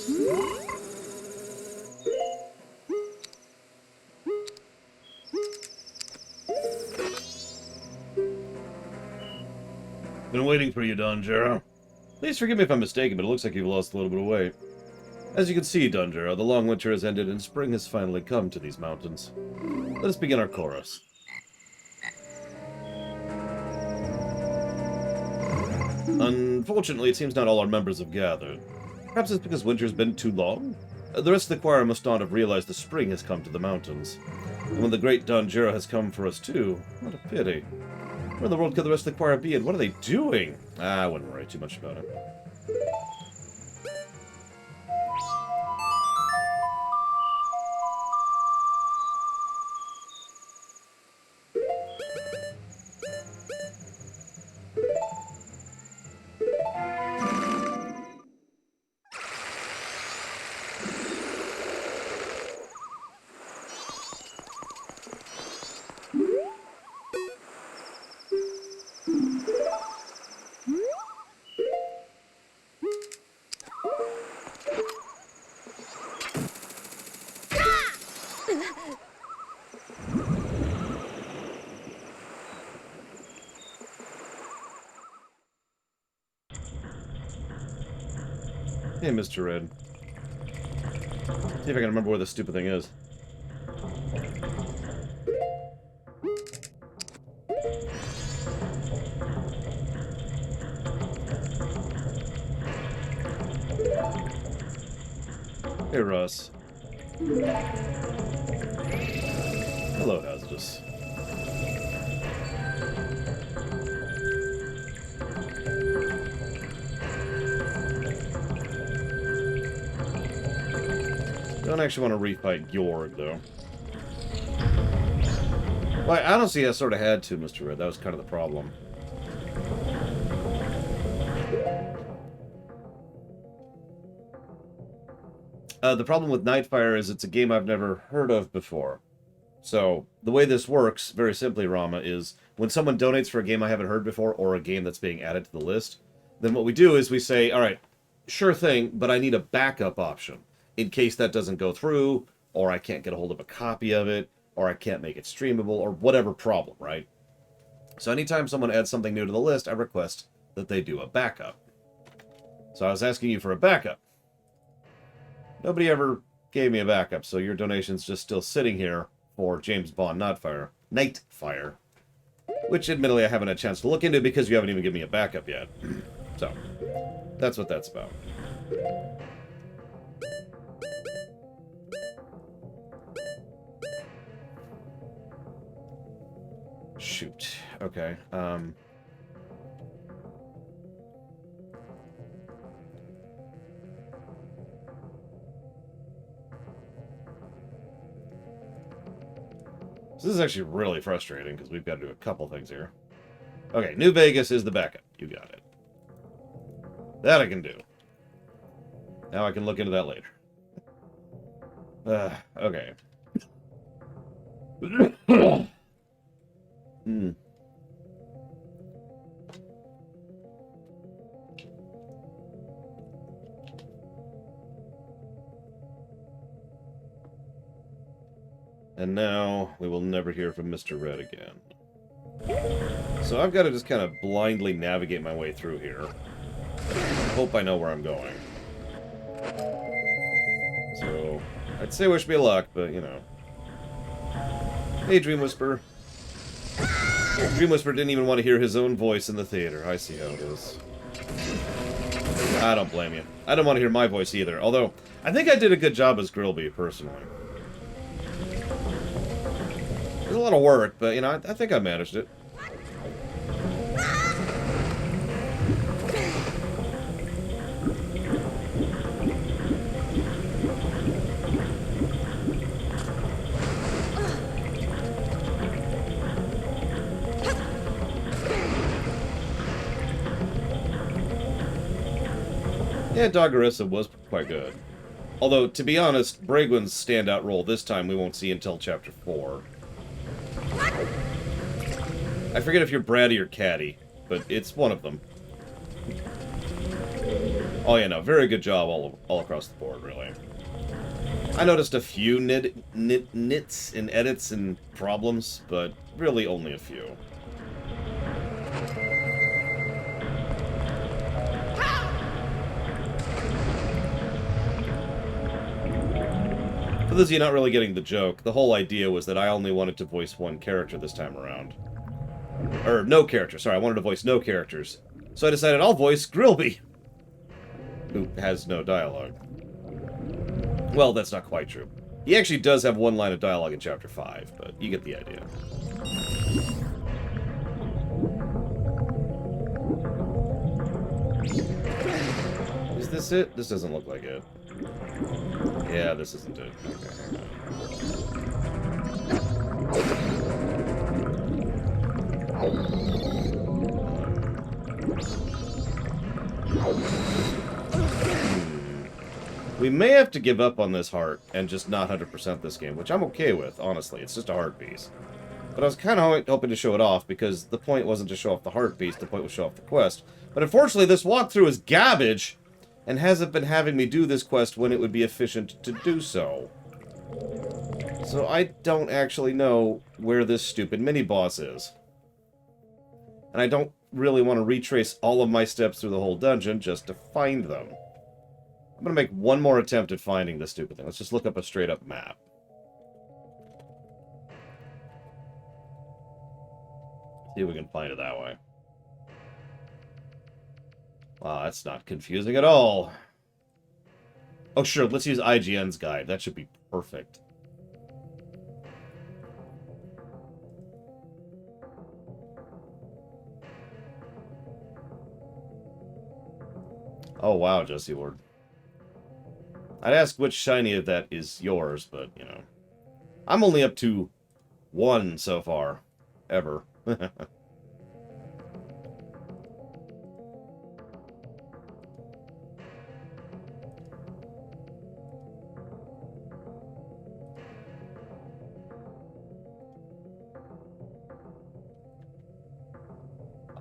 Been waiting for you, Danjero. Please forgive me if I'm mistaken, but it looks like you've lost a little bit of weight. As you can see, Danjero, the long winter has ended and spring has finally come to these mountains. Let us begin our chorus. Unfortunately, it seems not all our members have gathered. Perhaps it's because winter's been too long? The rest of the choir must not have realized the spring has come to the mountains. And when the great Danjero has come for us too, what a pity. Where in the world could the rest of the choir be, and what are they doing? I wouldn't worry too much about it. Hey, Mr. Red. See if I can remember where this stupid thing is. Hey, Russ. Hello, Hazardous. Don't actually want to refight Georg, though. Well, honestly, I sort of had to, Mr. Red. That was kind of the problem. The problem with Nightfire is it's a game I've never heard of before. So, the way this works, very simply, Rama, is when someone donates for a game I haven't heard before, or a game that's being added to the list, then what we do is we say, alright, sure thing, but I need a backup option. In case that doesn't go through, or I can't get a hold of a copy of it, or I can't make it streamable, or whatever problem, right? So anytime someone adds something new to the list, I request that they do a backup. So I was asking you for a backup. Nobody ever gave me a backup, so your donation's just still sitting here for James Bond Nightfire. Which, admittedly, I haven't had a chance to look into because you haven't even given me a backup yet. So, that's what that's about. Shoot. Okay. This is actually really frustrating because we've got to do a couple things here. Okay, New Vegas is the backup. You got it. That I can do. Now I can look into that later. Okay. Hmm. And now we will never hear from Mr. Red again. So I've got to just kind of blindly navigate my way through here. Hope I know where I'm going. So, I'd say wish me luck, but, you know. Hey, Dream Whisperer. Dream Whisperer didn't even want to hear his own voice in the theater. I see how it is. I don't blame you. I don't want to hear my voice either. Although, I think I did a good job as Grillby, personally. It was a lot of work, but, you know, I think I managed it. Yeah, Doggerissa was quite good. Although, to be honest, Bragwin's standout role this time we won't see until Chapter 4. I forget if you're Bratty or Catty, but it's one of them. Oh yeah, no, very good job all across the board, really. I noticed a few nits and edits and problems, but really only a few. For those of you not really getting the joke, the whole idea was that I only wanted to voice one character this time around. Or no character, sorry, I wanted to voice no characters. So I decided I'll voice Grilby, who has no dialogue. Well, that's not quite true. He actually does have one line of dialogue in Chapter 5, but you get the idea. Is this it? This doesn't look like it. Yeah, this isn't it. Okay, we may have to give up on this heart and just not 100% this game, which I'm okay with, honestly. It's just a heart piece. But I was kind of hoping to show it off, because the point wasn't to show off the heart piece, the point was to show off the quest. But unfortunately, this walkthrough is garbage, and hasn't been having me do this quest when it would be efficient to do so. So I don't actually know where this stupid mini-boss is. And I don't really want to retrace all of my steps through the whole dungeon just to find them. I'm going to make one more attempt at finding this stupid thing. Let's just look up a straight-up map. See if we can find it that way. Wow, that's not confusing at all. Oh, sure, let's use IGN's guide. That should be perfect. Oh, wow, Jesse Ward. I'd ask which shiny of that is yours, but, you know. I'm only up to 1 so far. Ever.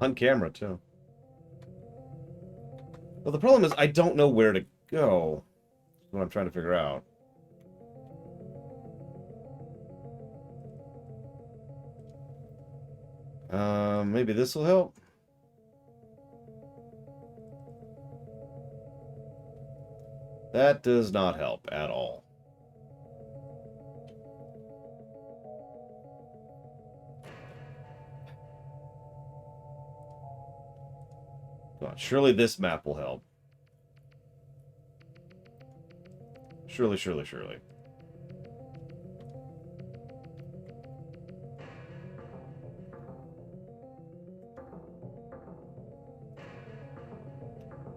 On camera, too. Well, the problem is I don't know where to go. That's what I'm trying to figure out. Maybe this will help? That does not help at all. Come on, surely this map will help. Surely, surely, surely.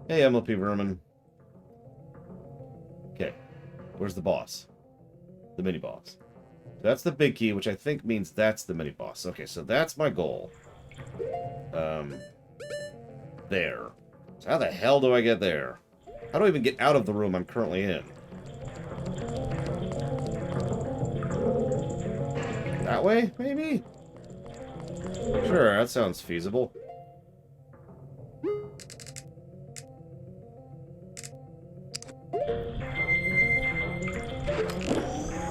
Hey, MLP Vermin. Okay. Where's the boss? The mini-boss. That's the big key, which I think means that's the mini-boss. Okay, so that's my goal. There. So how the hell do I get there? How do I even get out of the room I'm currently in? That way, maybe? Sure, that sounds feasible.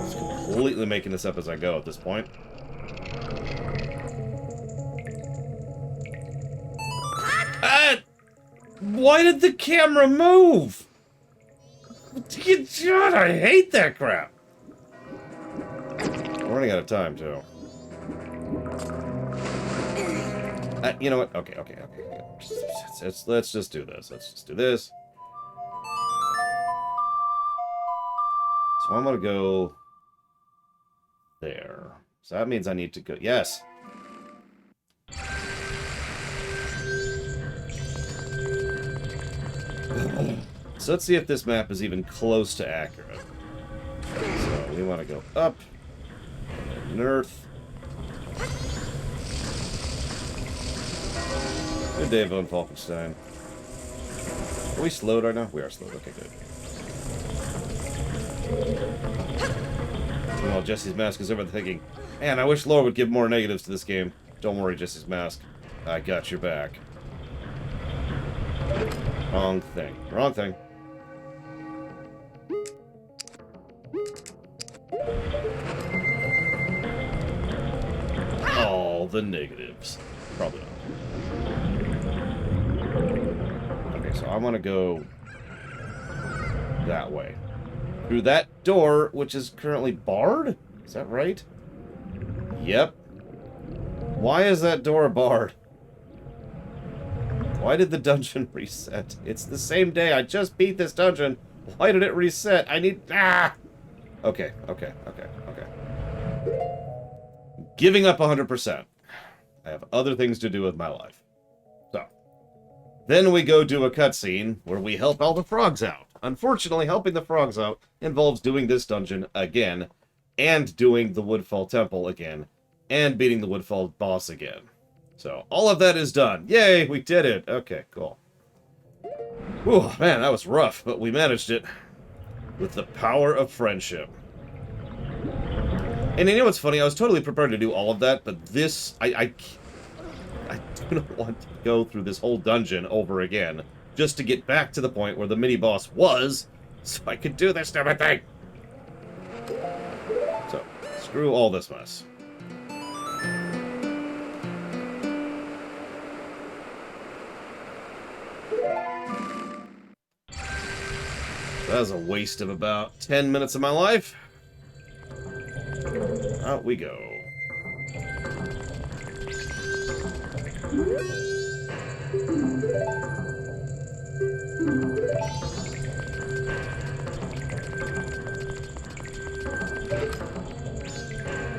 Just completely making this up as I go at this point. Why did the camera move? God, I hate that crap. We're running out of time, too. You know what? Okay. Let's just do this. Let's just do this. So I'm gonna go there. So that means I need to go. Yes. So let's see if this map is even close to accurate. So we want to go up, north. Good day, Von Falkenstein. Are we slowed right now? We are slowed. Okay, good. Well, Jesse's Mask is over thinking, man, I wish Laura would give more negatives to this game. Don't worry, Jesse's Mask. I got your back. Wrong thing. Wrong thing. All the negatives. Probably not. Okay, so I want to go that way. Through that door, which is currently barred? Is that right? Yep. Why is that door barred? Why did the dungeon reset? It's the same day. I just beat this dungeon. Why did it reset? I need... Ah! Okay. Giving up 100%. I have other things to do with my life. So. Then we go do a cutscene where we help all the frogs out. Unfortunately, helping the frogs out involves doing this dungeon again, and doing the Woodfall Temple again, and beating the Woodfall boss again. So, all of that is done. Yay, we did it. Okay, cool. Whew, man, that was rough, but we managed it. With the power of friendship. And you know what's funny? I was totally prepared to do all of that, but this... I do not want to go through this whole dungeon over again, just to get back to the point where the mini-boss was, so I could do this stupid thing. So, screw all this mess. That was a waste of about 10 minutes of my life. Out we go.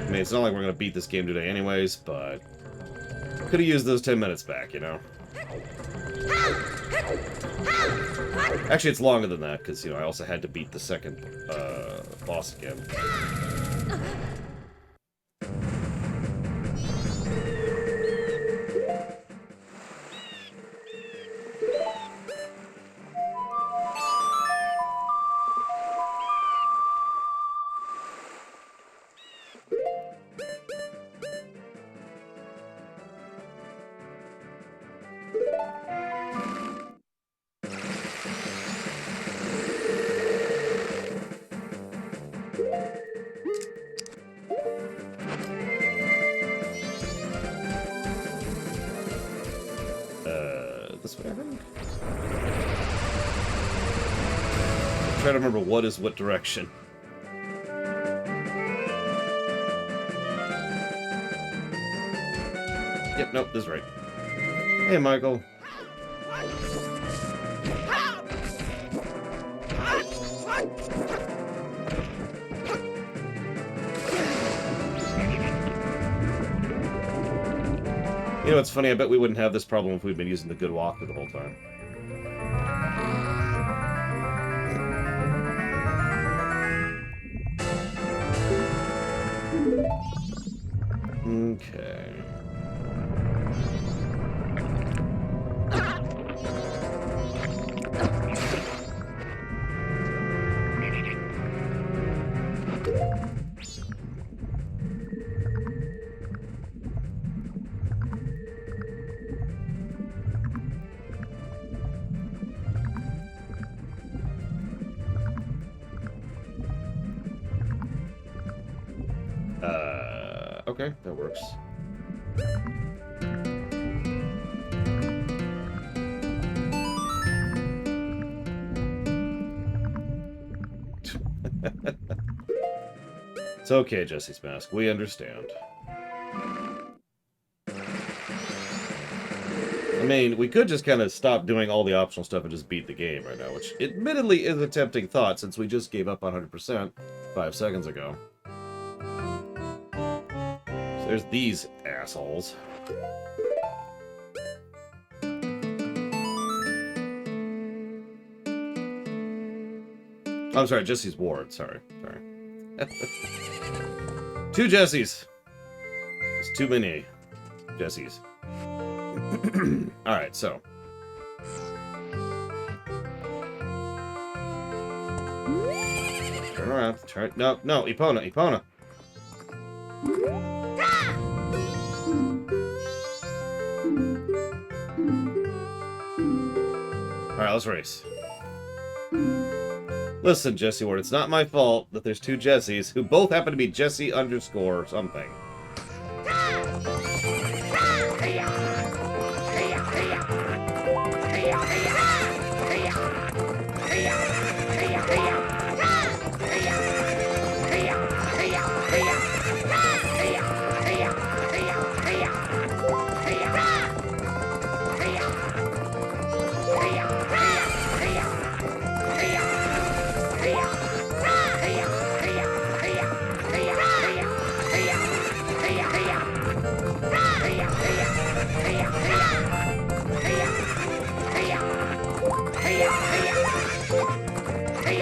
I mean, it's not like we're going to beat this game today anyways, but could have used those 10 minutes back, you know? Actually, it's longer than that, because, you know, I also had to beat the second boss again. This way, I think? I'm trying to remember what is what direction. Yep, nope, this is right. Hey, Michael. You know what's funny? I bet we wouldn't have this problem if we'd been using the good walker the whole time. Okay. Okay, that works. It's okay, Jesse's Mask. We understand. I mean, we could just kind of stop doing all the optional stuff and just beat the game right now, which admittedly is a tempting thought since we just gave up 100% 5 seconds ago. So there's these assholes. I'm sorry, Jesse's ward. Sorry. 2 Jessies. It's too many Jessies. Alright, so. Turn around. Turn. No, Epona. Alright, let's race. Listen, Jesse Ward, it's not my fault that there's two Jessies who both happen to be Jesse underscore something.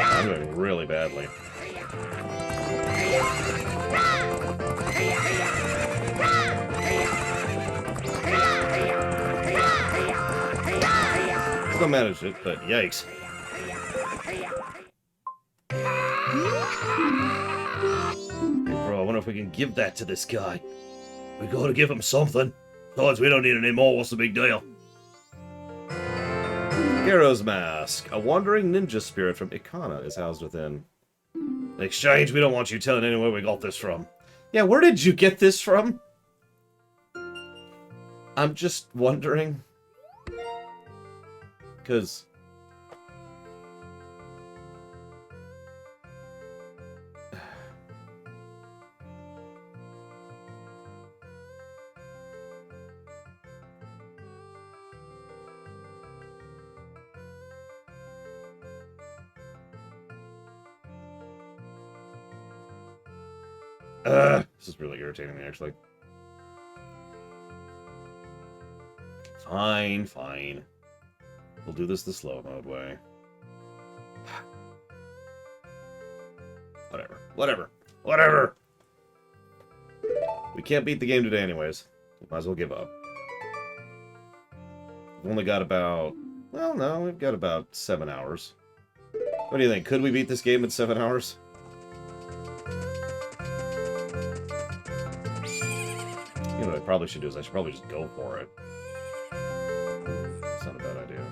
I'm doing really badly. Still managed it, but yikes. Hey, bro, I wonder if we can give that to this guy. We gotta give him something. Besides, we don't need any more. What's the big deal? Hero's Mask. A wandering ninja spirit from Ikana is housed within. In exchange, we don't want you telling anyone where we got this from. Yeah, where did you get this from? I'm just wondering. Because... this is really irritating me, actually. Fine, fine. We'll do this the slow mode way. Whatever. Whatever. Whatever! We can't beat the game today anyways. Might as well give up. We've only got about... Well, no, we've got about 7 hours. What do you think? Could we beat this game in 7 hours? You know what I probably should do is I should probably just go for it. It's not a bad idea.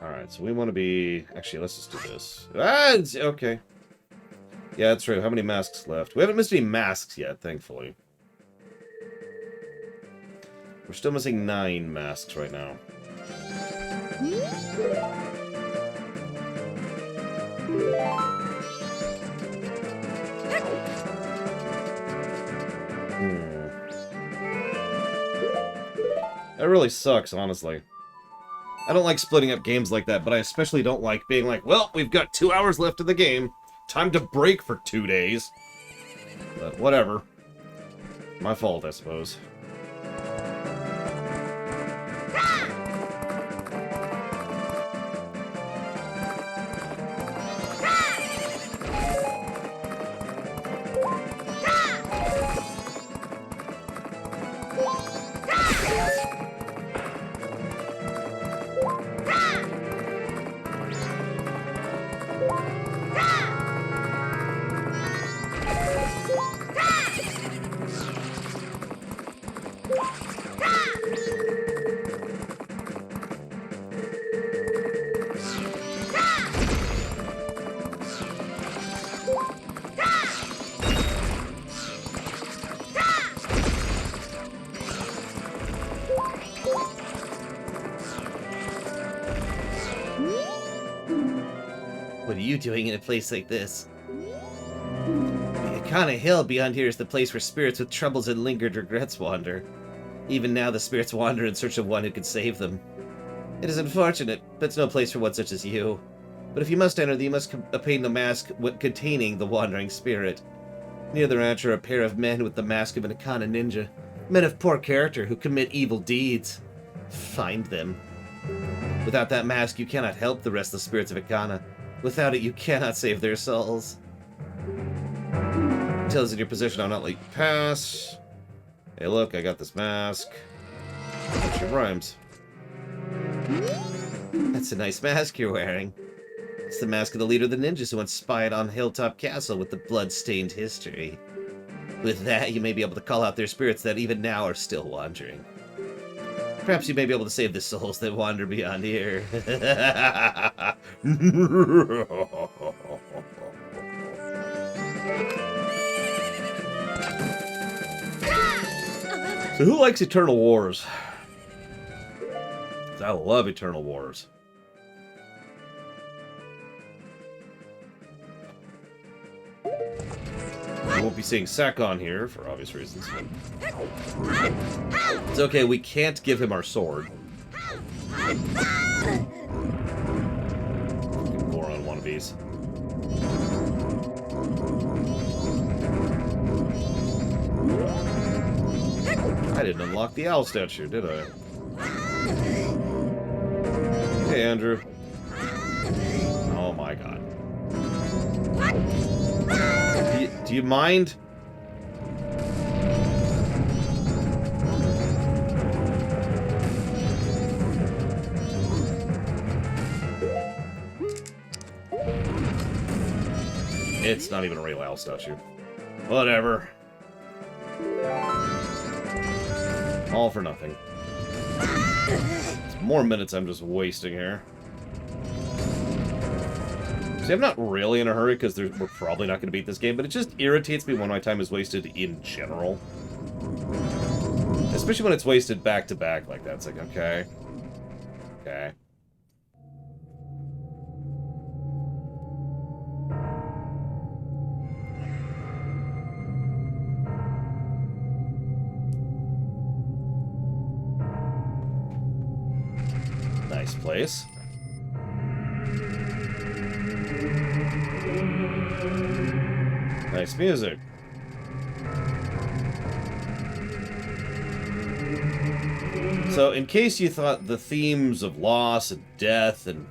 Alright, so we want to be... Actually, let's just do this. Ah, it's... Okay. Yeah, that's true. How many masks left? We haven't missed any masks yet, thankfully. We're still missing 9 masks right now. That really sucks, honestly. I don't like splitting up games like that, but I especially don't like being like, well, we've got 2 hours left of the game. Time to break for 2 days. But whatever. My fault, I suppose. What are you doing in a place like this? The Ikana Hill beyond here is the place where spirits with troubles and lingered regrets wander. Even now the spirits wander in search of one who could save them. It is unfortunate, but it's no place for one such as you. But if you must enter, you must obtain the mask containing the wandering spirit. Near the ranch are a pair of men with the mask of an Ikana ninja. Men of poor character who commit evil deeds. Find them. Without that mask, you cannot help the restless spirits of Ikana. Without it, you cannot save their souls. Until it's in your position, I'll not let you pass. Hey, look, I got this mask. Actually rhymes. That's a nice mask you're wearing. It's the mask of the leader of the ninjas who once spied on Hilltop Castle with the blood-stained history. With that, you may be able to call out their spirits that even now are still wandering. Perhaps you may be able to save the souls that wander beyond here. So who likes Eternal Wars? 'Cause I love Eternal Wars. We won't be seeing Sakon here, for obvious reasons. It's okay, we can't give him our sword. Goron wannabes. I didn't unlock the owl statue, did I? Hey, Andrew. Oh my god. Do you mind? It's not even a real owl statue. Whatever. All for nothing. It's more minutes I'm just wasting here. See, I'm not really in a hurry because we're probably not going to beat this game, but it just irritates me when my time is wasted in general. Especially when it's wasted back-to-back like that. It's like, okay. Okay. Nice place. Nice music. So, in case you thought the themes of loss and death and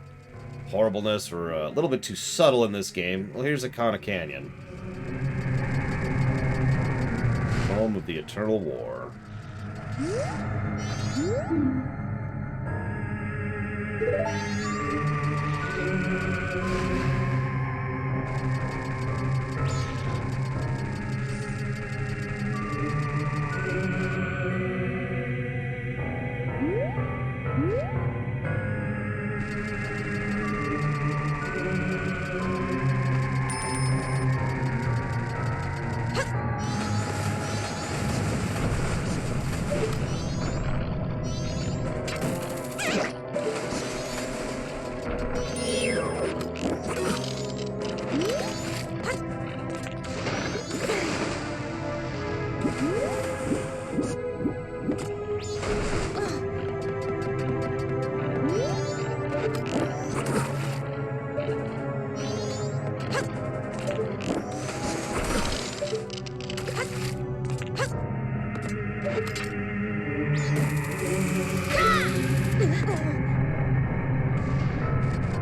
horribleness were a little bit too subtle in this game, well, here's Ikana Canyon. Home of the Eternal War.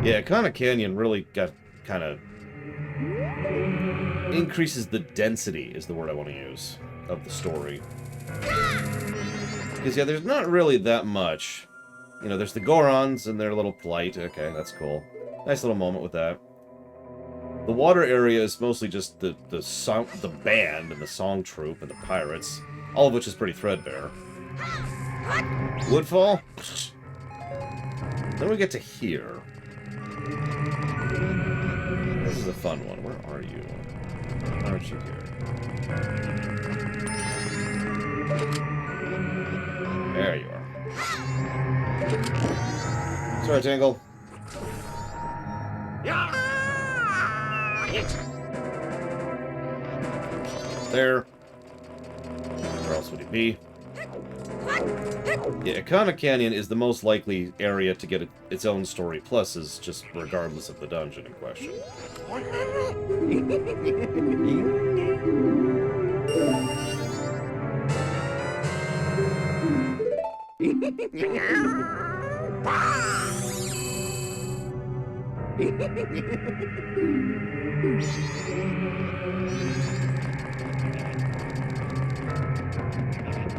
Yeah, Ikana Canyon really got kind of increases the density, is the word I want to use, of the story. Because, yeah, there's not really that much. You know, there's the Gorons and their little plight. Okay, that's cool. Nice little moment with that. The water area is mostly just the band and the song troupe and the pirates, all of which is pretty threadbare. Woodfall? Then we get to here. This is a fun one. Where are you? Why aren't you here? There you are. Sorry, Tangle. There. Where else would he be? Yeah, Ikana Canyon is the most likely area to get its own story pluses, just regardless of the dungeon in question.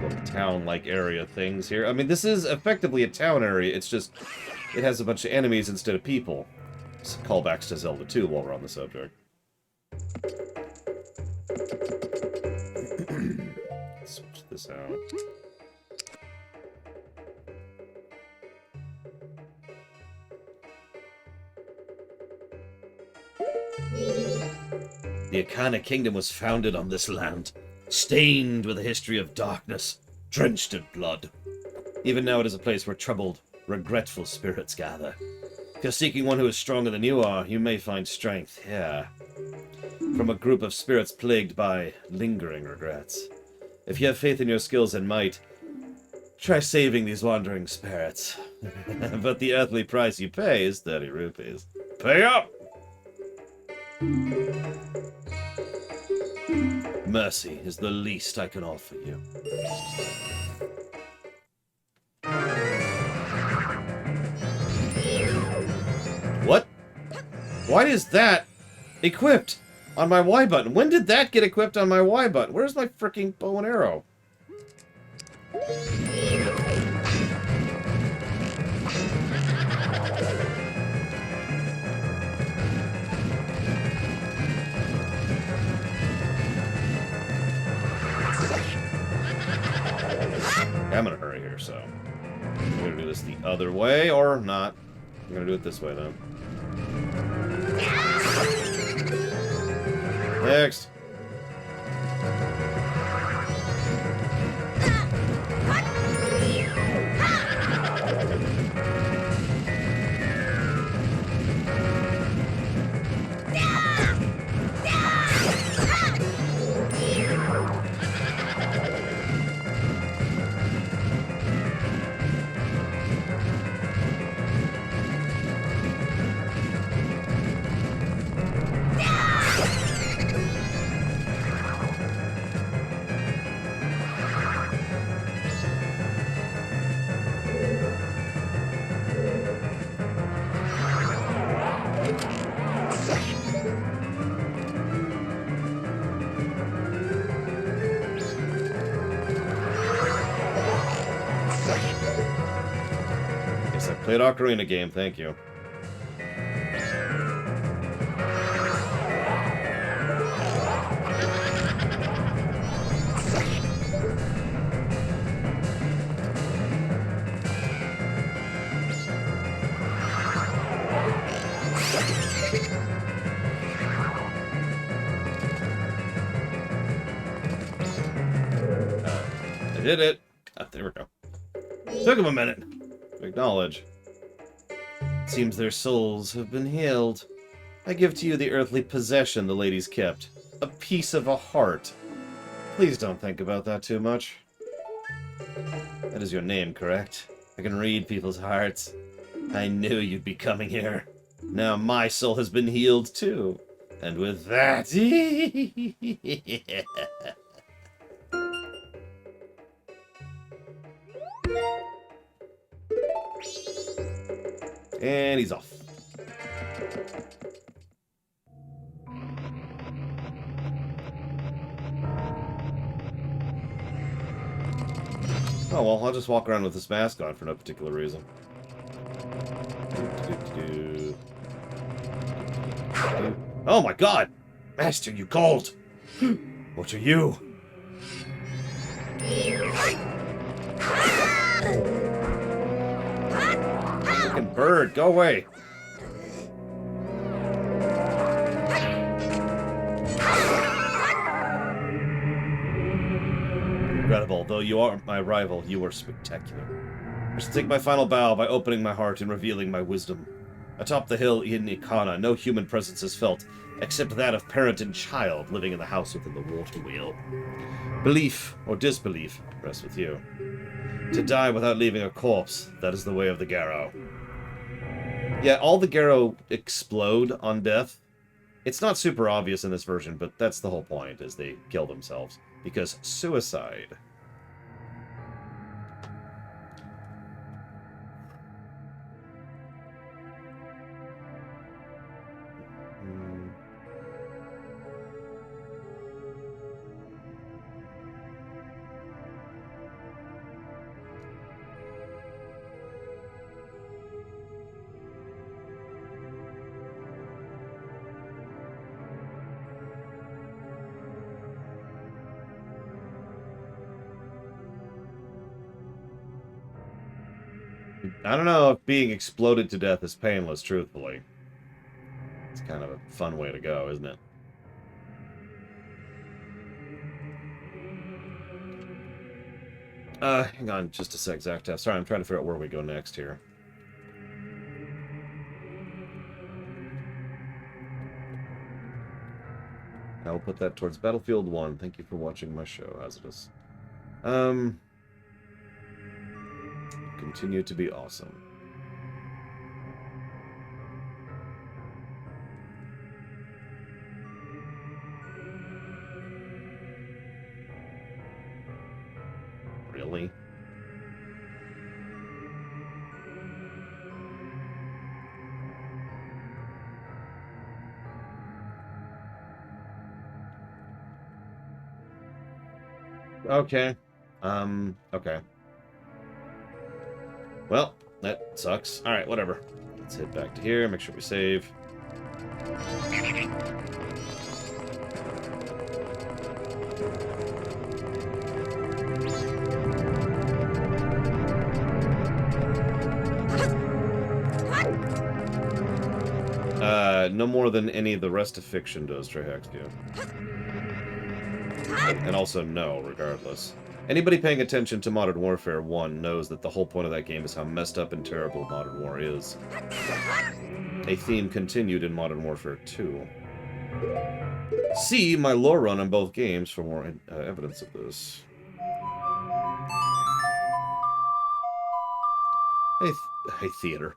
Little town-like area things here. I mean, this is effectively a town area. It's just, it has a bunch of enemies instead of people. Some callbacks to Zelda 2 while we're on the subject. this out. The Ikana kingdom was founded on this land, stained with a history of darkness, drenched in blood. Even now it is a place where troubled, regretful spirits gather. If you're seeking one who is stronger than you are, you may find strength here. From a group of spirits plagued by lingering regrets. If you have faith in your skills and might, try saving these wandering spirits. But the earthly price you pay is 30 rupees. Pay up! Mercy is the least I can offer you. What? Why is that equipped on my Y button? When did that get equipped on my Y button? Where's my freaking bow and arrow? I'm in a hurry here, so I'm gonna do this the other way, or not. I'm gonna do it this way, then. Next. Yes, I played Ocarina game, thank you. I did it. Ah, there we go. Took him a minute. Acknowledge. Seems their souls have been healed. I give to you the earthly possession the ladies kept. A piece of a heart. Please don't think about that too much. That is your name, correct? I can read people's hearts. I knew you'd be coming here. Now my soul has been healed too. And with that... And he's off. Oh, well, I'll just walk around with this mask on for no particular reason. Oh my god! Master, you called! What are you? Fucking bird, go away! Regrettable, though you aren't my rival, you are spectacular. I shall take my final bow by opening my heart and revealing my wisdom. Atop the hill in Ikana, no human presence is felt, except that of parent and child living in the house within the water wheel. Belief, or disbelief, rests with you. To die without leaving a corpse, that is the way of the Garrow. Yeah, all the Garrow explode on death. It's not super obvious in this version, but that's the whole point, is they kill themselves. Because suicide. I don't know if being exploded to death is painless, truthfully. It's kind of a fun way to go, isn't it? Hang on just a sec, Zactaf. Sorry, I'm trying to figure out where we go next here. I will put that towards Battlefield 1. Thank you for watching my show, Hazardous. Continue to be awesome. Really? Okay. Okay. Well, that sucks. Alright, whatever. Let's head back to here, make sure we save. No more than any of the rest of fiction does, Trehexia. And also no, regardless. Anybody paying attention to Modern Warfare 1 knows that the whole point of that game is how messed up and terrible Modern War is. A theme continued in Modern Warfare 2. See my lore run on both games for more evidence of this. Hey, Theater.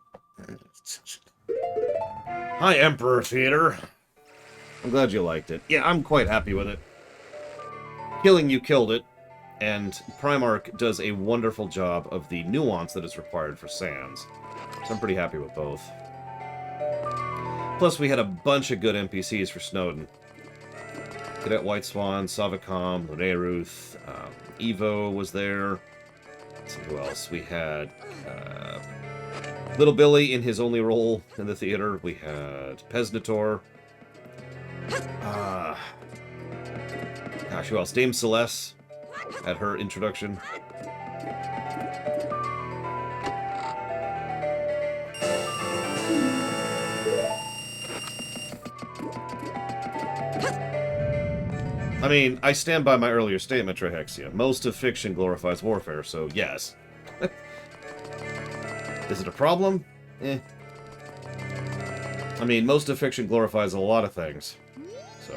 Hi, Emperor Theater. I'm glad you liked it. Yeah, I'm quite happy with it. Killing You killed it, and Primarch does a wonderful job of the nuance that is required for Sans. So I'm pretty happy with both. Plus, we had a bunch of good NPCs for Snowden. Cadet White Swan, Savicom, Lene Ruth, Evo was there. Let's see who else. We had Little Billy in his only role in the theater. We had Pesnator. Gosh, who else? Dame Celeste at her introduction. I mean, I stand by my earlier statement, Trehexia. Most of fiction glorifies warfare, so yes. Is it a problem? Eh. I mean, most of fiction glorifies a lot of things. So...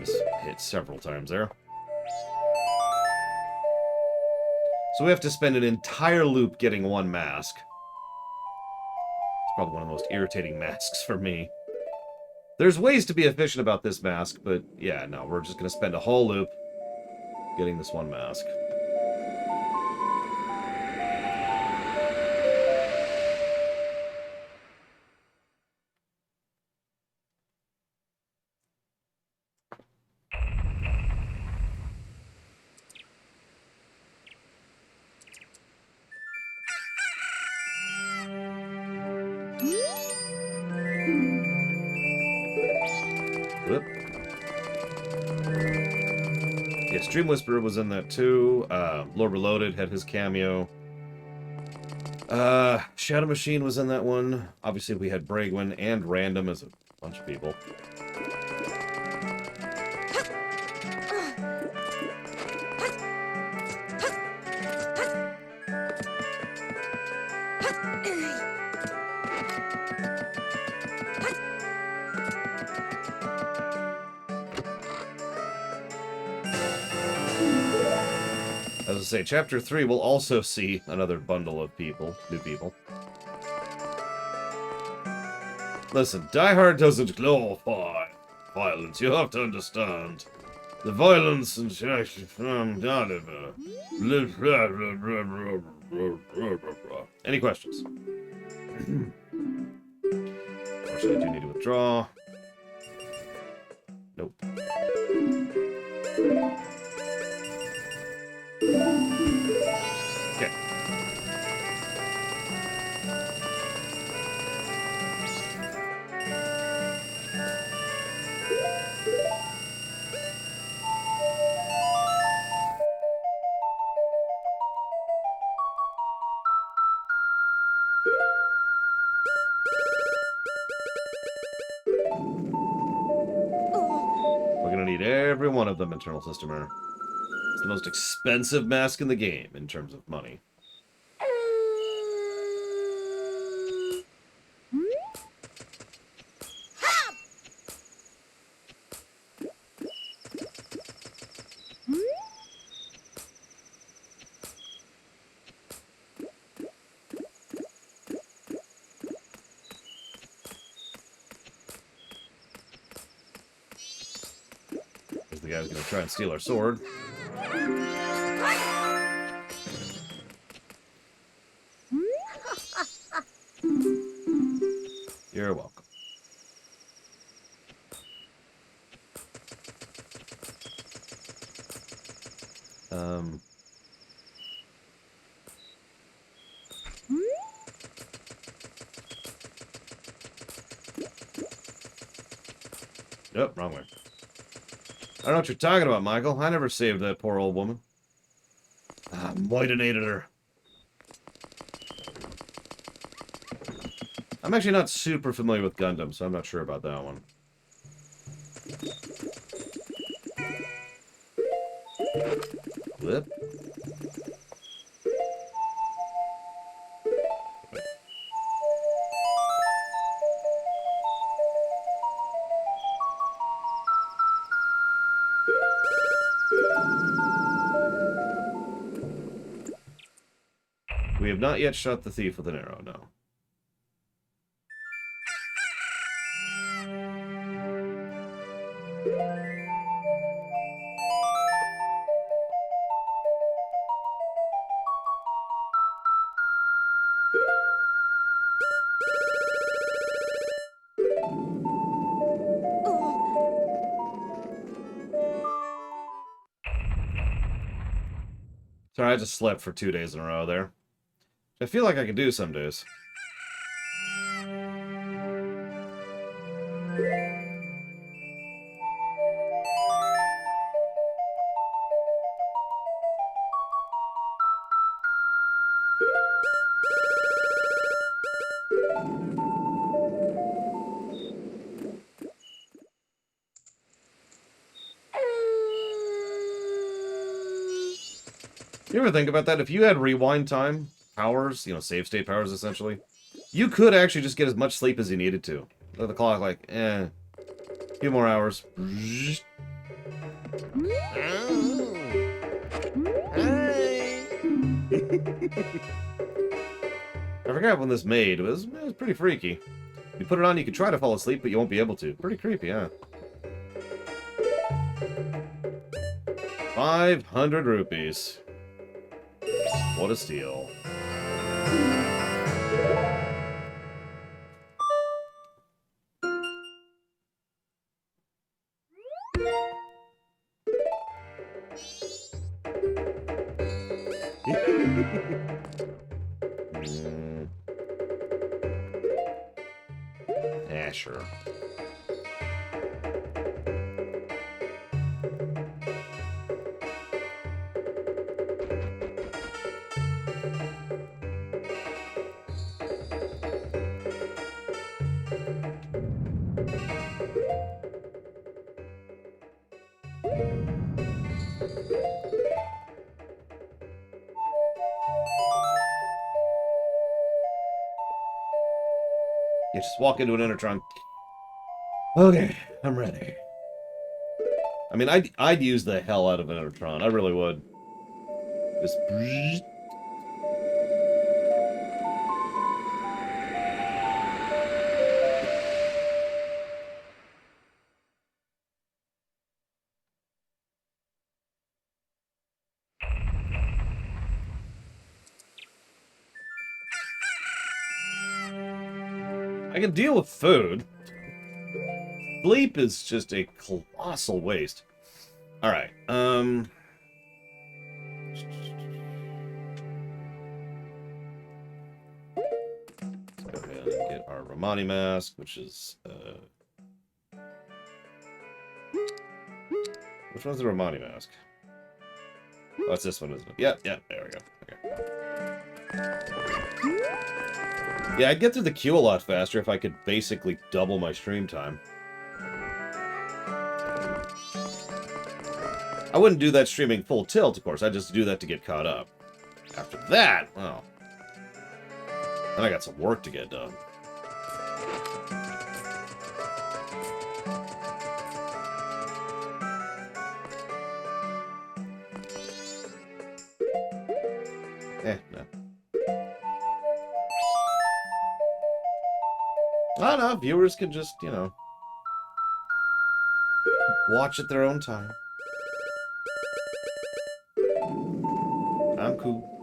Just hit several times there. So we have to spend an entire loop getting one mask. It's probably one of the most irritating masks for me. There's ways to be efficient about this mask, but yeah, no, we're just going to spend a whole loop getting this one mask. Whoop. Yeah, Stream Whisperer was in that too. Lord Reloaded had his cameo. Shadow Machine was in that one. Obviously, we had Bragwin and Random as a bunch of people. As I say, Chapter 3 will also see another bundle of people, new people. Listen, Die Hard doesn't glorify violence. You have to understand. The violence and Any questions? Unfortunately, I do need to withdraw. Nope. Okay. We're gonna need every one of them, internal system error. It's the most expensive mask in the game in terms of money. Because the guy's gonna try and steal our sword. You're welcome. Nope, wrong way. I don't know what you're talking about, Michael. I never saved that poor old woman. I moitinated her. I'm actually not super familiar with Gundam, so I'm not sure about that one. Flip. We have not yet shot the thief with an arrow, no. Sorry, I just slept for 2 days in a row there. I feel like I can do some days. You ever think about that? If you had rewind time powers, you know, save state powers essentially, you could actually just get as much sleep as you needed to. Let the clock like, a few more hours. I forgot when this made. It was pretty freaky. You put it on, you can try to fall asleep, but you won't be able to. Pretty creepy, huh? 500 rupees. What a steal. Yeah, sure. You just walk into an Endertron. Okay, I'm ready. I mean, I'd use the hell out of an Endertron. I really would. Just... I can deal with food. Sleep is just a colossal waste. Alright, our Romani mask, which is... which one's the Romani mask? Oh, it's this one, isn't it? Yep, there we go. Okay. Yeah, I'd get through the queue a lot faster if I could basically double my stream time. I wouldn't do that streaming full tilt, of course. I'd just do that to get caught up. After that, well... then I got some work to get done. No. I don't know, viewers can just, you know, watch at their own time. I'm cool.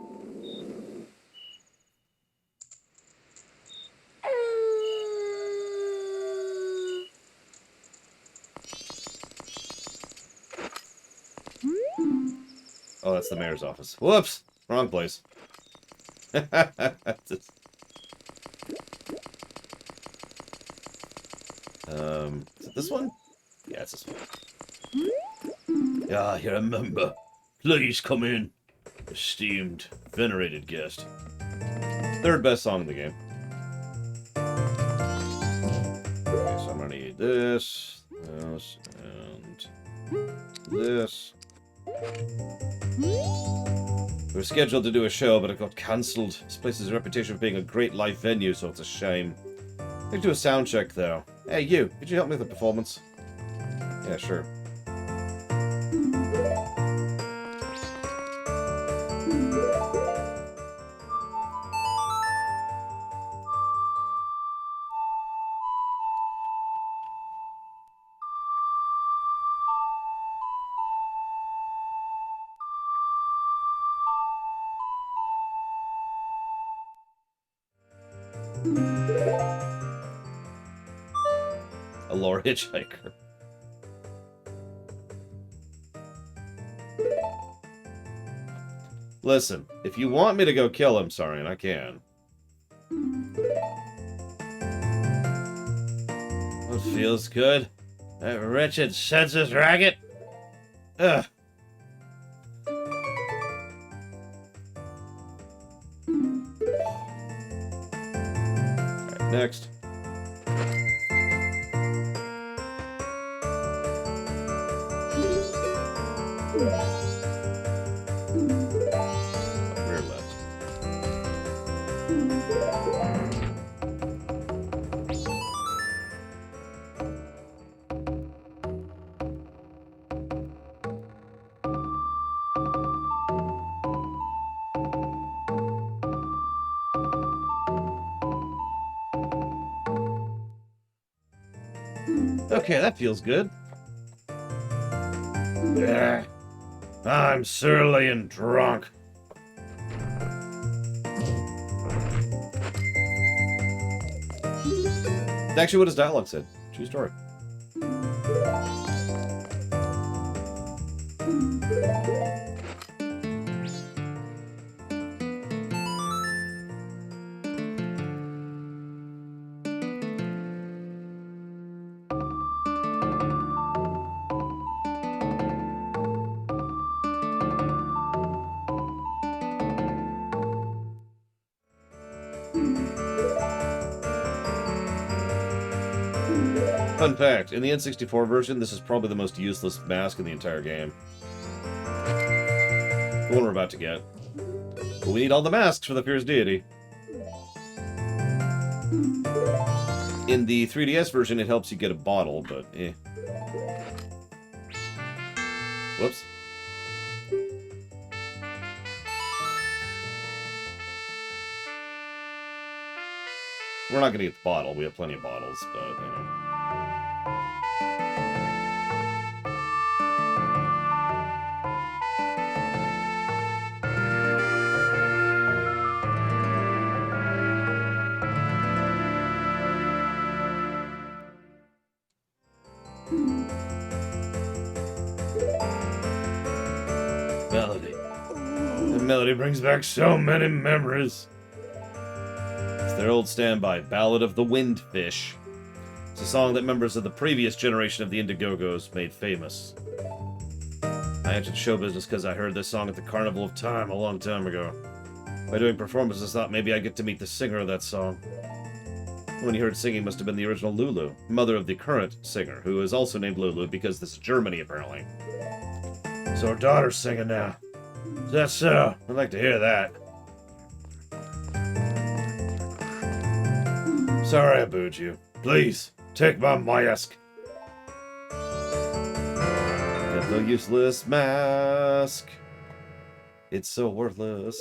Oh, that's the mayor's office. Whoops! Wrong place. Is it this one? Yeah, it's this one. Ah, you're a member. Please come in. Esteemed, venerated guest. Third best song in the game. Okay, so I'm gonna need this, and this. We were scheduled to do a show, but it got cancelled. This place has a reputation for being a great live venue, so it's a shame. I could do a sound check, though. Hey, you. Could you help me with the performance? Yeah, sure. A lore hitchhiker. Listen, if you want me to go kill him, Sarian, I can. It feels good. That wretched census racket. Ugh. Alright, next. Rear left. Okay, that feels good. Ugh. I'm surly and drunk. It's actually what his dialogue said. True story. Fun fact, in the N64 version, this is probably the most useless mask in the entire game. The one we're about to get. But we need all the masks for the Fierce Deity. In the 3DS version, it helps you get a bottle, but eh. Whoops. We're not gonna get the bottle. We have plenty of bottles, but, you know. Melody. The melody brings back so many memories. It's their old standby, Ballad of the Windfish. It's a song that members of the previous generation of the Indigogos made famous. I entered show business because I heard this song at the Carnival of Time a long time ago. By doing performances, I thought maybe I'd get to meet the singer of that song. When he heard singing, must have been the original Lulu, mother of the current singer, who is also named Lulu because this is Germany, apparently. So her daughter's singing now. Is that so? I'd like to hear that. Sorry I booed you. Please, take my mask. Get the useless mask. It's so worthless.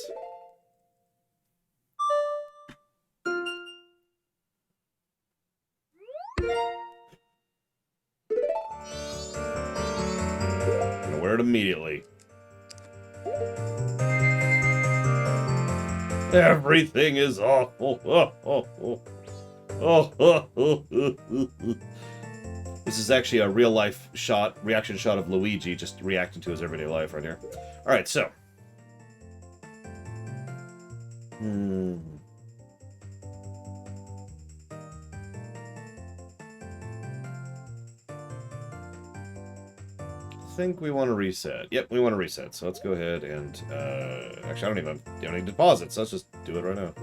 I'm gonna wear it immediately. Everything is awful. This is actually a real-life reaction shot of Luigi just reacting to his everyday life right here. Alright, so. I think we want to reset. Yep, we want to reset. So let's go ahead and, actually, I don't even have any deposits. Let's just do it right now.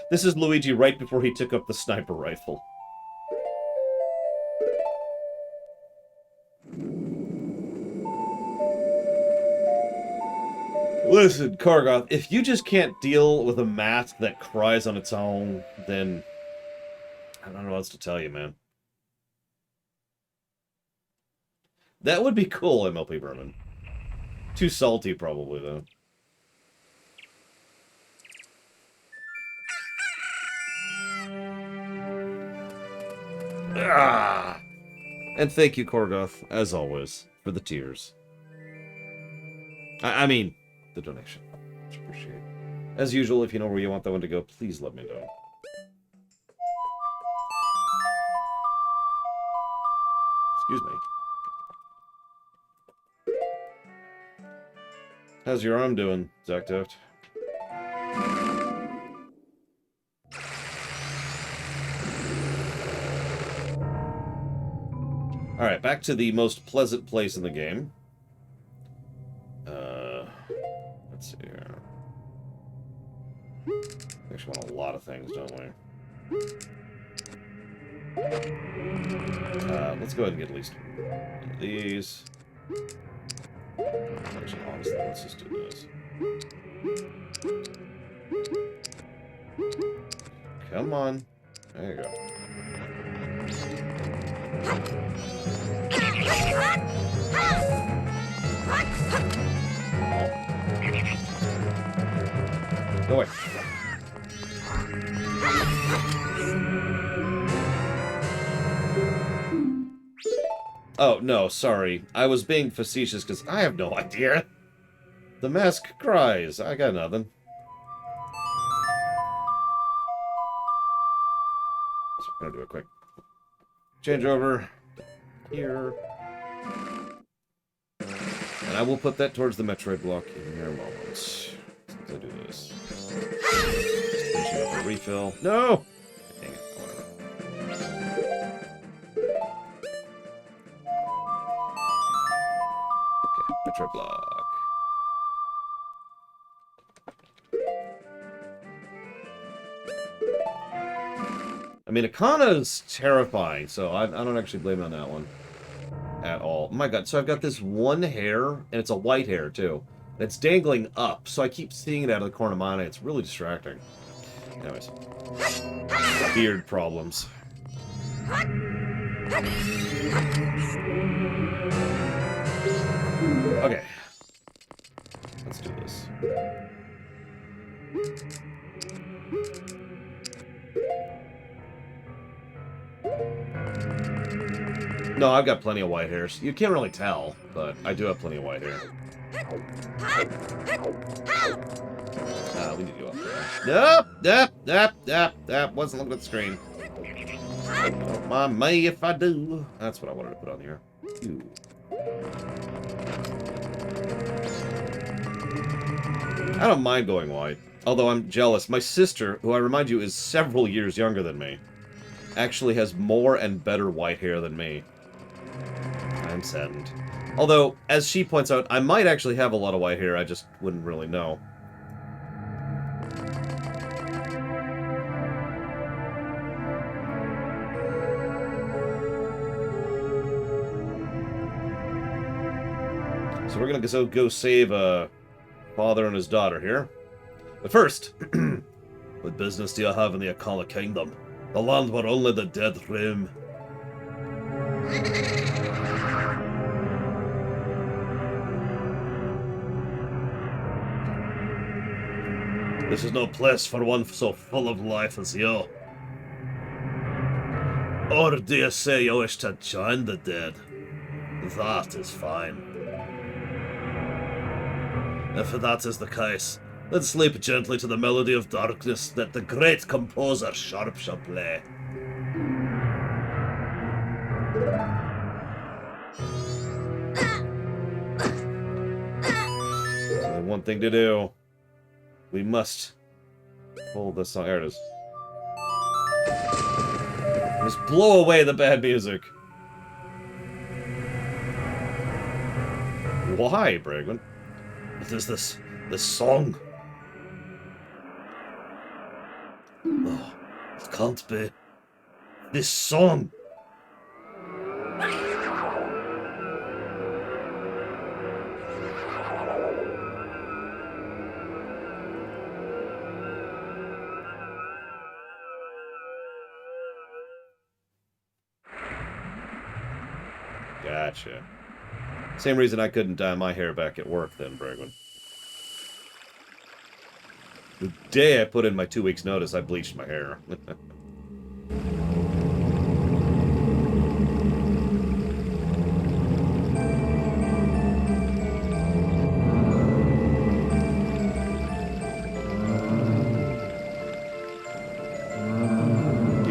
This is Luigi right before he took up the sniper rifle. Listen, Kargoth, if you just can't deal with a mat that cries on its own, then I don't know what else to tell you, man. That would be cool, MLP Vermin. Too salty, probably, though. Ah! And thank you, Korgoth, as always, for the tears. I mean, the donation. Much appreciated. As usual, if you know where you want that one to go, please let me know. Excuse me. How's your arm doing, Zakduft? Alright, back to the most pleasant place in the game. Let's see here. We actually want a lot of things, don't we? Let's go ahead and get at least one of these. Actually, honestly, let's just do this. Come on. There you go. Go away. Oh, no, sorry. I was being facetious because I have no idea. The mask cries. I got nothing. So I'm going to do a quick change over here. And I will put that towards the Metroid block in mere moments. Let's do this. Just finishing up a refill. No! Dang it. Whatever. Okay, Metroid block. I mean, Ikana is terrifying, so I don't actually blame on that one. At all. Oh my god, so I've got this one hair, and it's a white hair, too. And it's dangling up, so I keep seeing it out of the corner of my eye. It's really distracting. Anyways. Beard problems. Okay. Let's do this. No, I've got plenty of white hairs. You can't really tell, but I do have plenty of white hair. We need to go up there. Nope. Wasn't looking at the screen. Don't mind me if I do. That's what I wanted to put on here. Ew. I don't mind going white. Although I'm jealous. My sister, who I remind you is several years younger than me, actually has more and better white hair than me. I'm saddened. Although, as she points out, I might actually have a lot of white hair, I just wouldn't really know. So we're gonna go save a father and his daughter here. But first, what business do you have in the Ikana Kingdom? The land where only the dead roam. This is no place for one so full of life as you. Or do you say you wish to join the dead? That is fine. If that is the case, then sleep gently to the melody of darkness that the great composer Sharp shall play. There's only one thing to do. We must hold this song. There it is. Just blow away the bad music. Why, Bragman? What is this song? Oh, it can't be. This song! Gotcha. Same reason I couldn't dye my hair back at work then, Bragman. The day I put in my 2 weeks notice, I bleached my hair. You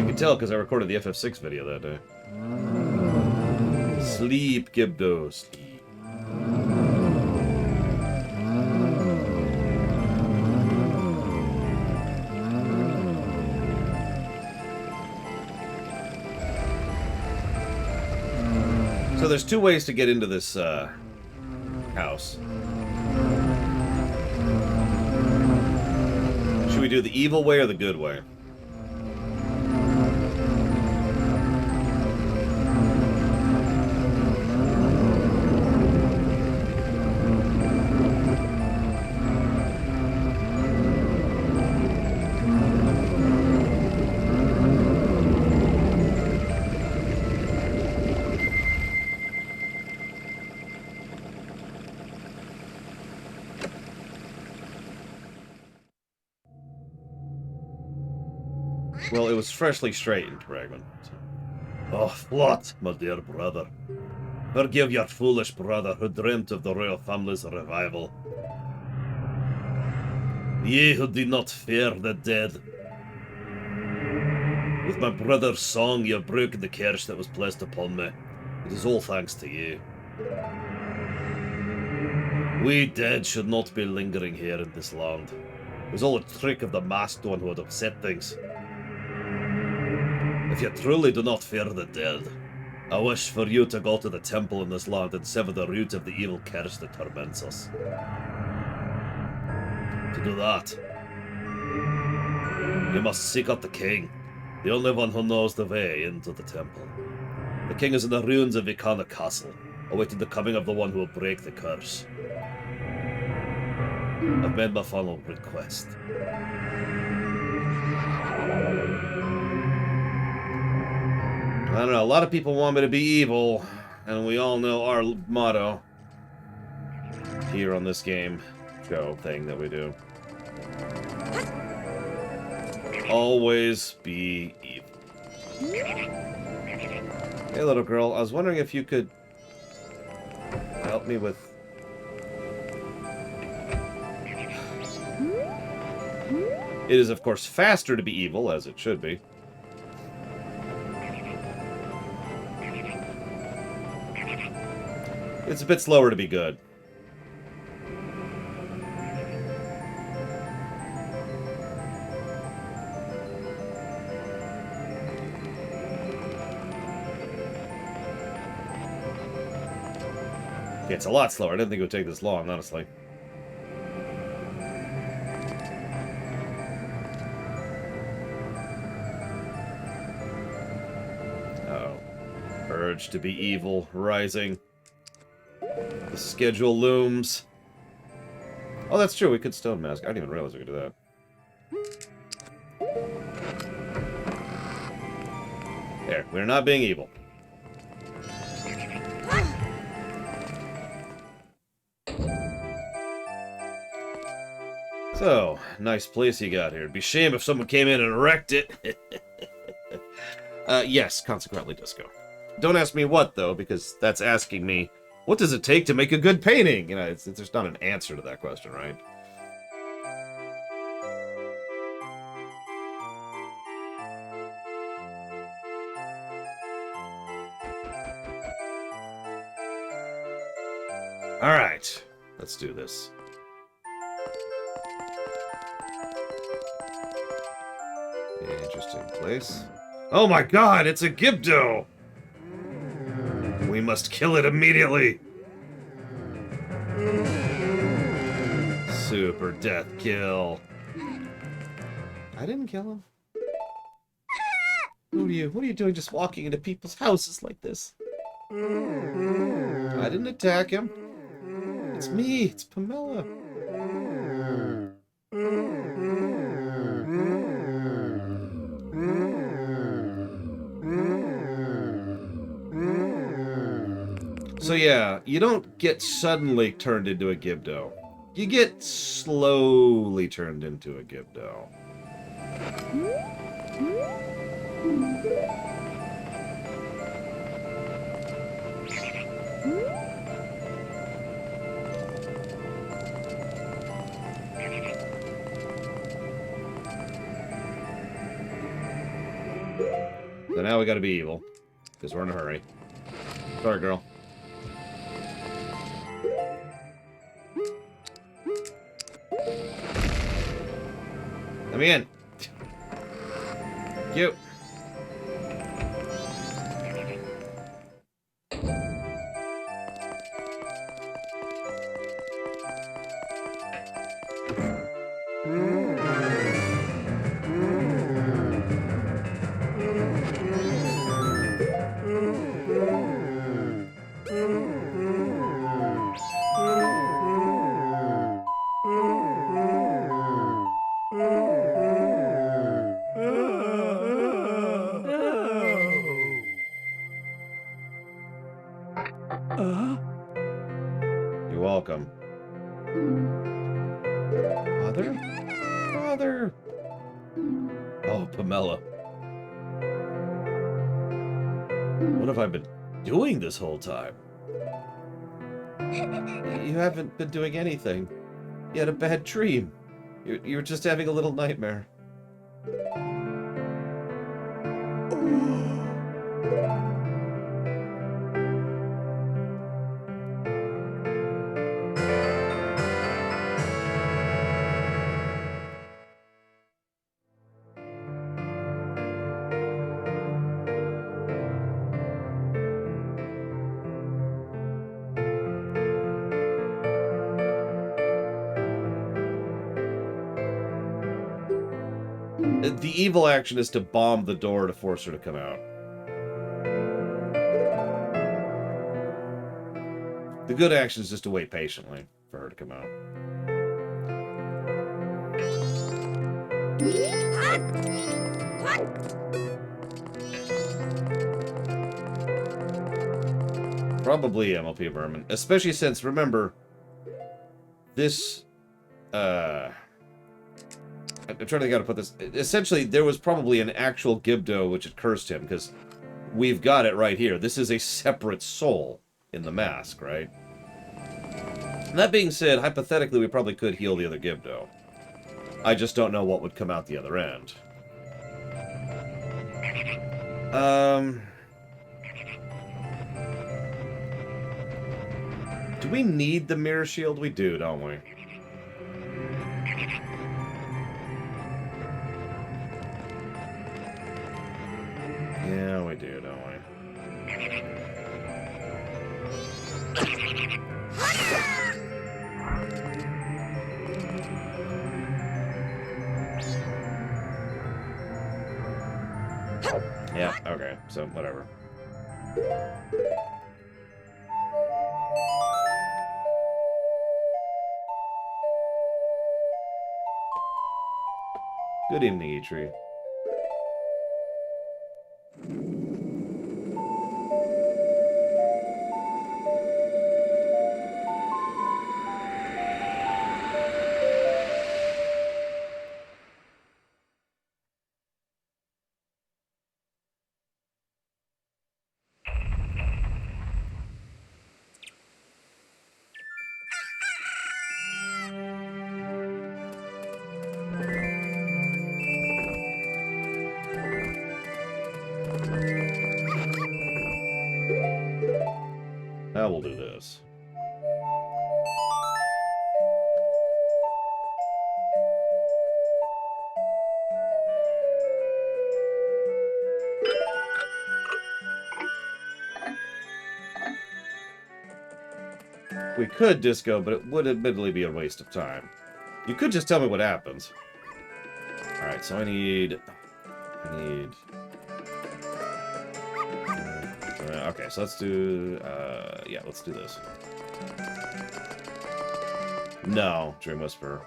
can tell because I recorded the FF6 video that day. Sleep, Gibdo, sleep. So there's two ways to get into this house. Should we do the evil way or the good way? Well, it was freshly straightened, Ragman. So. Oh, what, my dear brother? Forgive your foolish brother who dreamt of the royal family's revival. Ye who did not fear the dead. With my brother's song, you have broken the curse that was placed upon me. It is all thanks to you. We dead should not be lingering here in this land. It was all a trick of the masked one who had upset things. If you truly do not fear the dead, I wish for you to go to the temple in this land and sever the root of the evil curse that torments us. To do that, you must seek out the king, the only one who knows the way into the temple. The king is in the ruins of Ikana Castle, awaiting the coming of the one who will break the curse. I've made my final request. I don't know, a lot of people want me to be evil, and we all know our motto here on this game show thing that we do. Always be evil. Hey, little girl, I was wondering if you could help me with... It is, of course, faster to be evil, as it should be. It's a bit slower to be good. Okay, it's a lot slower. I didn't think it would take this long, honestly. Oh. Urge to be evil, rising. The schedule looms. Oh, that's true. We could stone mask. I didn't even realize we could do that. There. We're not being evil. So, nice place you got here. It'd be a shame if someone came in and wrecked it. Yes, consequently, Disco. Don't ask me what, though, because that's asking me, what does it take to make a good painting? You know, there's not an answer to that question, right? Alright, let's do this. Interesting place. Oh my god, it's a Gibdo! We must kill it immediately! Super death kill. I didn't kill him. What are you doing just walking into people's houses like this? I didn't attack him. It's me, it's Pamela. So yeah, you don't get suddenly turned into a Gibdo. You get slowly turned into a Gibdo. So now we gotta be evil, because we're in a hurry. Sorry, girl. Let me in. Cute. You're welcome. Father? Father! Oh, Pamela. What have I been doing this whole time? You haven't been doing anything. You had a bad dream. You were just having a little nightmare. The evil action is to bomb the door to force her to come out. The good action is just to wait patiently for her to come out. Probably MLP Vermin. Especially since, remember, this... I'm trying to think how to put this. Essentially, there was probably an actual Gibdo which had cursed him, because we've got it right here. This is a separate soul in the mask, right? And that being said, hypothetically, we probably could heal the other Gibdo. I just don't know what would come out the other end. Do we need the mirror shield? We do, don't we? Yeah, we do, don't we? Yeah, okay, so whatever. Good evening, E-Tree. Now we'll do this. We could disco, but it would admittedly be a waste of time. You could just tell me what happens. Alright, so I need... okay, so let's do... yeah, let's do this. No, Dream Whisperer.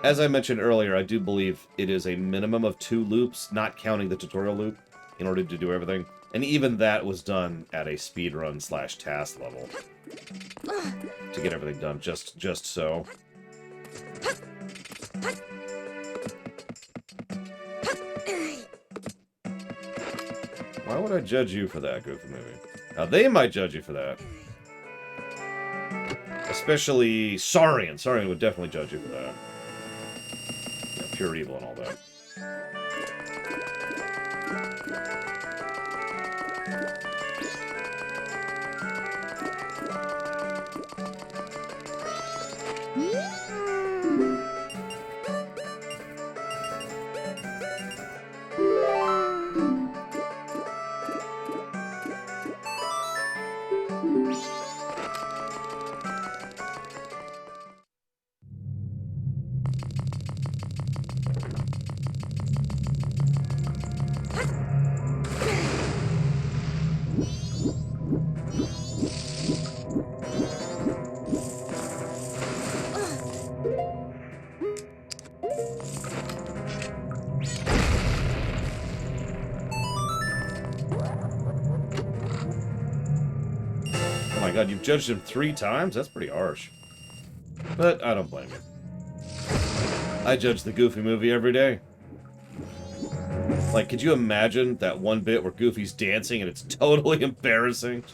As I mentioned earlier, I do believe it is a minimum of 2 loops, not counting the tutorial loop, in order to do everything. And even that was done at a speedrun / task level. To get everything done, just so. Why would I judge you for that, Goofy Movie? Now, they might judge you for that. Especially Saurian. Saurian would definitely judge you for that. Yeah, pure evil and all that. Oh my god, you've judged him 3 times? That's pretty harsh. But I don't blame you. I judge the Goofy Movie every day. Like, could you imagine that one bit where Goofy's dancing and it's totally embarrassing?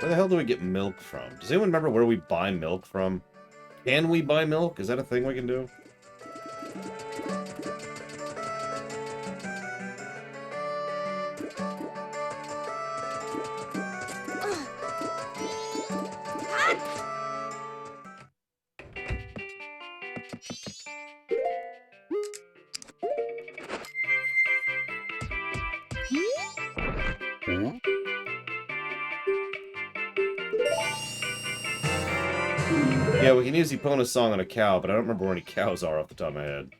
Where the hell do we get milk from? Does anyone remember where we buy milk from? Can we buy milk? Is that a thing we can do? Yeah, we can use Epona's song on a cow, but I don't remember where any cows are off the top of my head.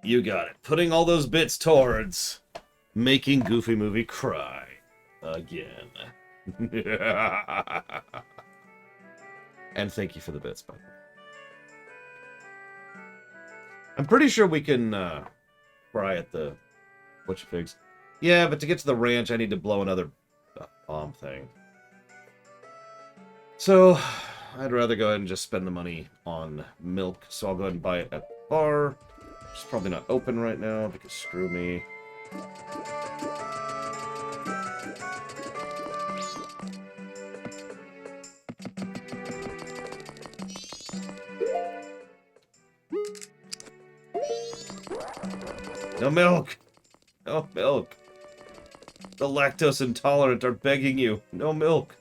You got it. Putting all those bits towards making Goofy Movie cry. Again. And thank you for the bits, by the way. I'm pretty sure we can cry at the whatchafigs. Yeah, but to get to the ranch, I need to blow another bomb thing. So, I'd rather go ahead and just spend the money on milk. So I'll go ahead and buy it at the bar. It's probably not open right now because screw me. No milk! No milk! The lactose intolerant are begging you. No milk.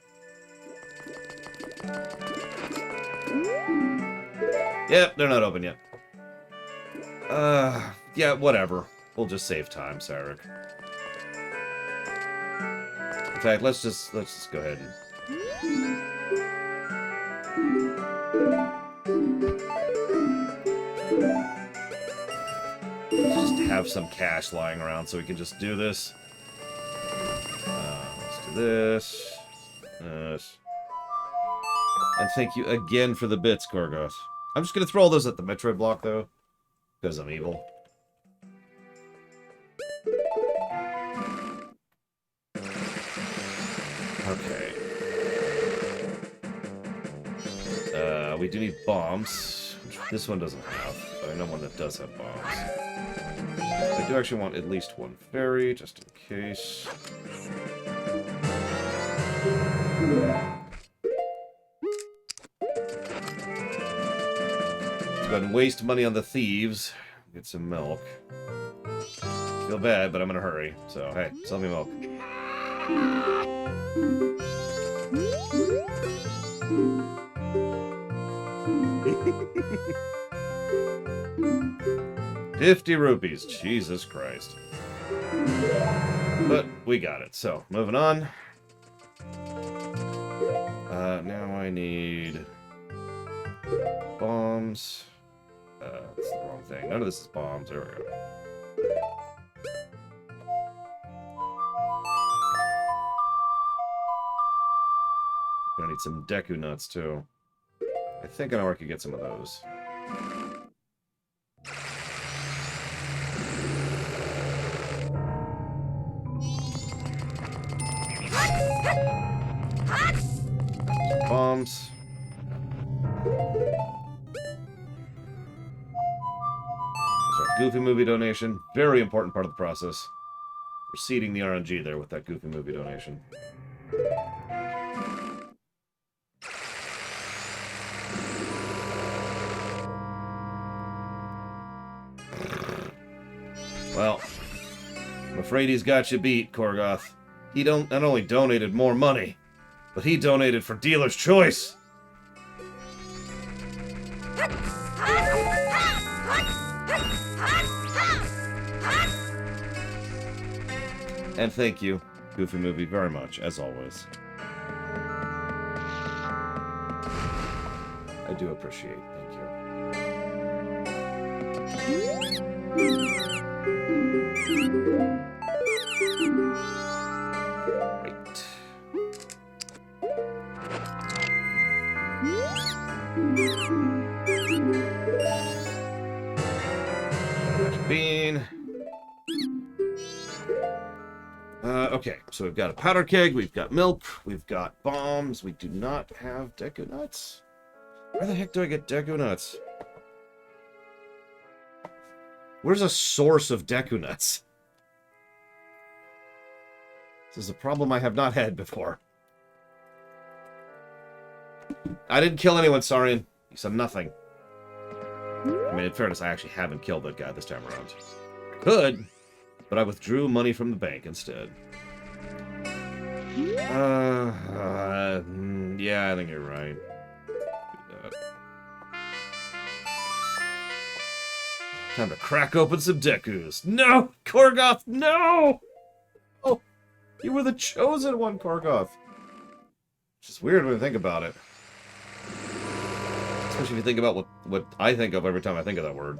Yep, they're not open yet. Yeah, whatever. We'll just save time, Sarek. In fact, let's just go ahead and... just have some cash lying around so we can just do this. Let's do this. This. And thank you again for the bits, Gorgoth. I'm just gonna throw all those at the Metroid block, though. Because I'm evil. Okay. We do need bombs. Which this one doesn't have, but I know one that does have bombs. I do actually want at least one fairy, just in case. Let's go ahead and waste money on the thieves. Get some milk. Feel bad, but I'm in a hurry. So, hey, sell me milk. $50. Jesus Christ. But we got it. So, moving on. Now I need bombs. That's the wrong thing. None of this is bombs. There we go. Gonna need some Deku nuts too. I think I know where I could get some of those. Bombs. There's our Goofy Movie donation. Very important part of the process. We're seeding the RNG there with that Goofy Movie donation. Well, I'm afraid he's got you beat, Korgoth. He not only donated more money, but he donated for dealer's choice. And thank you, Goofy Movie, very much, as always. I do appreciate it. Thank you. Right. Magic bean. Okay, so we've got a powder keg, we've got milk, we've got bombs, we do not have Deku nuts. Where the heck do I get Deku nuts? Where's a source of Deku nuts? This is a problem I have not had before. I didn't kill anyone, Saurian. You said nothing. I mean, in fairness, I actually haven't killed that guy this time around. Could, but I withdrew money from the bank instead. Yeah, I think you're right. Time to crack open some Dekus. No! Korgoth, no! Oh, you were the chosen one, Korgoth. Which is weird when you think about it. Especially if you think about what I think of every time I think of that word.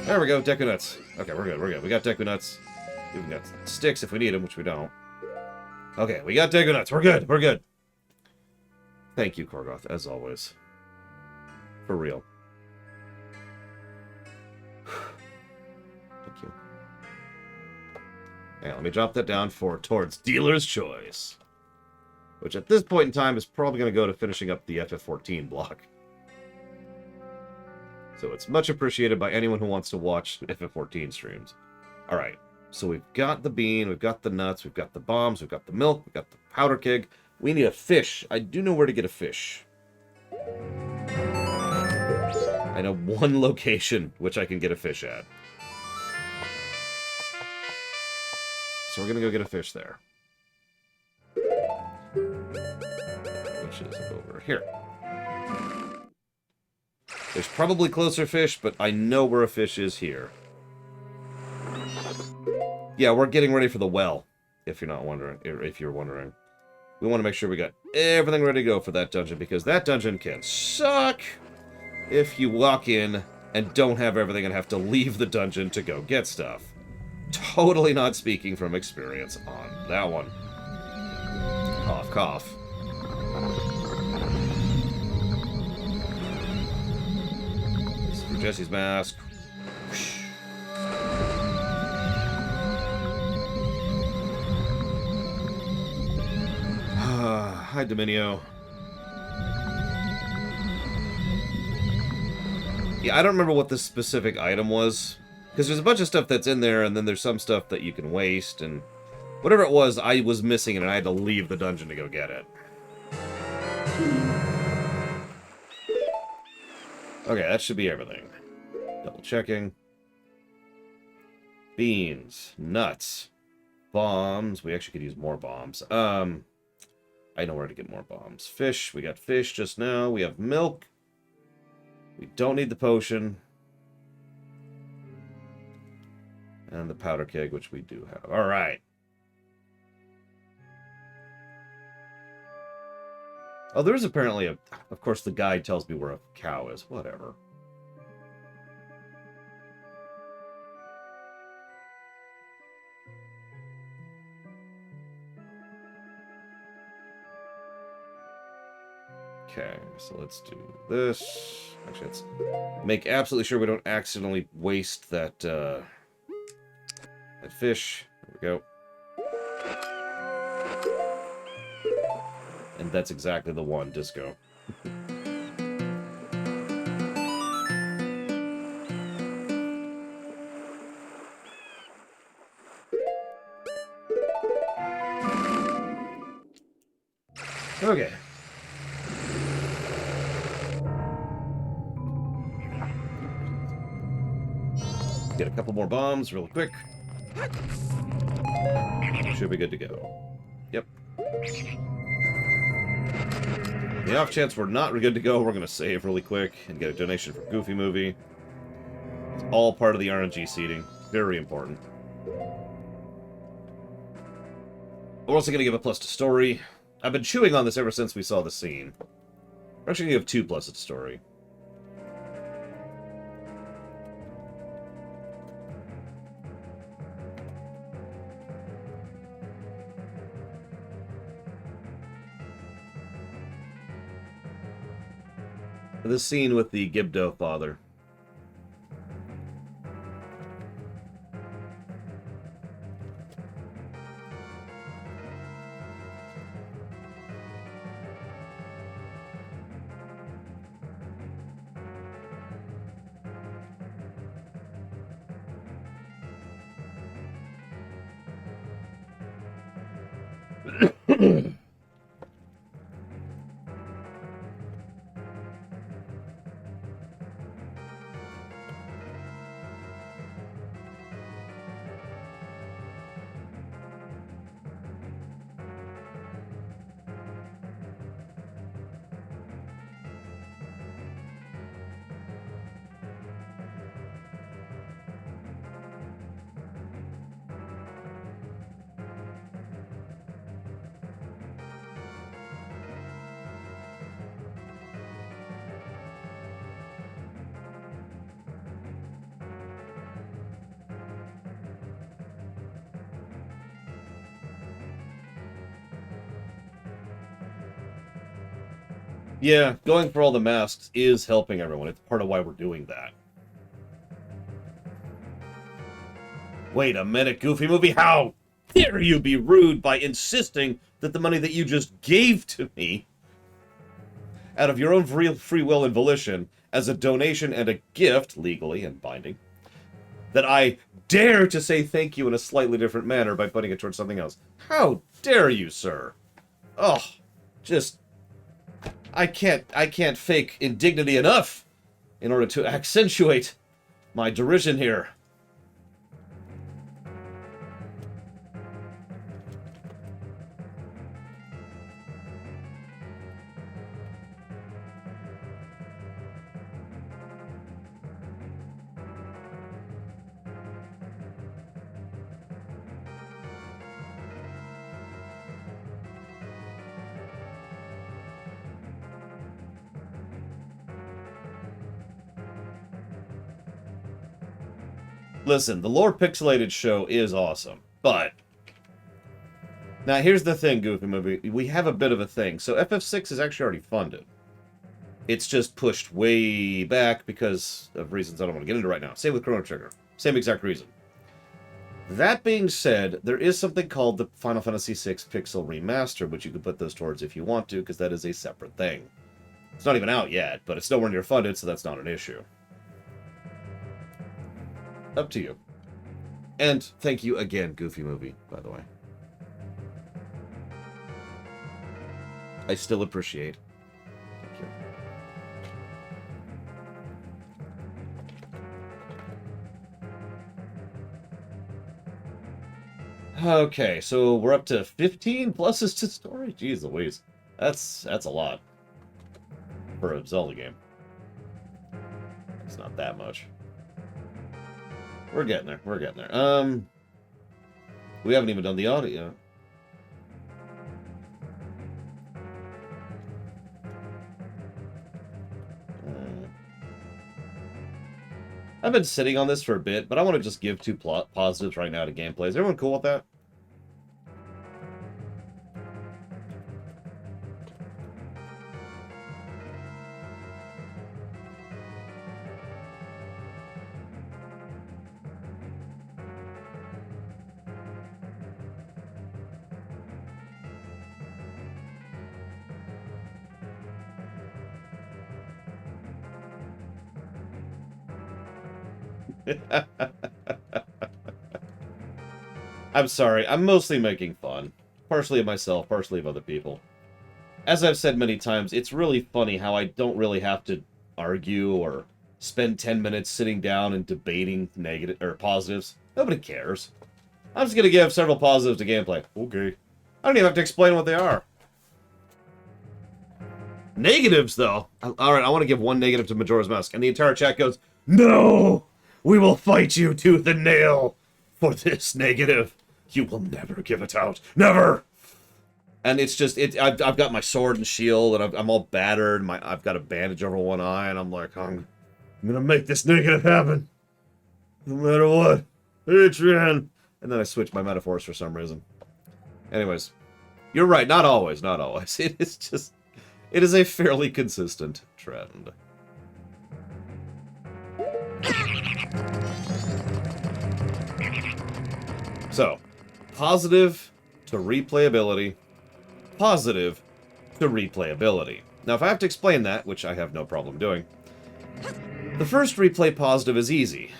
There we go, Deku nuts. Okay, we're good, we're good. We got Deku nuts. We've got sticks if we need them, which we don't. Okay, we got Deku nuts. We're good, we're good. Thank you, Korgoth, as always. For real. Thank you. Now, let me drop that down towards Dealer's Choice. Which at this point in time is probably going to go to finishing up the FF14 block. So it's much appreciated by anyone who wants to watch FF14 streams. Alright, so we've got the bean, we've got the nuts, we've got the bombs, we've got the milk, we've got the powder keg. We need a fish. I do know where to get a fish. I know one location which I can get a fish at. so we're gonna go get a fish there. Which is over here. There's probably closer fish, but I know where a fish is here. Yeah, we're getting ready for the well, if you're not wondering. If you're wondering. We want to make sure we got everything ready to go for that dungeon, because that dungeon can suck if you walk in and don't have everything and have to leave the dungeon to go get stuff. Totally not speaking from experience on that one. Cough, cough. This is for Jesse's mask. Hi, Dominio. Yeah, I don't remember what this specific item was. Because there's a bunch of stuff that's in there, and then there's some stuff that you can waste, and... whatever it was, I was missing it, and I had to leave the dungeon to go get it. Okay, that should be everything. Double checking. Beans. Nuts. Bombs. We actually could use more bombs. I know where to get more bombs. Fish. We got fish just now. We have milk. We don't need the potion. And the powder keg, which we do have. Alright. Oh, there is apparently a... Of course, the guide tells me where a cow is. Whatever. Okay, so let's do this. Actually, let's make absolutely sure we don't accidentally waste that, that fish. There we go. And that's exactly the one, Disco. Okay. Get a couple more bombs real quick. Should be good to go. Yep. The off chance we're not good to go, we're going to save really quick and get a donation for Goofy Movie. It's all part of the RNG seeding. Very important. We're also going to give a plus to story. I've been chewing on this ever since we saw the scene. We're actually going to give 2 pluses to story. The scene with the Gibdo father. Yeah, going for all the masks is helping everyone. It's part of why we're doing that. Wait a minute, Goofy Movie. How dare you be rude by insisting that the money that you just gave to me out of your own free will and volition as a donation and a gift, legally and binding, that I dare to say thank you in a slightly different manner by putting it towards something else. How dare you, sir? Oh, just... I can't fake indignity enough in order to accentuate my derision here. Listen, the lore pixelated show is awesome, but... Now, here's the thing, Goofy Movie. We have a bit of a thing. So FF6 is actually already funded. It's just pushed way back because of reasons I don't want to get into right now. Same with Chrono Trigger. Same exact reason. That being said, there is something called the Final Fantasy VI Pixel Remaster, which you can put those towards if you want to, because that is a separate thing. It's not even out yet, but it's nowhere near funded, so that's not an issue. Up to you. And thank you again, Goofy Movie, by the way. I still appreciate. Thank you. Okay, so we're up to 15 pluses to story? Jeez Louise. That's a lot. For a Zelda game. It's not that much. We're getting there. We're getting there. We haven't even done the audit yet. I've been sitting on this for a bit, but I want to just give two positives right now to gameplay. Is everyone cool with that? I'm sorry, I'm mostly making fun. Partially of myself, partially of other people. As I've said many times, it's really funny how I don't really have to argue or spend 10 minutes sitting down and debating negative or positives. Nobody cares. I'm just gonna give several positives to gameplay. Okay. I don't even have to explain what they are. Negatives, though. Alright, I want to give one negative to Majora's Mask. And the entire chat goes, no! We will fight you tooth and nail for this negative. You will never give it out. Never! And it's just, I've got my sword and shield, and I'm all battered. I've got a bandage over one eye, and I'm like, I'm gonna make this negative happen. No matter what. Adrian! And then I switch my metaphors for some reason. Anyways. You're right, not always, not always. It is just, it is a fairly consistent trend. So, positive to replayability, positive to replayability. Now, if I have to explain that, which I have no problem doing, the first replay positive is easy.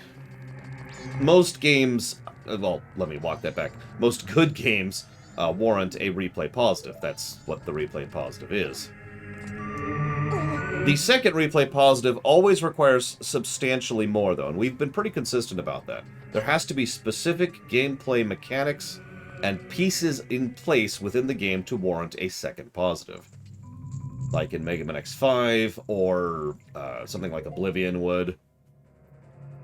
Most games, well, let me walk that back. Most good games warrant a replay positive. That's what the replay positive is. The second replay positive always requires substantially more, though, and we've been pretty consistent about that. There has to be specific gameplay mechanics and pieces in place within the game to warrant a second positive. Like in Mega Man X5, or something like Oblivion would.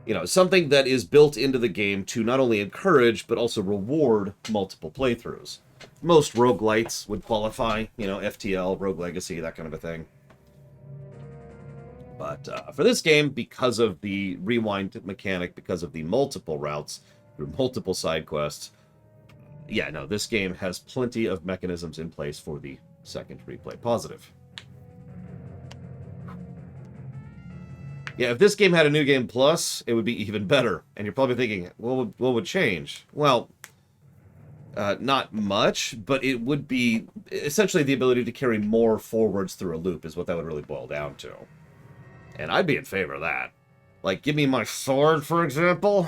You know, something that is built into the game to not only encourage, but also reward multiple playthroughs. Most roguelites would qualify, you know, FTL, Rogue Legacy, that kind of a thing. But for this game, because of the rewind mechanic, because of the multiple routes through multiple side quests, yeah, no, this game has plenty of mechanisms in place for the second replay positive. Yeah, if this game had a New Game Plus, it would be even better. And you're probably thinking, what would change? Well, not much, but it would be essentially the ability to carry more forwards through a loop is what that would really boil down to. And I'd be in favor of that. Like, give me my sword, for example.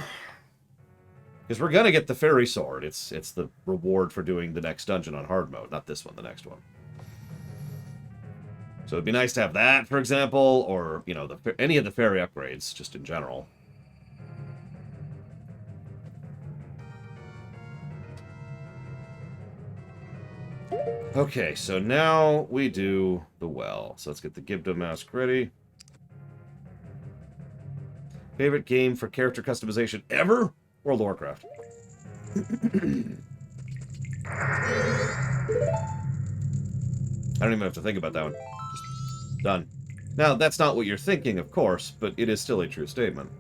Because we're going to get the fairy sword. It's the reward for doing the next dungeon on hard mode. Not this one, the next one. So it'd be nice to have that, for example. Or, you know, any of the fairy upgrades, just in general. Okay, so now we do the well. So let's get the Gibdo mask ready. Favorite game for character customization ever? World of Warcraft. I don't even have to think about that one. Just done. Now, that's not what you're thinking, of course, but it is still a true statement.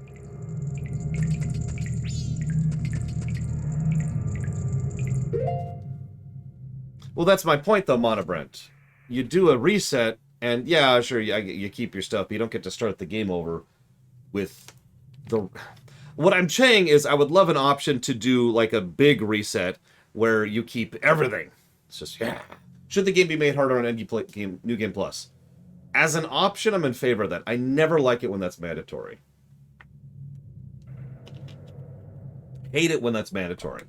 Well, that's my point, though, Monobrent. You do a reset, and yeah, sure, you keep your stuff, but you don't get to start the game over with the... What I'm saying is I would love an option to do, like, a big reset where you keep everything. It's just, yeah. Should the game be made harder on New Game Plus? As an option, I'm in favor of that. I never like it when that's mandatory. Hate it when that's mandatory.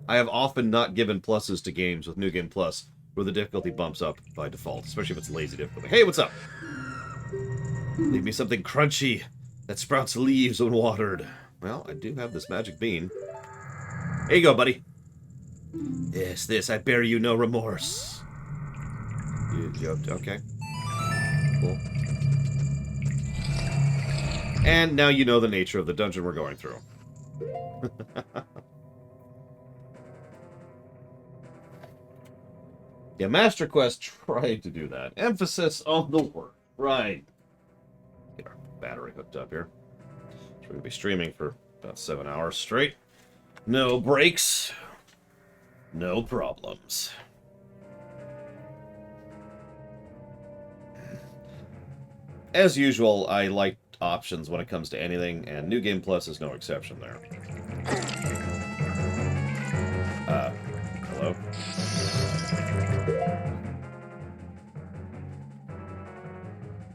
I have often not given pluses to games with New Game Plus where the difficulty bumps up by default, especially if it's lazy difficulty. Hey, what's up? Leave me something crunchy that sprouts leaves when watered. Well, I do have this magic bean. Here you go, buddy. Yes, this, I bear you no remorse. Okay. Cool. And now you know the nature of the dungeon we're going through. Yeah, Master Quest tried to do that. Emphasis on the word. Right. Get our battery hooked up here. We're going to be streaming for about 7 hours straight. No breaks. No problems. As usual, I like options when it comes to anything, and New Game Plus is no exception there. Hello?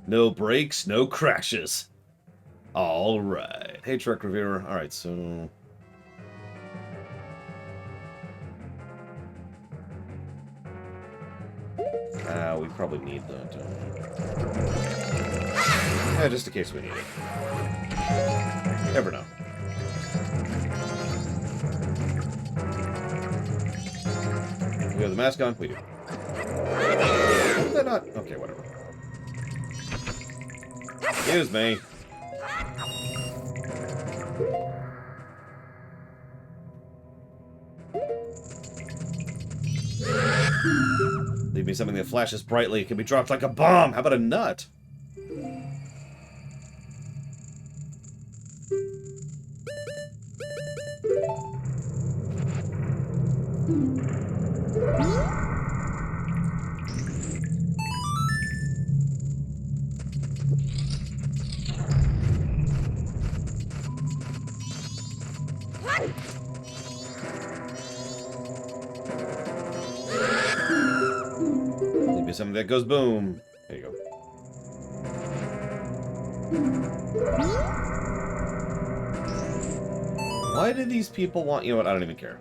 No breaks, no crashes. All right. Hey, Truck Reviewer. All right, so... we probably need that. Yeah, just in case we need it. Never know. We have the mask on? We do. Is that not? Okay, whatever. Excuse me. Leave me something that flashes brightly. It can be dropped like a bomb. How about a nut? Leave me something that goes boom. There you go. Why do these people want... You know what? I don't even care.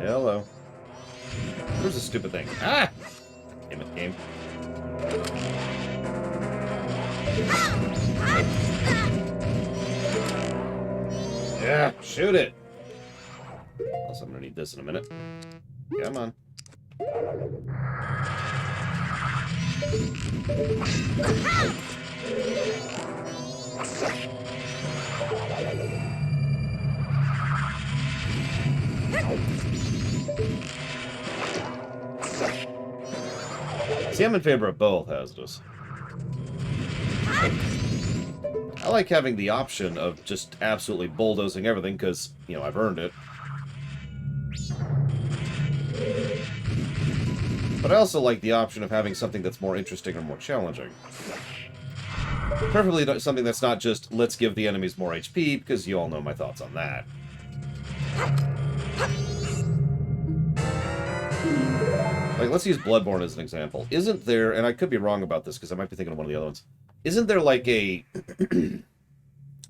Hello. Where's the stupid thing? Ah! Damn it, game. Yeah, shoot it! Also, I'm gonna need this in a minute. Come on. See, I'm in favor of both hazardous. I like having the option of just absolutely bulldozing everything because, you know, I've earned it. But I also like the option of having something that's more interesting or more challenging. Preferably something that's not just, let's give the enemies more HP, because you all know my thoughts on that. Like, let's use Bloodborne as an example. Isn't there, and I could be wrong about this, because I might be thinking of one of the other ones, isn't there, like, a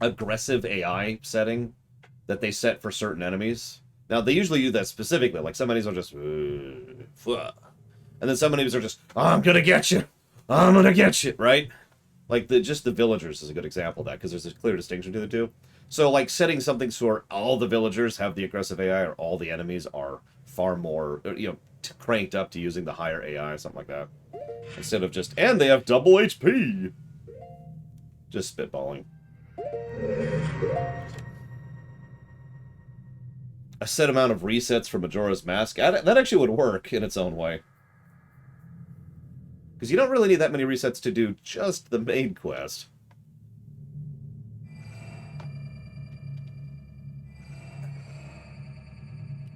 aggressive AI setting that they set for certain enemies? Now, they usually do that specifically. Like, some enemies are just... and then some enemies are just, I'm gonna get you! I'm gonna get you! Right? Like, just the villagers is a good example of that, because there's a clear distinction between the two. So, like, setting something so where all the villagers have the aggressive AI, or all the enemies are far more, you know, cranked up to using the higher AI, something like that. Instead of just, and they have double HP! Just spitballing. A set amount of resets for Majora's Mask. That actually would work in its own way. Because you don't really need that many resets to do just the main quest.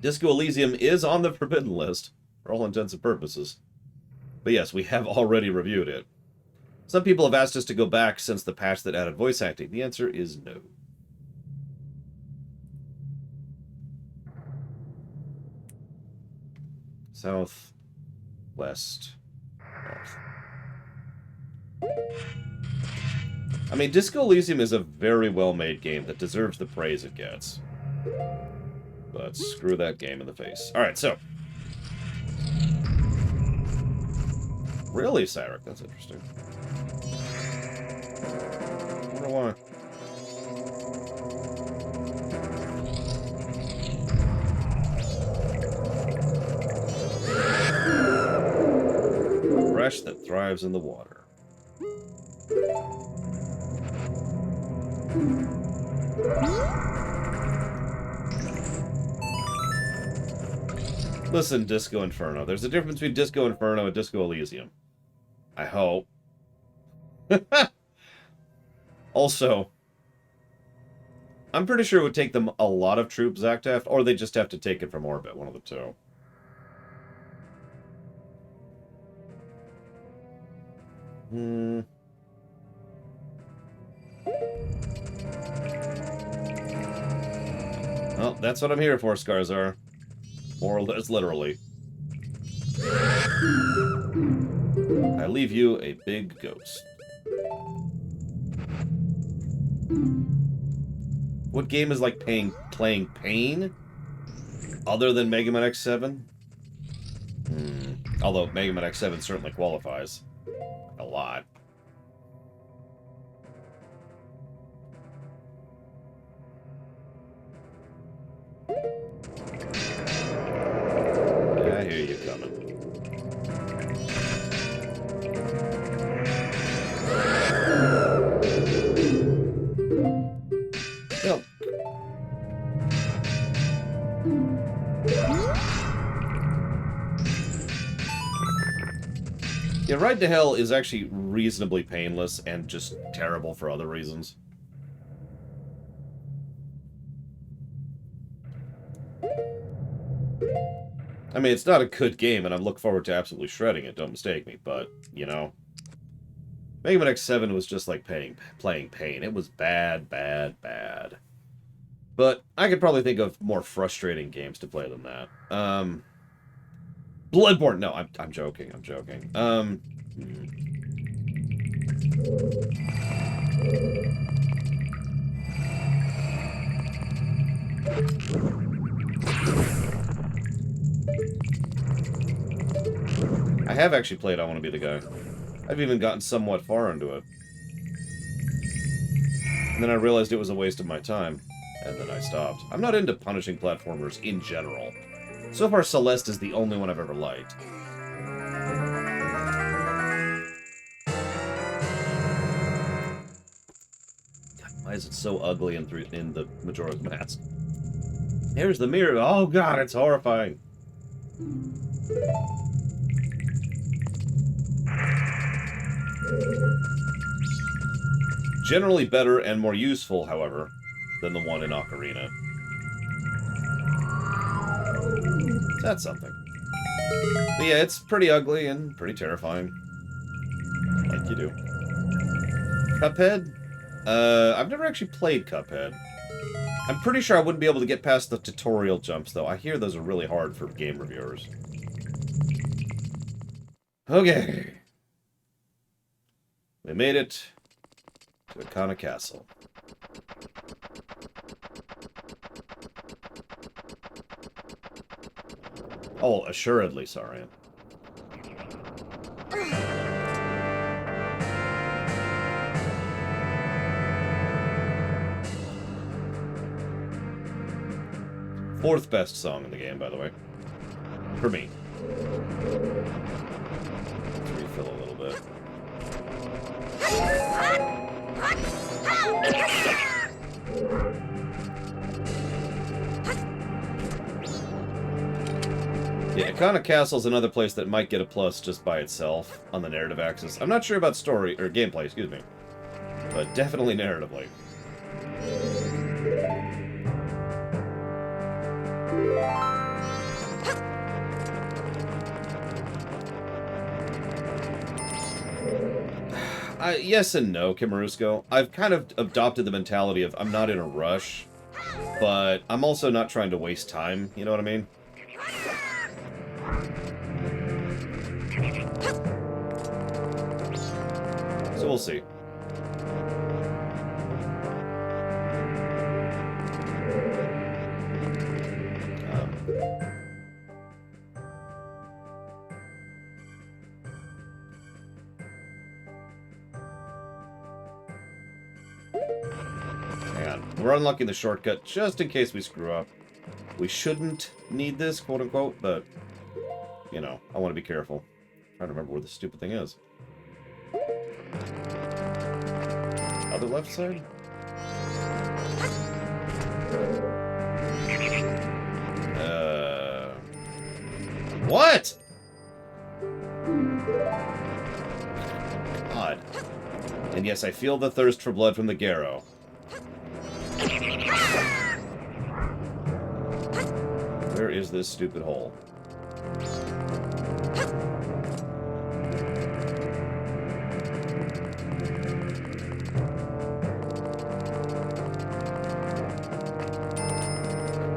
Disco Elysium is on the forbidden list, for all intents and purposes. But yes, we have already reviewed it. Some people have asked us to go back since the patch that added voice acting. The answer is no. South, west, north. I mean, Disco Elysium is a very well-made game that deserves the praise it gets. But screw that game in the face. Alright, so. Really, Cyric? That's interesting. I wonder why. Fresh that thrives in the water. Listen, Disco Inferno. There's a difference between Disco Inferno and Disco Elysium. I hope. Also, I'm pretty sure it would take them a lot of troops, Zactaft, or they just have to take it from orbit, one of the two. Well, that's what I'm here for, Scarzar. More or less literally. I leave you a big ghost. What game is like playing Pain? Other than Mega Man X7? Although Mega Man X7 certainly qualifies. A lot. I hear you coming. Yep. Yeah, Ride to Hell is actually reasonably painless and just terrible for other reasons. I mean, it's not a good game, and I look forward to absolutely shredding it, don't mistake me, but, you know. Mega Man X7 was just like playing Pain. It was bad, bad, bad. But I could probably think of more frustrating games to play than that. Bloodborne! No, I'm joking, I'm joking. I have actually played I Want to Be the Guy. I've even gotten somewhat far into it. And then I realized it was a waste of my time. And then I stopped. I'm not into punishing platformers in general. So far, Celeste is the only one I've ever liked. God, why is it so ugly in the Majora's Mask? There's the mirror. Oh god, it's horrifying. Generally better and more useful, however, than the one in Ocarina. That's something. But yeah, it's pretty ugly and pretty terrifying. Like you do. Cuphead? I've never actually played Cuphead. I'm pretty sure I wouldn't be able to get past the tutorial jumps, though. I hear those are really hard for game reviewers. Okay. We made it to Ikana Castle. Oh, assuredly, sorry. Fourth best song in the game, by the way. For me. Let's refill a little bit. Yeah, Ikana Castle's another place that might get a plus just by itself on the narrative axis. I'm not sure about story, or gameplay, excuse me. But definitely narratively. Yes and no, Kimarusko. I've kind of adopted the mentality of I'm not in a rush, but I'm also not trying to waste time, you know what I mean? So we'll see. Hang on. We're unlocking the shortcut just in case we screw up. We shouldn't need this, quote-unquote, but, you know, I want to be careful. I'm trying to remember where the stupid thing is. Other left side? What? God. And yes, I feel the thirst for blood from the Garrow. Where is this stupid hole?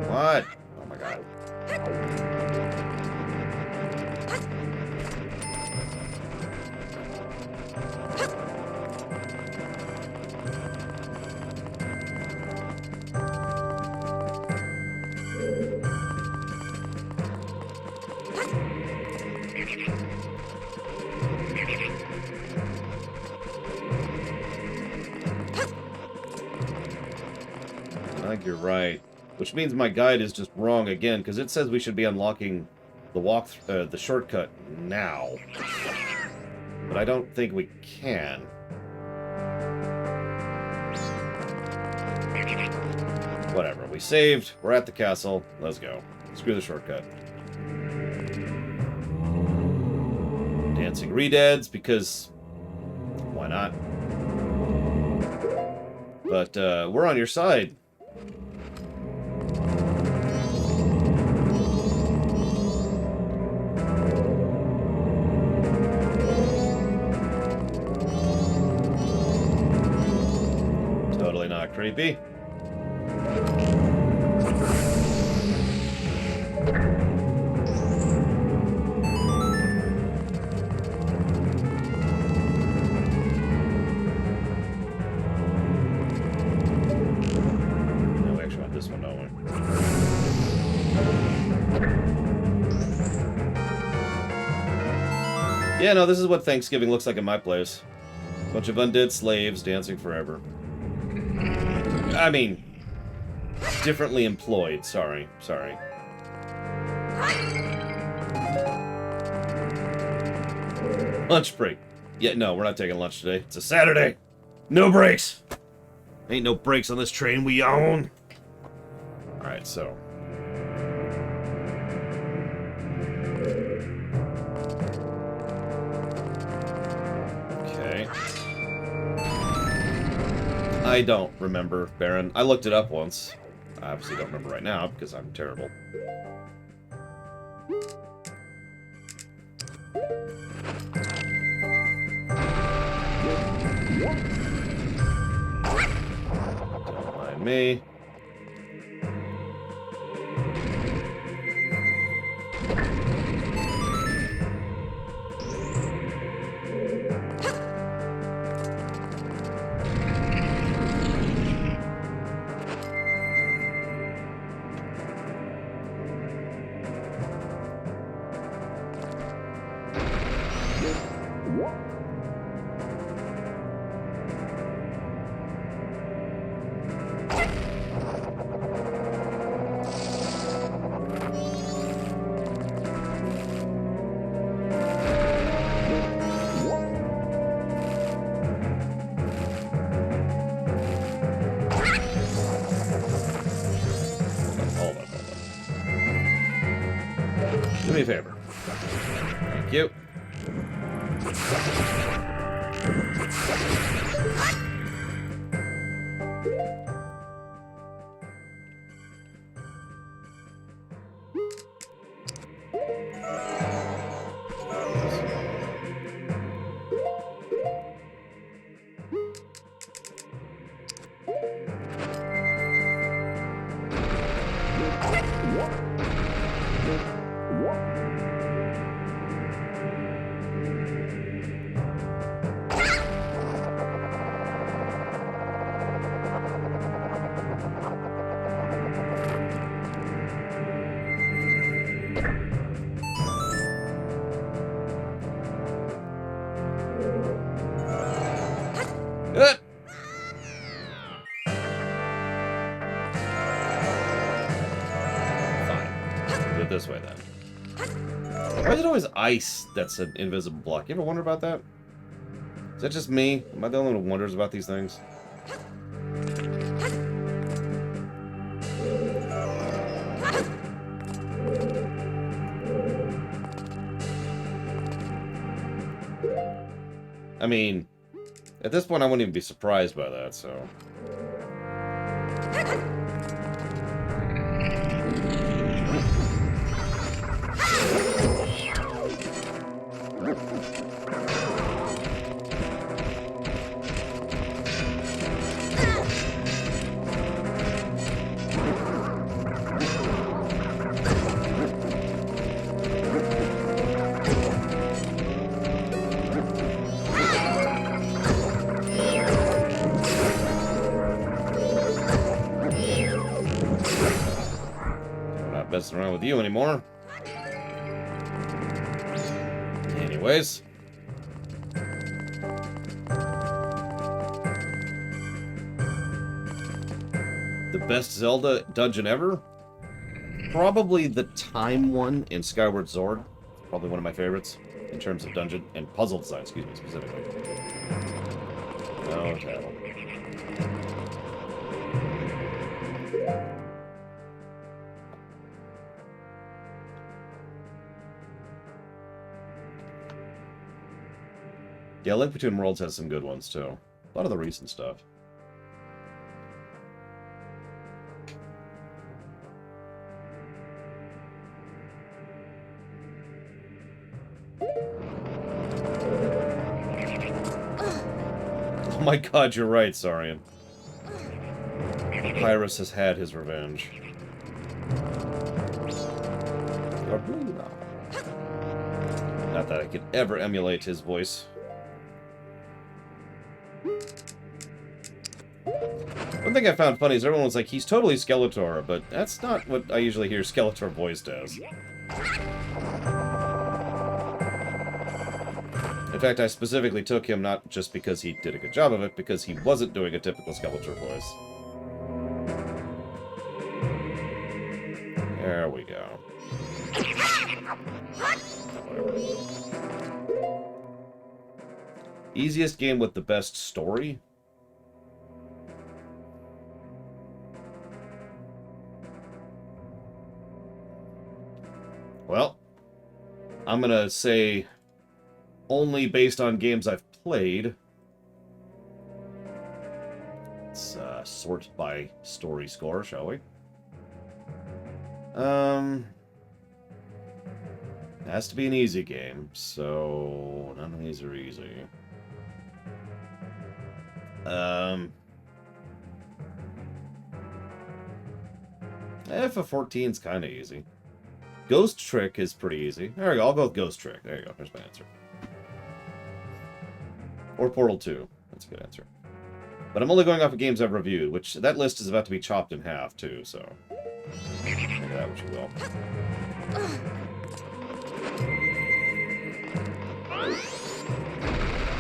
What? Oh my god. I think you're right. Which means my guide is just wrong again, because it says we should be unlocking the shortcut now. But I don't think we can. Whatever. We saved. We're at the castle. Let's go. Screw the shortcut. Dancing Redeads, because... why not? But, we're on your side. Totally not creepy. Yeah, no, this is what Thanksgiving looks like in my place. Bunch of undead slaves dancing forever. I mean, differently employed. Sorry. Lunch break. Yeah, no, we're not taking lunch today. It's a Saturday. No breaks. Ain't no breaks on this train we own. Alright, so... I don't remember, Baron. I looked it up once. I obviously don't remember right now, because I'm terrible. Don't mind me. me a favor. Thank you. Good. Fine. Do it this way then. Why is it always ice that's an invisible block? You ever wonder about that? Is that just me? Am I the only one who wonders about these things? I mean, at this point I wouldn't even be surprised by that, so... Messing around with you anymore. Anyways. The best Zelda dungeon ever? Probably the time one in Skyward Sword. Probably one of my favorites in terms of dungeon and puzzle design, excuse me, specifically. No tattle. Yeah, Link Between Worlds has some good ones, too. A lot of the recent stuff. Oh my god, you're right, Saurian. Pyrus has had his revenge. Not that I could ever emulate his voice. One thing I found funny is everyone was like, he's totally Skeletor, but that's not what I usually hear Skeletor voiced as. In fact, I specifically took him not just because he did a good job of it, because he wasn't doing a typical Skeletor voice. There we go. Whatever. Easiest game with the best story? Well, I'm gonna say only based on games I've played. Let's sort by story score, shall we? It has to be an easy game, so none of these are easy. FF14's kind of easy. Ghost Trick is pretty easy. There we go. I'll go with Ghost Trick. There you go. There's my answer. Or Portal 2. That's a good answer. But I'm only going off of games I've reviewed, which that list is about to be chopped in half, too, so... Make that what you will.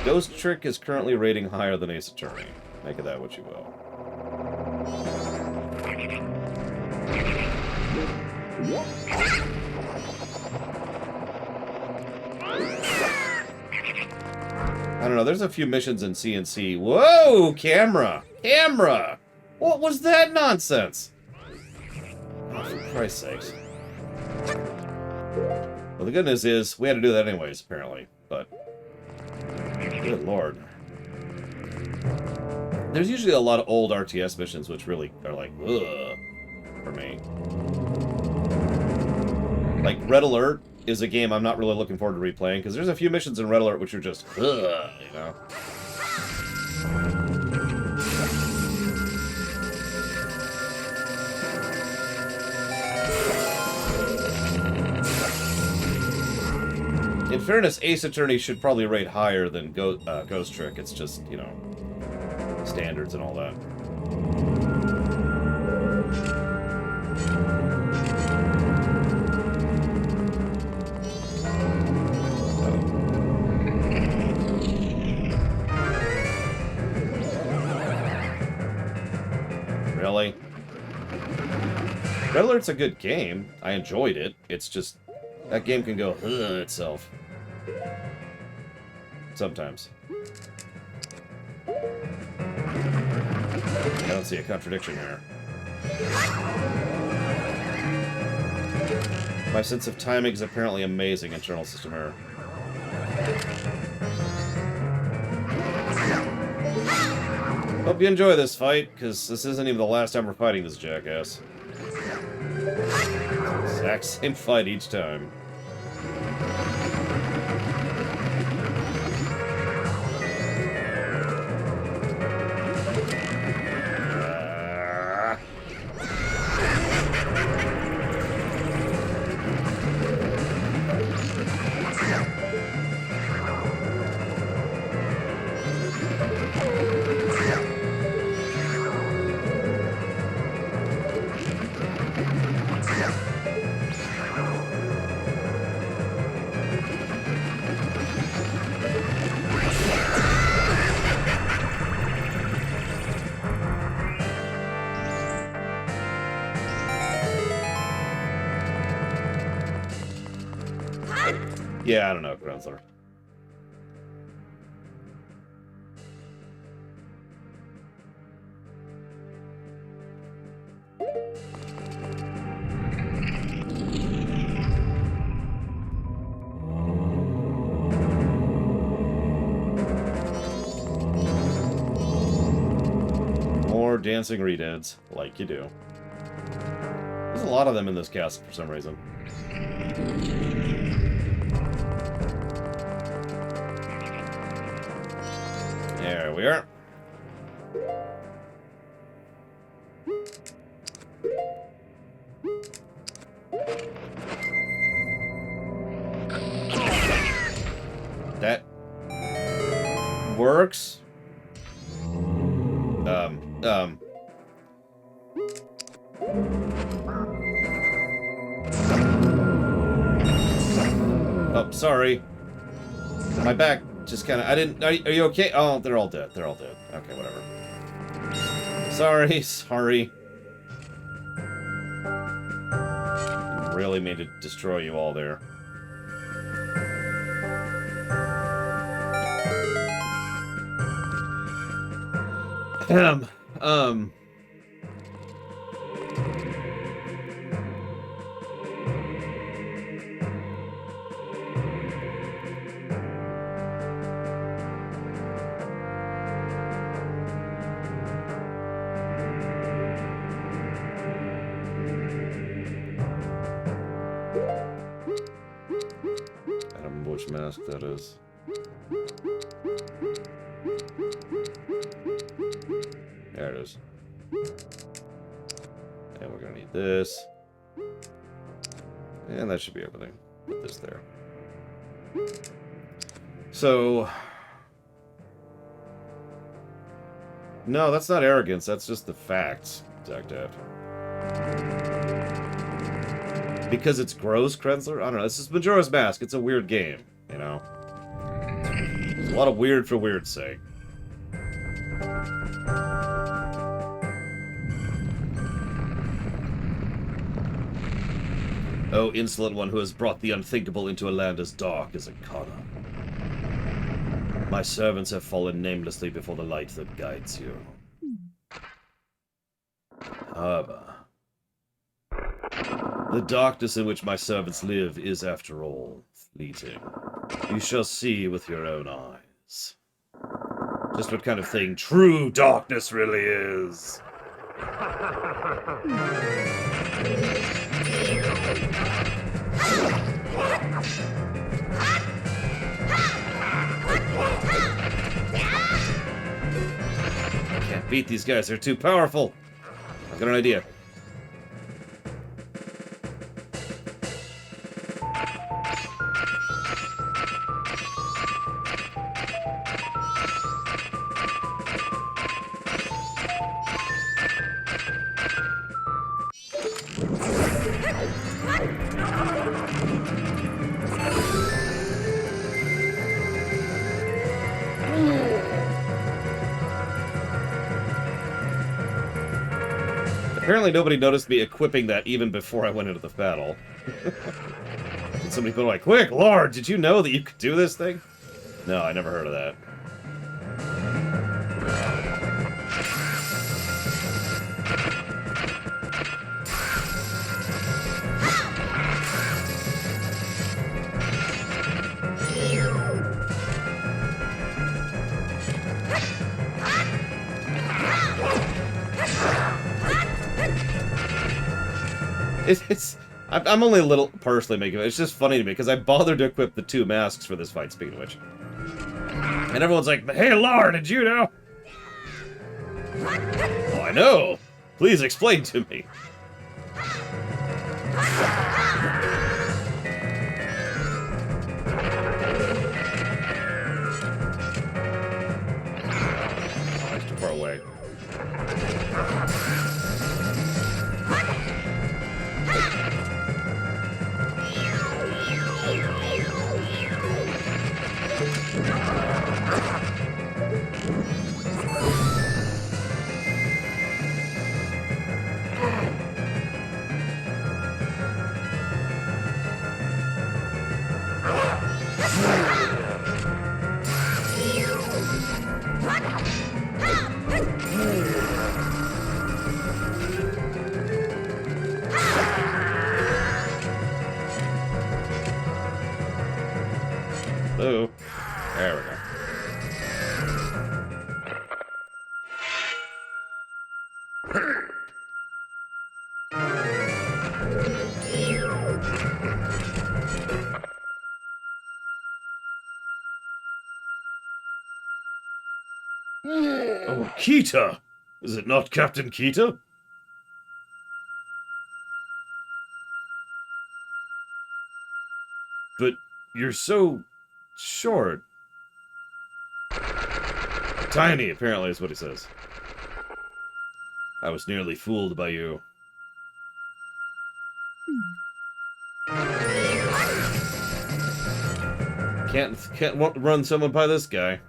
Ghost Trick is currently rating higher than Ace Attorney. Make of that what you will. I don't know, there's a few missions in CNC. Whoa, camera! Camera! What was that nonsense? Oh, for Christ's sakes. Well, the good news is, we had to do that anyways, apparently. But, good lord. There's usually a lot of old RTS missions which really are like, ugh, for me. Like, Red Alert is a game I'm not really looking forward to replaying, because there's a few missions in Red Alert which are just, ugh, you know? In fairness, Ace Attorney should probably rate higher than Ghost Trick. It's just, you know, standards and all that. Really? Red Alert's a good game. I enjoyed it. It's just, that game can go itself. Sometimes. I don't see a contradiction here. My sense of timing is apparently amazing. Internal system error. Hope you enjoy this fight, because this isn't even the last time we're fighting this jackass. Exact same fight each time. Yeah, I don't know, Grunzler. More dancing redeads, like you do. There's a lot of them in this castle for some reason. There we are. That works. Oh, sorry. My back just kind of... I didn't... Are you okay? Oh, they're all dead. They're all dead. Okay, whatever. Sorry, sorry. I really mean to destroy you all there. I don't remember which mask that is. There it is. And we're gonna need this. And that should be everything. Put this there. So... No, that's not arrogance. That's just the facts, Zagdad. Because it's gross, Krenzler? I don't know. This is Majora's Mask. It's a weird game, you know? There's a lot of weird for weird's sake. Oh, insolent one who has brought the unthinkable into a land as dark as Ikana. My servants have fallen namelessly before the light that guides you. However... The darkness in which my servants live is, after all, fleeting. You shall see with your own eyes. Just what kind of thing true darkness really is. I can't beat these guys, they're too powerful. I've got an idea. Apparently nobody noticed me equipping that even before I went into the battle. And somebody put like, quick, Lord, did you know that you could do this thing? No, I never heard of that. I'm only a little personally making it. It's just funny to me because I bothered to equip the 2 masks for this fight, speaking of which. And everyone's like, hey, Lord, did you know? Oh, I know. Please explain to me. Oh, he's too far away. Hello. There we go. Oh, Kita! Is it not Captain Kita? But you're so short. Tiny, apparently, is what he says. I was nearly fooled by you. Can't run someone by this guy.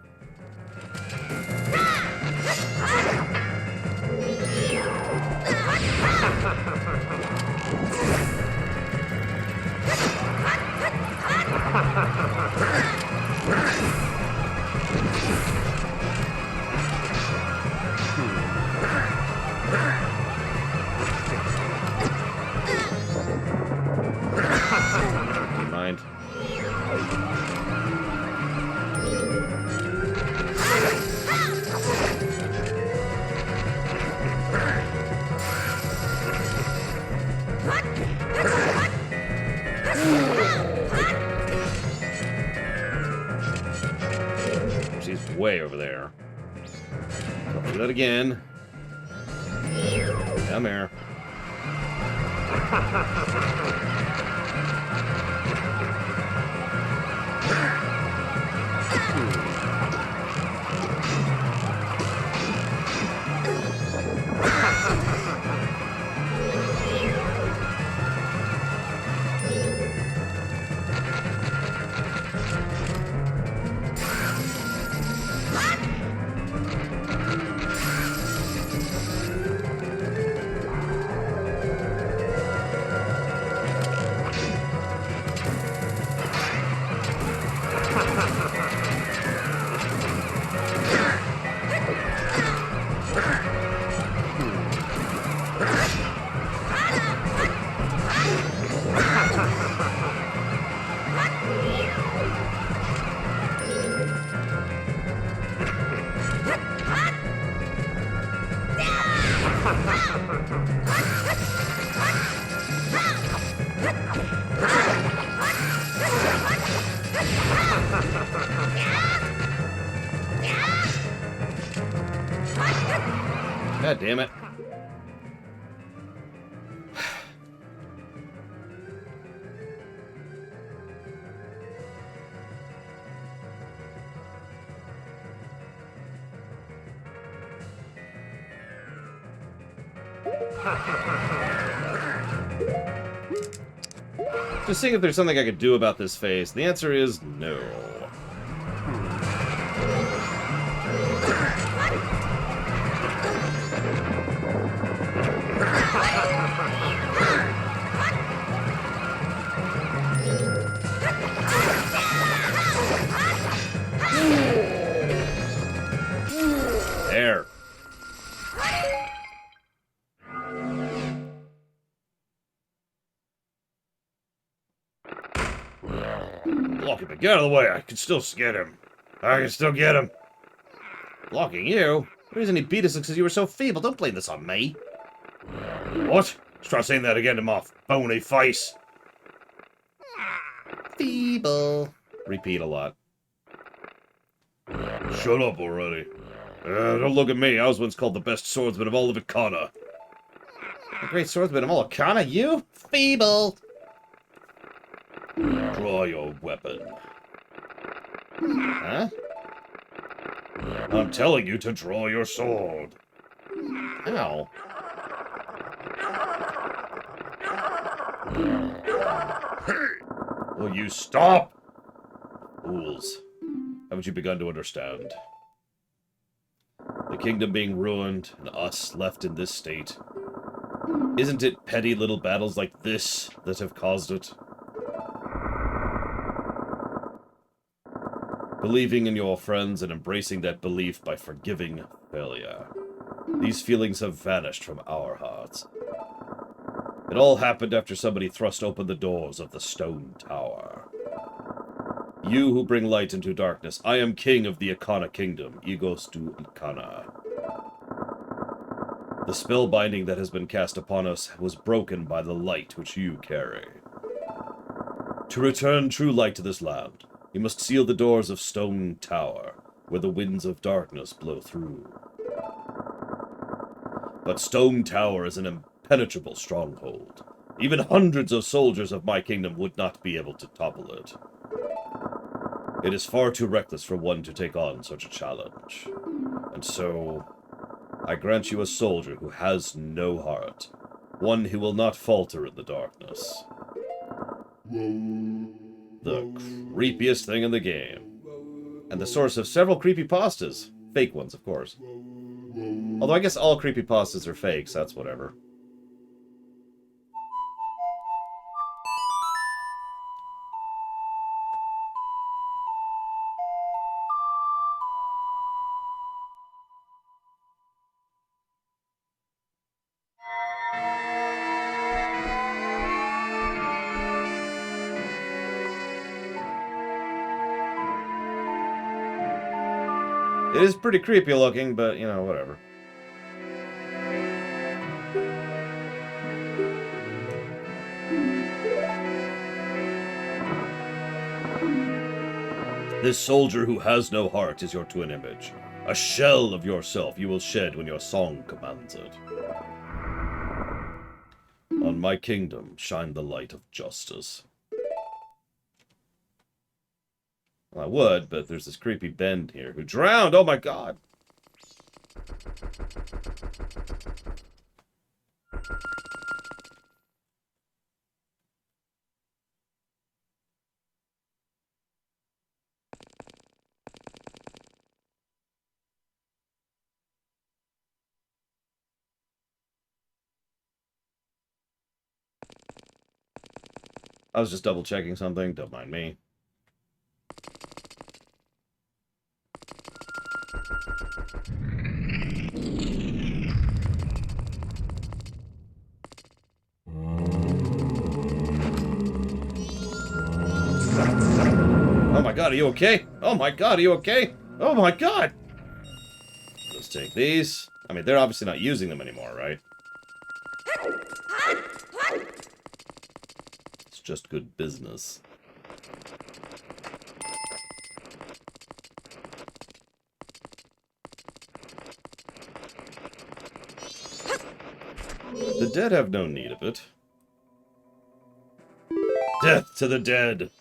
Mind. She's way over there. I'll do that again. Come here. God damn it. Just seeing if there's something I could do about this face. The answer is no. There. Block him. Get out of the way. I can still get him. I can still get him. Blocking you? The reason he beat us is because you were so feeble. Don't blame this on me. What? Let's try saying that again to my phony face. Feeble. Repeat a lot. Shut up already. Don't look at me. I was once called the best swordsman of all of Ikana. The great swordsman of all Ikana? You? Feeble. Draw your weapon. Huh? I'm telling you to draw your sword. Ow. Will you stop? Fools. Haven't you begun to understand? The kingdom being ruined, and us left in this state. Isn't it petty little battles like this that have caused it? Believing in your friends and embracing that belief by forgiving failure. These feelings have vanished from our hearts. It all happened after somebody thrust open the doors of the stone tower. You who bring light into darkness, I am king of the Ikana kingdom, Egos to Ikana. The spell binding that has been cast upon us was broken by the light which you carry. To return true light to this land, you must seal the doors of Stone Tower, where the winds of darkness blow through. But Stone Tower is an impenetrable stronghold. Even hundreds of soldiers of my kingdom would not be able to topple it. It is far too reckless for one to take on such a challenge. And so, I grant you a soldier who has no heart, one who will not falter in the darkness. The creepiest thing in the game. And the source of several creepypastas. Fake ones, of course. Although I guess all creepypastas are fakes, that's whatever. It is pretty creepy looking, but, you know, whatever. This soldier who has no heart is your twin image. A shell of yourself you will shed when your song commands it. On my kingdom shine the light of justice. Well, I would, but there's this creepy bend here who drowned! Oh my god! I was just double checking something, don't mind me. Oh my god, are you okay? Oh my god, are you okay? Oh my god! Let's take these. I mean, they're obviously not using them anymore, right? It's just good business. dead have no need of it. Death to the dead!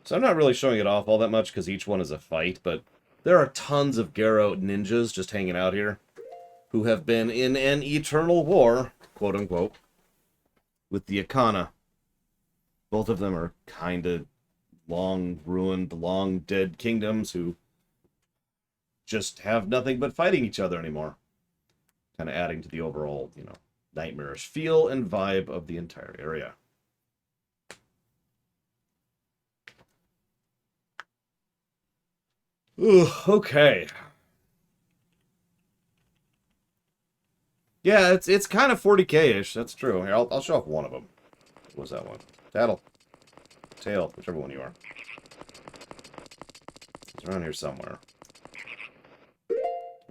So I'm not really showing it off all that much because each one is a fight, but there are tons of Garo ninjas just hanging out here who have been in an eternal war, quote-unquote, with the Ikana. Both of them are kind of long-ruined, long-dead kingdoms who just have nothing but fighting each other anymore. Kind of adding to the overall, you know, nightmarish feel and vibe of the entire area. Ooh, okay. Yeah, it's kind of 40k-ish. That's true. Here, I'll show off one of them. What was that one? Tattle. Tail, whichever one you are. It's around here somewhere.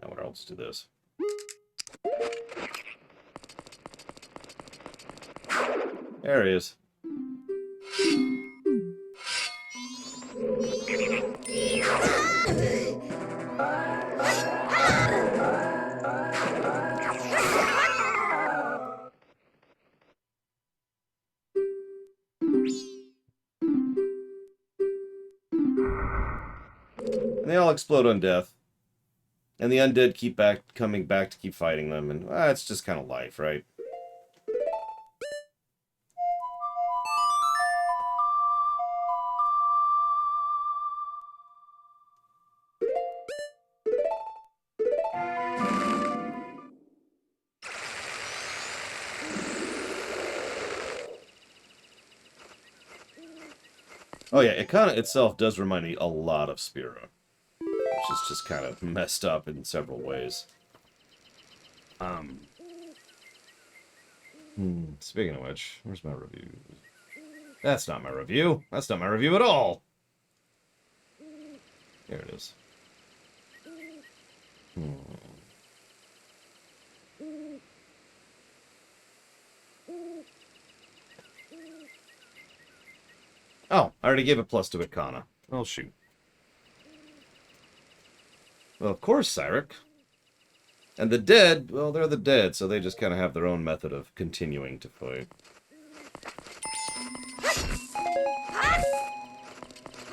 Now what else do this? There he is. And they all explode on death. And the undead keep coming back to keep fighting them. And it's just kind of life, right? Oh yeah, Ikana itself does remind me a lot of Spira. Which is just kind of messed up in several ways. Speaking of which, where's my review? That's not my review. That's not my review at all. Here it is. Oh, I already gave a plus to Ikana. Oh, shoot. Well, of course, Cyric. And the dead, well, they're the dead, so they just kind of have their own method of continuing to fight.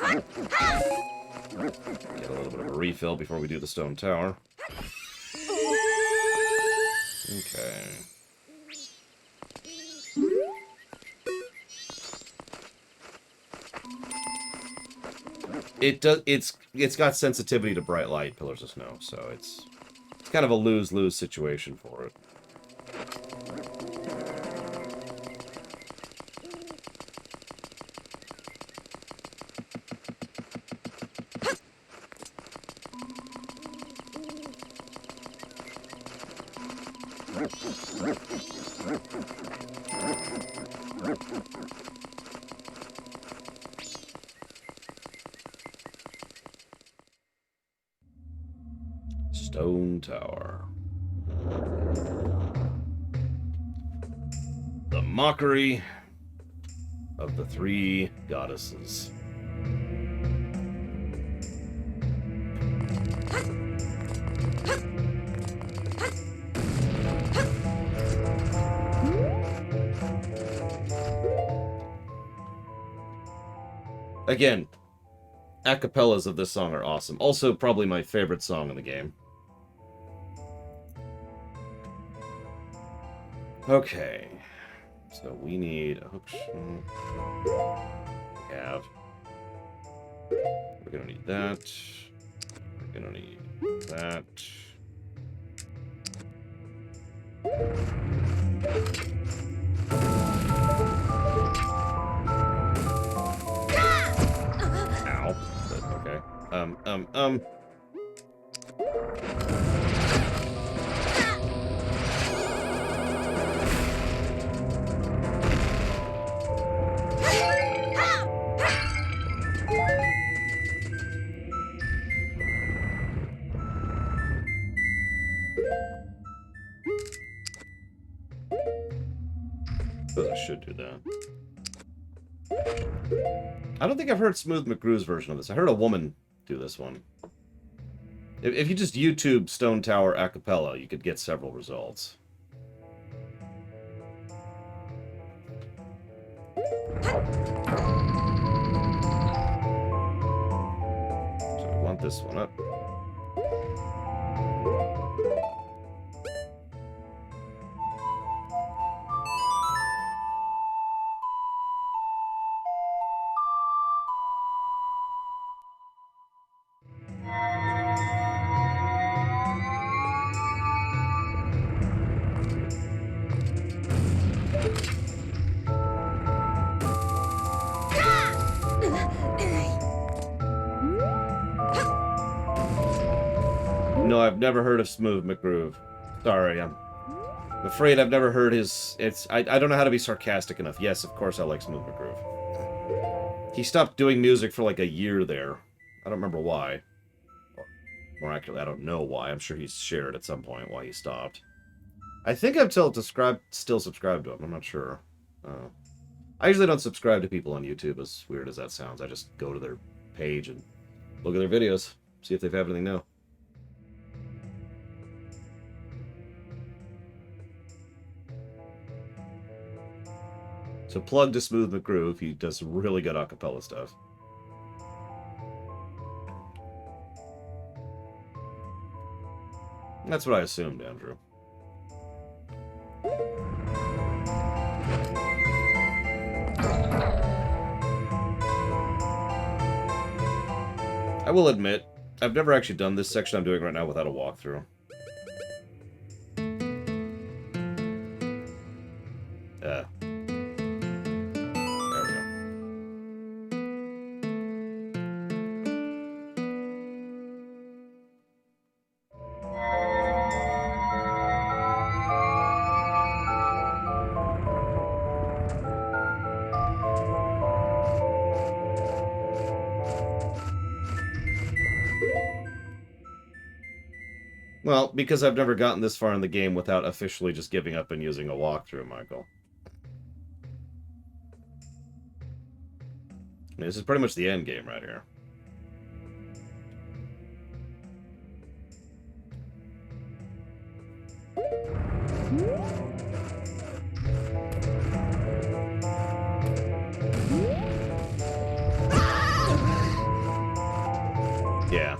Get a little bit of a refill before we do the stone tower. Okay. It's got sensitivity to bright light, pillars of snow, so it's kind of a lose-lose situation for it. Stone Tower. The mockery of the three goddesses. Again, acapellas of this song are awesome. Also, probably my favorite song in the game. Okay, so we need a hook. We have. We're gonna need that. We're gonna need that. Ow. But okay. Suppose I should do that. I don't think I've heard Smooth McGrew's version of this. I heard a woman do this one. If you just YouTube Stone Tower a cappella, you could get several results. So I want this one up. No, I've never heard of Smooth McGroove. Sorry, I'm afraid I've never heard his... I don't know how to be sarcastic enough. Yes, of course I like Smooth McGroove. He stopped doing music for like a year there. I don't remember why. Or more accurately, I don't know why. I'm sure he's shared at some point why he stopped. I think I'm still subscribed to him. I'm not sure. I usually don't subscribe to people on YouTube, as weird as that sounds. I just go to their page and look at their videos, see if they've anything new. So plug to Smooth McGroove. He does really good acapella stuff. That's what I assumed, Andrew. I will admit, I've never actually done this section I'm doing right now without a walkthrough. There we go. Well, because I've never gotten this far in the game without officially just giving up and using a walkthrough, Michael. I mean, this is pretty much the end game right here. Yeah.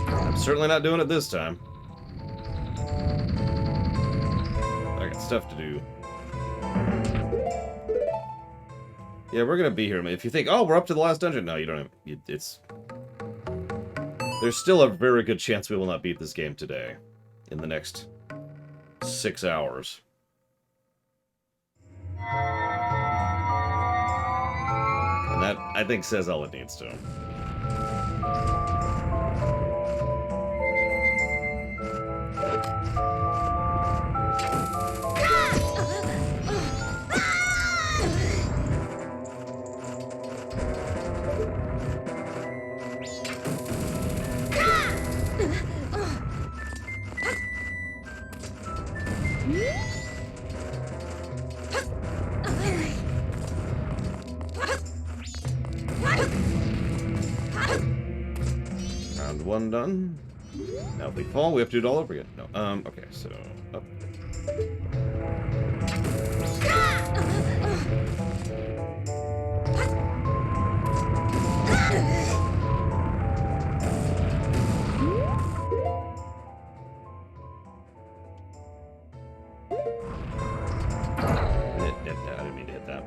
I'm certainly not doing it this time. I got stuff to do. Yeah, we're gonna be here. If you think, oh, we're up to the last dungeon. No, you don't have... It's... There's still a very good chance we will not beat this game today. In the next 6 hours. And that, I think, says all it needs to. Round one done. Now if we fall, we have to do it all over again. No, okay, so up. I didn't mean to hit that.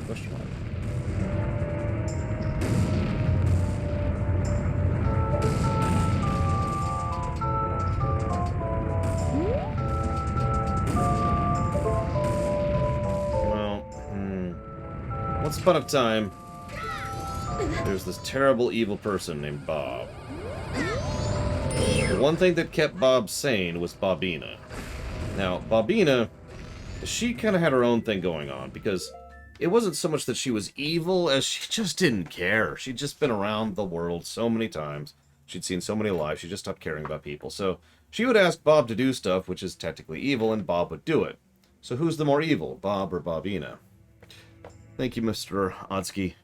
Question mark. Well, once upon a time, there's this terrible evil person named Bob. The one thing that kept Bob sane was Bobina. Now, Bobina, she kind of had her own thing going on, because it wasn't so much that she was evil as she just didn't care. She'd just been around the world so many times. She'd seen so many lives, she just stopped caring about people. So she would ask Bob to do stuff, which is technically evil, and Bob would do it. So who's the more evil, Bob or Bobina? Thank you, Mr. Odsky.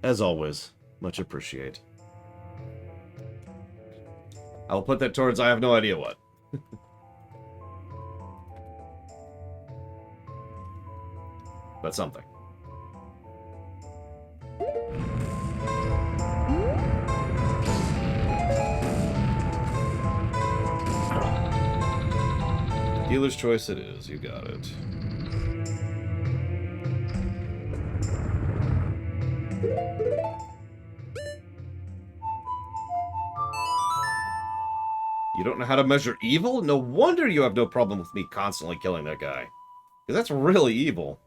As always, much appreciate. I will put that towards I have no idea what. But something. Dealer's choice it is, you got it. You don't know how to measure evil? No wonder you have no problem with me constantly killing that guy. Because that's really evil.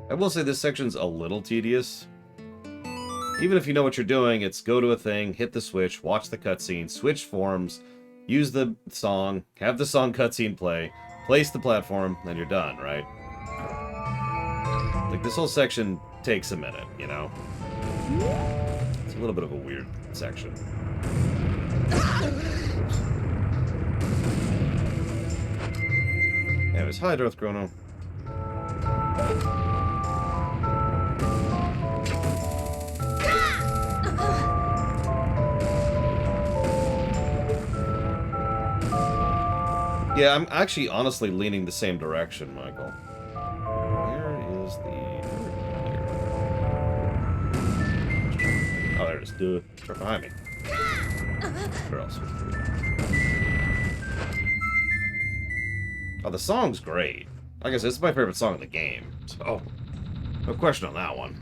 I will say this section's a little tedious. Even if you know what you're doing, it's go to a thing, hit the switch, watch the cutscene, switch forms, use the song, have the song cutscene play, place the platform, then you're done, right? Like, this whole section takes a minute, you know? It's a little bit of a weird section. Anyways, hi, Darth Chrono. Yeah, I'm actually honestly leaning the same direction, Michael. Where is the... Oh, there it is. Dude, it's right behind me. Where else would it be? Oh, the song's great. Like I said, it's my favorite song in the game. So, no question on that one.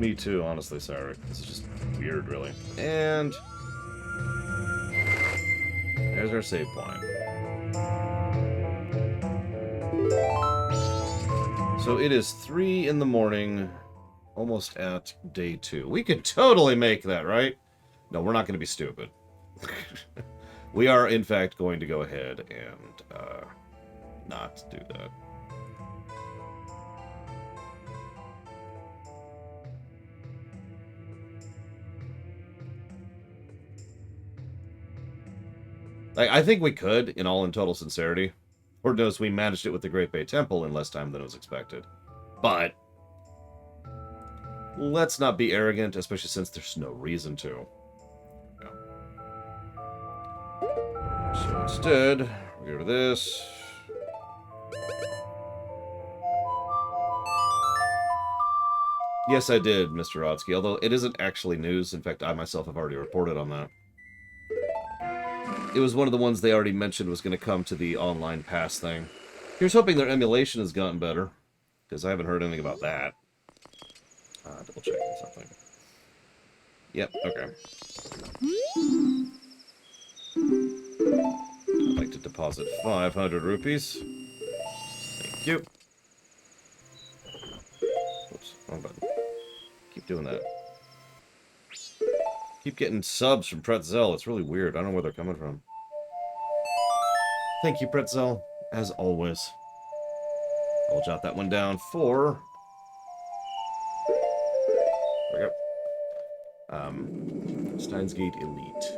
Me too, honestly, sorry. This is just weird, really. And... there's our save point. So it is 3 in the morning, almost at day 2. We could totally make that, right? No, we're not going to be stupid. We are, in fact, going to go ahead and not do that. I think we could, in all in total sincerity. Lord knows we managed it with the Great Bay Temple in less time than was expected. But let's not be arrogant, especially since there's no reason to. Yeah. So instead, we go to this. Yes, I did, Mr. Odsky, although it isn't actually news. In fact, I myself have already reported on that. It was one of the ones they already mentioned was going to come to the online pass thing. Here's hoping their emulation has gotten better, because I haven't heard anything about that. Double checking something. Yep, okay. I'd like to deposit 500 rupees. Thank you. Whoops, wrong button. Keep doing that. Keep getting subs from Pretzel. It's really weird. I don't know where they're coming from. Thank you, Pretzel, as always. I'll jot that one down for... There we go. Steins Gate Elite.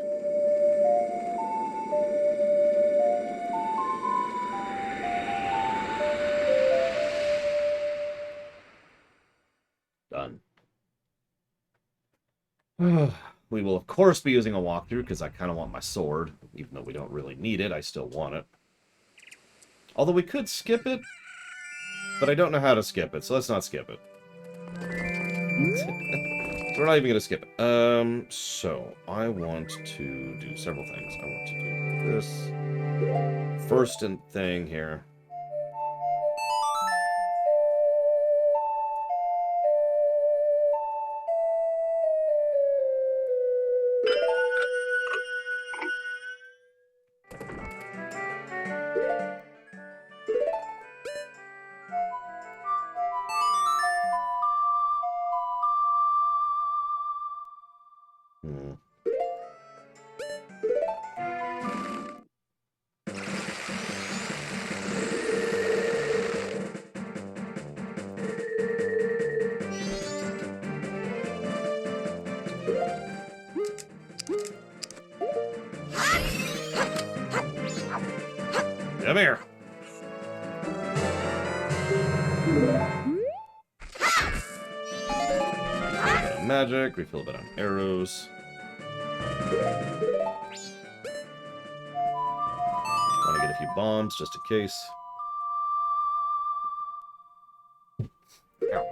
Done. We will, of course, be using a walkthrough, because I kind of want my sword. Even though we don't really need it, I still want it. Although we could skip it, but I don't know how to skip it, so let's not skip it. So we're not even going to skip it. So I want to do several things. I want to do this first thing here. Come here. Magic, refill a bit on arrows. Want to get a few bombs just in case. Ow.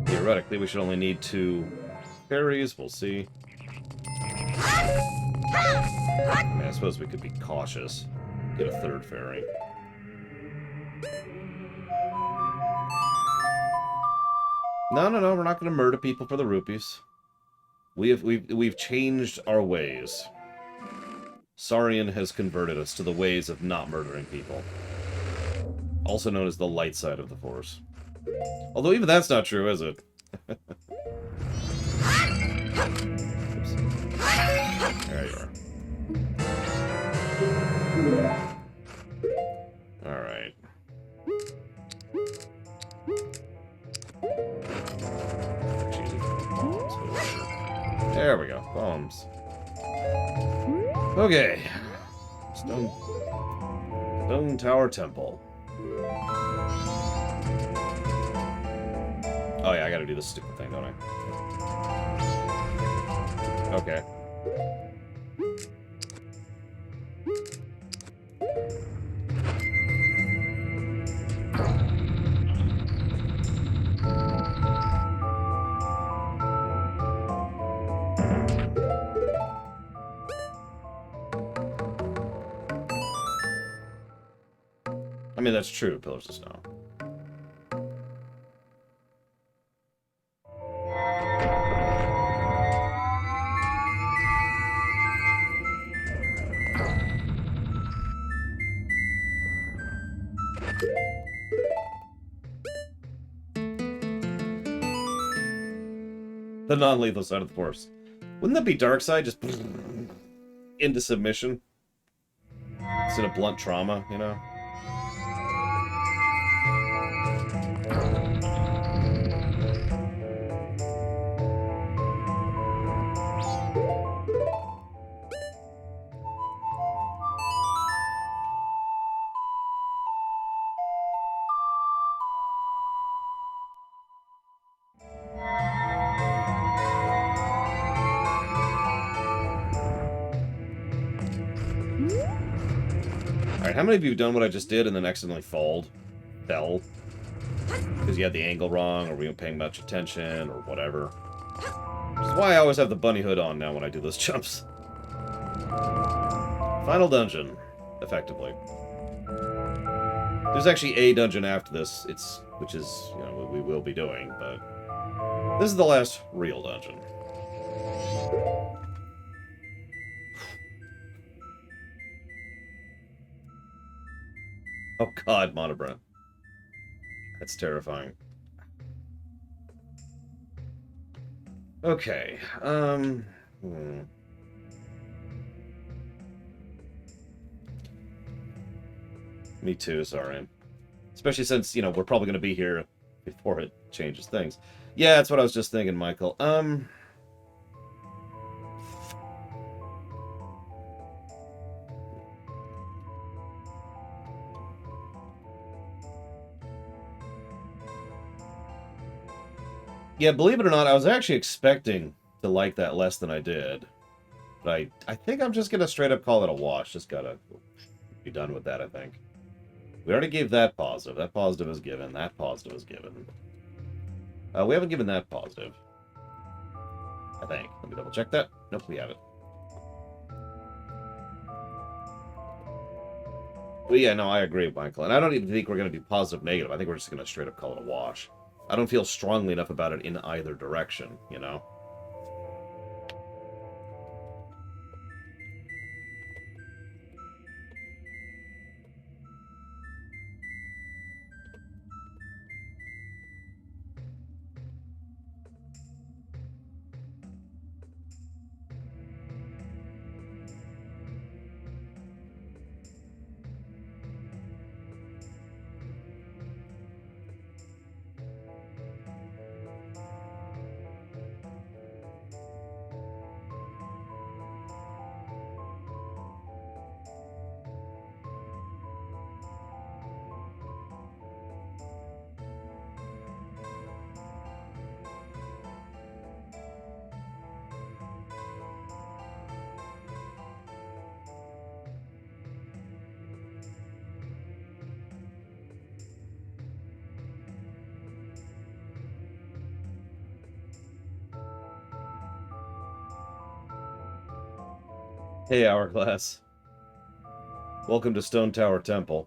Theoretically, we should only need 2 fairies. We'll see. I mean, I suppose we could be cautious. Get a 3rd fairy. No, we're not going to murder people for the rupees. We've changed our ways. Saurian has converted us to the ways of not murdering people. Also known as the light side of the Force. Although even that's not true, is it? Oops. There you are. Alright. There we go. Bombs. Okay. Stone Tower Temple. Oh yeah, I gotta do this stupid thing, don't I? Okay. I mean, that's true, Pillars of Snow. The non-lethal side of the Force. Wouldn't that be dark side? Just into submission? Instead of blunt trauma, you know? Alright, how many of you have done what I just did and then accidentally fell? Because you had the angle wrong, or we weren't paying much attention, or whatever. Which is why I always have the bunny hood on now when I do those jumps. Final dungeon, effectively. There's actually a dungeon after this, which is, you know, what we will be doing, but this is the last real dungeon. Oh god, Monobrent. That's terrifying. Okay, Me too, sorry. Especially since, you know, we're probably going to be here before it changes things. Yeah, that's what I was just thinking, Michael. Yeah, believe it or not, I was actually expecting to like that less than I did. But I think I'm just going to straight up call it a wash. Just got to be done with that, I think. We already gave that positive. That positive is given. That positive is given. We haven't given that positive. I think. Let me double check that. Nope, we haven't. But yeah, no, I agree, Michael. And I don't even think we're going to do positive, negative. I think we're just going to straight up call it a wash. I don't feel strongly enough about it in either direction, you know? Hey, Hourglass. Welcome to Stone Tower Temple.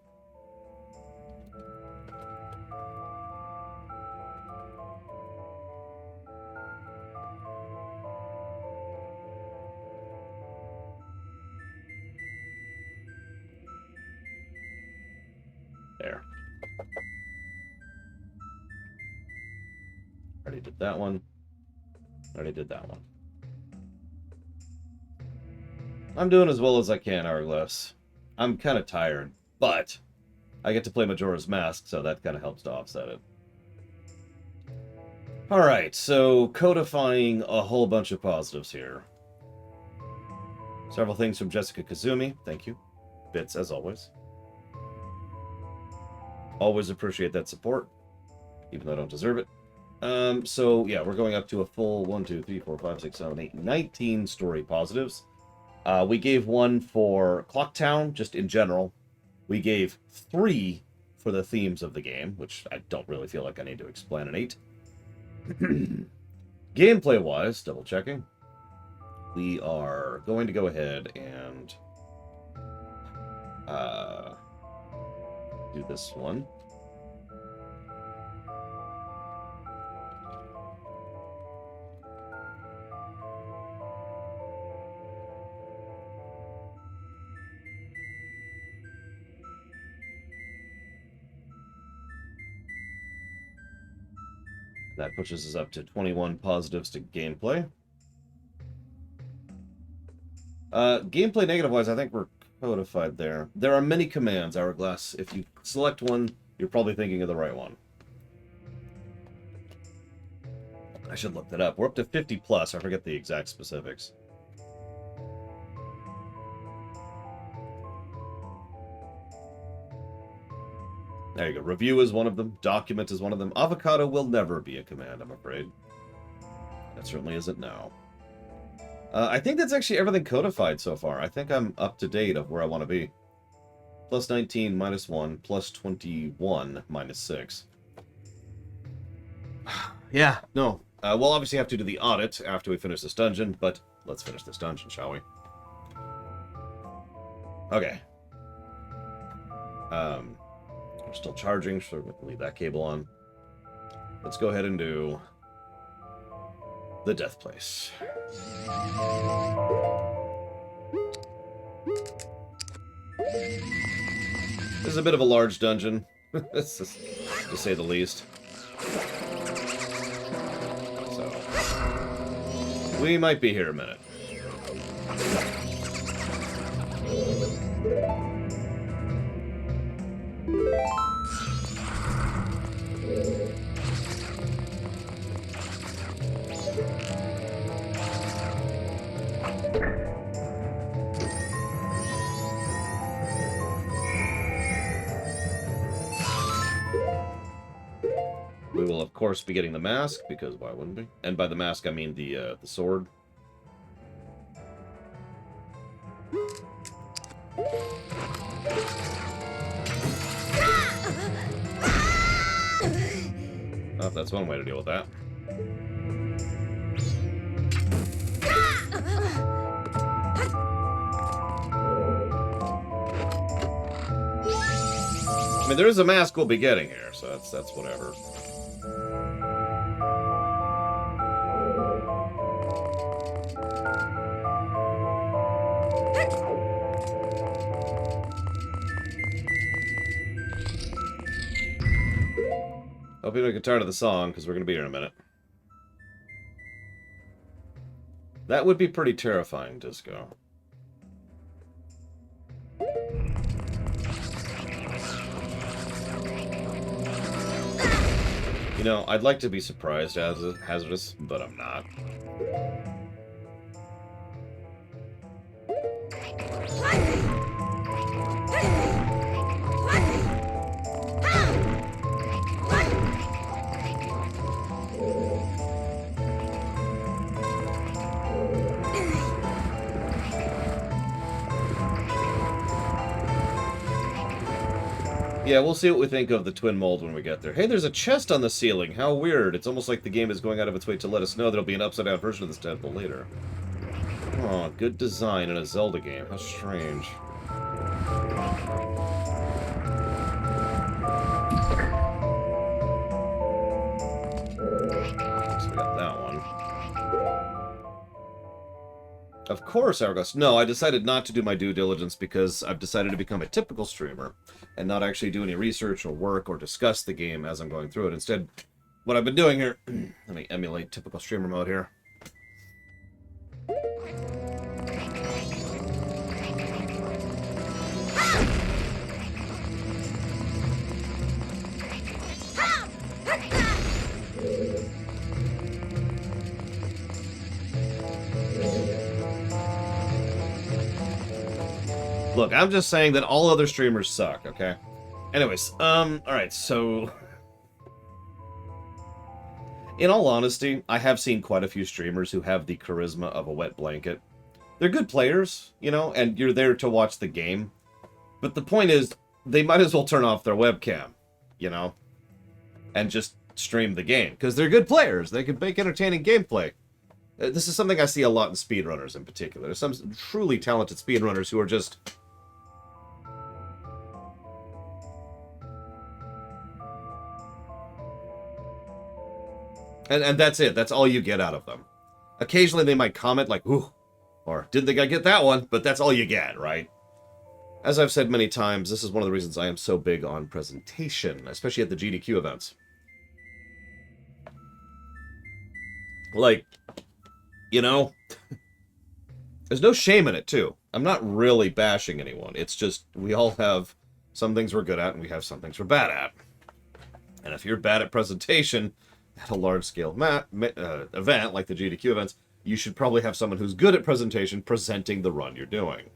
There. Already did that one. Already did that one. I'm doing as well as I can, Hourglass. I'm kind of tired, but I get to play Majora's Mask, so that kind of helps to offset it. Alright, so codifying a whole bunch of positives here. Several things from Jessica Kazumi. Thank you. Bits, as always. Always appreciate that support, even though I don't deserve it. So, yeah, we're going up to a full 1, 2, 3, 4, 5, 6, 7, 8, 19 story positives. We gave one for Clocktown, just in general. We gave 3 for the themes of the game, which I don't really feel like I need to explanate. Gameplay-wise, double-checking, we are going to go ahead and do this one. That pushes us up to 21 positives to gameplay. Gameplay negative-wise, I think we're codified there. There are many commands, Hourglass. If you select one, you're probably thinking of the right one. I should look that up. We're up to 50 plus. I forget the exact specifics. There you go. Review is one of them. Document is one of them. Avocado will never be a command, I'm afraid. That certainly isn't now. I think that's actually everything codified so far. I think I'm up to date of where I want to be. Plus 19 minus 1, plus 21 minus 6. Yeah, no. We'll obviously have to do the audit after we finish this dungeon, but let's finish this dungeon, shall we? Okay. We're still charging, so we're going to leave that cable on. Let's go ahead and do the death place. This is a bit of a large dungeon, to say the least. So, we might be here a minute. We will, of course, be getting the mask, because why wouldn't we? And by the mask, I mean the sword. Oh, that's one way to deal with that. I mean, there is a mask we'll be getting here, so that's whatever. Hope you don't get tired of the song, because we're going to be here in a minute. That would be pretty terrifying, Disco. You know, I'd like to be surprised as hazardous, but I'm not. Yeah, we'll see what we think of the twin mold when we get there. Hey, there's a chest on the ceiling. How weird. It's almost like the game is going out of its way to let us know there'll be an upside-down version of this temple later. Oh, good design in a Zelda game. How strange. So we got that one. Of course, Argos. No, I decided not to do my due diligence because I've decided to become a typical streamer and not actually do any research or work or discuss the game as I'm going through it. Instead, what I've been doing here... let me emulate typical streamer mode here. Look, I'm just saying that all other streamers suck, okay? Anyways, alright, so... In all honesty, I have seen quite a few streamers who have the charisma of a wet blanket. They're good players, you know, and you're there to watch the game. But the point is, they might as well turn off their webcam, you know? And just stream the game, because they're good players. They can make entertaining gameplay. This is something I see a lot in speedrunners in particular. There's some truly talented speedrunners who are just... And that's it. That's all you get out of them. Occasionally they might comment like, ooh, or didn't think I'd get that one, but that's all you get, right? As I've said many times, this is one of the reasons I am so big on presentation, especially at the GDQ events. Like, you know, there's no shame in it, too. I'm not really bashing anyone. It's just, we all have some things we're good at, and we have some things we're bad at. And if you're bad at presentation at a large-scale event, like the GDQ events, you should probably have someone who's good at presentation presenting the run you're doing.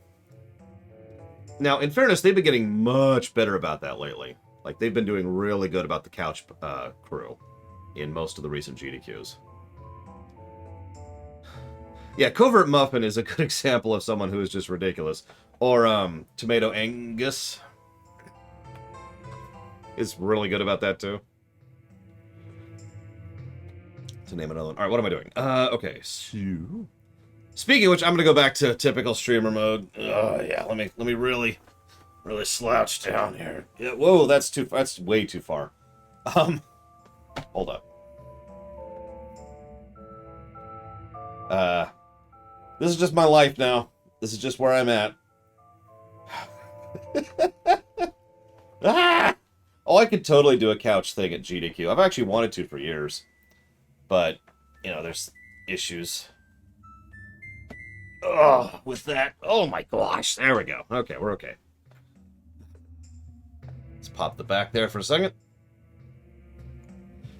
Now, in fairness, they've been getting much better about that lately. Like, they've been doing really good about the couch crew in most of the recent GDQs. Yeah, Covert Muffin is a good example of someone who is just ridiculous. Or, Tomato Angus. is really good about that, too. To name another one. Alright, what am I doing? Okay, so... Speaking of which, I'm gonna go back to typical streamer mode. Oh, yeah, let me really slouch down here. Yeah, whoa, that's way too far. Hold up. This is just my life now. This is just where I'm at. Ah! Oh, I could totally do a couch thing at GDQ. I've actually wanted to for years. But, you know, there's issues. Oh, with that. Oh my gosh. There we go. Okay, we're okay. Let's pop the back there for a second.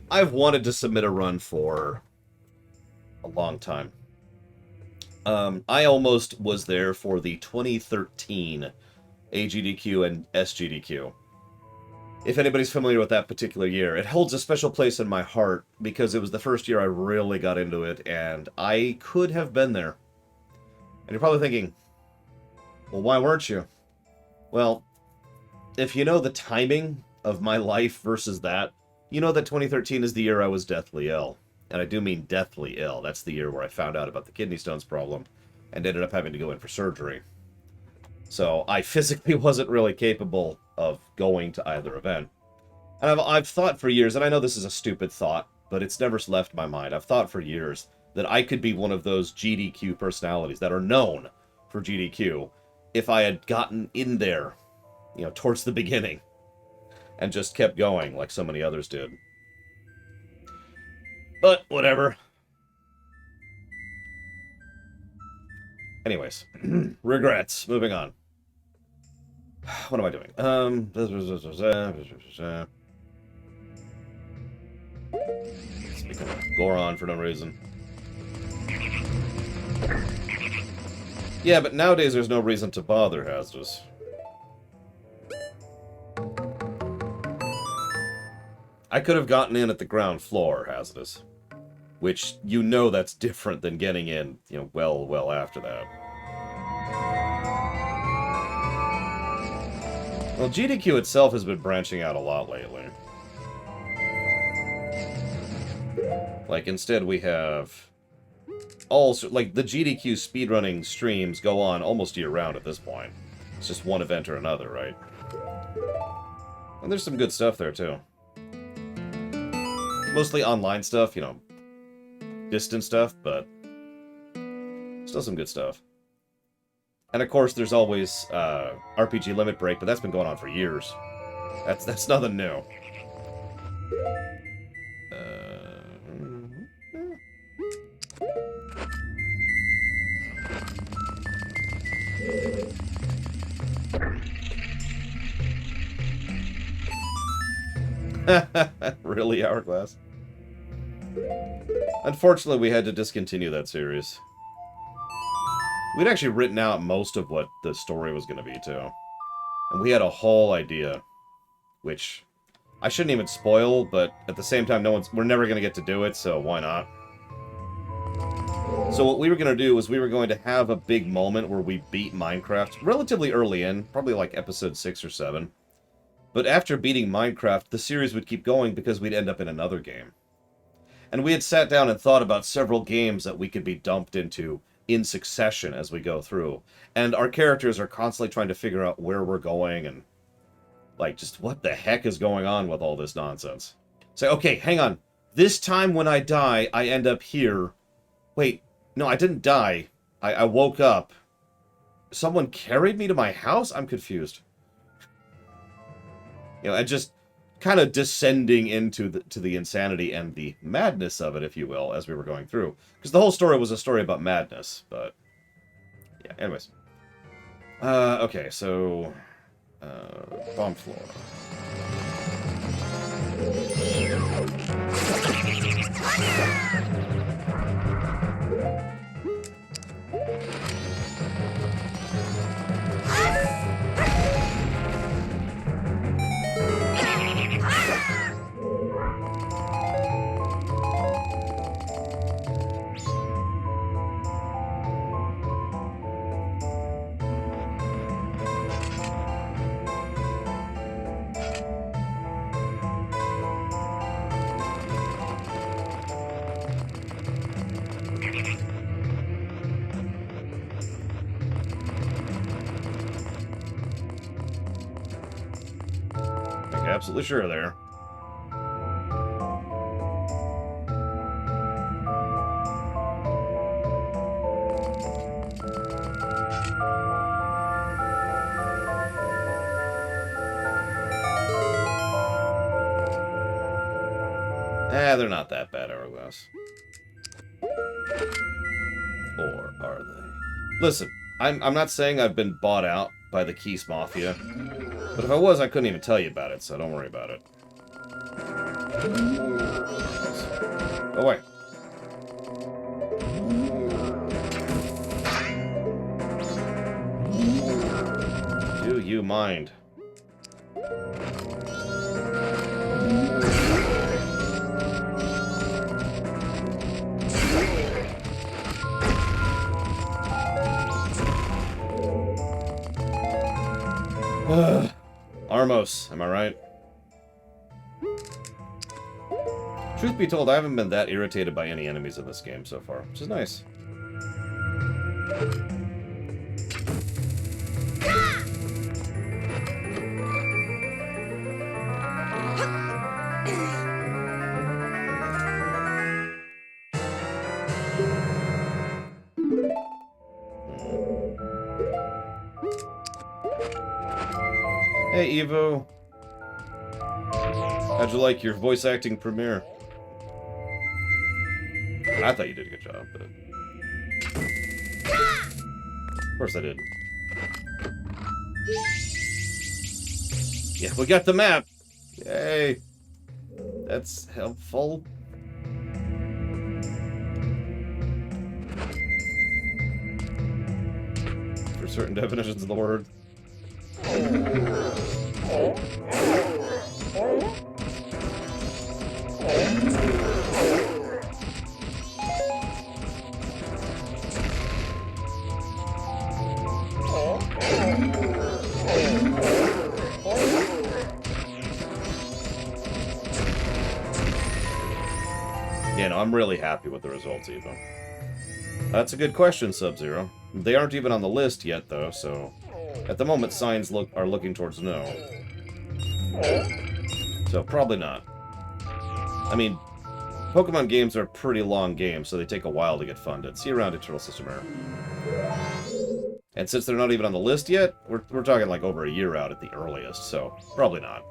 I've wanted to submit a run for a long time. I almost was there for the 2013 AGDQ and SGDQ. If anybody's familiar with that particular year, it holds a special place in my heart because it was the first year I really got into it, and I could have been there. And you're probably thinking, well, why weren't you? Well, if you know the timing of my life versus that, you know that 2013 is the year I was deathly ill. And I do mean deathly ill. That's the year where I found out about the kidney stones problem and ended up having to go in for surgery. So I physically wasn't really capable of going to either event. And I've thought for years, and I know this is a stupid thought, but it's never left my mind. I've thought for years that I could be one of those GDQ personalities that are known for GDQ if I had gotten in there, you know, towards the beginning and just kept going like so many others did. But whatever. Anyways, regrets. Moving on. What am I doing? Speaking of Goron for no reason. Yeah, but nowadays there's no reason to bother, Hazardous. I could have gotten in at the ground floor, Hazardous. Which, you know that's different than getting in, you know, well after that. Well, GDQ itself has been branching out a lot lately. Like, instead we have... also, like, the GDQ speedrunning streams go on almost year-round at this point. It's just one event or another, right? And there's some good stuff there, too. Mostly online stuff, you know, distant stuff, but still some good stuff. And of course, there's always RPG Limit Break, but that's been going on for years. That's nothing new. Really, Hourglass? Unfortunately, we had to discontinue that series. We'd actually written out most of what the story was going to be, too. And we had a whole idea, which I shouldn't even spoil, but at the same time, we're never going to get to do it, so why not? So what we were going to do was we were going to have a big moment where we beat Minecraft relatively early in, probably like episode 6 or 7. But after beating Minecraft, the series would keep going because we'd end up in another game. And we had sat down and thought about several games that we could be dumped into in succession as we go through. And our characters are constantly trying to figure out where we're going and, like, just what the heck is going on with all this nonsense. Say, okay, hang on. This time when I die, I end up here. Wait, no, I didn't die. I woke up. Someone carried me to my house? I'm confused. You know, and just kind of descending into the insanity and the madness of it, if you will, as we were going through. Because the whole story was a story about madness, but... yeah, anyways. Okay, so... bomb floor. absolutely sure there. They're not that bad, hourglass. Or are they? Listen, I'm not saying I've been bought out by the Keys Mafia, but if I was, I couldn't even tell you about it, so don't worry about it. Oh, wait. Do you mind? Armos, am I right? Truth be told, I haven't been that irritated by any enemies in this game so far, which is nice. Hey, Evo. How'd you like your voice acting premiere? I thought you did a good job, but... Of course I did. Yeah, we got the map! Yay! That's helpful. For certain definitions of the word. Yeah, no, I'm really happy with the results, even. That's a good question, Sub-Zero. They aren't even on the list yet, though, so... At the moment, signs are looking towards no. So, probably not. I mean, Pokemon games are pretty long games, so they take a while to get funded. See you around, Eternal System Error. And since they're not even on the list yet, we're talking like over a year out at the earliest, so probably not.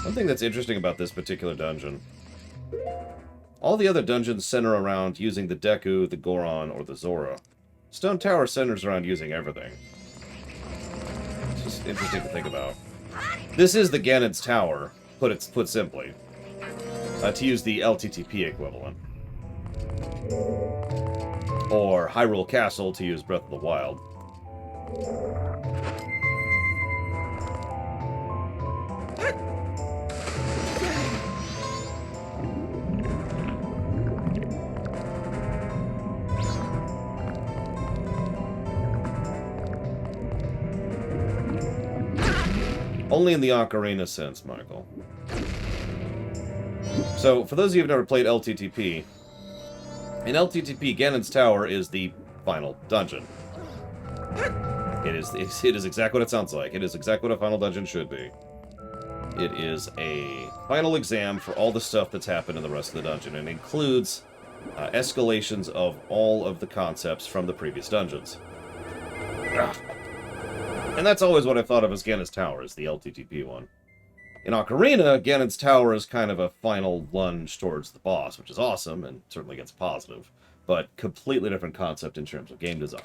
One thing that's interesting about this particular dungeon, all the other dungeons center around using the Deku, the Goron, or the Zora. Stone Tower centers around using everything. It's just interesting to think about. This is the Ganon's Tower, put simply, to use the LTTP equivalent. Or Hyrule Castle to use Breath of the Wild. Only in the Ocarina sense, Michael. So, for those of you who've never played LTTP, in LTTP, Ganon's Tower is the final dungeon. It is exactly what it sounds like. It is exactly what a final dungeon should be. It is a final exam for all the stuff that's happened in the rest of the dungeon, and includes escalations of all of the concepts from the previous dungeons. Ugh. And that's always what I thought of as Ganon's Tower, is the LTTP one. In Ocarina, Ganon's Tower is kind of a final lunge towards the boss, which is awesome, and certainly gets positive, but completely different concept in terms of game design.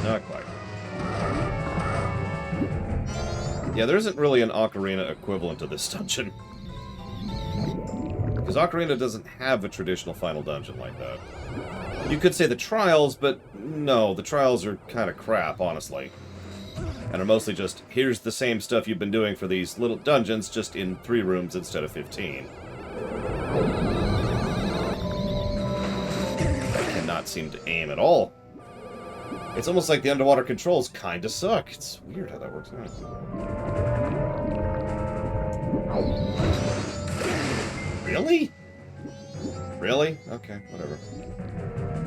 Not quite. Yeah, there isn't really an Ocarina equivalent to this dungeon. Because Ocarina doesn't have a traditional final dungeon like that. You could say the trials, but no, the trials are kind of crap, honestly. And are mostly just, here's the same stuff you've been doing for these little dungeons, just in 3 rooms instead of 15. I cannot seem to aim at all. It's almost like the underwater controls kind of suck. It's weird how that works out. Really? Really? Okay, whatever.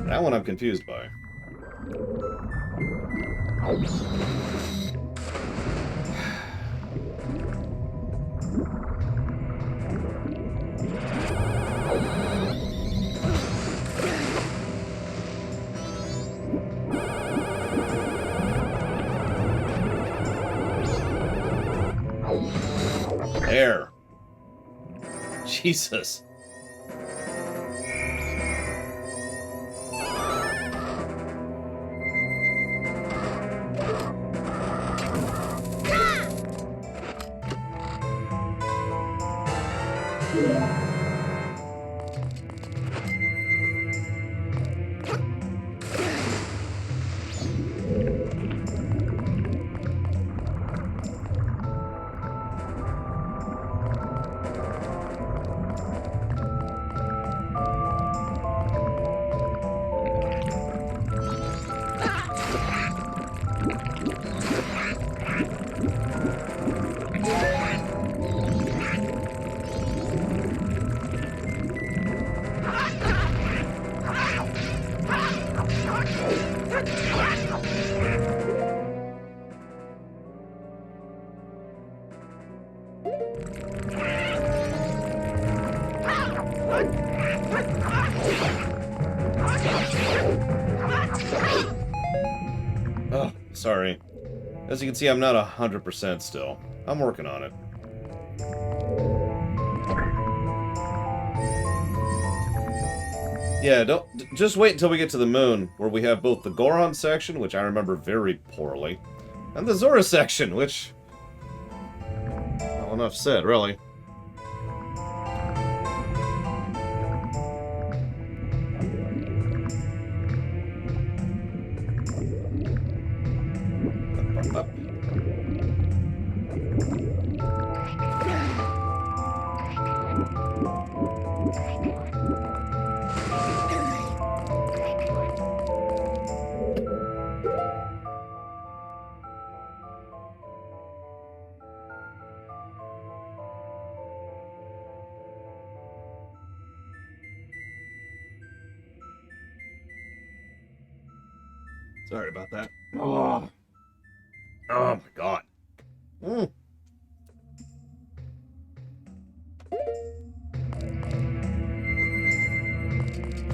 That one I'm confused by. There. Jesus. Oh, sorry. As you can see, I'm not 100% still. I'm working on it. Yeah, just wait until we get to the moon, where we have both the Goron section, which I remember very poorly, and the Zora section, which... well, enough said, really. Up. Sorry about that. Oh, oh my god. Mm.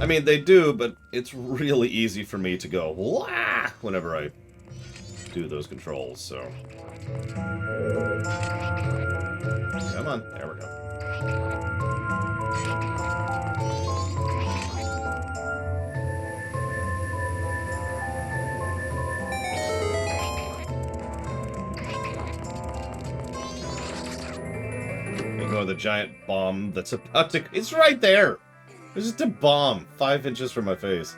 I mean, they do, but it's really easy for me to go wah whenever I do those controls, so. Come on, there we go. Ignore the giant bomb that's about to... It's right there! There's just a bomb 5 inches from my face.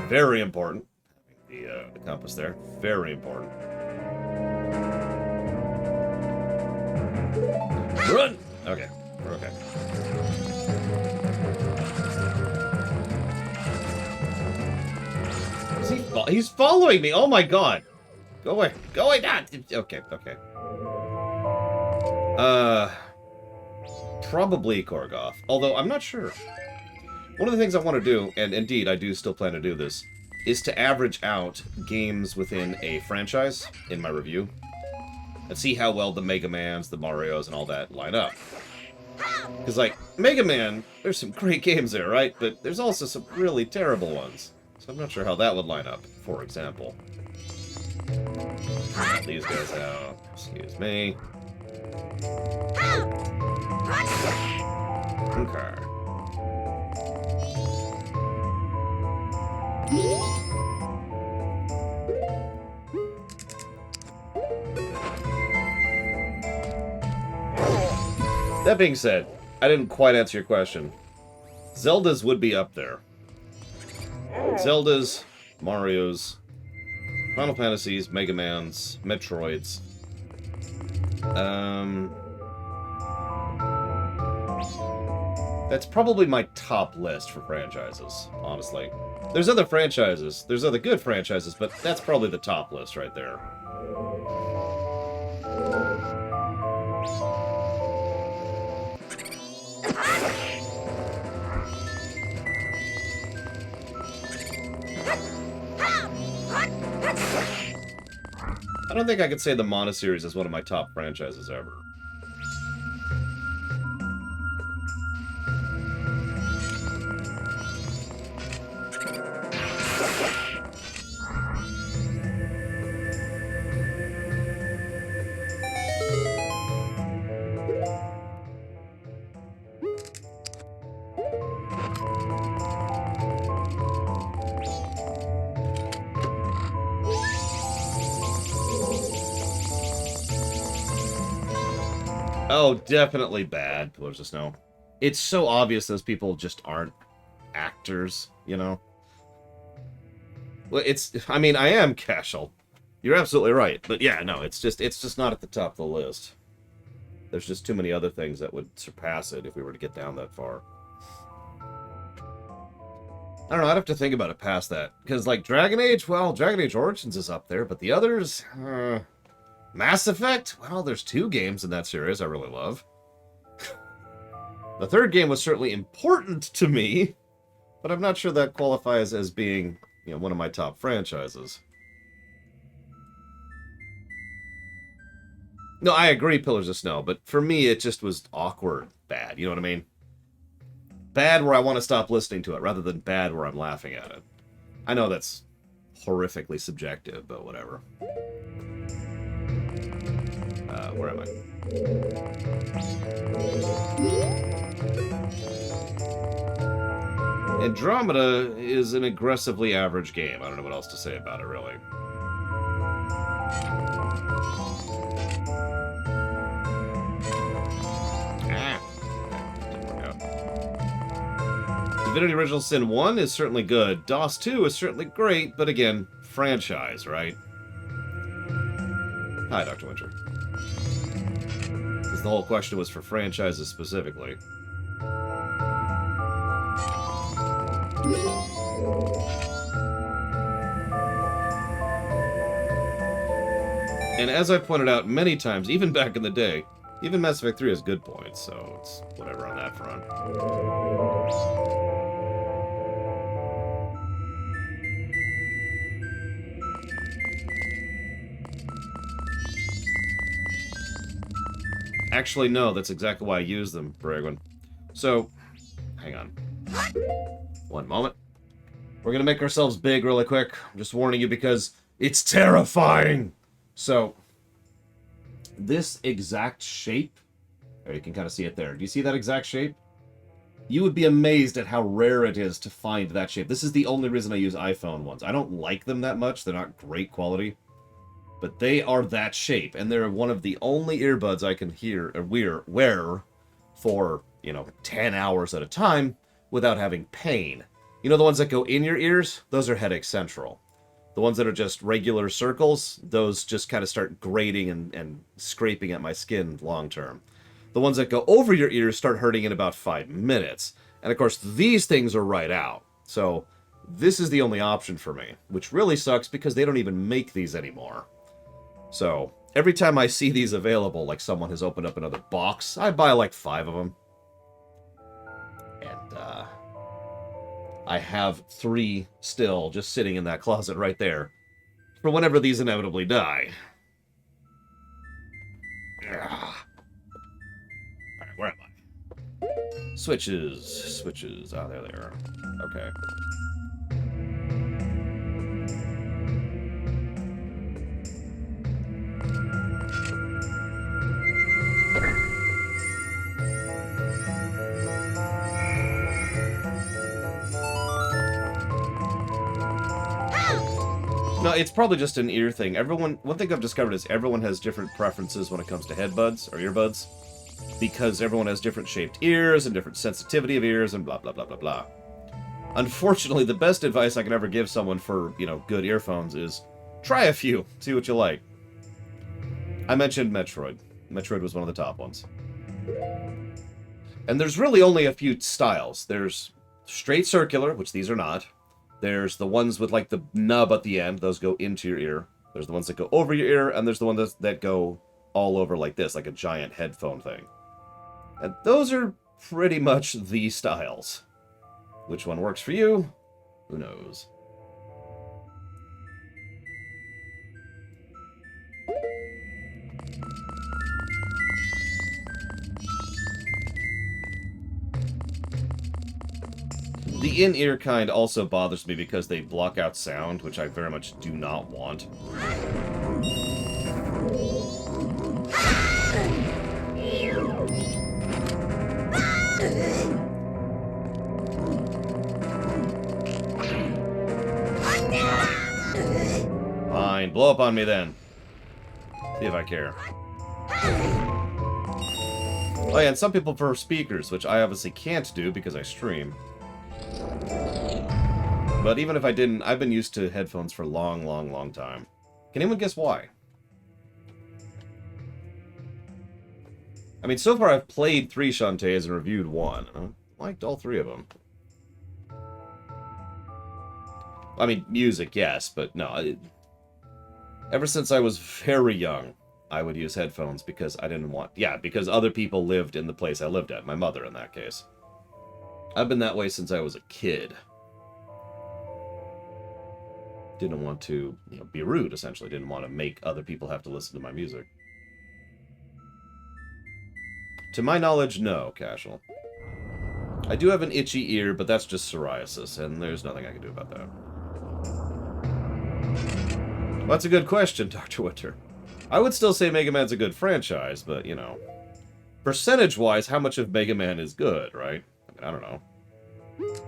Very important. The compass there. Very important. Run! Okay. We're okay. He's following me! Oh my god! Go away! Go away! Ah! Okay, okay. Probably Korgoth. Although, I'm not sure. One of the things I want to do, and indeed I do still plan to do this, is to average out games within a franchise in my review. And see how well the Mega Mans, the Marios, and all that line up. Because, like, Mega Man, there's some great games there, right? But there's also some really terrible ones. So I'm not sure how that would line up, for example. These guys out. Excuse me. Okay. That being said, I didn't quite answer your question. Zeldas would be up there. Zeldas, Marios, Final Fantasies, Mega Mans, Metroids. That's probably my top list for franchises, honestly. There's other franchises, there's other good franchises, but that's probably the top list right there. I don't think I could say the Mana series is one of my top franchises ever. Oh, definitely bad, Pillars of Snow. It's so obvious those people just aren't actors, you know? Well, I mean, I am casual. You're absolutely right. But yeah, no, it's just not at the top of the list. There's just too many other things that would surpass it if we were to get down that far. I don't know, I'd have to think about it past that. Because, like, Dragon Age, well, Dragon Age Origins is up there, but the others... Mass Effect? Well, there's 2 games in that series I really love. The third game was certainly important to me, but I'm not sure that qualifies as being, you know, one of my top franchises. No, I agree, Pillars of Snow, but for me, it just was awkward bad, you know what I mean? Bad where I want to stop listening to it, rather than bad where I'm laughing at it. I know that's horrifically subjective, but whatever. Where am I? Andromeda is an aggressively average game. I don't know what else to say about it, really. Didn't work out. Divinity Original Sin 1 is certainly good. DOS 2 is certainly great, but again, franchise, right? Hi, Dr. Winter. The whole question was for franchises specifically. And as I pointed out many times, even back in the day, even Mass Effect 3 has good points, so it's whatever on that front. Actually, no, that's exactly why I use them, Bragwin. So, hang on. One moment. We're gonna make ourselves big really quick. I'm just warning you because it's terrifying! So, this exact shape, there you can kind of see it there. Do you see that exact shape? You would be amazed at how rare it is to find that shape. This is the only reason I use iPhone ones. I don't like them that much. They're not great quality. But they are that shape, and they're one of the only earbuds I can wear for, you know, 10 hours at a time without having pain. You know the ones that go in your ears? Those are headache central. The ones that are just regular circles, those just kind of start grating and scraping at my skin long term. The ones that go over your ears start hurting in about 5 minutes. And of course, these things are right out. So this is the only option for me, which really sucks because they don't even make these anymore. So, every time I see these available, like someone has opened up another box, I buy like 5 of them. And, I have 3 still just sitting in that closet right there for whenever these inevitably die. Alright, where am I? Switches. Ah, there they are. Okay. No, it's probably just an ear thing. One thing I've discovered is everyone has different preferences when it comes to headbuds or earbuds. because everyone has different shaped ears and different sensitivity of ears and blah, blah, blah, blah, blah. Unfortunately, the best advice I can ever give someone for, good earphones is try a few, see what you like. I mentioned Metroid. Metroid was one of the top ones. And there's really only a few styles. There's straight circular, which these are not. There's the ones with, like, the nub at the end. Those go into your ear. There's the ones that go over your ear, and there's the ones that go all over like this, like a giant headphone thing. And those are pretty much the styles. Which one works for you? Who knows? The in-ear kind also bothers me because they block out sound, which I very much do not want. Fine, blow up on me then. See if I care. Oh yeah, and some people prefer speakers, which I obviously can't do because I stream. But even if I didn't, I've been used to headphones for a long, long, long time. Can anyone guess why? I mean, so far I've played 3 Shantaes and reviewed 1. I liked all 3 of them. I mean, music, yes, but no. Ever since I was very young, I would use headphones because I didn't want... Yeah, because other people lived in the place I lived at. My mother, in that case. I've been that way since I was a kid. Didn't want to, be rude, essentially. Didn't want to make other people have to listen to my music. To my knowledge, no, Casual. I do have an itchy ear, but that's just psoriasis, and there's nothing I can do about that. Well, that's a good question, Dr. Winter. I would still say Mega Man's a good franchise, but, percentage-wise, how much of Mega Man is good, right? I don't know.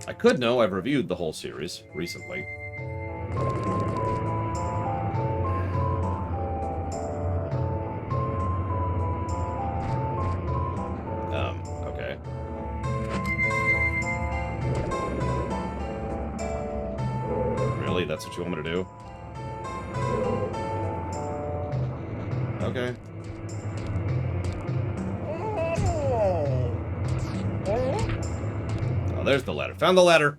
I could know. I've reviewed the whole series recently. Okay. Really? That's what you want me to do? Okay. Oh, there's the ladder. Found the ladder!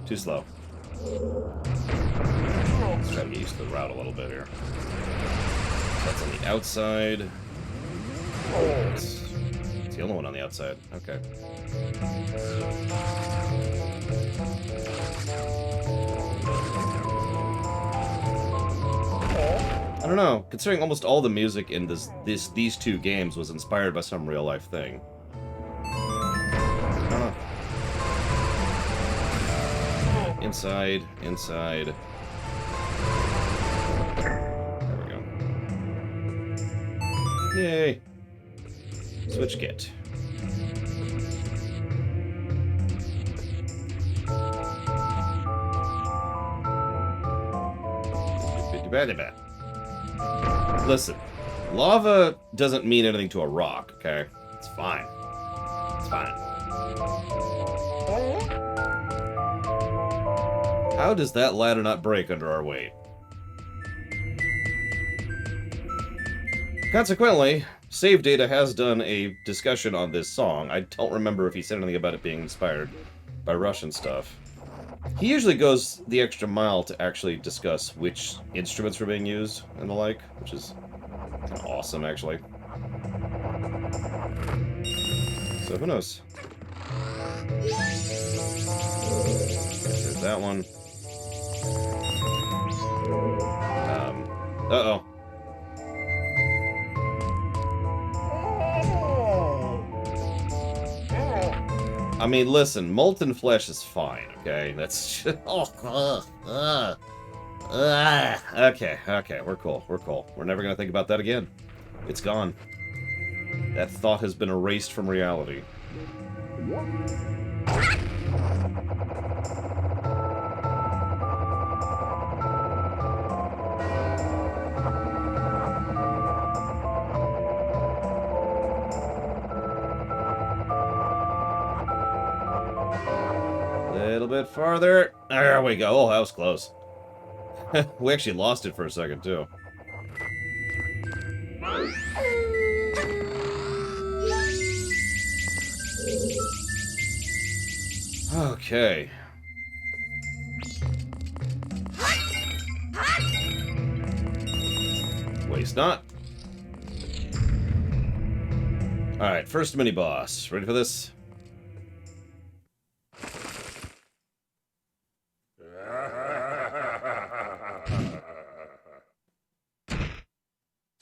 Too slow. Let's try to get used to the route a little bit here. That's on the outside. It's the only one on the outside. Okay. I don't know. Considering almost all the music in these 2 games was inspired by some real-life thing. Inside. There we go. Yay! Switch kit. Listen, lava doesn't mean anything to a rock, okay? It's fine. It's fine. How does that ladder not break under our weight? Consequently, Save Data has done a discussion on this song. I don't remember if he said anything about it being inspired by Russian stuff. He usually goes the extra mile to actually discuss which instruments were being used and the like, which is kind of awesome, actually. So who knows? There's that one. Uh-oh. I mean, listen, molten flesh is fine, okay? That's just... Okay, we're cool, we're cool. We're never gonna think about that again. It's gone. That thought has been erased from reality. A little bit farther. There we go. Oh, that was close. We actually lost it for a second, too. Okay. Waste not. Alright, first mini-boss. Ready for this?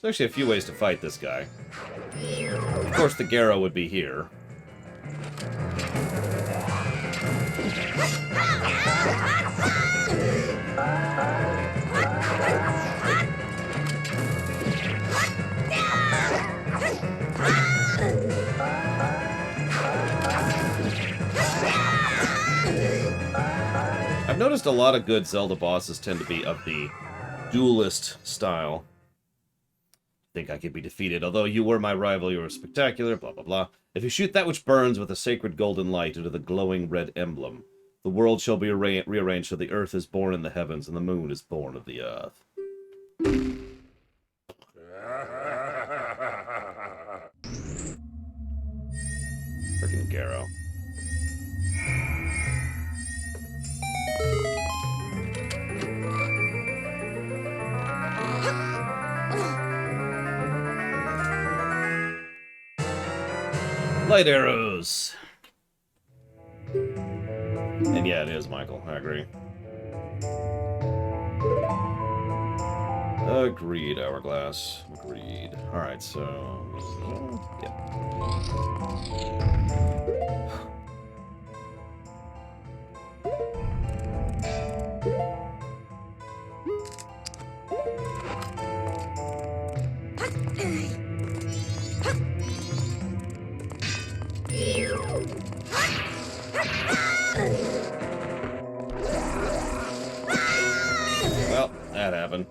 There's actually a few ways to fight this guy. Of course, the Garrow would be here. I've noticed a lot of good Zelda bosses tend to be of the duelist style. Think I could be defeated, although you were my rival, you were spectacular, blah blah blah. If you shoot that which burns with a sacred golden light into the glowing red emblem, the world shall be rearranged so the earth is born in the heavens and the moon is born of the earth. Freaking Garrow. Light arrows! And yeah, it is, Michael. I agree. Agreed, Hourglass. Agreed. Alright, so... yeah. Well, that happened.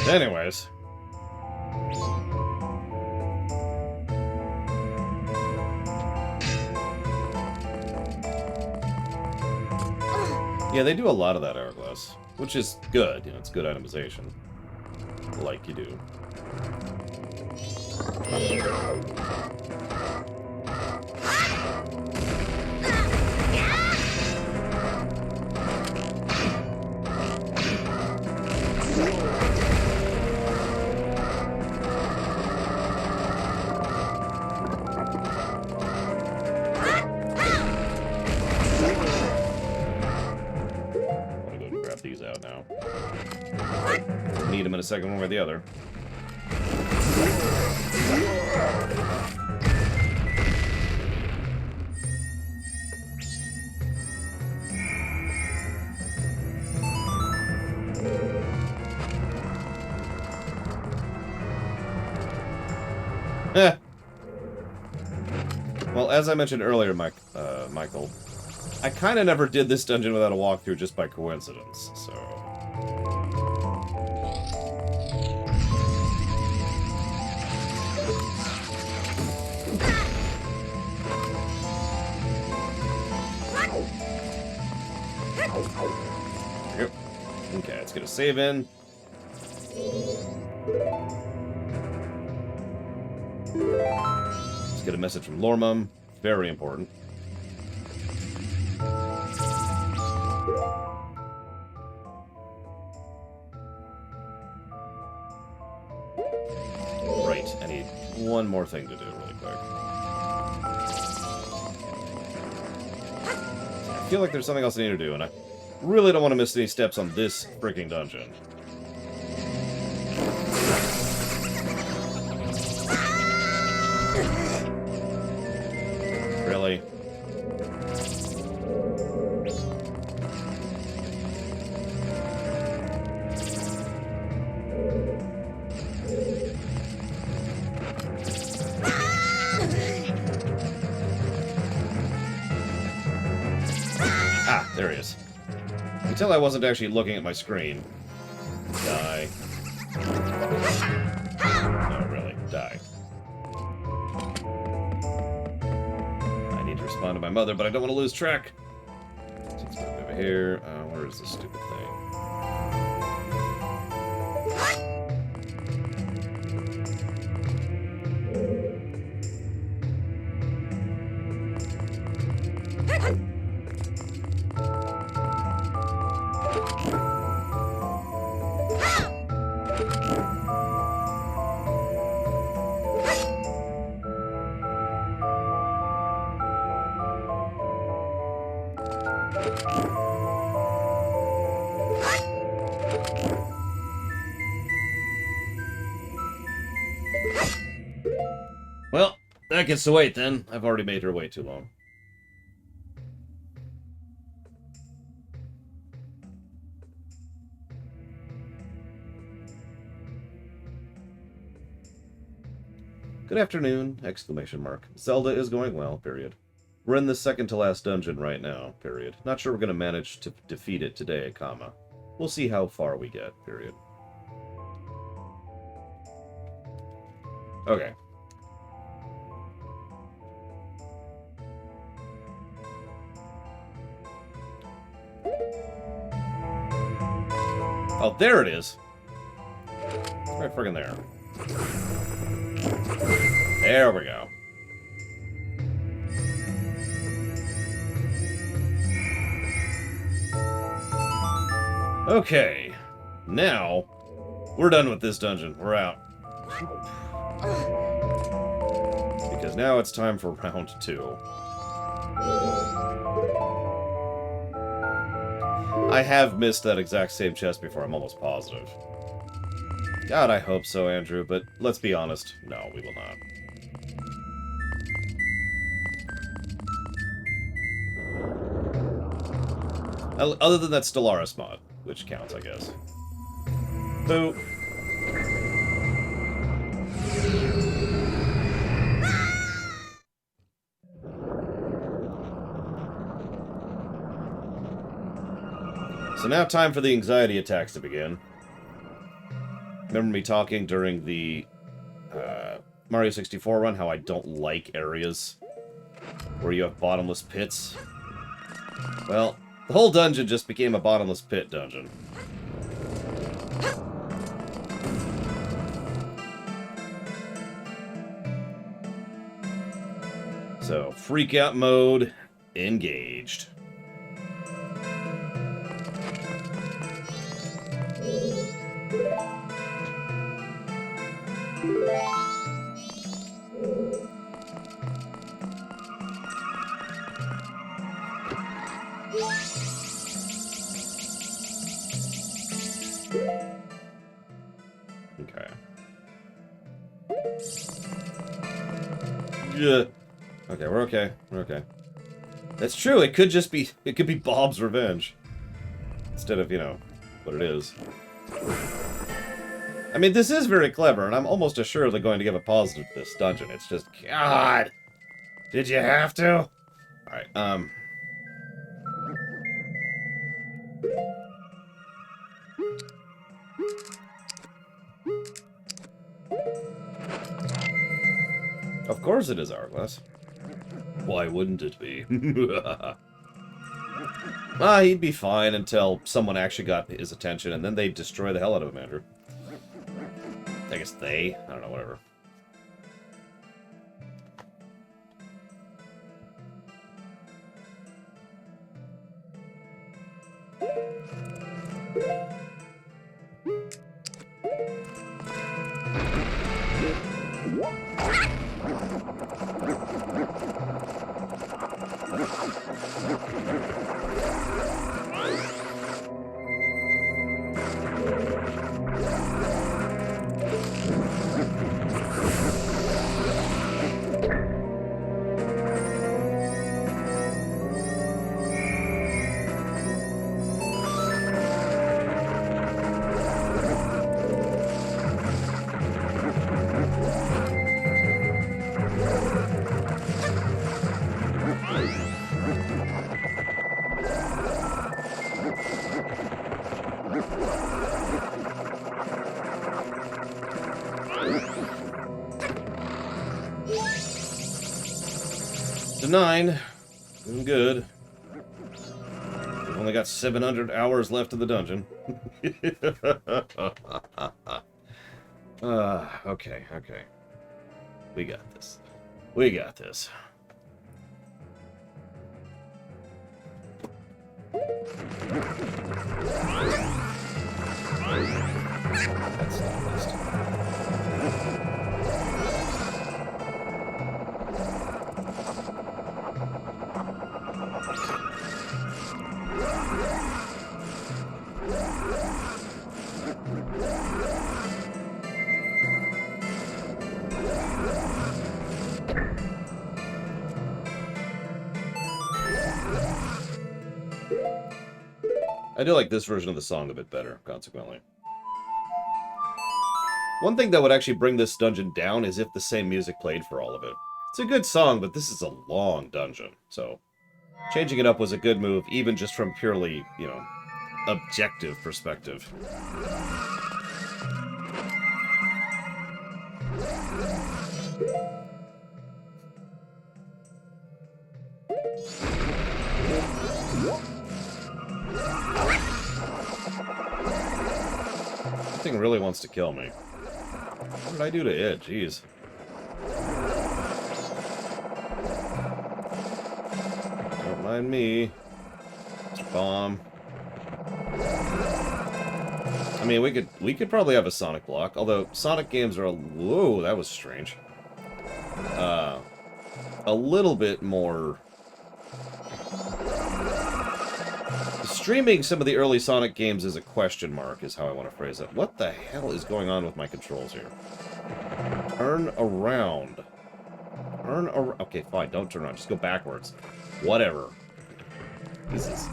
Anyways. Yeah, they do a lot of that Hourglass, which is good. You know, it's good itemization. Like you do. These out now. Need them in a second, one way or the other. Well, as I mentioned earlier, Michael, I kind of never did this dungeon without a walkthrough just by coincidence, so... Yep. Okay, let's get a save in. Let's get a message from Lormum. Very important. Right, I need one more thing to do really quick. I feel like there's something else I need to do, and I really don't want to miss any steps on this freaking dungeon. Really? Ah, there he is. You can tell I wasn't actually looking at my screen. Die. No, really. Die. I need to respond to my mother, but I don't want to lose track. So let's move over here. Where is this stupid thing? Well, that gets to wait then. I've already made her wait too long. Good afternoon! Exclamation mark. Zelda is going well, period. We're in the second to last dungeon right now, period. Not sure we're gonna manage to defeat it today, comma. We'll see how far we get, period. Okay. Oh, there it is. It's right friggin' there. There we go. Okay. Now, we're done with this dungeon. We're out. Because now it's time for round 2. I have missed that exact same chest before, I'm almost positive. God, I hope so, Andrew, but let's be honest. No, we will not. Other than that Stellaris mod, which counts, I guess. Boo! So now time for the anxiety attacks to begin. Remember me talking during the Mario 64 run how I don't like areas where you have bottomless pits? Well, the whole dungeon just became a bottomless pit dungeon. So, freak out mode engaged. Okay. Yeah. Okay, we're okay. We're okay. That's true. It could just be. It could be Bob's revenge instead of, you know, what it is. I mean, this is very clever, and I'm almost assuredly going to give a positive to this dungeon. It's just, God, did you have to? All right. Of course it is Hourglass. Why wouldn't it be? He'd be fine until someone actually got his attention, and then they'd destroy the hell out of him, Andrew. I guess I don't know, whatever. To 9. Doing good. We've only got 700 hours left of the dungeon. Okay. We got this. We got this. That's not missed. I do like this version of the song a bit better, consequently. One thing that would actually bring this dungeon down is if the same music played for all of it. It's a good song, but this is a long dungeon, so changing it up was a good move, even just from purely, you know, objective perspective. This thing really wants to kill me. What did I do to it? Jeez. Don't mind me. It's bomb. I mean, we could probably have a Sonic block, although Sonic games are whoa, that was strange. A little bit more. Streaming some of the early Sonic games is a question mark, is how I want to phrase it. What the hell is going on with my controls here? Turn around. Turn around. Okay, fine, don't turn around. Just go backwards. Whatever. Jesus.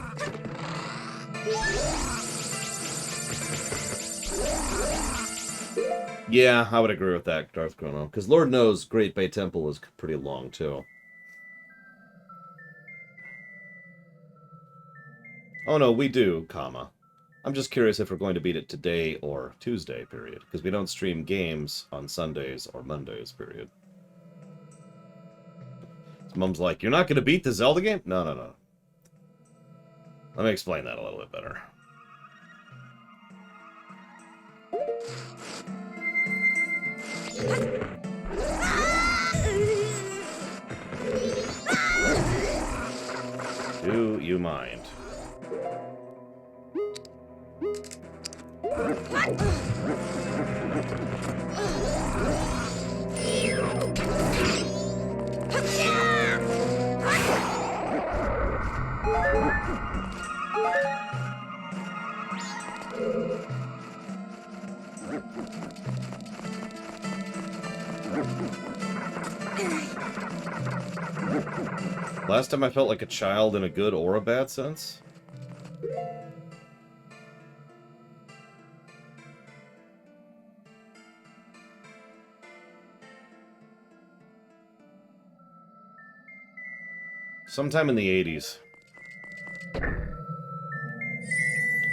Yeah, I would agree with that, Darth Chrono. Because Lord knows Great Bay Temple is pretty long, too. Oh no, we do, comma. I'm just curious if we're going to beat it today or Tuesday, period. Because we don't stream games on Sundays or Mondays, period. So Mom's like, you're not going to beat the Zelda game? No. Let me explain that a little bit better. Do you mind? Last time I felt like a child in a good or a bad sense? Sometime in the 80s.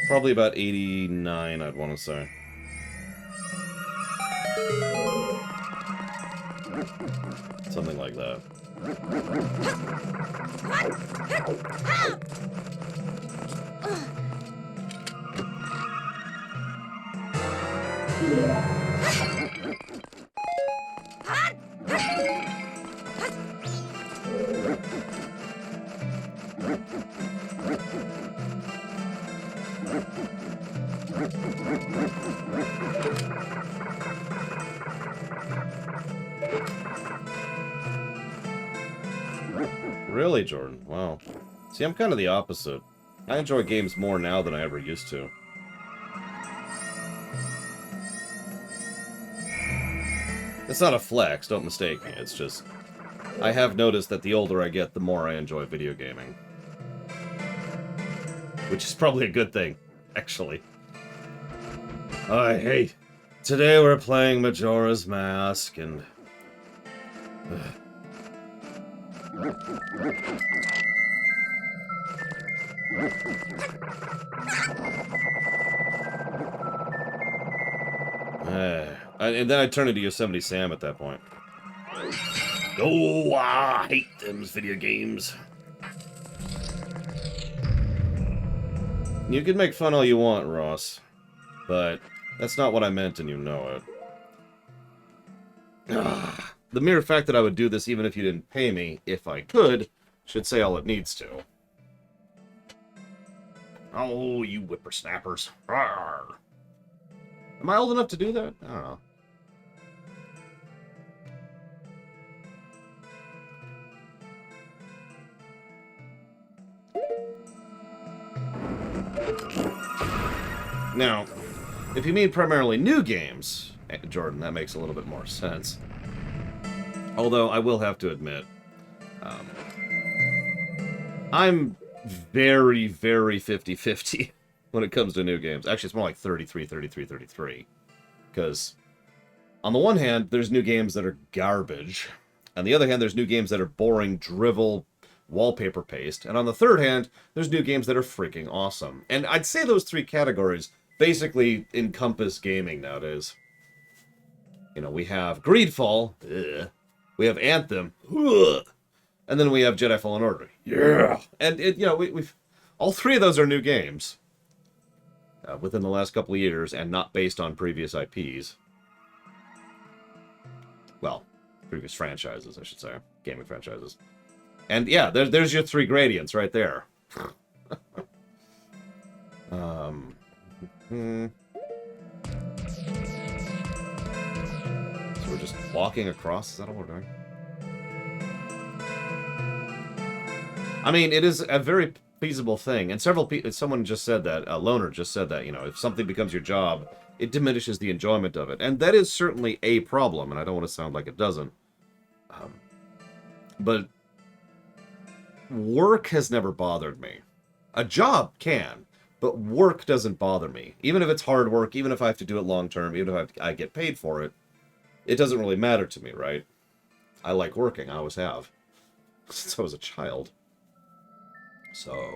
Probably about 89, I'd want to say. Something like that. Really, Jordan? Wow. See, I'm kind of the opposite. I enjoy games more now than I ever used to. It's not a flex, don't mistake me. It's just, I have noticed that the older I get, the more I enjoy video gaming. Which is probably a good thing, actually. I hate. Today we're playing Majora's Mask, and... and then I turn into Yosemite Sam at that point. Oh, I hate them video games. You can make fun all you want, Ross, but that's not what I meant, and you know it. The mere fact that I would do this even if you didn't pay me, if I could, should say all it needs to. Oh, you whippersnappers. Rawr. Am I old enough to do that? I don't know. Now, if you mean primarily new games, Jordan, that makes a little bit more sense. Although, I will have to admit, I'm very, very 50-50 when it comes to new games. Actually, it's more like 33, 33, 33. Because, on the one hand, there's new games that are garbage. On the other hand, there's new games that are boring, drivel, wallpaper paste. And on the third hand, there's new games that are freaking awesome. And I'd say those three categories basically encompass gaming nowadays. You know, we have Greedfall, ugh. We have Anthem, ugh. And then we have Jedi Fallen Order, yeah. And you know, we've all three of those are new games within the last couple of years, and not based on previous IPs. Well, previous franchises, I should say, gaming franchises. And yeah, there's your three gradients right there. So we're just walking across? Is that all we're doing? I mean, it is a very feasible thing, and several people, someone just said that, Loner just said that, you know, if something becomes your job, it diminishes the enjoyment of it, and that is certainly a problem, and I don't want to sound like it doesn't. But work has never bothered me. A job can, but work doesn't bother me. Even if it's hard work, even if I have to do it long term, even if I get paid for it, it doesn't really matter to me, right? I like working, I always have. Since I was a child. So...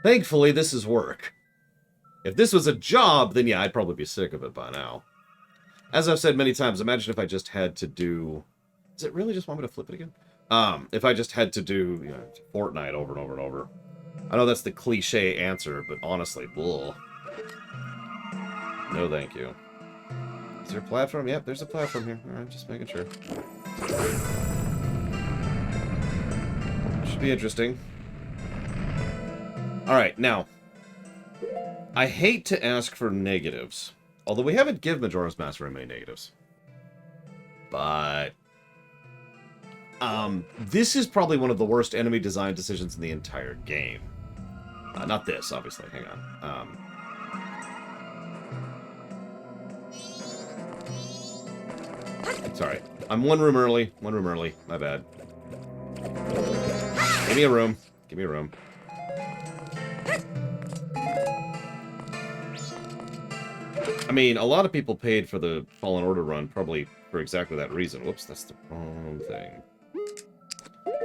thankfully, this is work. If this was a job, then yeah, I'd probably be sick of it by now. As I've said many times, imagine if I just had to do... Does it really just want me to flip it again? If I just had to do, you know, Fortnite over and over and over. I know that's the cliche answer, but honestly, bull. No thank you. Is there a platform? Yep, there's a platform here. Alright, just making sure. Should be interesting. Alright, now. I hate to ask for negatives. Although we haven't given Majora's Mask very many negatives. But... this is probably one of the worst enemy design decisions in the entire game. Not this, obviously. Hang on. Sorry. I'm one room early. My bad. Give me a room. Give me a room. I mean, a lot of people paid for the Fallen Order run, probably for exactly that reason. Whoops, that's the wrong thing.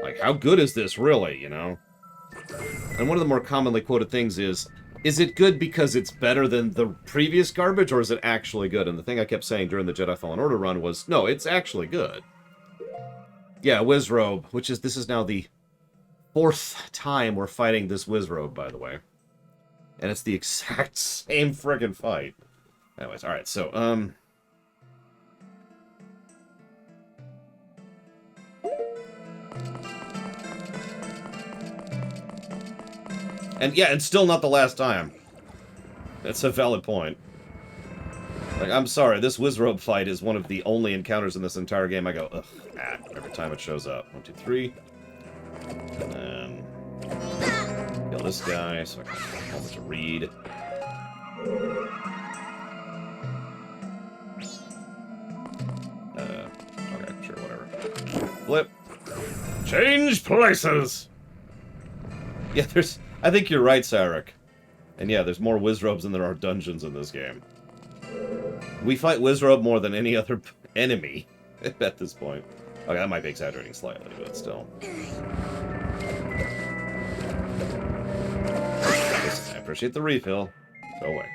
Like, how good is this, really, you know? And one of the more commonly quoted things is it good because it's better than the previous garbage, or is it actually good? And the thing I kept saying during the Jedi Fallen Order run was, no, it's actually good. Yeah, Wizrobe, this is now the 4th time we're fighting this Wizrobe, by the way. And it's the exact same friggin' fight. Anyways, alright, so, and yeah, and still not the last time. That's a valid point. Like, I'm sorry, this Wizrobe fight is one of the only encounters in this entire game I go, ugh, every time it shows up. 1, 2, 3. And then kill this guy so I can have a moment to read. Okay, sure, whatever. Flip. Change places! Yeah, I think you're right, Sarek. And yeah, there's more Wizrobes than there are dungeons in this game. We fight Wizrobe more than any other enemy at this point. Okay, that might be exaggerating slightly, but still. I appreciate the refill. Go away.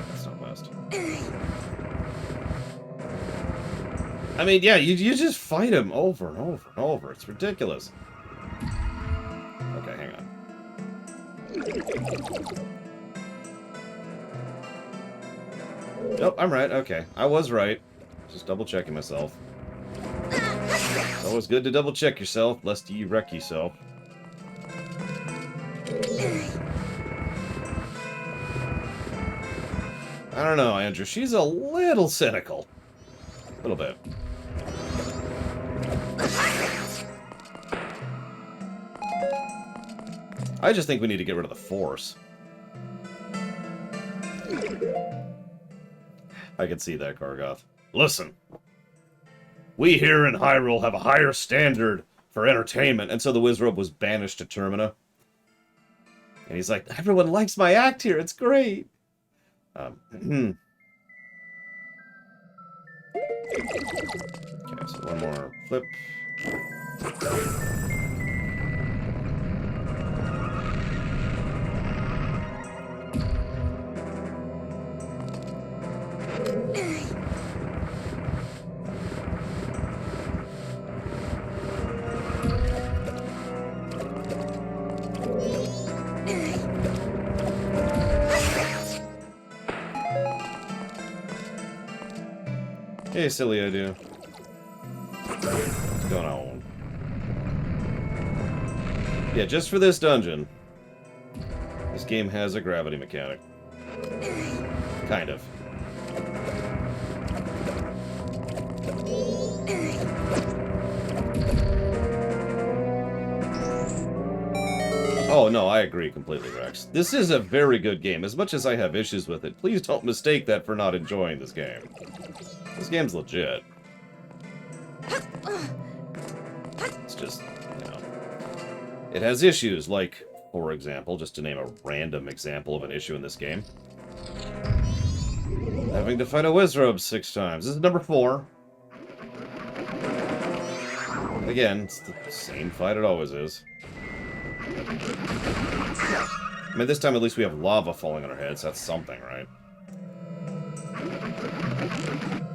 That's not best. I mean, yeah, you just fight him over and over and over. It's ridiculous. Okay, hang on. Nope, I'm right. Okay, I was right. Just double-checking myself. It's always good to double-check yourself, lest you wreck yourself. I don't know, Andrew. She's a little cynical. A little bit. I just think we need to get rid of the Force. I can see that, Gargoth. Listen. We here in Hyrule have a higher standard for entertainment, and so the Wizrobe was banished to Termina. And he's like, everyone likes my act here, it's great! Okay, so one more flip. Hey, silly idea. What's going on? Yeah, just for this dungeon, this game has a gravity mechanic. Kind of. Oh, no, I agree completely, Rex. This is a very good game. As much as I have issues with it, please don't mistake that for not enjoying this game. This game's legit. It's just, you know... It has issues, like, for example, just to name a random example of an issue in this game. Having to fight a Wizrobe 6 times. This is number 4. Again, it's the same fight it always is. I mean, this time at least we have lava falling on our heads. That's something, right?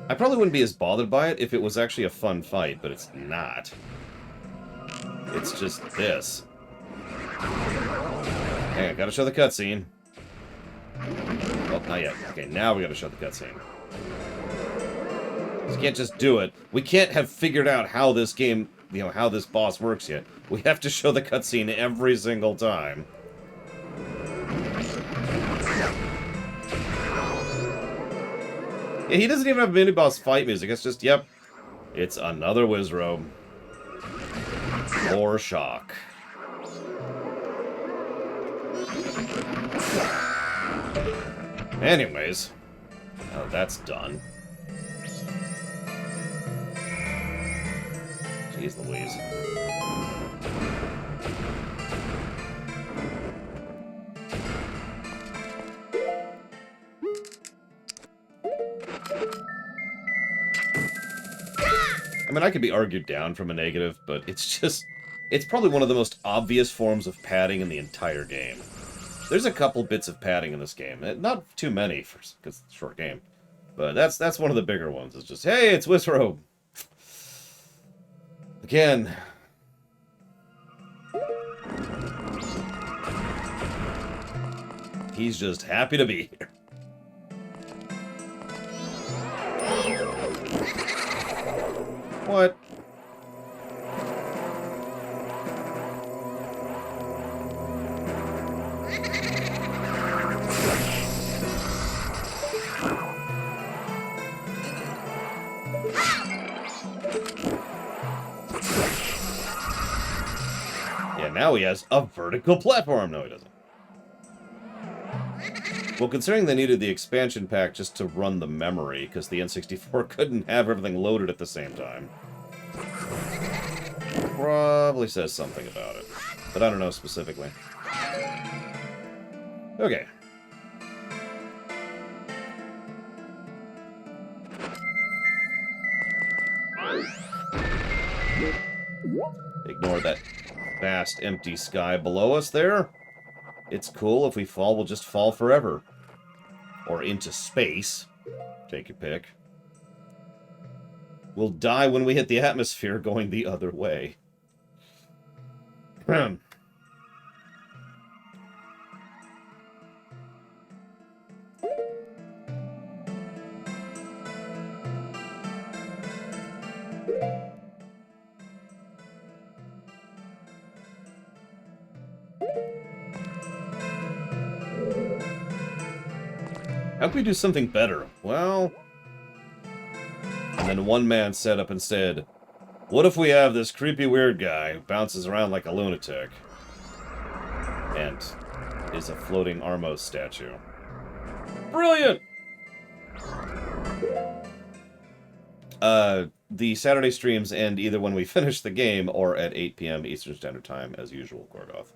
I probably wouldn't be as bothered by it if it was actually a fun fight, but it's not. It's just this. Hang on, gotta show the cutscene. Well, not yet. Okay, now we gotta show the cutscene. You can't just do it. We can't have figured out how this game, you know, how this boss works yet. We have to show the cutscene every single time. Yeah, he doesn't even have mini-boss fight music. It's just, yep, it's another Wizrobe. More shock. Anyways, now that's done. Jeez Louise. I mean, I could be argued down from a negative, but it's just... It's probably one of the most obvious forms of padding in the entire game. There's a couple bits of padding in this game. Not too many, because it's a short game. But that's one of the bigger ones. It's just, hey, it's Wizrobe. Again. He's just happy to be here. What? Yeah, now he has a vertical platform. No, he doesn't. Well, considering they needed the expansion pack just to run the memory, because the N64 couldn't have everything loaded at the same time, probably says something about it. But I don't know specifically. Okay. Ignore that vast, empty sky below us there. It's cool. If we fall, we'll just fall forever. Or into space. Take your pick. We'll die when we hit the atmosphere going the other way. How can we do something better? Well... And then one man said up and said, what if we have this creepy weird guy who bounces around like a lunatic? And is a floating Armos statue. Brilliant! The Saturday streams end either when we finish the game or at 8 p.m. Eastern Standard Time, as usual, Gorgoth.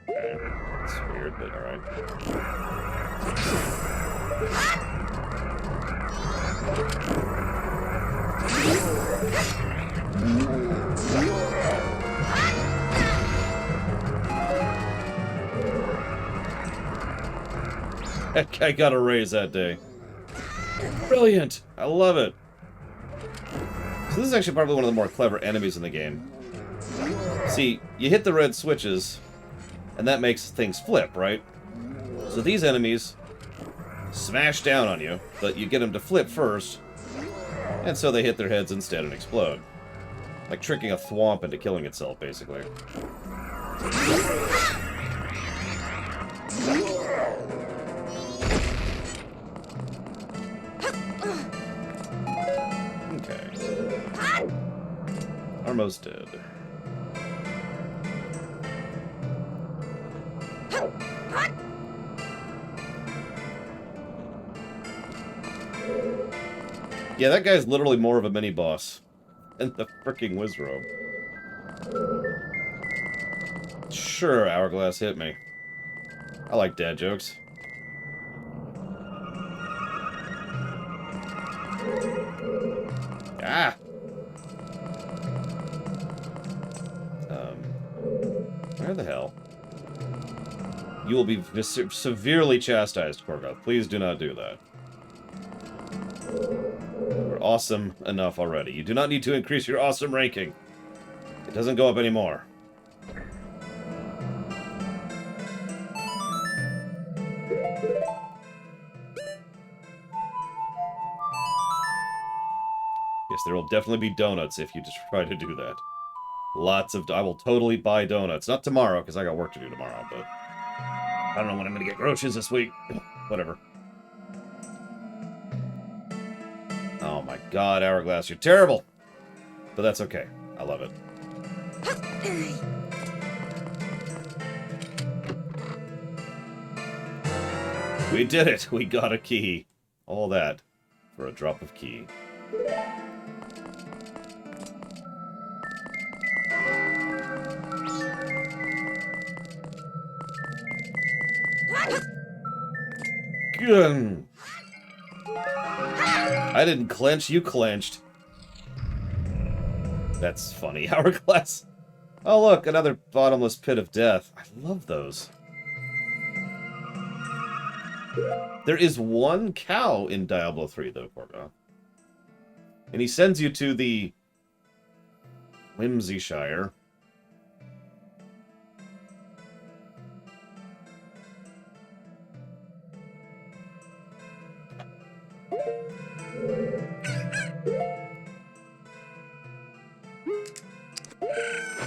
Okay, that's weird, but alright. That guy got a raise that day. Brilliant! I love it! So this is actually probably one of the more clever enemies in the game. See, you hit the red switches, and that makes things flip, right? So these enemies smash down on you, but you get them to flip first, and so they hit their heads instead and explode. Like tricking a thwomp into killing itself, basically. Okay. Almost dead. Yeah, that guy's literally more of a mini-boss than the frickin' Wizrobe. Sure, Hourglass hit me. I like dad jokes. Ah! Where the hell? You will be severely chastised, Korgoth. Please do not do that. You're awesome enough already. You do not need to increase your awesome ranking. It doesn't go up anymore. Yes, there will definitely be donuts if you just try to do that. Lots of... I will totally buy donuts. Not tomorrow, because I got work to do tomorrow, but... I don't know when I'm going to get groceries this week. Whatever. Oh my god, Hourglass, you're terrible! But that's okay. I love it. We did it! We got a key. All that for a drop of key. Good. I didn't clench, you clenched. That's funny. Hourglass. Oh, look, another bottomless pit of death. I love those. There is one cow in Diablo 3, though, Corgo. And he sends you to the Whimsyshire.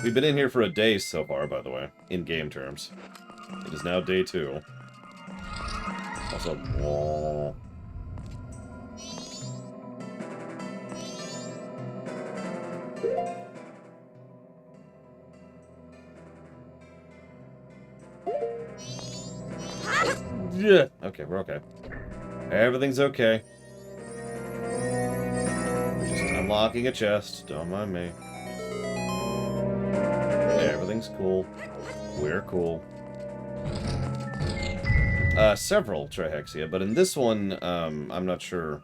We've been in here for a day so far, by the way, in game terms. It is now day 2. Also, whoa. Yeah. Okay, we're okay. Everything's okay. We're just unlocking a chest. Don't mind me. Everything's cool. We're cool. Several Trihexia, but in this one, I'm not sure.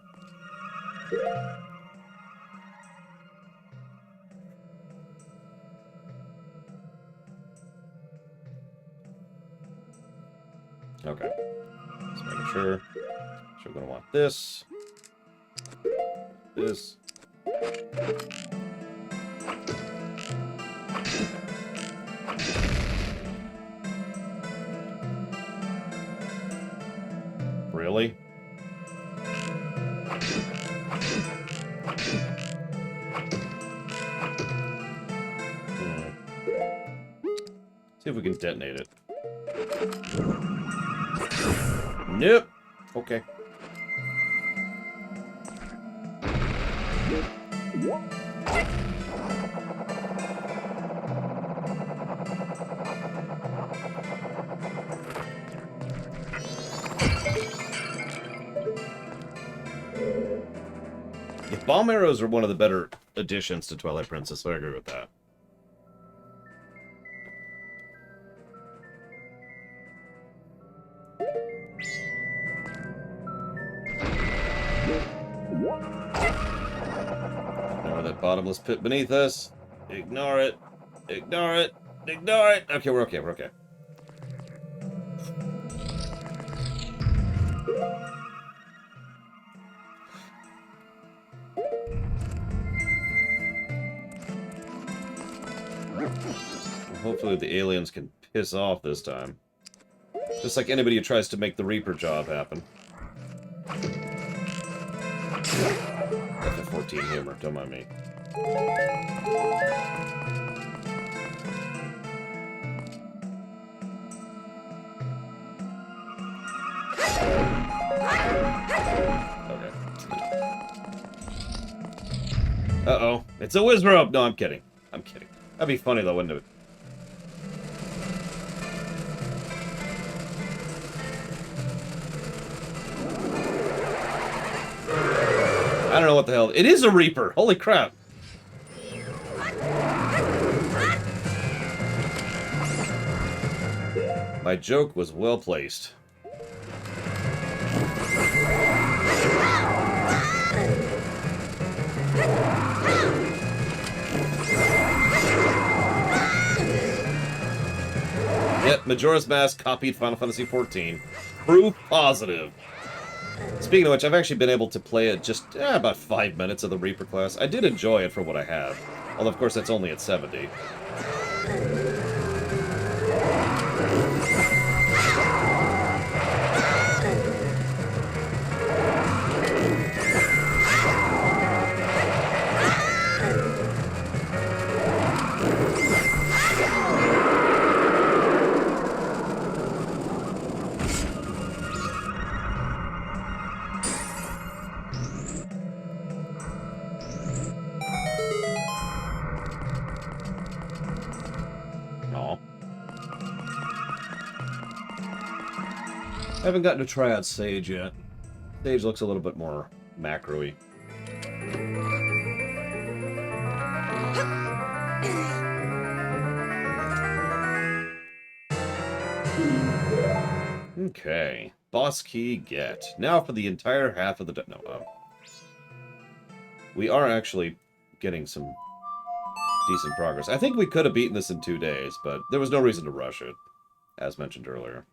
Okay. Just making sure. So we're gonna want this. This. Really? See if we can detonate it. Nope. Okay. Yeah, bomb arrows are one of the better additions to Twilight Princess, so I agree with that. Ignore that bottomless pit beneath us. Ignore it. Ignore it. Ignore it. Okay, we're okay. We're okay. Hopefully the aliens can piss off this time. Just like anybody who tries to make the Reaper job happen. FF14 humor, don't mind me. Okay. Uh-oh. It's a Wizrobe! No, I'm kidding. I'm kidding. That'd be funny though, wouldn't it? I don't know what the hell. It is a Reaper! Holy crap! My joke was well placed. Yep, Majora's Mask copied Final Fantasy XIV. Proof positive. Speaking of which, I've actually been able to play it just about 5 minutes of the Reaper class. I did enjoy it for what I have. Although, of course, that's only at 70. I haven't gotten to try out Sage yet. Sage looks a little bit more macro-y. Okay. Boss key get. Now for the entire half of the... No, we are actually getting some decent progress. I think we could have beaten this in 2 days, but there was no reason to rush it, as mentioned earlier.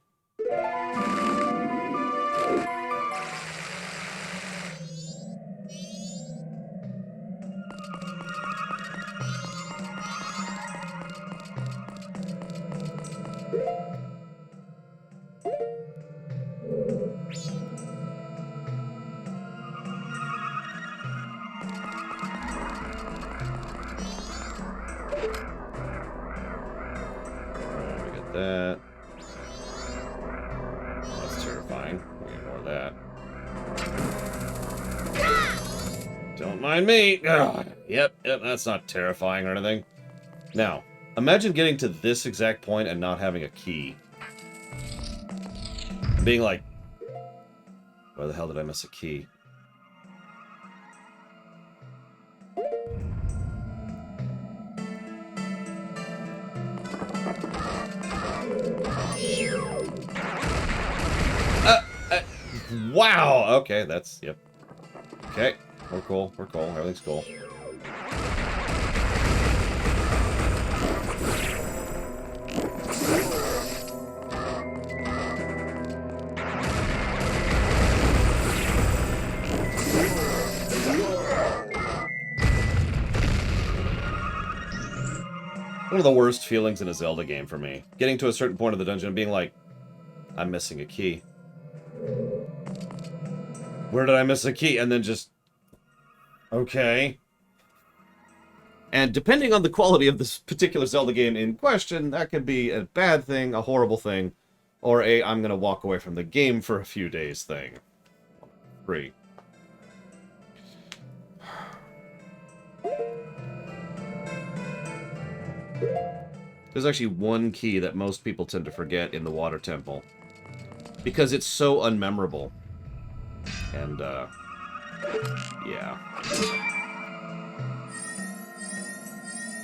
That. That's terrifying. We ignore that. Don't mind me. Ugh. Yep, that's not terrifying or anything. Now, imagine getting to this exact point and not having a key. Being like, where the hell did I miss a key? Wow! Okay, that's... Yep. Okay. We're cool. We're cool. Everything's cool. One of the worst feelings in a Zelda game for me. Getting to a certain point of the dungeon and being like, I'm missing a key. Where did I miss a key? And then just... Okay. And depending on the quality of this particular Zelda game in question, that could be a bad thing, a horrible thing, or a I'm gonna walk away from the game for a few days thing. 3. There's actually one key that most people tend to forget in the Water Temple. Because it's so unmemorable. And, yeah.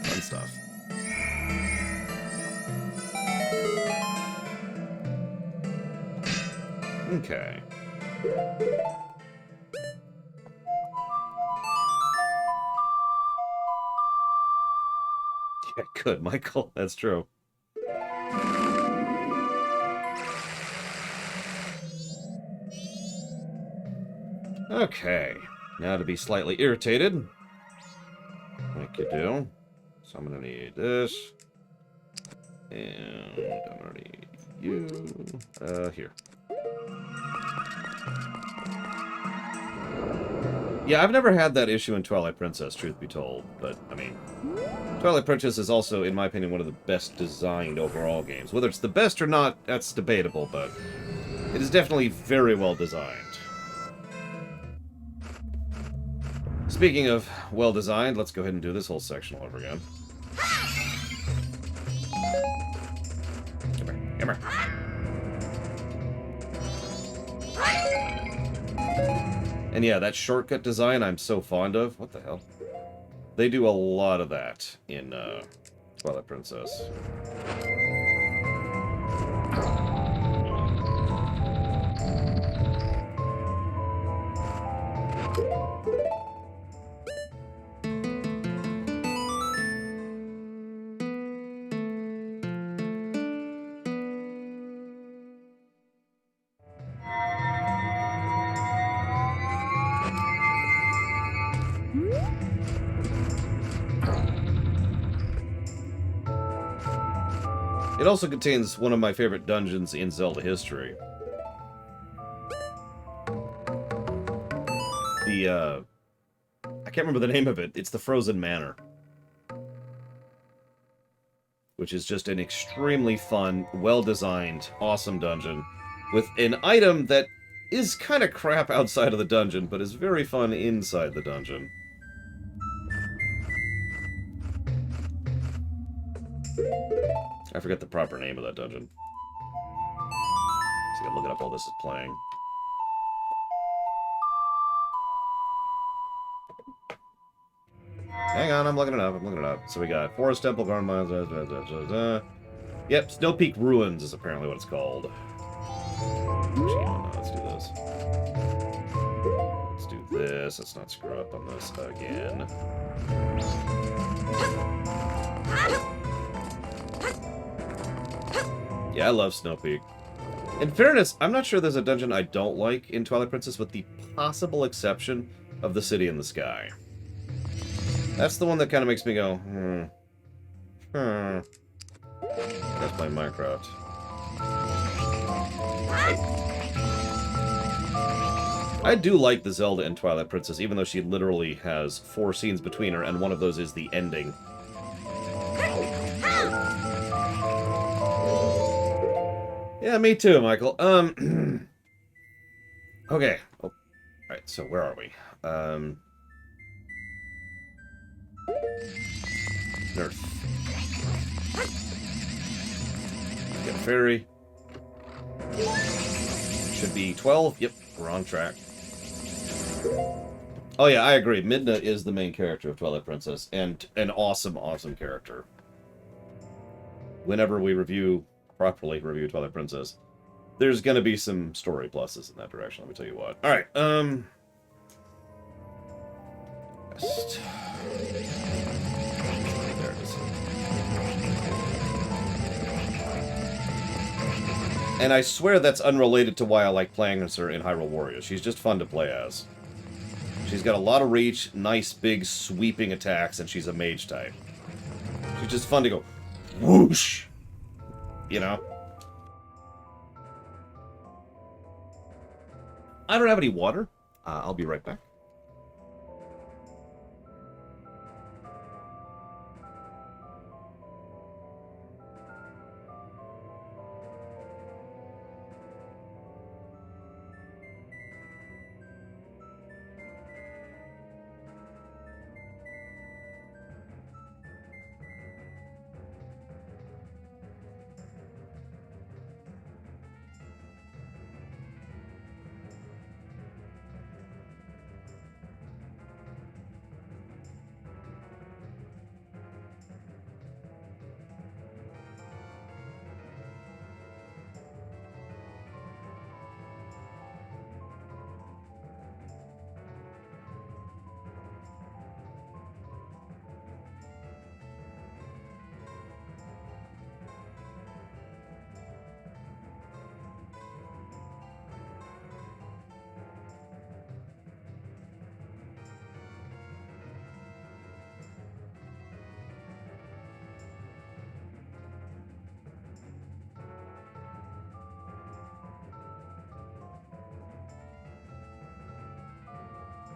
Fun stuff. Okay. Yeah, good, Michael. That's true. Okay. Now to be slightly irritated. Like you do. So I'm gonna need this. And I'm gonna need you. Here. Yeah, I've never had that issue in Twilight Princess, truth be told. But, I mean, Twilight Princess is also, in my opinion, one of the best designed overall games. Whether it's the best or not, that's debatable, but it is definitely very well designed. Speaking of well-designed, let's go ahead and do this whole section all over again. Come here, come here. And yeah, that shortcut design I'm so fond of. What the hell? They do a lot of that in Twilight Princess. It also contains one of my favorite dungeons in Zelda history. I can't remember the name of it. It's the Frozen Manor. Which is just an extremely fun, well-designed, awesome dungeon. With an item that is kind of crap outside of the dungeon, but is very fun inside the dungeon. I forget the proper name of that dungeon. So I gotta look it up while this is playing. Hang on, I'm looking it up, So we got Forest Temple, Garden Mines, Yep, Snow Peak Ruins is apparently what it's called. Actually, no, let's do this. Let's do this. this. Let's not screw up on this again. Yeah, I love Snow Peak. In fairness, I'm not sure there's a dungeon I don't like in Twilight Princess, with the possible exception of the City in the Sky. That's the one that kind of makes me go, Let's play Minecraft. I do like the Zelda in Twilight Princess, even though she literally has 4 scenes between her, and one of those is the ending. Yeah, me too, Michael. Okay. Oh, alright, so where are we? Nerf. Get a fairy. Should be 12. Yep, we're on track. Oh yeah, I agree. Midna is the main character of Twilight Princess, and an awesome, awesome character. Whenever we properly review Twilight Princess, there's going to be some story pluses in that direction, let me tell you what. Alright, Best. There it is. And I swear that's unrelated to why I like playing as her in Hyrule Warriors. She's just fun to play as. She's got a lot of reach, nice, big, sweeping attacks, and she's a mage type. She's just fun to go whoosh! You know? I don't have any water. I'll be right back.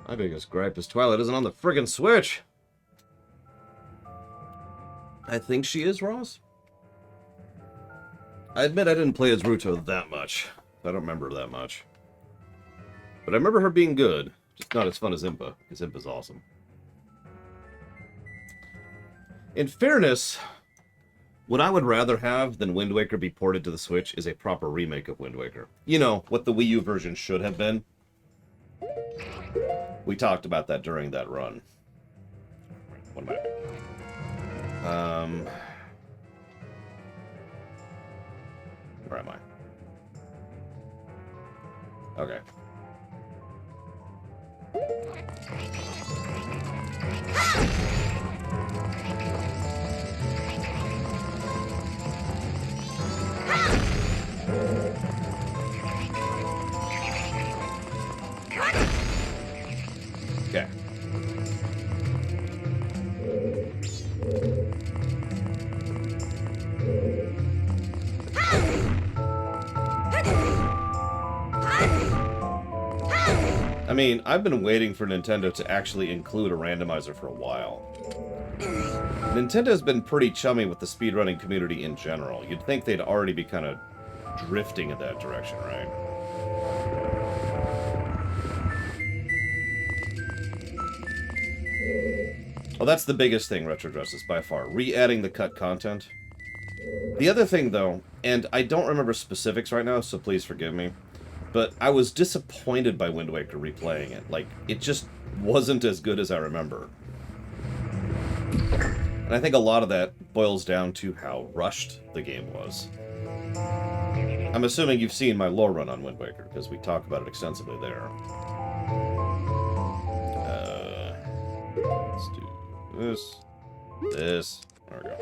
My biggest gripe is Twilight isn't on the friggin' Switch. I think she is, Ross. I admit I didn't play as Ruto that much. I don't remember that much. But I remember her being good. Just not as fun as Impa, because Impa's awesome. In fairness, what I would rather have than Wind Waker be ported to the Switch is a proper remake of Wind Waker. You know, what the Wii U version should have been. We talked about that during that run. One minute. Where am I? Okay. Okay. I mean, I've been waiting for Nintendo to actually include a randomizer for a while. Nintendo's been pretty chummy with the speedrunning community in general. You'd think they'd already be kind of drifting in that direction, right? Well, that's the biggest thing, Retro Justice, by far. Re-adding the cut content. The other thing, though, and I don't remember specifics right now, so please forgive me, but I was disappointed by Wind Waker replaying it. Like, it just wasn't as good as I remember. And I think a lot of that boils down to how rushed the game was. I'm assuming you've seen my lore run on Wind Waker, because we talk about it extensively there. Let's do this. This. There we go.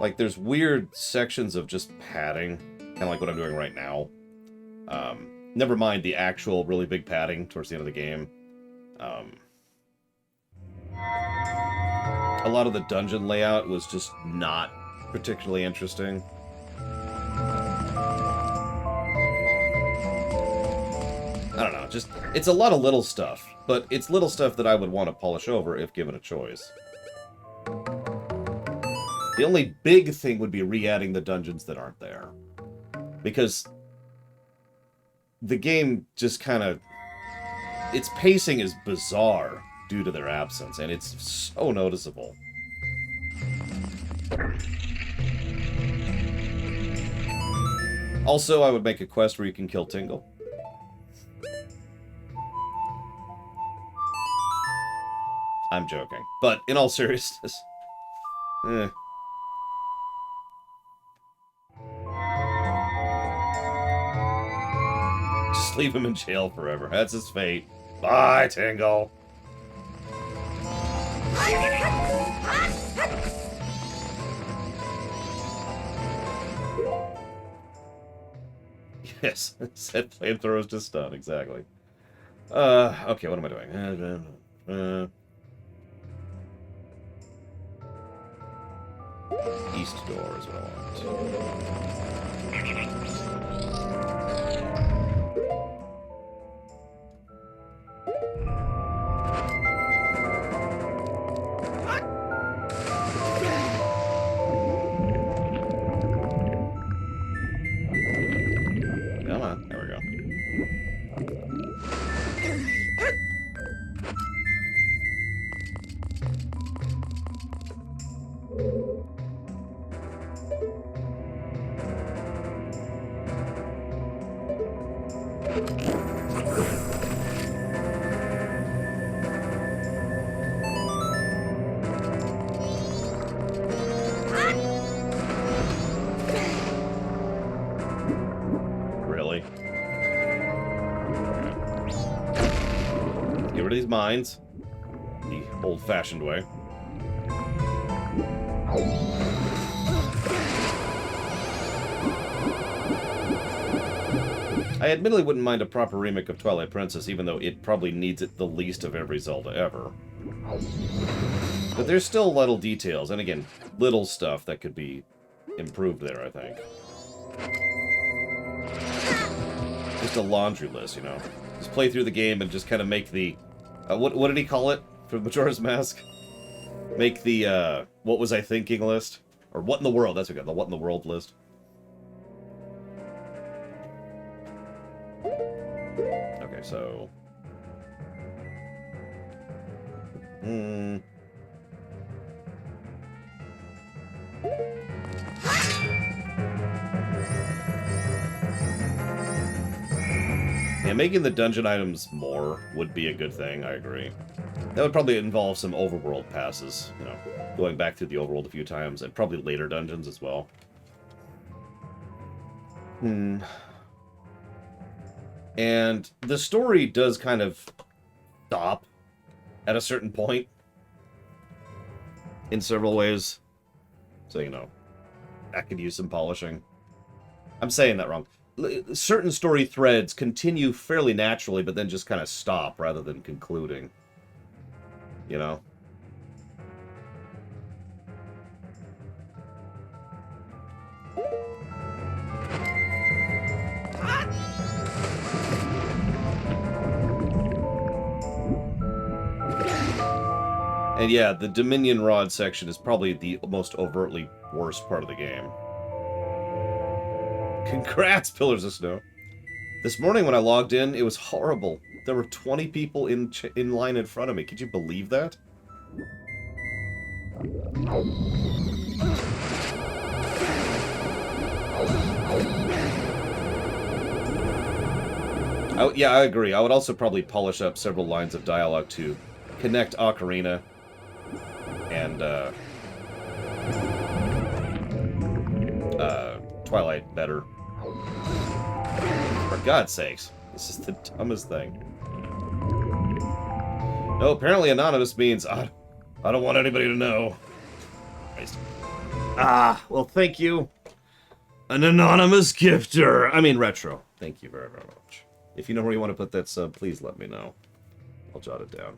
Like, there's weird sections of just padding, kind of like what I'm doing right now. Never mind the actual really big padding towards the end of the game. A lot of the dungeon layout was just not particularly interesting. I don't know, just, it's a lot of little stuff, but it's little stuff that I would want to polish over if given a choice. The only big thing would be re-adding the dungeons that aren't there. Because the game just kind of... its pacing is bizarre due to their absence, and it's so noticeable. Also, I would make a quest where you can kill Tingle. I'm joking. But, in all seriousness... Just leave him in jail forever. That's his fate. Bye, Tingle. Yes, set flamethrowers to stun, exactly. Okay, what am I doing? East door is what I want. Come on, there we go. Really? Get rid of these mines. The old-fashioned way. I admittedly wouldn't mind a proper remake of Twilight Princess, even though it probably needs it the least of every Zelda ever. But there's still little details, and again, little stuff that could be improved there, I think. Just a laundry list, you know? Just play through the game and just kind of make the... what did he call it for Majora's Mask? Make the, what was I thinking list? Or what in the world, that's what we got, the what in the world list. Okay, so... Yeah, making the dungeon items more would be a good thing, I agree. That would probably involve some overworld passes, you know, going back through the overworld a few times, and probably later dungeons as well. And the story does kind of stop at a certain point in several ways. So, you know, that could use some polishing. I'm saying that wrong. Certain story threads continue fairly naturally, but then just kind of stop rather than concluding. You know? And yeah, the Dominion Rod section is probably the most overtly worst part of the game. Congrats, Pillars of Snow. This morning when I logged in, it was horrible. There were 20 people in line in front of me. Could you believe that? Yeah, I agree. I would also probably polish up several lines of dialogue to connect Ocarina and Twilight better. For God's sakes. This is the dumbest thing. No, apparently anonymous means I don't want anybody to know. Christ. Ah, well, thank you. An anonymous gifter. I mean, retro. Thank you very, very much. If you know where you want to put that sub, please let me know. I'll jot it down.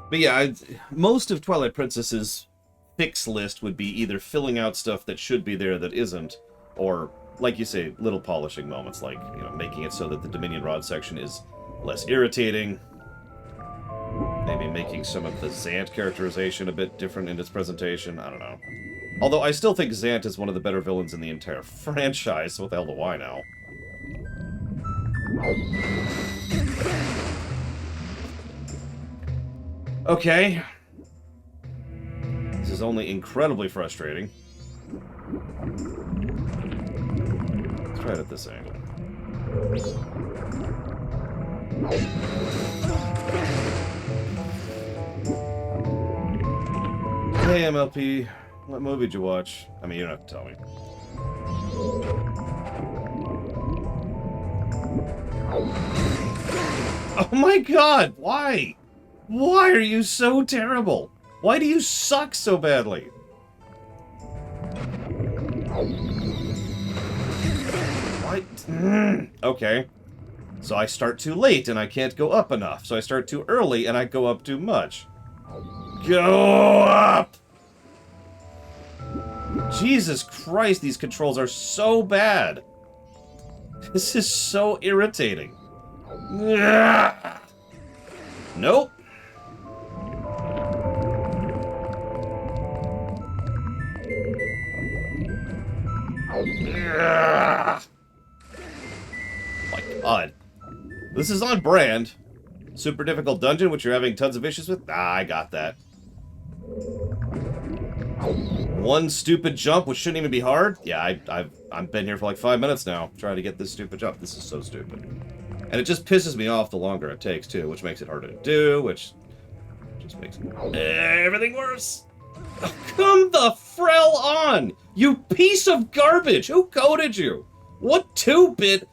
But yeah, most of Twilight Princess's fix list would be either filling out stuff that should be there that isn't, or, like you say, little polishing moments, like, you know, making it so that the Dominion Rod section is less irritating. Maybe making some of the Zant characterization a bit different in its presentation. I don't know. Although I still think Zant is one of the better villains in the entire franchise, so what the hell do I know? Okay. This is only incredibly frustrating. Let's try it at this angle. Hey, MLP. What movie did you watch? I mean, you don't have to tell me. Oh my god! Why? Why are you so terrible? Why do you suck so badly? What? Okay. So I start too late and I can't go up enough. So I start too early and I go up too much. Go up! Jesus Christ, these controls are so bad. This is so irritating. Nope. My god. This is on brand. Super difficult dungeon, which you're having tons of issues with? Ah, I got that. One stupid jump, which shouldn't even be hard? Yeah, I've been here for like 5 minutes now, trying to get this stupid jump. This is so stupid. And it just pisses me off the longer it takes, too, which makes it harder to do, which just makes everything worse. Oh, come the frell on! You piece of garbage! Who coded you? What 2-bit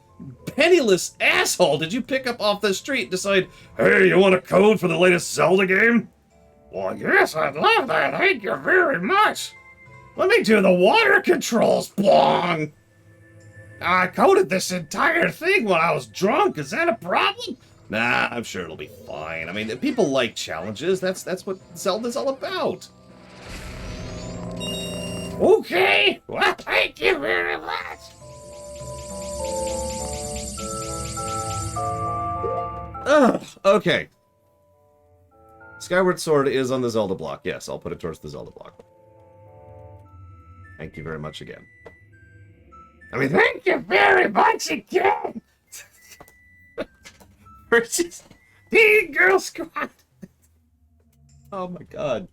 penniless asshole did you pick up off the street and decide, hey, you want a code for the latest Zelda game? Well, yes, I'd love that. Thank you very much. Let me do the water controls, blong! I coded this entire thing when I was drunk. Is that a problem? Nah, I'm sure it'll be fine. I mean, people like challenges. That's what Zelda's all about. Okay. Well, thank you very much. Ugh, okay. Skyward Sword is on the Zelda block. Yes, I'll put it towards the Zelda block. Thank you very much again. I mean, thank you very much again! Versus the Girl Squad! Oh my god.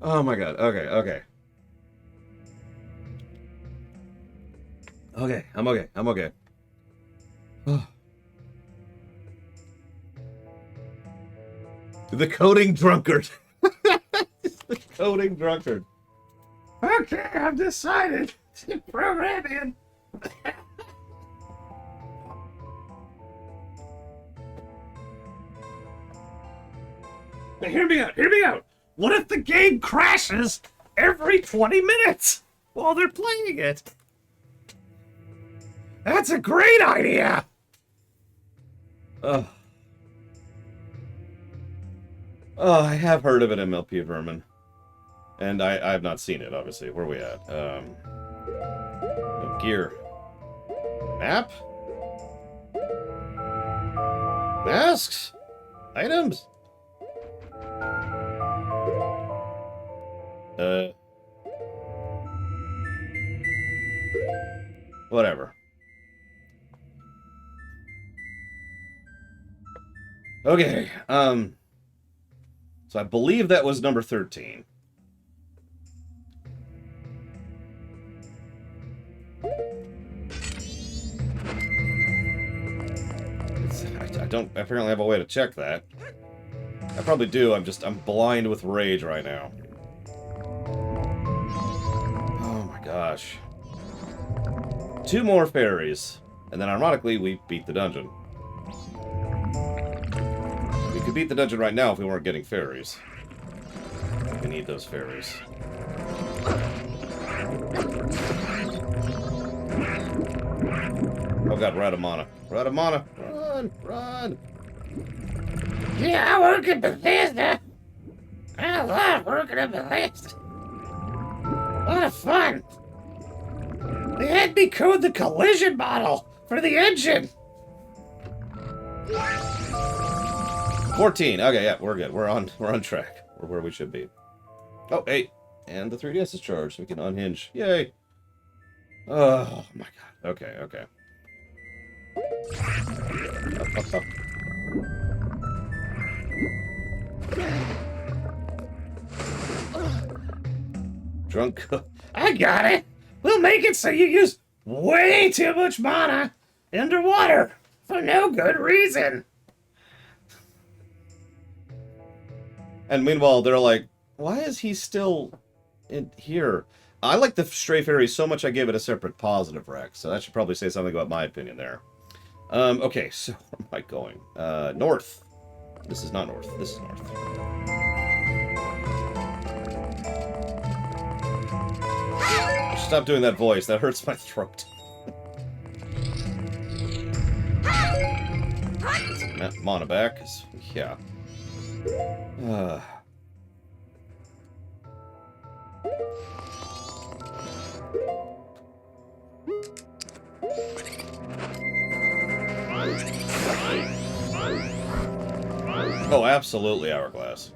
Oh my god. Okay, okay. Okay, I'm okay. I'm okay. The coding drunkard. The coding drunkard. Okay, I've decided to program in. Now hear me out, hear me out. What if the game crashes every 20 minutes while they're playing it? That's a great idea! Oh, I have heard of it, MLP Vermin. And I have not seen it, obviously. Where are we at? No, gear. Map? Masks? Items? Whatever. Okay, so I believe that was number 13. I don't apparently have a way to check that. I probably do, I'm blind with rage right now. gosh. 2 more fairies. And then, ironically, we beat the dungeon. We could beat the dungeon right now if we weren't getting fairies. We need those fairies. Oh god, we're out of mana. We're out of mana. Run! Run! Yeah, I work at Bethesda. I love working at Bethesda. A lot of fun. They had me code the collision model for the engine. 14. Okay, yeah, we're good. We're on track. We're where we should be. Oh, hey. And the 3DS is charged, so we can unhinge. Yay. Oh my god. Okay, okay. Up, up, up. Drunk. I got it. We'll make it so you use way too much mana underwater for no good reason. And meanwhile, they're like, why is he still in here? I like the Stray Fairy so much I gave it a separate positive, Rex. So that should probably say something about my opinion there. Okay, so where am I going? North. This is not north. This is north. Stop doing that voice. That hurts my throat. Mana back. Yeah. Oh, absolutely, Hourglass.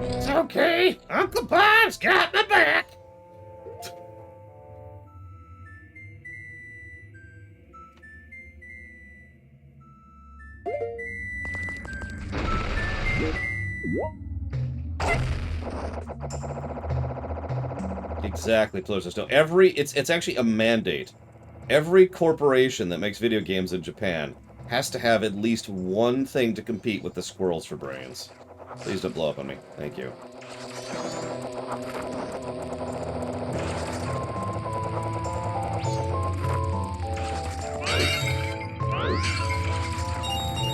It's okay. Uncle Bob's got my back. Exactly, Pillars of Stone. It's actually a mandate. Every corporation that makes video games in Japan has to have at least one thing to compete with the Squirrels for Brains. Please don't blow up on me. Thank you.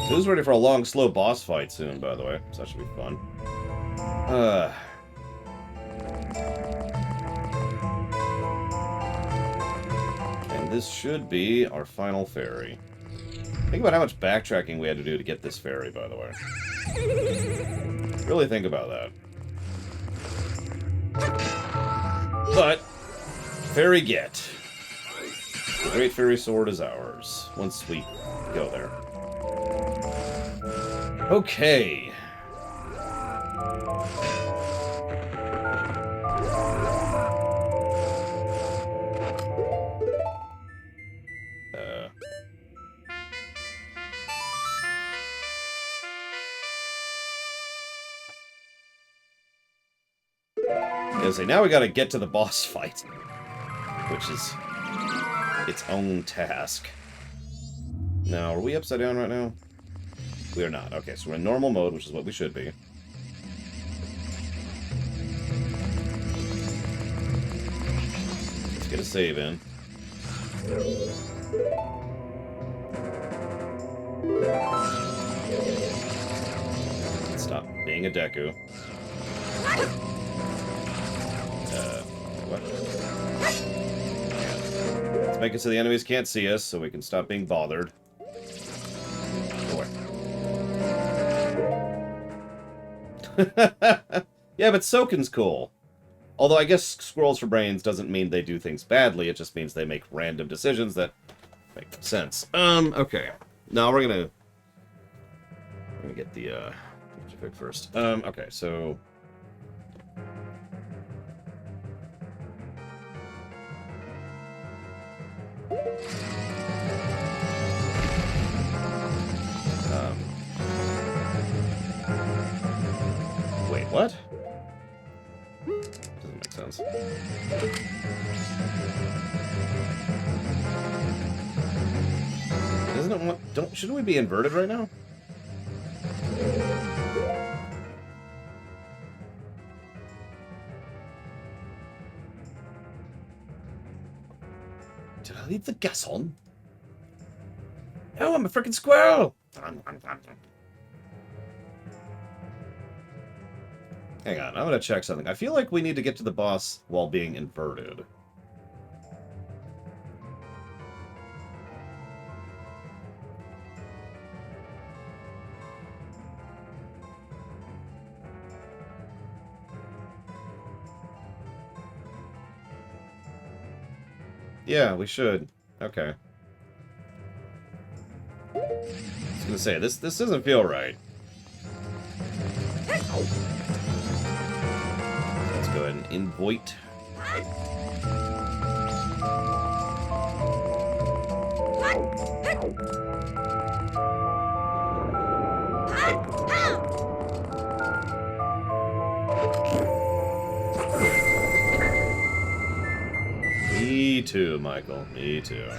Who's ready for a long, slow boss fight soon, by the way? So that should be fun. And this should be our final fairy. Think about how much backtracking we had to do to get this fairy, by the way. Really think about that. But, fairy get. The Great Fairy Sword is ours, once we go there. Okay. So now we gotta get to the boss fight, which is its own task. Now, are we upside down right now? We are not. Okay, so we're in normal mode, which is what we should be. Let's get a save in. Let's stop being a Deku. What? Yeah. Let's make it so the enemies can't see us, so we can stop being bothered. Go away. Yeah, but Soken's cool. Although I guess Squirrels for Brains doesn't mean they do things badly, it just means they make random decisions that make sense. Okay. Now we're gonna get the pick first. Okay, so wait, what? Doesn't make sense. Doesn't it want... Shouldn't we be inverted right now? Did I leave the gas on? No, I'm a freaking squirrel! Hang on, I'm gonna check something. I feel like we need to get to the boss while being inverted. Yeah, we should. Okay. I was gonna say, this doesn't feel right. Let's go ahead and invite. Me too, Michael. Me too.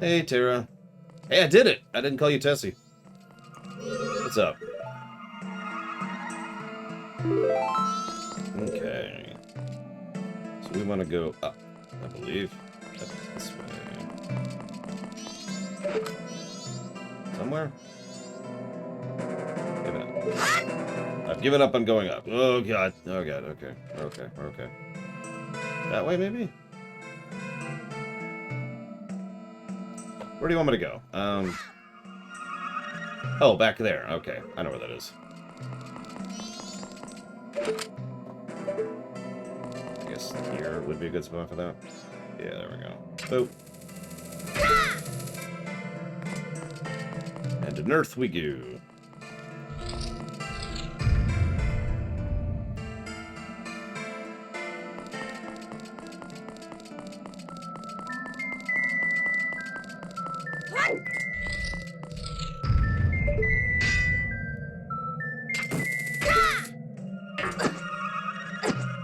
Hey, Tara. Hey, I did it! I didn't call you Tessie. What's up? Okay. So we want to go up, I believe. Up this way. Somewhere? Give it up. I've given up on going up. Oh, God. Oh, God. Okay. Okay. Okay. That way, maybe? Where do you want me to go? Oh, back there. Okay. I know where that is. I guess here would be a good spot for that. Yeah, there we go. Boop. And to Earth we go.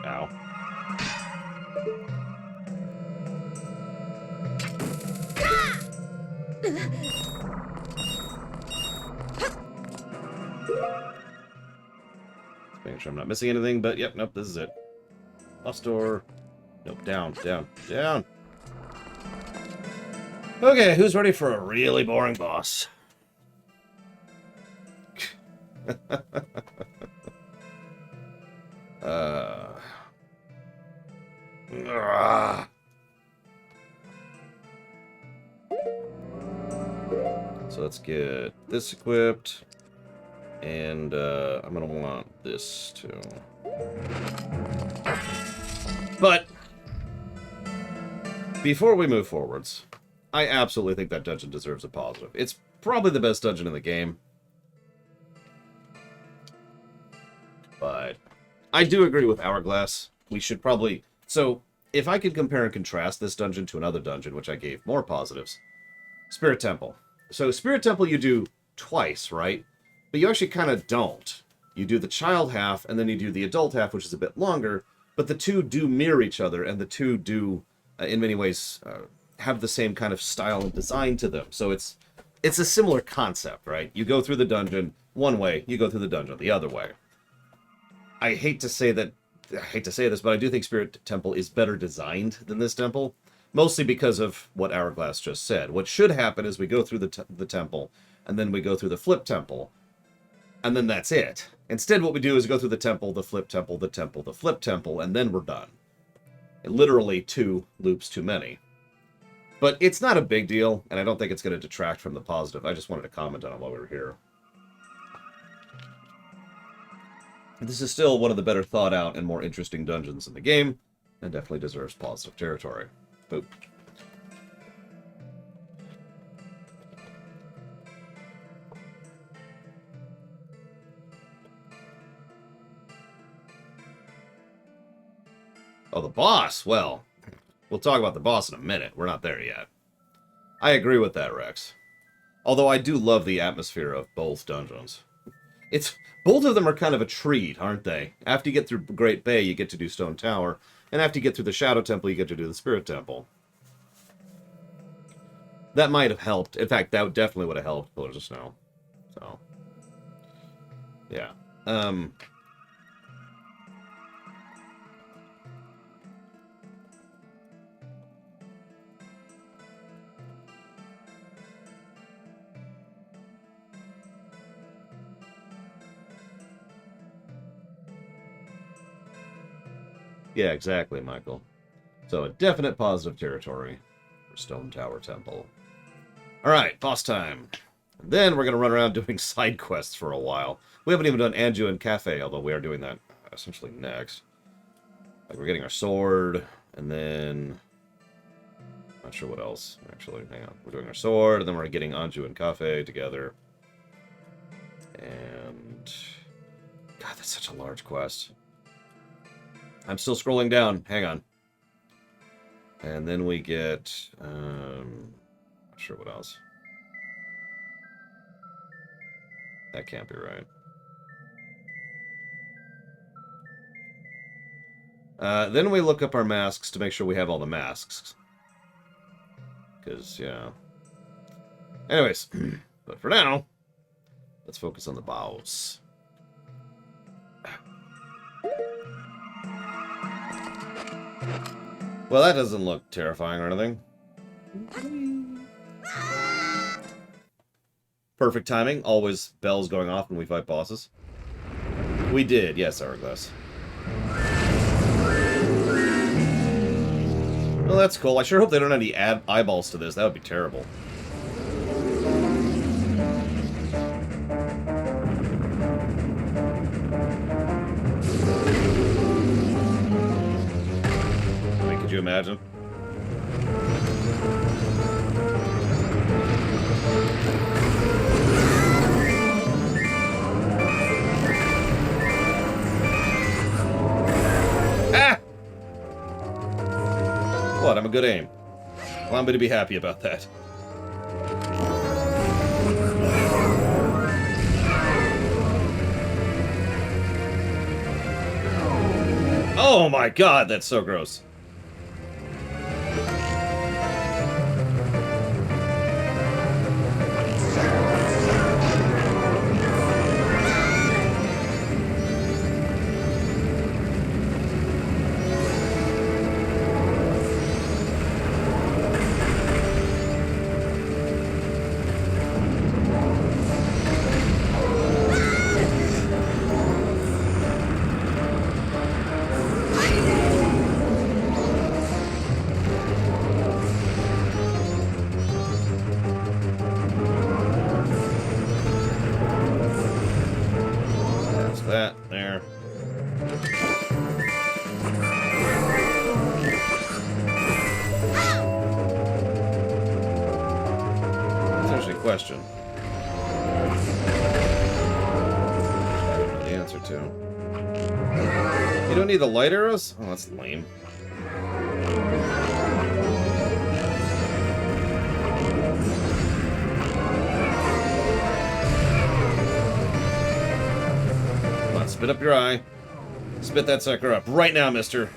Ow. Making sure I'm not missing anything, but yep, nope, this is it. Boss door. Nope, down, down, down. Okay, who's ready for a really boring boss? So let's get this equipped. And I'm going to want this too. But before we move forwards, I absolutely think that dungeon deserves a positive. It's probably the best dungeon in the game. But I do agree with Hourglass. We should probably... So, if I could compare and contrast this dungeon to another dungeon, which I gave more positives, Spirit Temple. So, Spirit Temple you do twice, right? But you actually kind of don't. You do the child half, and then you do the adult half, which is a bit longer, but the two do mirror each other, and the two do, in many ways, have the same kind of style and design to them. So it's a similar concept, right? You go through the dungeon one way, you go through the dungeon the other way. I hate to say this, but I do think Spirit Temple is better designed than this temple, mostly because of what Hourglass just said. What should happen is we go through the temple, and then we go through the flip temple, and then that's it. Instead, what we do is go through the temple, the flip temple, the temple, the flip temple, and then we're done. Literally 2 loops too many. But it's not a big deal, and I don't think it's going to detract from the positive. I just wanted to comment on it while we were here. This is still one of the better thought out and more interesting dungeons in the game, and definitely deserves positive territory. Boop. Oh, the boss! Well, we'll talk about the boss in a minute. We're not there yet. I agree with that, Rex. Although I do love the atmosphere of both dungeons. Both of them are kind of a treat, aren't they? After you get through Great Bay, you get to do Stone Tower, and after you get through the Shadow Temple, you get to do the Spirit Temple. That might have helped. In fact, that definitely would have helped Pillars of Snow. So, yeah. Yeah, exactly, Michael. So, a definite positive territory for Stone Tower Temple. Alright, boss time. And then we're going to run around doing side quests for a while. We haven't even done Anju and Cafe, although we are doing that essentially next. Like, we're getting our sword, and then... Not sure what else, actually. Hang on. We're doing our sword, and then we're getting Anju and Cafe together. And... God, that's such a large quest. I'm still scrolling down. Hang on. And then we get... not sure what else. That can't be right. Then we look up our masks to make sure we have all the masks. Because, yeah. Anyways, but for now, let's focus on the boss. Well, that doesn't look terrifying or anything. Perfect timing. Always bells going off when we fight bosses. We did, yes, Hourglass. Well, that's cool. I sure hope they don't have any eyeballs to this. That would be terrible. I mean, could you imagine? What? I'm a good aim. Well, I'm going to be happy about that. Oh my god, that's so gross. Question. I don't know the answer to. You don't need the light arrows? Oh, that's lame. Come on, spit up your eye. Spit that sucker up right now, mister.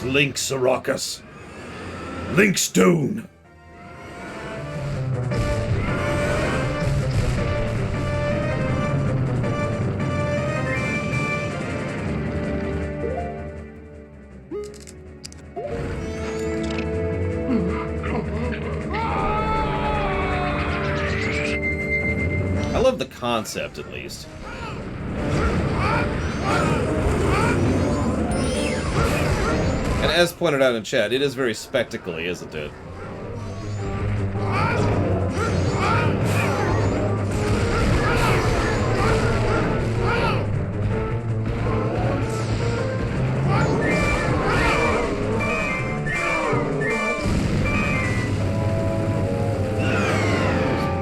Link Sarakas. Link Stone. I love the concept, at least. And as pointed out in chat, it is very spectacle-y, isn't it?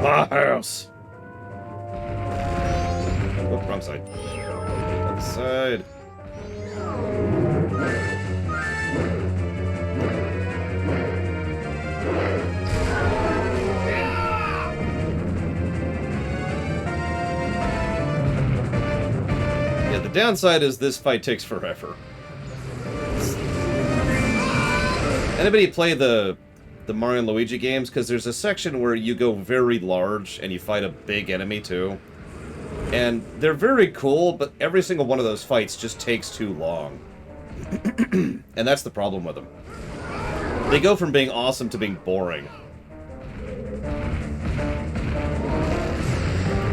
My house! Oh, wrong side. Other side. Yeah, the downside is this fight takes forever. Anybody play the Mario and Luigi games? Because there's a section where you go very large and you fight a big enemy too. And they're very cool, but every single one of those fights just takes too long. And that's the problem with them. They go from being awesome to being boring.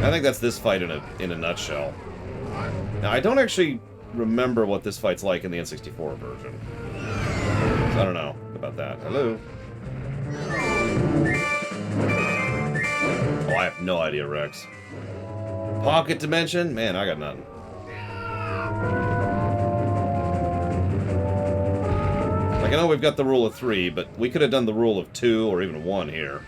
I think that's this fight in a nutshell. Now, I don't actually remember what this fight's like in the N64 version. So I don't know about that. Hello? Oh, I have no idea, Rex. Pocket dimension? Man, I got nothing. Like, I know we've got the rule of 3, but we could have done the rule of 2 or even 1 here.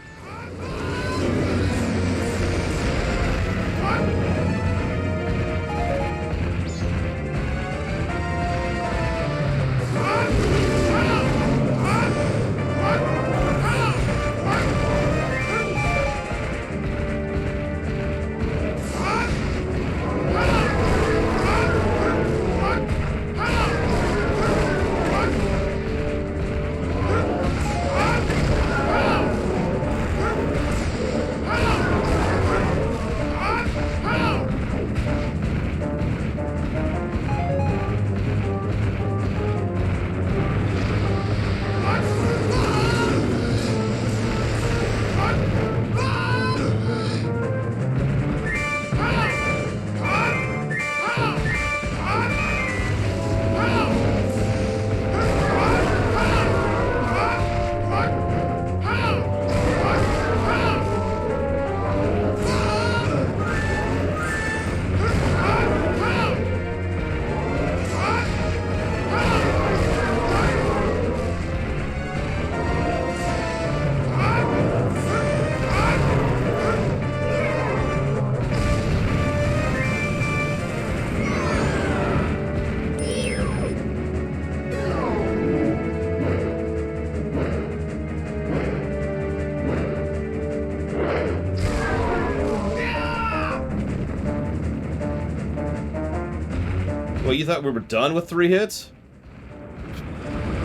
Well, you thought we were done with 3 hits?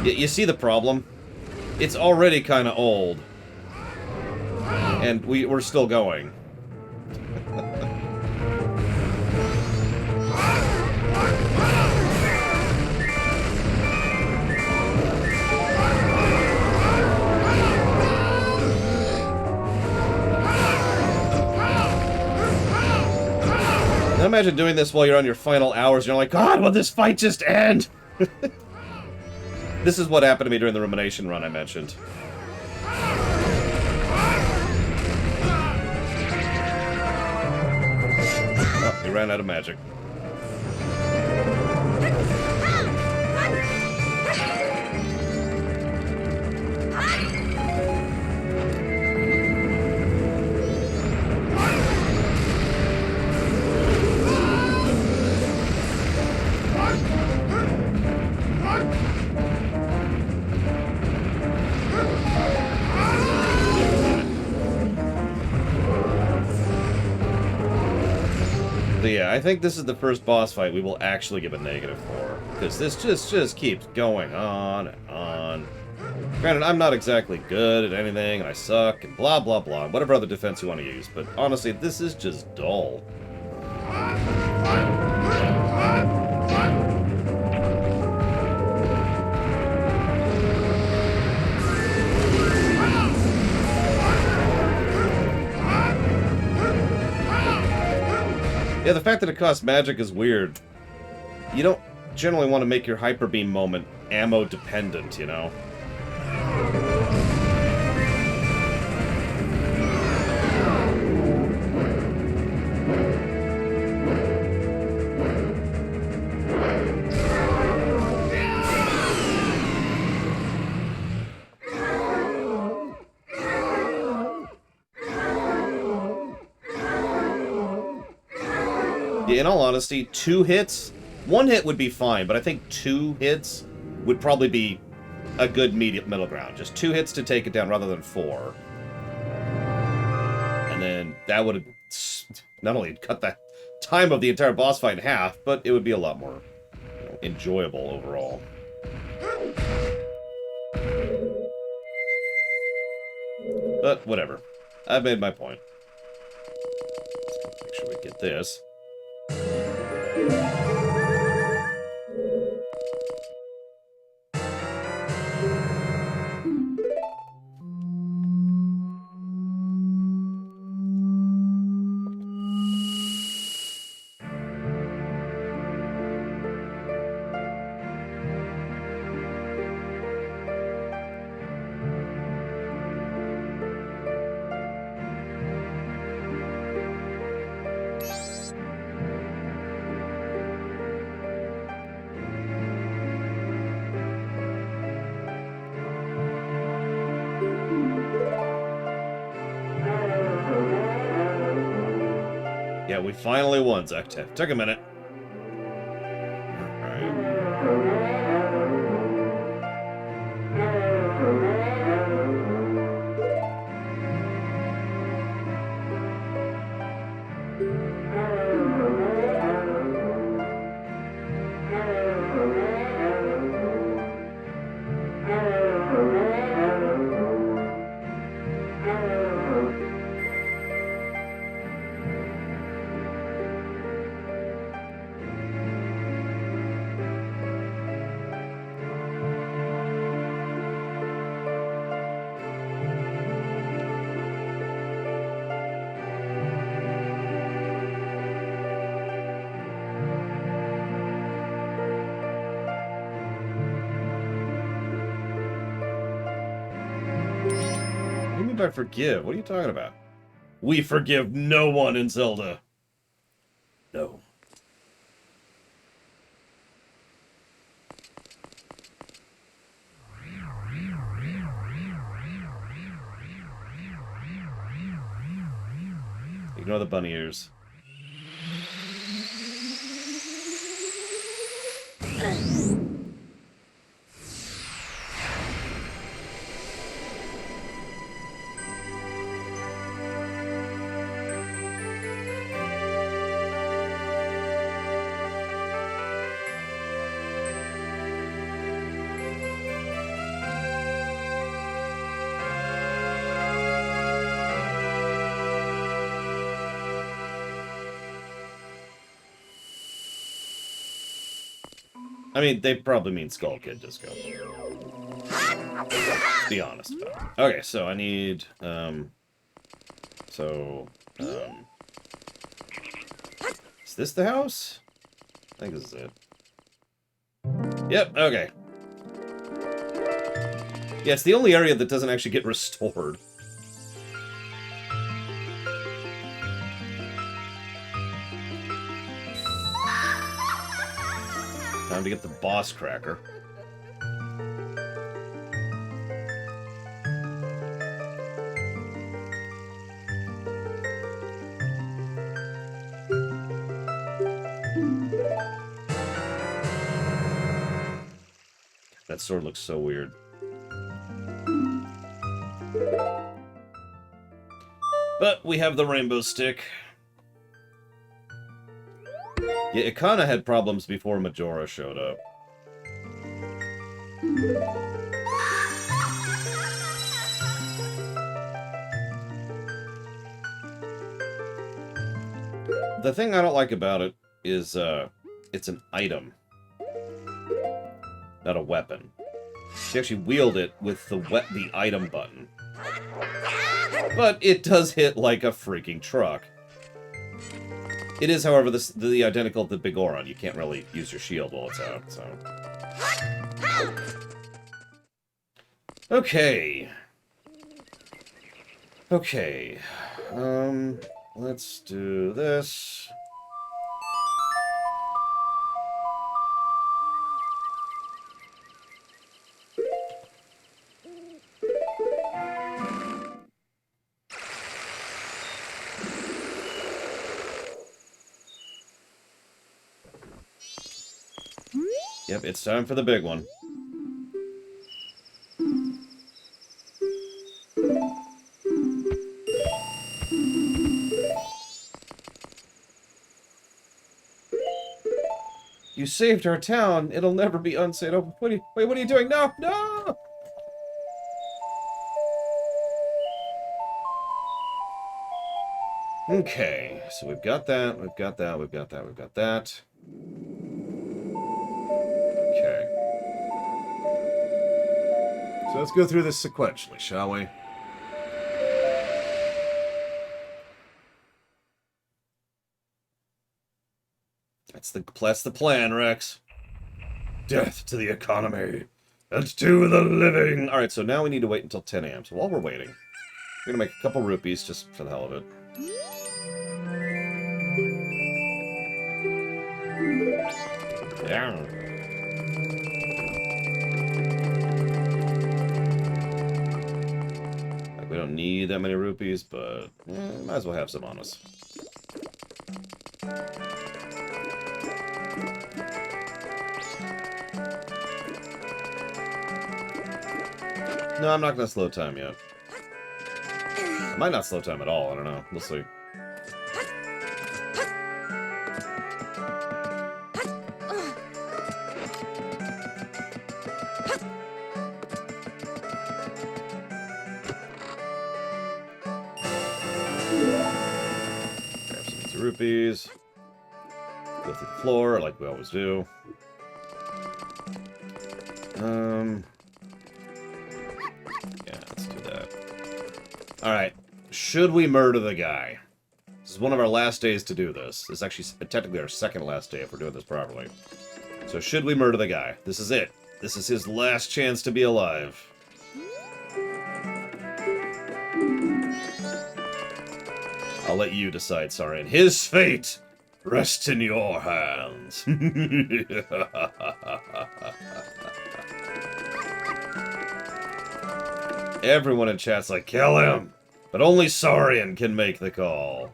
You see the problem? It's already kind of old. And we're still going. Now imagine doing this while you're on your final hours and you're like, God, will this fight just end? This is what happened to me during the rumination run I mentioned. Oh, he ran out of magic. But yeah, I think this is the first boss fight we will actually give a negative for. Because this just keeps going on and on. Granted, I'm not exactly good at anything, and I suck, and blah blah blah, whatever other defense you want to use, but honestly, this is just dull. Yeah, the fact that it costs magic is weird. You don't... generally want to make your Hyper Beam moment ammo dependent, you know? Yeah, in all honesty, 2 hits? 1 hit would be fine, but I think 2 hits would probably be a good middle ground. Just 2 hits to take it down rather than 4. And then that would have not only cut the time of the entire boss fight in half, but it would be a lot more, you know, enjoyable overall. But whatever. I've made my point. Let's make sure we get this. Yeah, we finally won, Zektev. Took a minute. What do you mean by forgive? What are you talking about? We forgive no one in Zelda. No. Ignore the bunny ears. I mean, they probably mean Skull Kid Disco. Let's be honest about it. Okay, so I need, is this the house? I think this is it. Yep, okay. Yeah, it's the only area that doesn't actually get restored. Time to get the boss cracker. That sword looks so weird. But we have the rainbow stick. Yeah, Ikana had problems before Majora showed up. The thing I don't like about it is, it's an item. Not a weapon. You actually wield it with the item button. But it does hit like a freaking truck. It is, however, the identical to the Bigoron. You can't really use your shield while it's out, so... Okay. Okay. Let's do this. Yep, it's time for the big one. You saved our town. It'll never be unsafe. Oh, wait, what are you doing? No, no! Okay, so we've got that, we've got that, we've got that, we've got that. Okay. So let's go through this sequentially, shall we? That's the plan, Rex. Death to the economy and to the living. All right, so now we need to wait until 10 a.m. So while we're waiting, we're gonna make a couple rupees just for the hell of it. Yeah. Like, we don't need that many rupees, but might as well have some on us. No, I'm not going to slow time yet. I might not slow time at all. I don't know. We'll see. Grab some easy rupees. Go through the floor like we always do. Alright, should we murder the guy? This is one of our last days to do this. This is actually technically our second last day if we're doing this properly. So should we murder the guy? This is it. This is his last chance to be alive. I'll let you decide, Sarin. His fate rests in your hands. Everyone in chat's like, kill him! But only Saurian can make the call.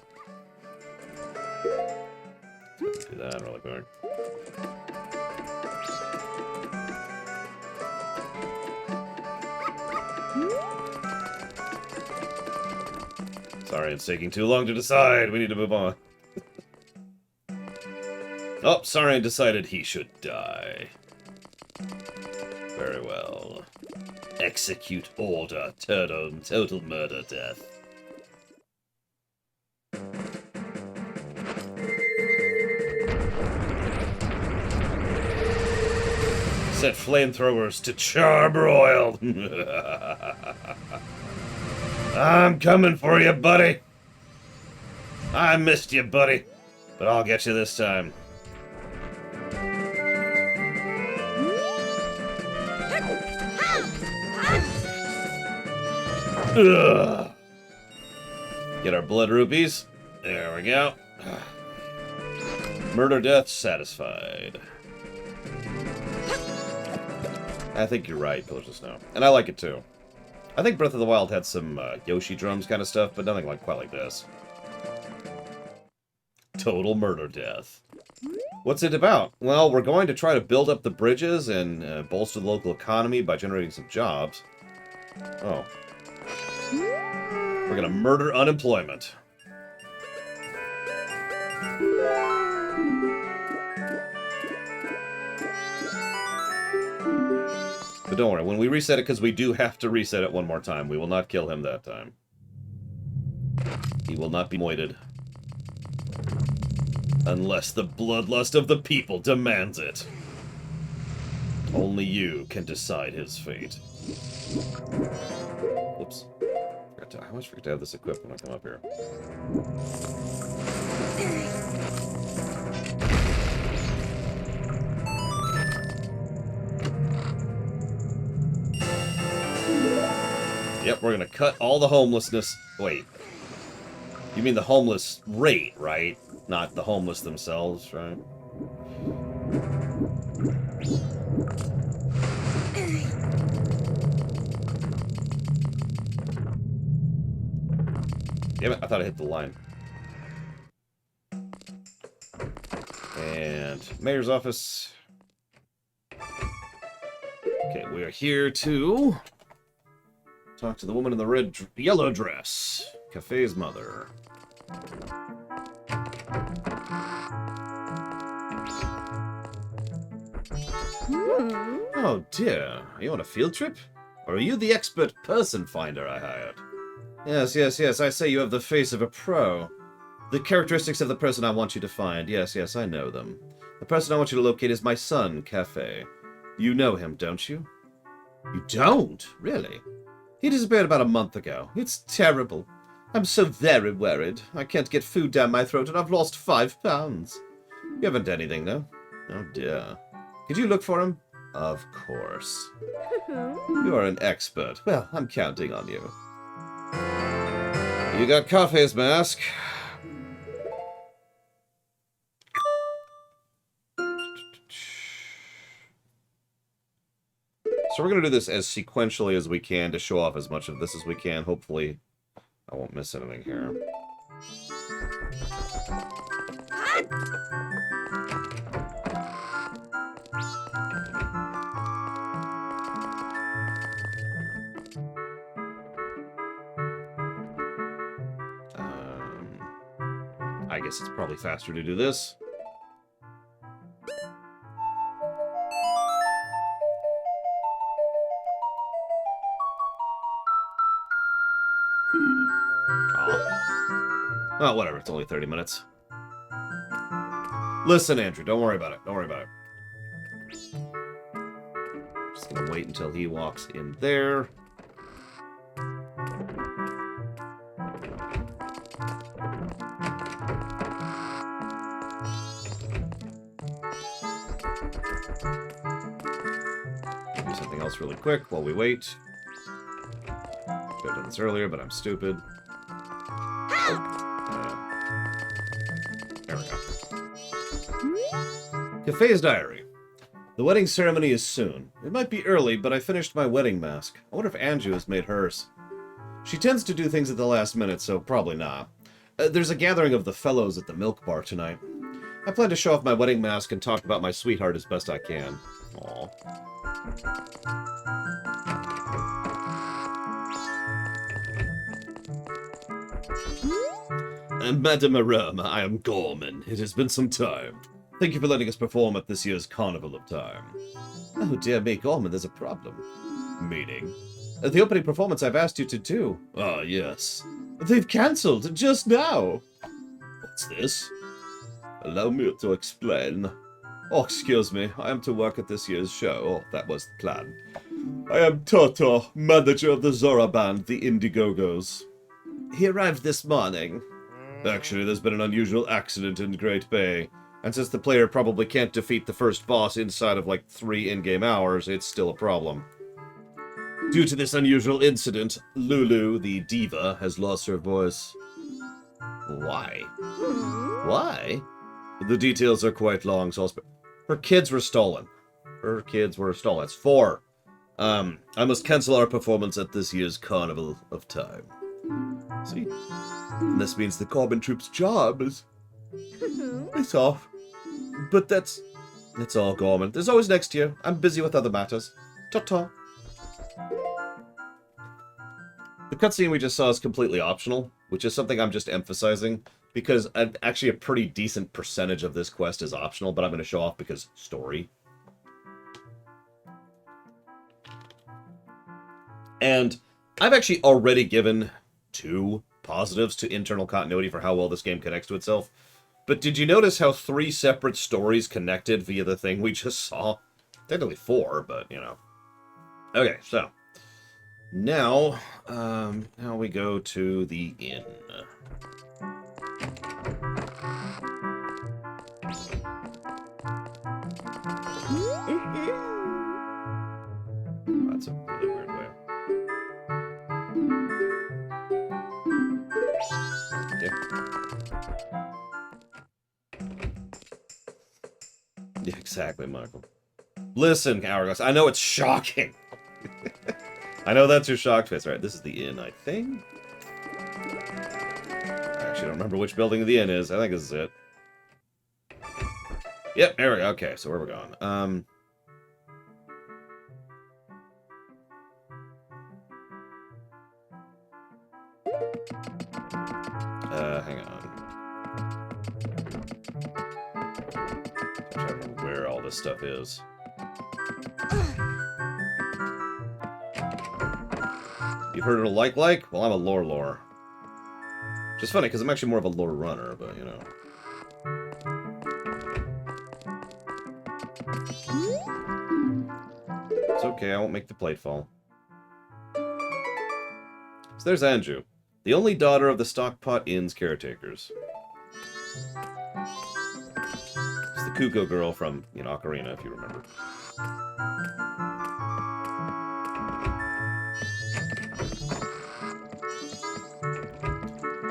Do that really quick. Saurian's taking too long to decide. We need to move on. Oh, Saurian decided he should die. Very well. Execute order, total murder, death. Set flamethrowers to charbroiled. I'm coming for you, buddy. I missed you, buddy, but I'll get you this time. Ugh. Get our blood rupees. There we go. Murder death satisfied. I think you're right, Pillars of Snow. And I like it too. I think Breath of the Wild had some Yoshi drums kind of stuff, but nothing quite like this. Total murder death. What's it about? Well, we're going to try to build up the bridges and bolster the local economy by generating some jobs. Oh. We're gonna murder unemployment. But don't worry, when we reset it, because we do have to reset it one more time, we will not kill him that time. He will not be moited. Unless the bloodlust of the people demands it. Only you can decide his fate. Whoops. I almost forget to have this equipped when I come up here. Yep, we're gonna cut all the homelessness. Wait. You mean the homeless rate, right? Not the homeless themselves, right? Damn it, I thought I hit the line. And mayor's office. Okay, we are here to talk to the woman in the yellow dress. Cafe's mother. Oh dear, are you on a field trip? Or are you the expert person finder I hired? Yes, yes, yes, I say you have the face of a pro. The characteristics of the person I want you to find. Yes, yes, I know them. The person I want you to locate is my son, Cafe. You know him, don't you? You don't? Really? He disappeared about a month ago. It's terrible. I'm so very worried. I can't get food down my throat and I've lost 5 pounds. You haven't anything, though? Oh, dear. Could you look for him? Of course. You are an expert. Well, I'm counting on you. You got Cafe's mask. So we're going to do this as sequentially as we can to show off as much of this as we can. Hopefully, I won't miss anything here. I guess it's probably faster to do this. Oh, whatever. It's only 30 minutes. Listen, Andrew. Don't worry about it. Don't worry about it. Just gonna wait until he walks in there. Do something else really quick while we wait. Could have done this earlier, but I'm stupid. There we go. Cafe's diary. The wedding ceremony is soon. It might be early, but I finished my wedding mask. I wonder if Anju has made hers. She tends to do things at the last minute, so probably not. There's a gathering of the fellows at the milk bar tonight. I plan to show off my wedding mask and talk about my sweetheart as best I can. Aww. Madam Aroma, I am Gorman. It has been some time. Thank you for letting us perform at this year's Carnival of Time. Oh dear me, Gorman, there's a problem. Meaning? The opening performance I've asked you to do. Ah, yes. They've cancelled just now. What's this? Allow me to explain. Oh, excuse me. I am to work at this year's show. Oh, that was the plan. I am Toto, manager of the Zora band, the Indigogos. He arrived this morning. Actually, there's been an unusual accident in Great Bay. And since the player probably can't defeat the first boss inside of like 3 in-game hours, it's still a problem. Due to this unusual incident, Lulu, the diva, has lost her voice. Why? Why? The details are quite long, so her kids were stolen. Her kids were stolen. It's 4. I must cancel our performance at this year's Carnival of Time. See? And this means the Corbin Troop's job is... it's off. But that's all, Gorman. There's always next year. I'm busy with other matters. Ta-ta. The cutscene we just saw is completely optional, which is something I'm just emphasizing, because actually a pretty decent percentage of this quest is optional, but I'm going to show off because story. And I've actually already given 2 positives to internal continuity for how well this game connects to itself. But did you notice how 3 separate stories connected via the thing we just saw? Technically 4, but, you know. Okay, so. Now we go to the inn. That's a really weird way. Yeah, exactly, Michael. Listen, Hourglass, I know it's shocking. I know that's your shocked face. Right, this is the inn, I think. I actually don't remember which building the inn is. I think this is it. Yep, there we go. Okay, so where we're going. Hang on. I'm trying to remember where all this stuff is. You heard of a like? Well, I'm a lore. Which is funny, because I'm actually more of a lore runner, but, you know. It's okay, I won't make the plate fall. So there's Anju, the only daughter of the Stockpot Inn's caretakers. It's the Kuko girl from, you know, Ocarina, if you remember.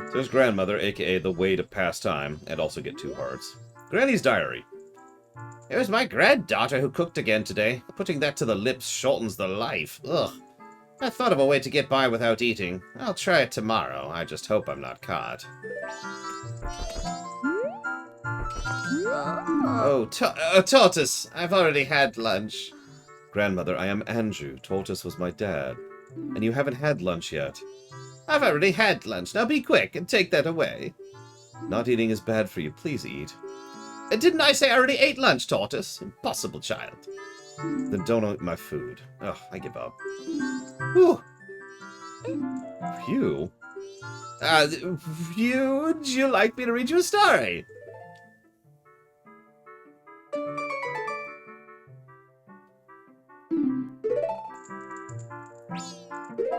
So there's Grandmother, aka the way to pass time, and also get 2 hearts. Granny's diary. It was my granddaughter who cooked again today. Putting that to the lips shortens the life. Ugh. I thought of a way to get by without eating. I'll try it tomorrow. I just hope I'm not caught. Oh, Tortoise! I've already had lunch. Grandmother, I am Anju. Tortoise was my dad. And you haven't had lunch yet. I've already had lunch. Now be quick and take that away. Not eating is bad for you. Please eat. Didn't I say I already ate lunch, Tortoise? Impossible, child. Then don't eat my food. Ugh, I give up. Whew. Phew? Would you like me to read you a story?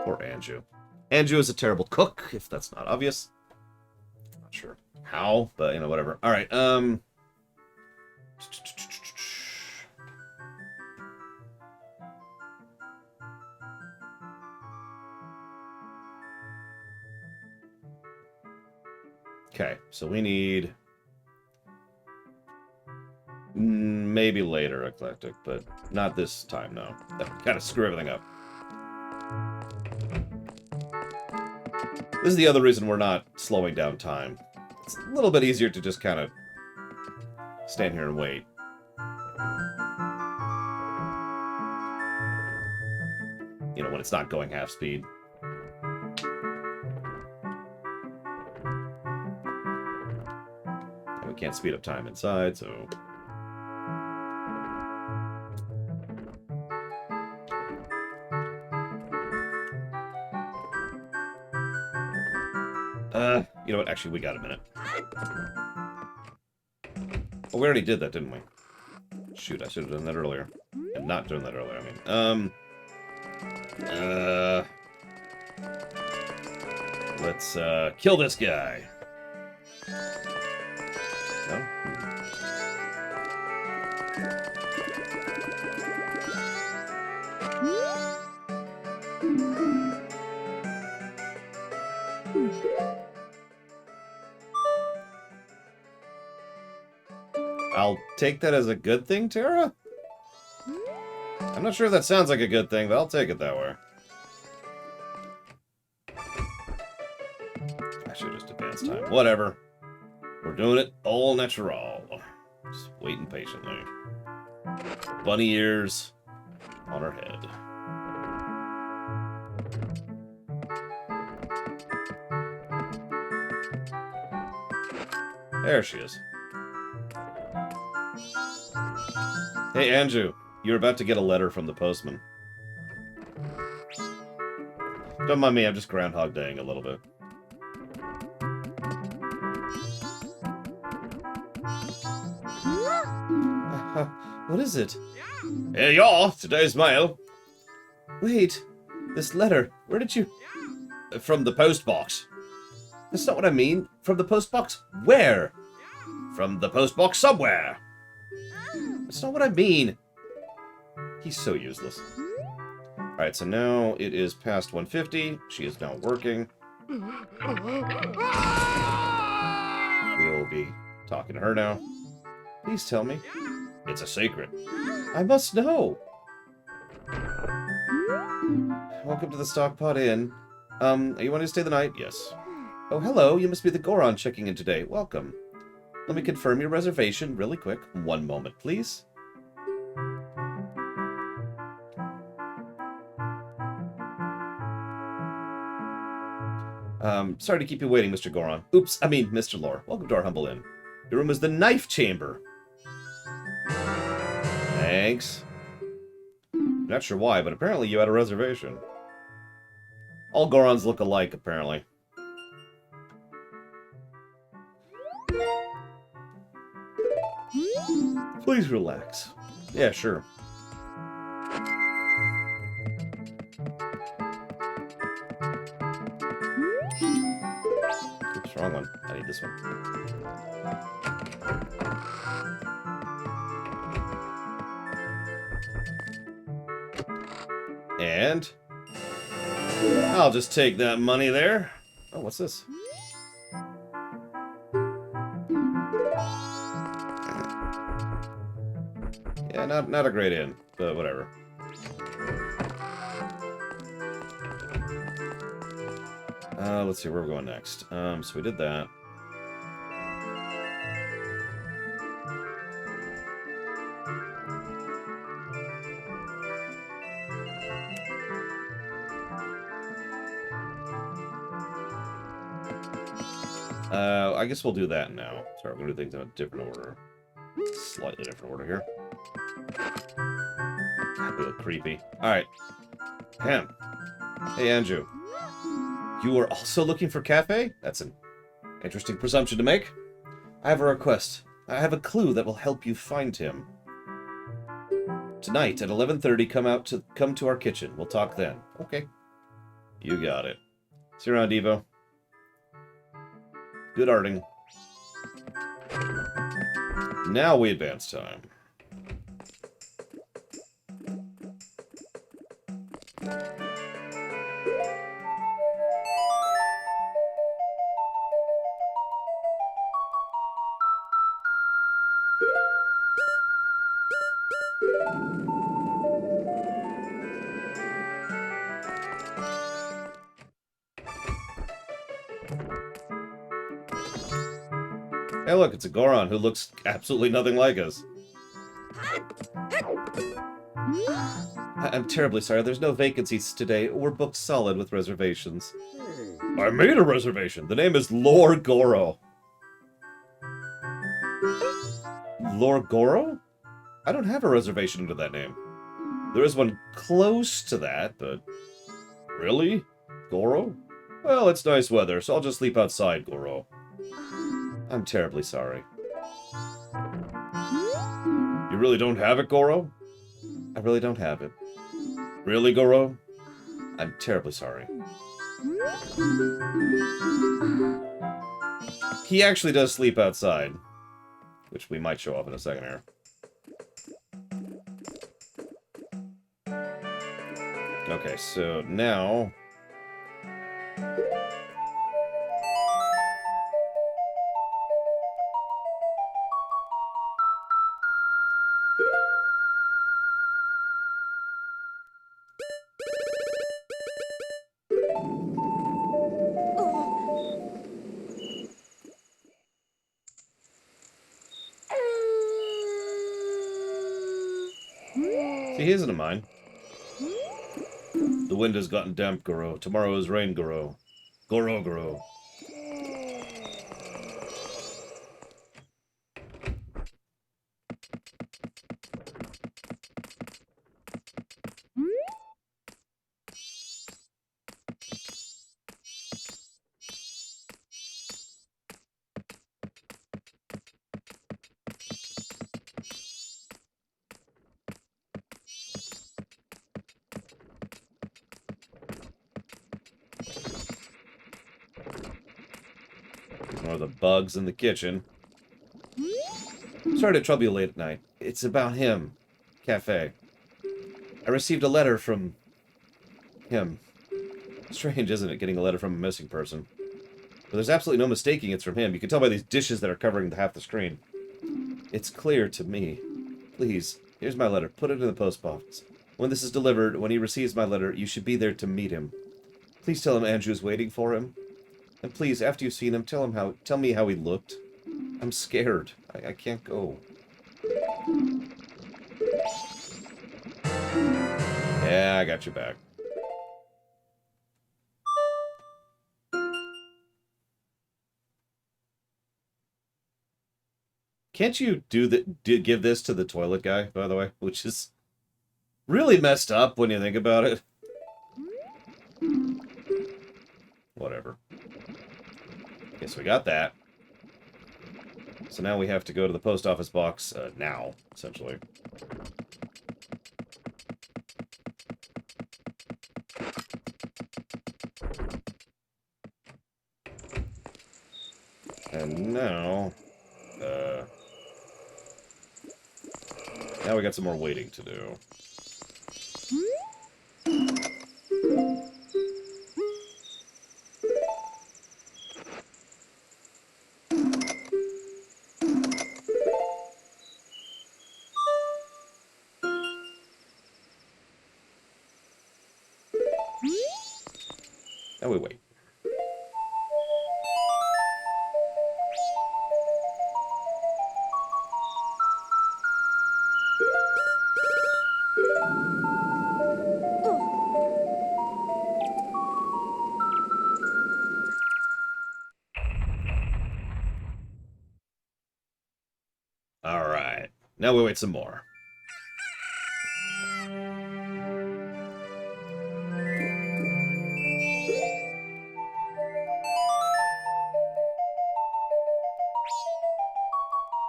Poor Anju. Anju is a terrible cook, if that's not obvious. Not sure how, but, you know, whatever. Alright, okay, so we need... maybe later Eclectic, but not this time, no. That would kind of screw everything up. This is the other reason we're not slowing down time. It's a little bit easier to just kind of stand here and wait. You know, when it's not going half speed. And we can't speed up time inside, so... you know what? Actually, we got a minute. Oh, we already did that, didn't we? Shoot, I should have done that earlier. And not done that earlier, I mean. Let's, kill this guy. No? I'll take that as a good thing, Tara? I'm not sure if that sounds like a good thing, but I'll take it that way. I should just advance time. Whatever. We're doing it all natural. Just waiting patiently. Bunny ears on her head. There she is. Hey, Anju. You're about to get a letter from the postman. Don't mind me, I'm just Groundhog Daying a little bit. What is it? Here you are, today's mail. Wait, this letter, where did you... From the post box. That's not what I mean. From the post box where? From the post box somewhere. That's not what I mean. He's so useless. Alright, so now it is past 1:50. She is now working. We'll be talking to her now. Please tell me. It's a secret. I must know. Welcome to the Stockpot Inn. Are you wanting to stay the night? Yes. Oh, hello. You must be the Goron checking in today. Welcome. Let me confirm your reservation really quick. One moment, please. Sorry to keep you waiting, Mr. Goron. Oops, I mean, Mr. Lore. Welcome to our humble inn. Your room is the knife chamber. Thanks. Not sure why, but apparently you had a reservation. All Gorons look alike, apparently. Please relax. Yeah, sure. Oops, wrong one. I need this one. And I'll just take that money there. Oh, what's this? Yeah, not a great inn, but whatever. Let's see where we're going next. So we did that. I guess we'll do that now. Sorry, we're going to do things in a different order. Slightly different order here. God, they look creepy. Alright. Ham. Hey, Andrew. You are also looking for cafe? That's an interesting presumption to make. I have a request. I have a clue that will help you find him. Tonight at 11:30, come to our kitchen. We'll talk then. Okay. You got it. See you around, Evo. Good arting. Now we advance time. Hey, look, it's a Goron who looks absolutely nothing like us. I'm terribly sorry. There's no vacancies today. We're booked solid with reservations. I made a reservation. The name is Lord Goro. Lord Goro? I don't have a reservation under that name. There is one close to that, but... Really? Goro? Well, it's nice weather, so I'll just sleep outside, Goro. I'm terribly sorry. You really don't have it, Goro? I really don't have it. Really, Goro? I'm terribly sorry. He actually does sleep outside, which we might show off in a second here. Okay, so now... See, he isn't a mine. The wind has gotten damp, Goro. Tomorrow is rain, Goro. Goro, Goro. Or the bugs in the kitchen. Sorry to trouble you late at night. It's about him. Cafe. I received a letter from... him. Strange, isn't it, getting a letter from a missing person? But there's absolutely no mistaking it's from him. You can tell by these dishes that are covering half the screen. It's clear to me. Please, here's my letter. Put it in the post box. When this is delivered, when he receives my letter, you should be there to meet him. Please tell him Andrew's waiting for him. And please, after you've seen him, tell me how he looked. I'm scared. I can't go. Yeah, I got your back. Can't you give this to the toilet guy, by the way? Which is really messed up when you think about it. Whatever. Okay, so we got that. So now we have to go to the post office box now, essentially. And now... now we got some more waiting to do. Now we wait. Alright. Now we wait some more.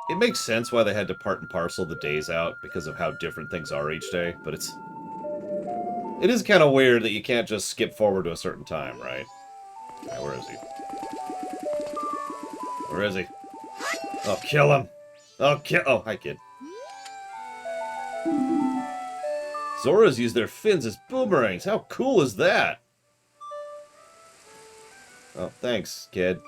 It makes sense why they had to part and parcel the days out, because of how different things are each day, but it is kind of weird that you can't just skip forward to a certain time, right? Alright, where is he? Where is he? Oh, kill him! Oh, hi, kid. Zoras use their fins as boomerangs. How cool is that? Oh, thanks, kid.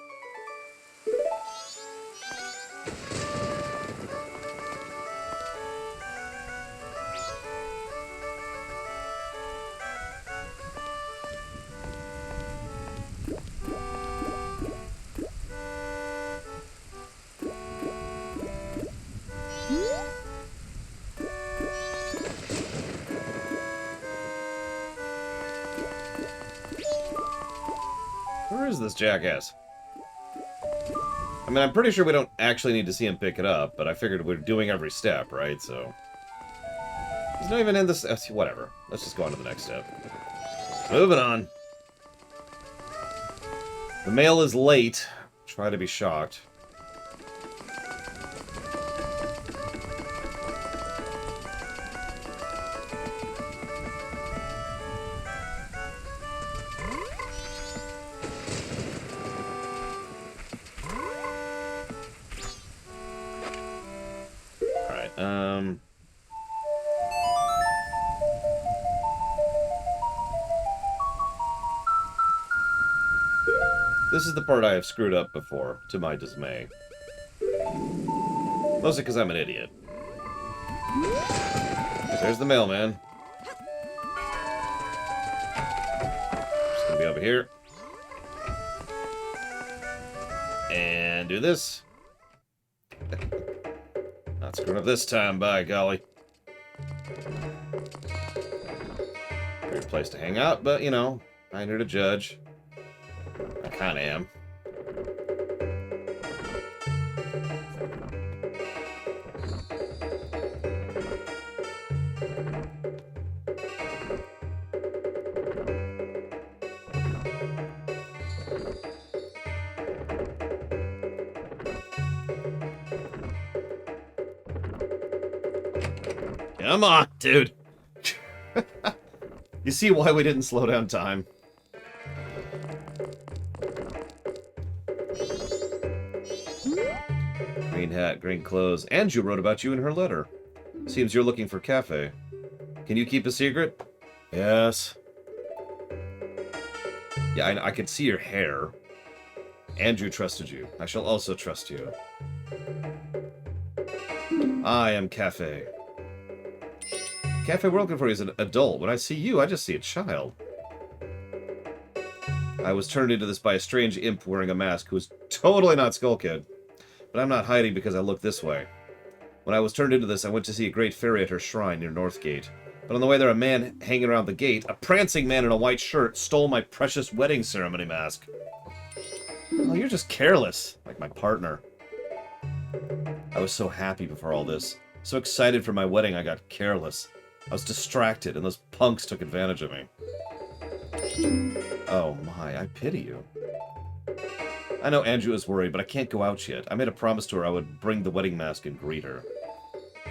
Where is this jackass? I mean, I'm pretty sure we don't actually need to see him pick it up, but I figured we're doing every step, right? So... he's not even in this... whatever. Let's just go on to the next step. Moving on. The mail is late. Try to be shocked. This is the part I have screwed up before, to my dismay. Mostly because I'm an idiot. There's the mailman. Just gonna be over here. And do this. Not screwing up this time, by golly. Weird place to hang out, but, you know, I'm here to judge. I kinda am. Come on, dude. You see why we didn't slow down time? Green hat, green clothes. Anju wrote about you in her letter. Seems you're looking for cafe. Can you keep a secret? Yes. Yeah, I could see your hair. Andrew trusted you. I shall also trust you. I am Cafe. cafe we're looking for is an adult. When I see you, I just see a child. I was turned into this by a strange imp wearing a mask who was totally not Skull Kid. But I'm not hiding because I look this way. When I was turned into this, I went to see a great fairy at her shrine near Northgate. But on the way there, a man hanging around the gate, a prancing man in a white shirt, stole my precious wedding ceremony mask. Oh, you're just careless, like my partner. I was so happy before all this. So excited for my wedding, I got careless. I was distracted, and those punks took advantage of me. Oh my, I pity you. I know Andrew is worried, but I can't go out yet. I made a promise to her I would bring the wedding mask and greet her.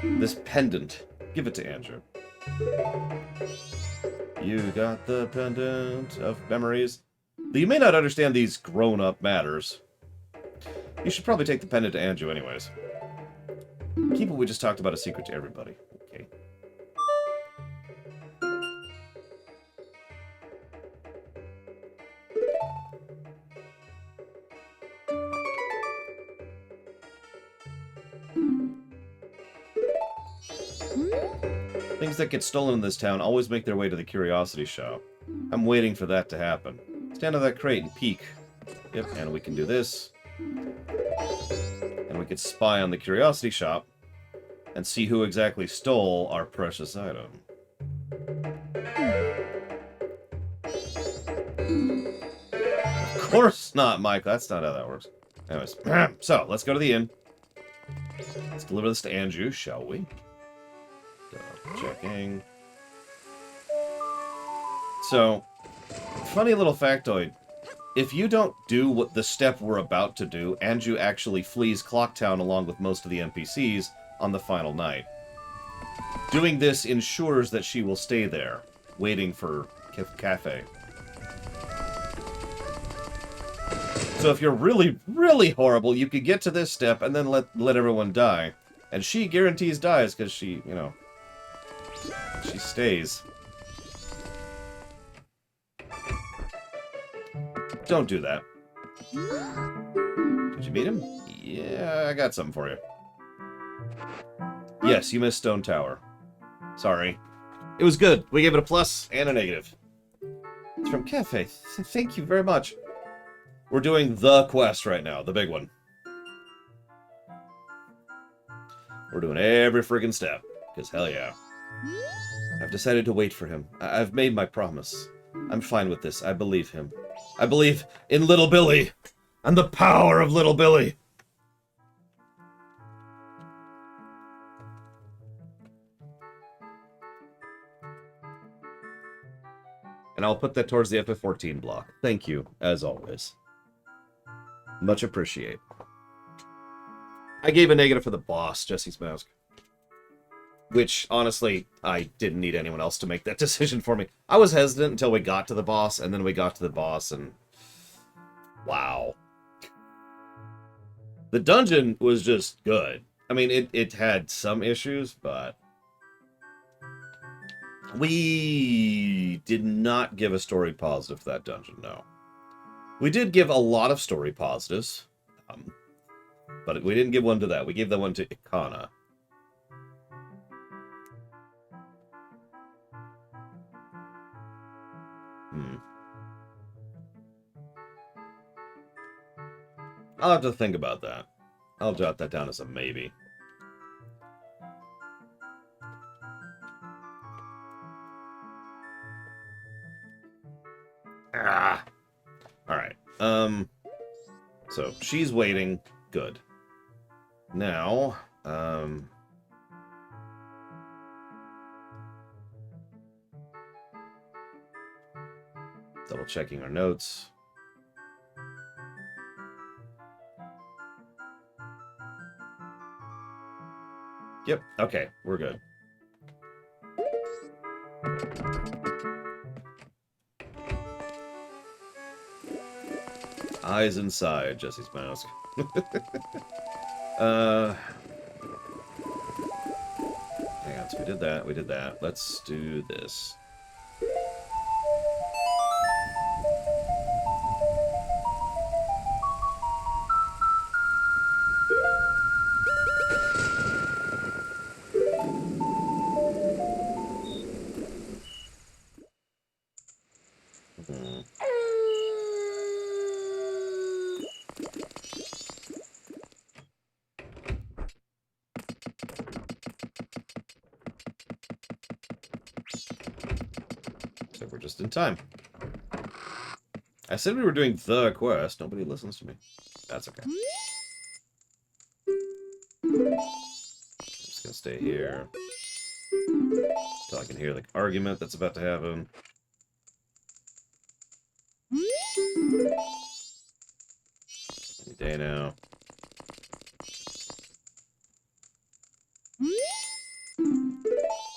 This pendant. Give it to Andrew. You got the pendant of memories. Though you may not understand these grown-up matters. You should probably take the pendant to Andrew anyways. Keep what we just talked about a secret to everybody. Okay. Things that get stolen in this town always make their way to the curiosity shop. I'm waiting for that to happen. Stand on that crate and peek. Yep, and we can do this. And we can spy on the curiosity shop and see who exactly stole our precious item. Of course not, Mike. That's not how that works. Anyways, so let's go to the inn. Let's deliver this to Andrew, shall we? Checking. So, funny little factoid. If you don't do what the step we're about to do, Andrew actually flees Clocktown along with most of the NPCs on the final night. Doing this ensures that she will stay there, waiting for Cafe. So if you're really, really horrible, you could get to this step and then let everyone die. And she guarantees dies because she, you know, she stays. Don't do that. Did you meet him? Yeah, I got something for you. Yes, you missed Stone Tower. Sorry. It was good. We gave it a plus and a negative. It's from Cafe. Thank you very much. We're doing the quest right now, the big one. We're doing every friggin' step, because hell yeah. I've decided to wait for him. I've made my promise. I'm fine with this. I believe him. I believe in Little Billy and the power of Little Billy. And I'll put that towards the FF14 block. Thank you, as always. Much appreciate. I gave a negative for the boss, Jesse's Mask. Which, honestly, I didn't need anyone else to make that decision for me. I was hesitant until we got to the boss, and then we got to the boss, and... wow. The dungeon was just good. I mean, it had some issues, but... we did not give a story positive to that dungeon, no. We did give a lot of story positives, but we didn't give one to that. We gave that one to Ikana. I'll have to think about that. I'll jot that down as a maybe. Ah! Alright. So, she's waiting. Good. Now, double checking our notes. Yep, okay, we're good. Eyes inside, Jesse's Mask. Hang on, so we did that. Let's do this. just in time. I said we were doing the quest. Nobody listens to me. That's okay. I'm just gonna stay here. Until I can hear the argument that's about to happen. Any day now.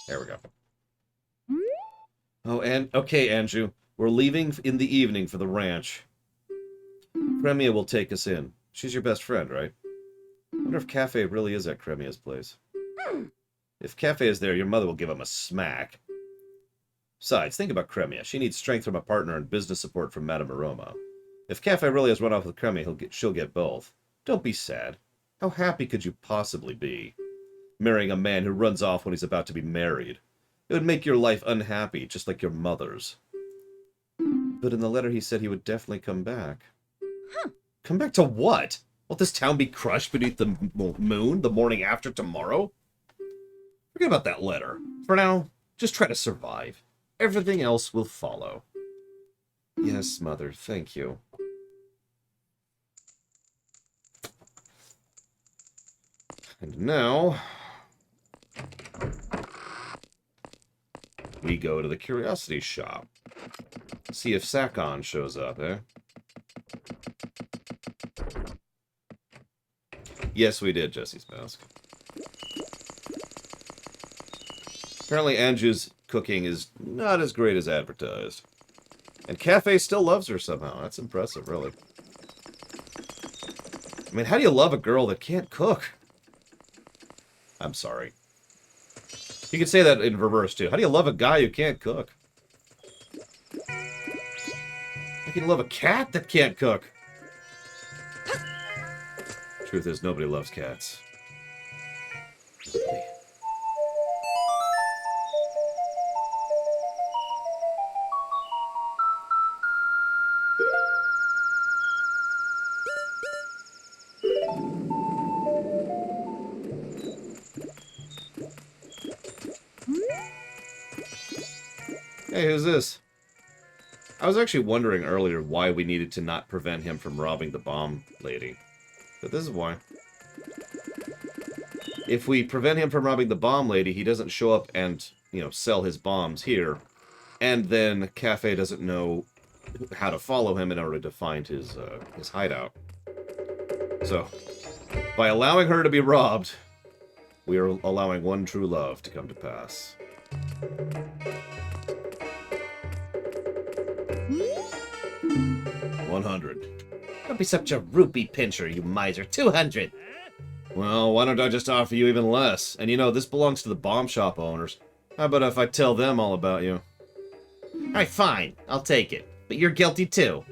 There we go. Oh, and okay, Andrew. We're leaving in the evening for the ranch. Cremia will take us in. She's your best friend, right? I wonder if Cafe really is at Cremia's place. If Cafe is there, your mother will give him a smack. Besides, think about Cremia. She needs strength from a partner and business support from Madame Aroma. If Cafe really has run off with Cremia, she'll get both. Don't be sad. How happy could you possibly be? Marrying a man who runs off when he's about to be married. It would make your life unhappy, just like your mother's. But in the letter he said he would definitely come back. Huh. Come back to what? Will this town be crushed beneath the moon the morning after tomorrow? Forget about that letter. For now, just try to survive. Everything else will follow. Yes, Mother, thank you. And now... we go to the curiosity shop. See if Sakon shows up, eh? Yes, we did, Jesse's Mask. Apparently Anju's cooking is not as great as advertised. And Cafe still loves her somehow. That's impressive, really. I mean, how do you love a girl that can't cook? I'm sorry. You could say that in reverse, too. How do you love a guy who can't cook? How can you love a cat that can't cook? Truth is, nobody loves cats. Hey, who's this? I was actually wondering earlier why we needed to not prevent him from robbing the bomb lady. But this is why. If we prevent him from robbing the bomb lady, he doesn't show up and, you know, sell his bombs here. And then Cafe doesn't know how to follow him in order to find his hideout. So, by allowing her to be robbed, we are allowing one true love to come to pass. $100. Don't be such a rupee pincher, you miser. 200. Well, why don't I just offer you even less? And you know, this belongs to the bomb shop owners. How about if I tell them all about you? Alright, fine. I'll take it. But you're guilty too.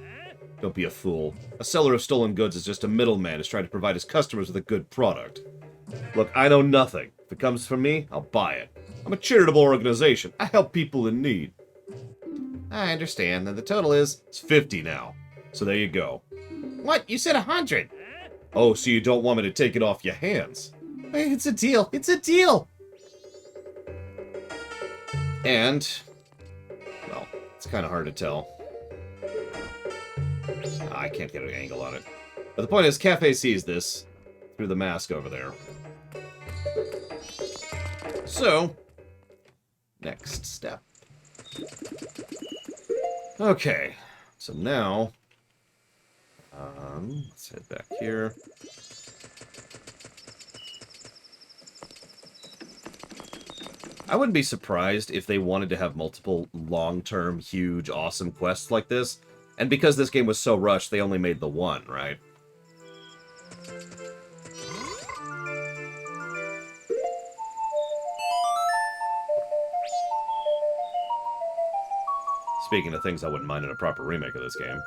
Don't be a fool. A seller of stolen goods is just a middleman who's trying to provide his customers with a good product. Look, I know nothing. If it comes from me, I'll buy it. I'm a charitable organization. I help people in need. I understand. And the total is... It's 50 now. So there you go. What? You said 100. Oh, so you don't want me to take it off your hands? Hey, it's a deal. It's a deal. And... well, it's kind of hard to tell. I can't get an angle on it. But the point is, Cafe sees this through the mask over there. So, next step. Okay, so now, let's head back here. I wouldn't be surprised if they wanted to have multiple long-term, huge, awesome quests like this. And because this game was so rushed, they only made the one, right? Speaking of things I wouldn't mind in a proper remake of this game.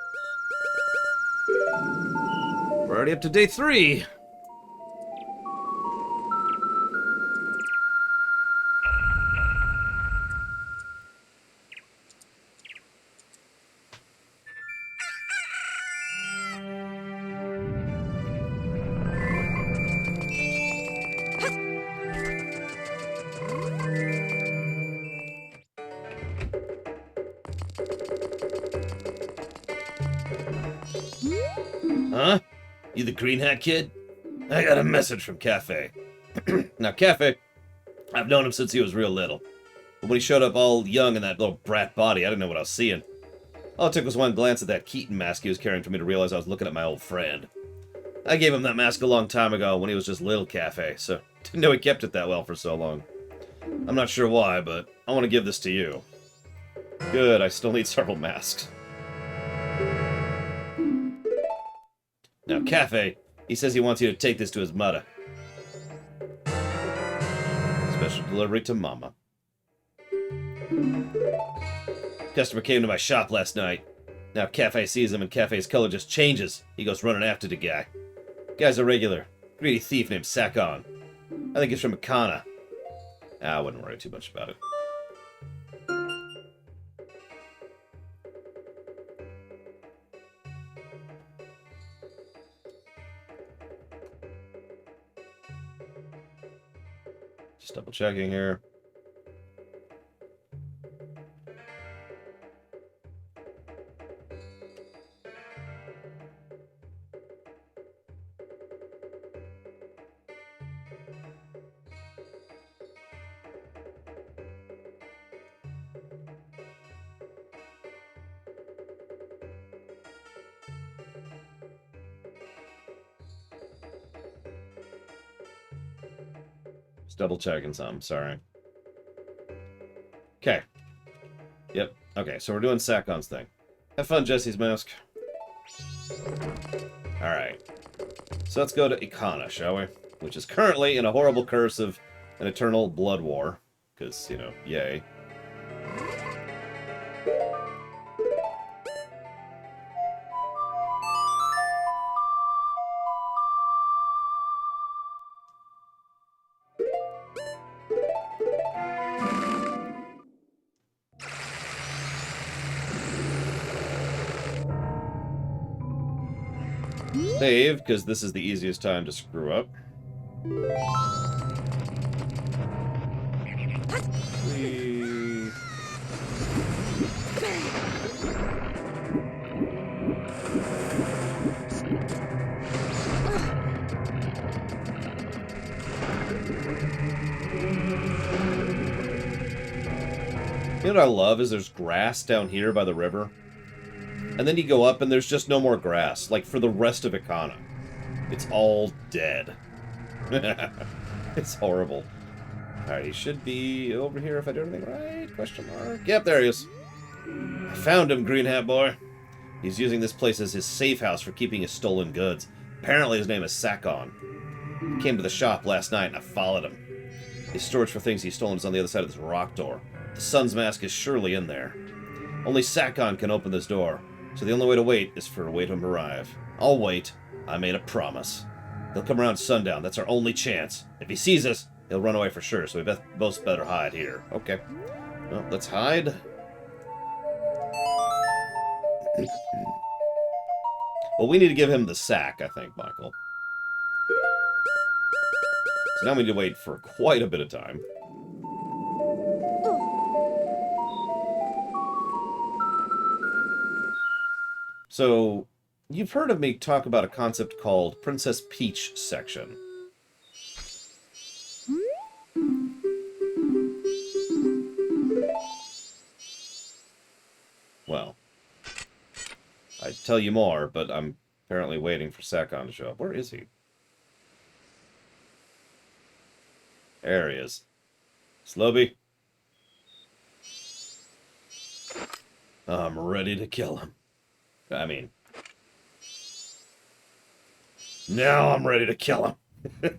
We're already up to day 3! Huh? You the green hat kid? I got a message from Cafe. Now, Cafe, I've known him since he was real little. But when he showed up all young in that little brat body, I didn't know what I was seeing. All it took was one glance at that Keaton mask he was carrying for me to realize I was looking at my old friend. I gave him that mask a long time ago when he was just Lil Cafe, so didn't know he kept it that well for so long. I'm not sure why, but I want to give this to you. Good, I still need several masks. Now, Cafe, he says he wants you to take this to his mother. Special delivery to Mama. Customer came to my shop last night. Now Cafe sees him and Cafe's color just changes. He goes running after the guy. Guy's a regular, greedy thief named Sakon. I think he's from Ikana. I wouldn't worry too much about it. Just double checking here. Just double checking something, sorry. Okay. Yep. Okay, so we're doing Sakon's thing. Have fun, Jesse's mask. Alright. So let's go to Ikana, shall we? Which is currently in a horrible curse of an eternal blood war. Because, you know, yay. Save, because this is the easiest time to screw up. Whee. You know what I love is there's grass down here by the river. And then you go up and there's just no more grass. Like, for the rest of Ikana. It's all dead. It's horrible. Alright, he should be over here if I do everything right? Question mark. Yep, there he is. I found him, Green Hat Boy. He's using this place as his safe house for keeping his stolen goods. Apparently his name is Sakon. He came to the shop last night and I followed him. His storage for things he's stolen is on the other side of this rock door. The sun's mask is surely in there. Only Sakon can open this door. So the only way to wait is for wait him to arrive. I'll wait. I made a promise. He'll come around sundown. That's our only chance. If he sees us, he'll run away for sure, so we both better hide here. Okay. Well, let's hide. Well, we need to give him the sack, I think, Michael. So now we need to wait for quite a bit of time. So, you've heard of me talk about a concept called Princess Peach section. Well, I'd tell you more, but I'm apparently waiting for Sakon to show up. Where is he? There he is. Slobby. I'm ready to kill him. I mean, now I'm ready to kill him.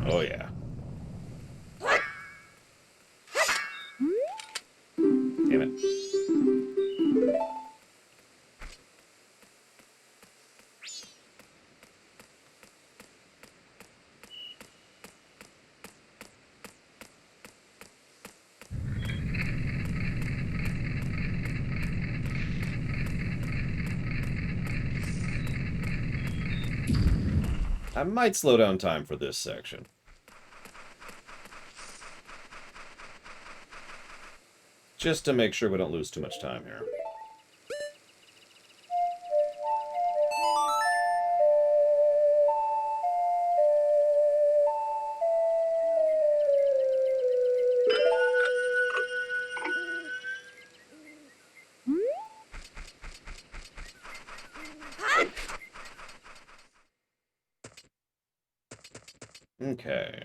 Oh, yeah. Damn it. I might slow down time for this section. Just to make sure we don't lose too much time here. Okay.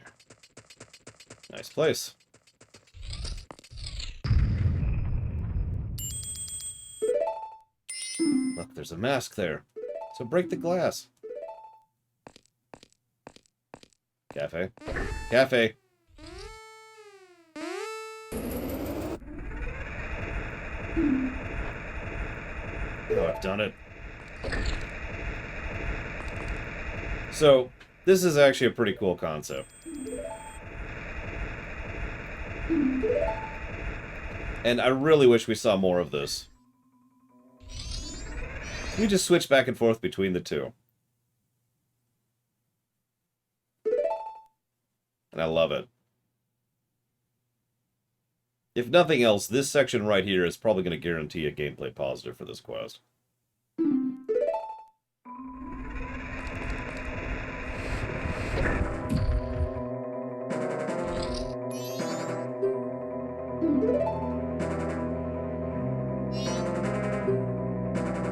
Nice place. Look, there's a mask there. So break the glass. Cafe. Cafe. Oh, I've done it. So, this is actually a pretty cool concept. And I really wish we saw more of this. We just switch back and forth between the two. And I love it. If nothing else, this section right here is probably going to guarantee a gameplay positive for this quest.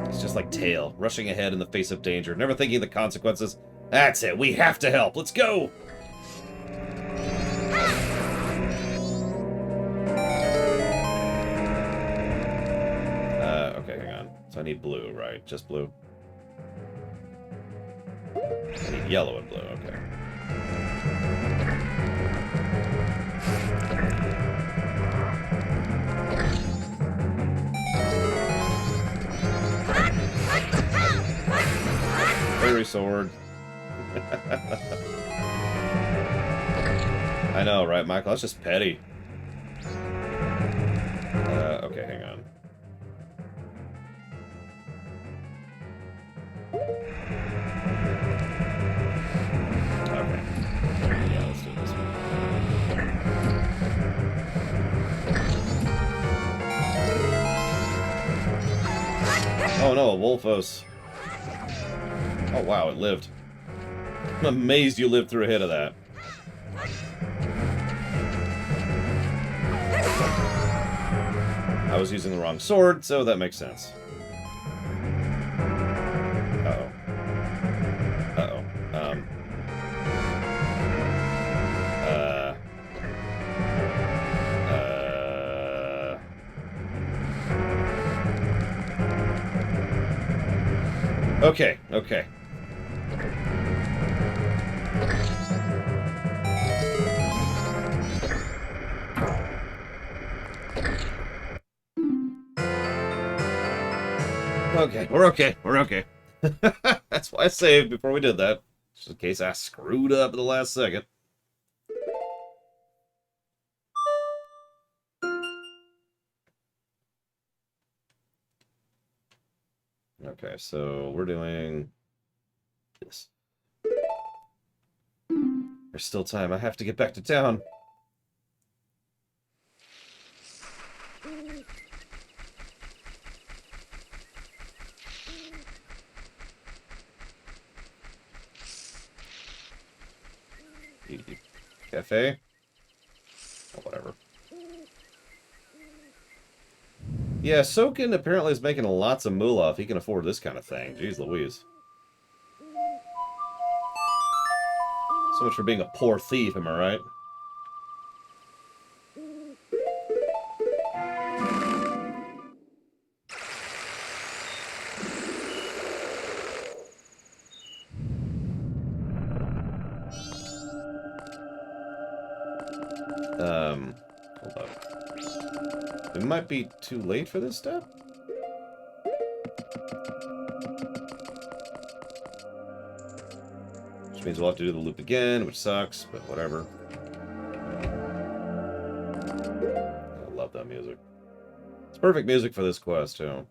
It's just like Tail, rushing ahead in the face of danger, never thinking of the consequences. That's it, we have to help, let's go! Okay, hang on. So I need blue, right? Just blue? I need yellow and blue, okay. Fairy sword. I know, right, Michael? That's just petty. Okay, hang on. Okay. Yeah, let's do this one. Oh no, a Wolfos. Oh wow, it lived. I'm amazed you lived through a hit of that. I was using the wrong sword, so that makes sense. Uh-oh. Uh-oh. Okay, okay. Okay, we're okay, we're okay. That's why I saved before we did that. Just in case I screwed up at the last second. Okay, so we're doing this. There's still time. I have to get back to town. Cafe? Oh, whatever. Yeah, Soken apparently is making lots of moolah if he can afford this kind of thing. Jeez Louise. So much for being a poor thief, am I right? Hold up. It might be too late for this step? Which means we'll have to do the loop again, which sucks, but whatever. I love that music. It's perfect music for this quest, too.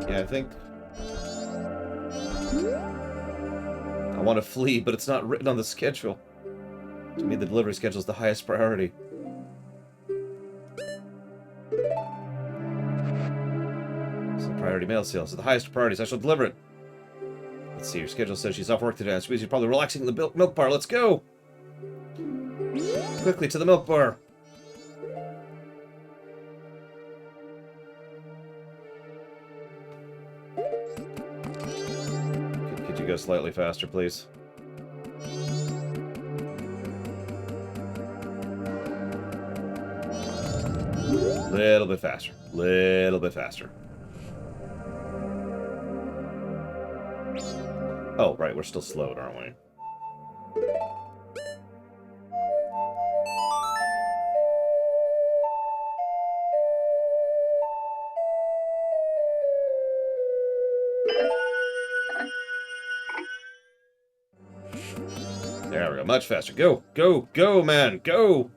Yeah, I think... I want to flee, but it's not written on the schedule. To me, the delivery schedule is the highest priority. It's the priority mail seal. It's the highest priority, so I shall deliver it. Let's see, your schedule says she's off work today. I suppose you're probably relaxing in the milk bar. Let's go! Quickly to the milk bar. go slightly faster, please? Little bit faster. Little bit faster. Oh, right, we're still slowed, aren't we? There we go, much faster. Go, go, go, man, go!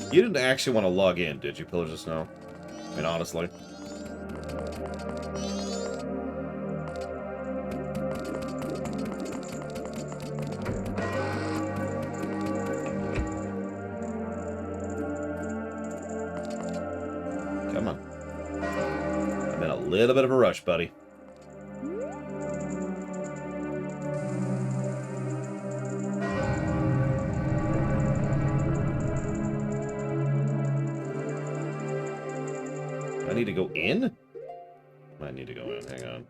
You didn't actually want to log in, did you, Pillars of Snow? I mean, honestly. Come on. I'm in a little bit of a rush, buddy. I need to go in? I need to go in. Hang on.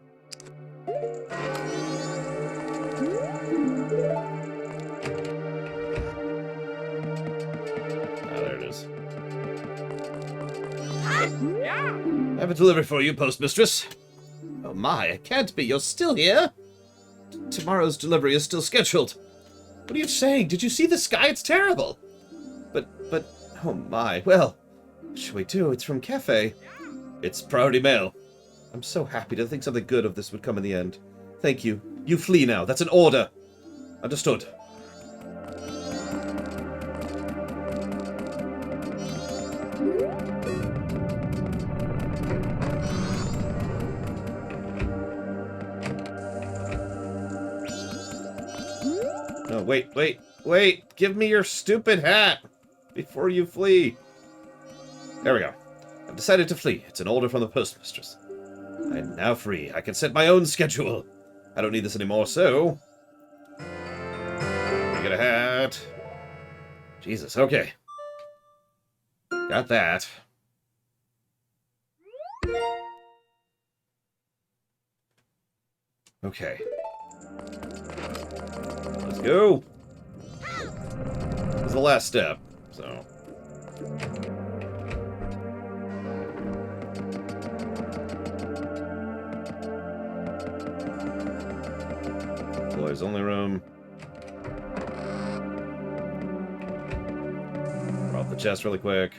Ah, there it is. I have a delivery for you, postmistress. Oh my, it can't be. You're still here? Tomorrow's delivery is still scheduled. What are you saying? Did you see the sky? It's terrible. But, oh my. Well, what should we do? It's from Cafe. It's priority mail. I'm so happy to think something good of this would come in the end. Thank you. You flee now. That's an order. Understood. No, wait, wait, wait! Give me your stupid hat! Before you flee! There we go. I've decided to flee. It's an order from the postmistress. I am now free. I can set my own schedule. I don't need this anymore, so... We get a hat. Jesus, okay. Got that. Okay. Let's go. This is the last step, so... Employees only room. Drop the chest really quick.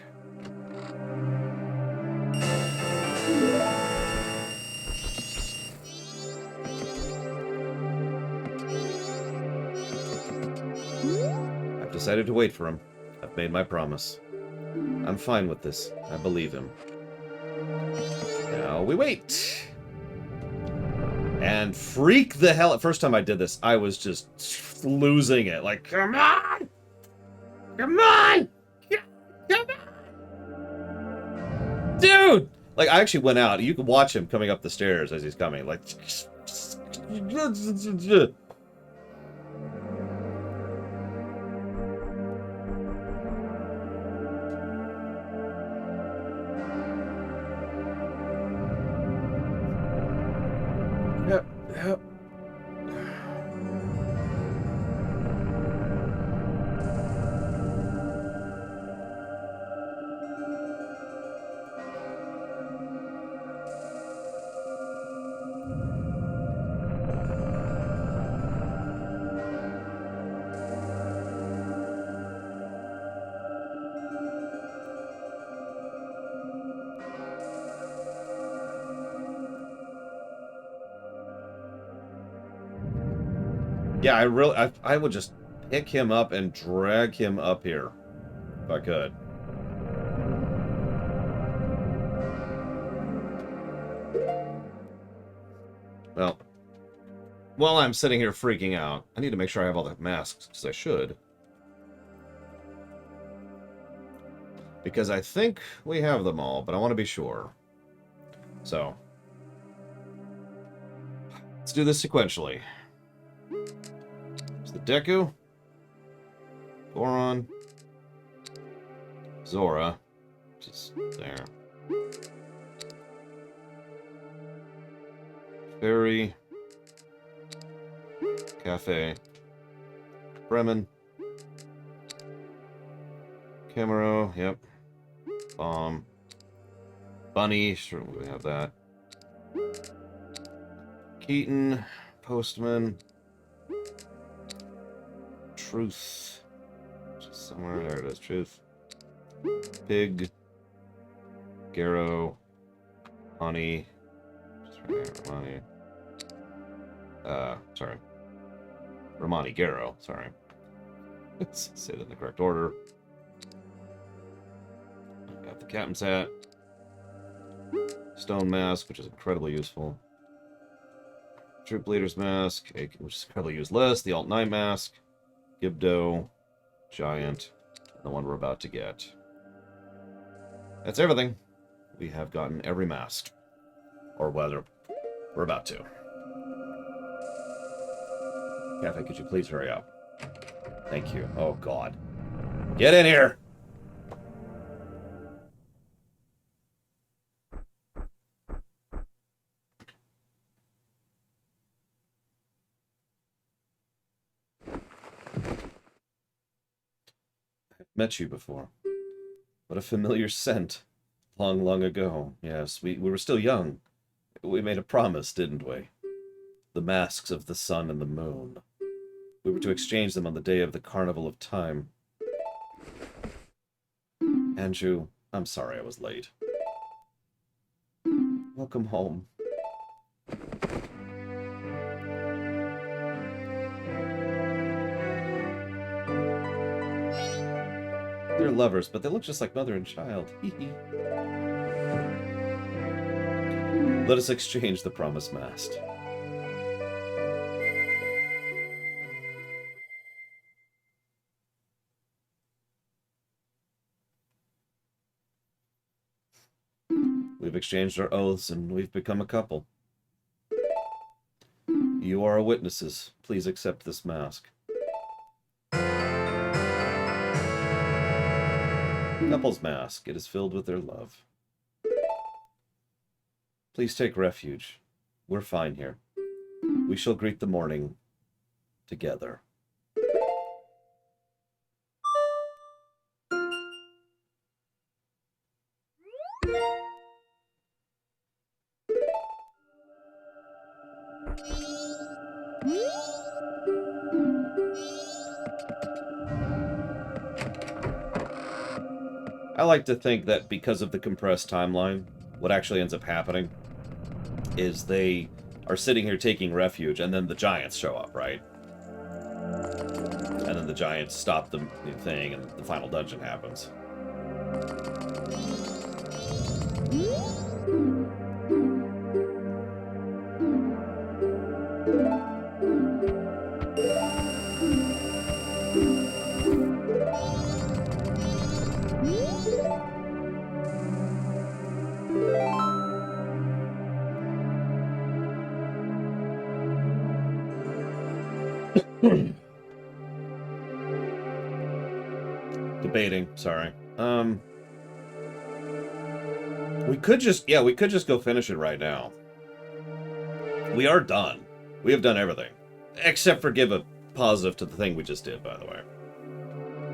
I've decided to wait for him. I've made my promise. I'm fine with this. I believe him. Now we wait. And freak the hell... First time I did this, I was just losing it. Like, come on! Come on! Come on! Dude! Like, I actually went out. You can watch him coming up the stairs as he's coming. Like... Yep, yep. Yeah, I would just pick him up and drag him up here, if I could. Well, while I'm sitting here freaking out, I need to make sure I have all the masks, because I should. Because I think we have them all, but I want to be sure. So, let's do this sequentially. There's the Deku, Goron, Zora, which is there, Fairy, Cafe, Bremen, Camaro, yep, Bomb, Bunny, sure we have that, Keaton, Postman, Truth, just somewhere, there it is, Truth, Pig, Garrow, Honey, just right here, Romani, sorry, Romani, Garrow, sorry, let's say that in the correct order. Got the captain's hat, Stone Mask, which is incredibly useful, Troop Leader's Mask, which is incredibly useless, the Alt-9 Mask, Gibdo, Giant, and the one we're about to get. That's everything. We have gotten every mask. Or whether we're about to. Cafe, could you please hurry up? Thank you. Oh, God. Get in here! I've met you before. What a familiar scent. Long, long ago. Yes, we were still young. We made a promise, didn't we? The masks of the sun and the moon. We were to exchange them on the day of the Carnival of Time. Andrew, I'm sorry I was late. Welcome home. They're lovers, but they look just like mother and child. Hee hee. Let us exchange the promised mast. We've exchanged our oaths, and we've become a couple. You are our witnesses. Please accept this mask. Couple's mask. It is filled with their love. Please take refuge. We're fine here. We shall greet the morning together. I like to think that because of the compressed timeline, what actually ends up happening is they are sitting here taking refuge, and then the giants show up, right? And then the giants stop the thing, and the final dungeon happens. Debating, sorry. We could just go finish it right now. We are done. We have done everything. Except for give a positive to the thing we just did, by the way.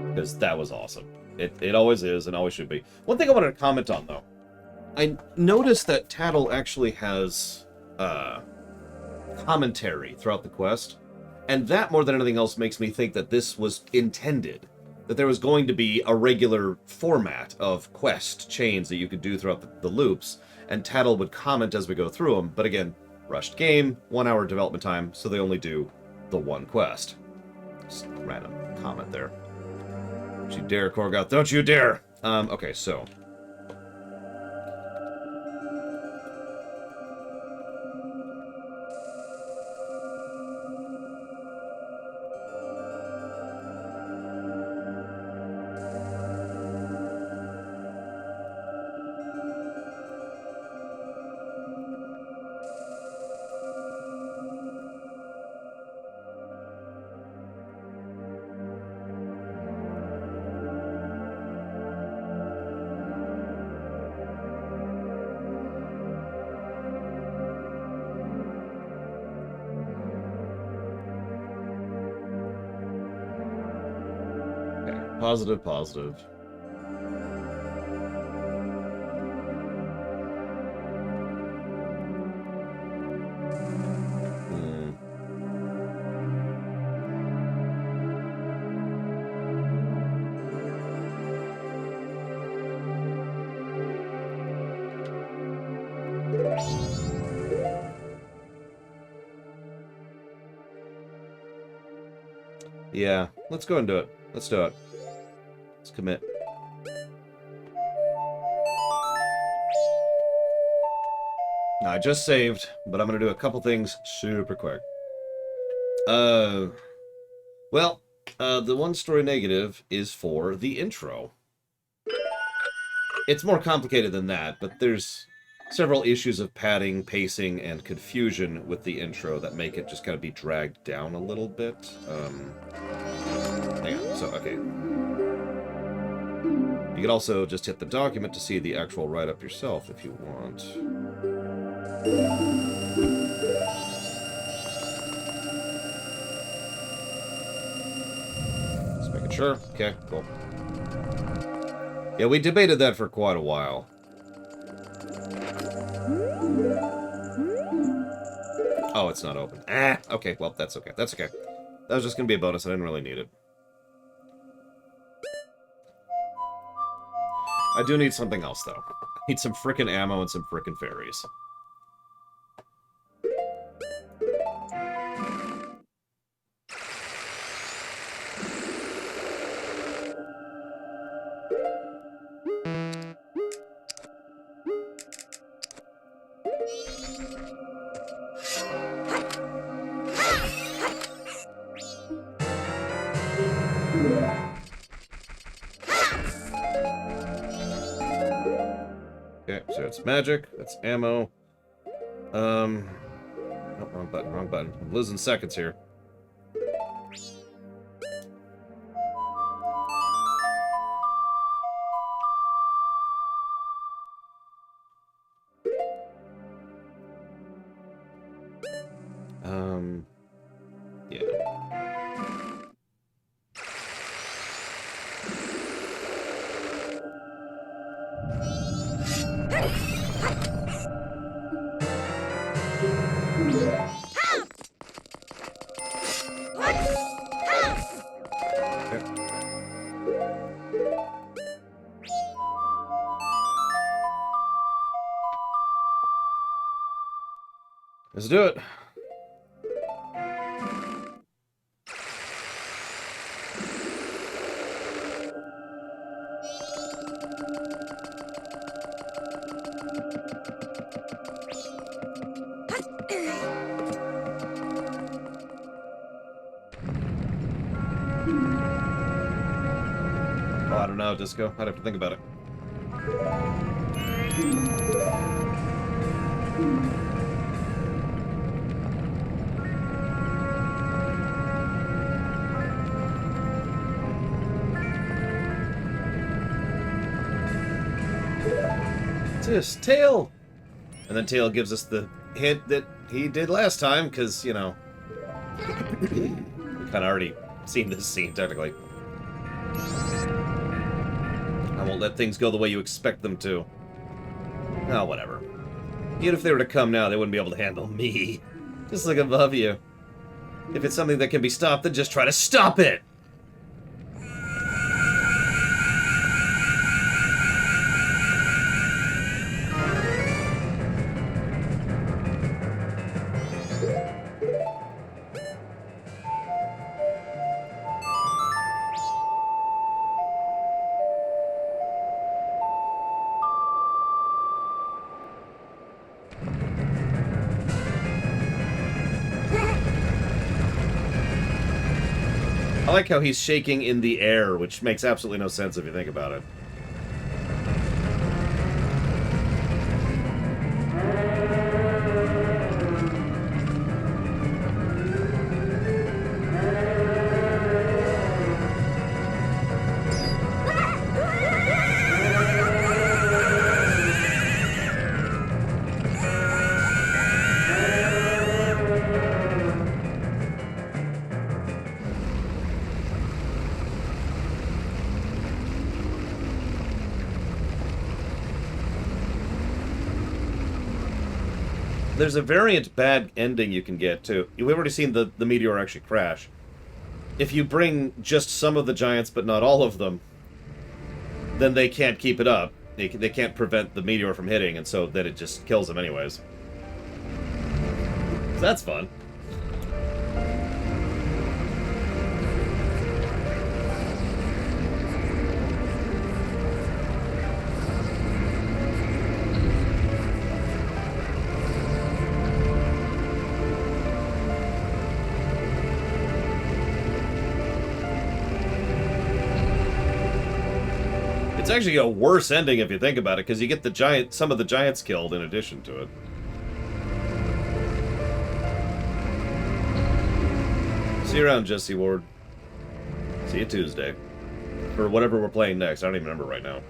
Because that was awesome. It always is and always should be. One thing I wanted to comment on, though. I noticed that Tattle actually has commentary throughout the quest. And that, more than anything else, makes me think that this was intended. That there was going to be a regular format of quest chains that you could do throughout the loops, and Tattle would comment as we go through them. But again, rushed game, 1 hour development time, so they only do the one quest. Just random comment there. Don't you dare, Korgoth. Don't you dare! Okay, so... Positive, positive. Yeah, let's go and do it. Let's do it. Let's commit. Now, I just saved, but I'm going to do a couple things super quick. Well, the one story negative is for the intro. It's more complicated than that, but there's several issues of padding, pacing, and confusion with the intro that make it just kind of be dragged down a little bit. Hang on, so, okay. You can also just hit the document to see the actual write-up yourself if you want. Just making sure. Okay, cool. Yeah, we debated that for quite a while. Oh, it's not open. Ah, okay, well, that's okay. That's okay. That was just going to be a bonus. I didn't really need it. I do need something else, though. I need some frickin' ammo and some frickin' fairies. Okay, so it's magic, that's ammo. Oh, wrong button, wrong button. I'm losing seconds here. Yeah. Let's do it. Oh, I don't know, Disco. I'd have to think about it. This Tail! And then Tail gives us the hint that he did last time, because, you know, we kind of already seen this scene, technically. I won't let things go the way you expect them to. Oh, whatever. Even if they were to come now, they wouldn't be able to handle me. Just look above you. If it's something that can be stopped, then just try to stop it! I like how he's shaking in the air, which makes absolutely no sense if you think about it. there's a variant bad ending you can get, too. We've already seen the meteor actually crash. If you bring just some of the giants, but not all of them, then they can't keep it up. They can't prevent the meteor from hitting, and so then it just kills them anyways. So that's fun. It's actually a worse ending if you think about it, because you get some of the giants killed in addition to it. See you around, Jesse Ward. See you Tuesday. For whatever we're playing next. I don't even remember right now.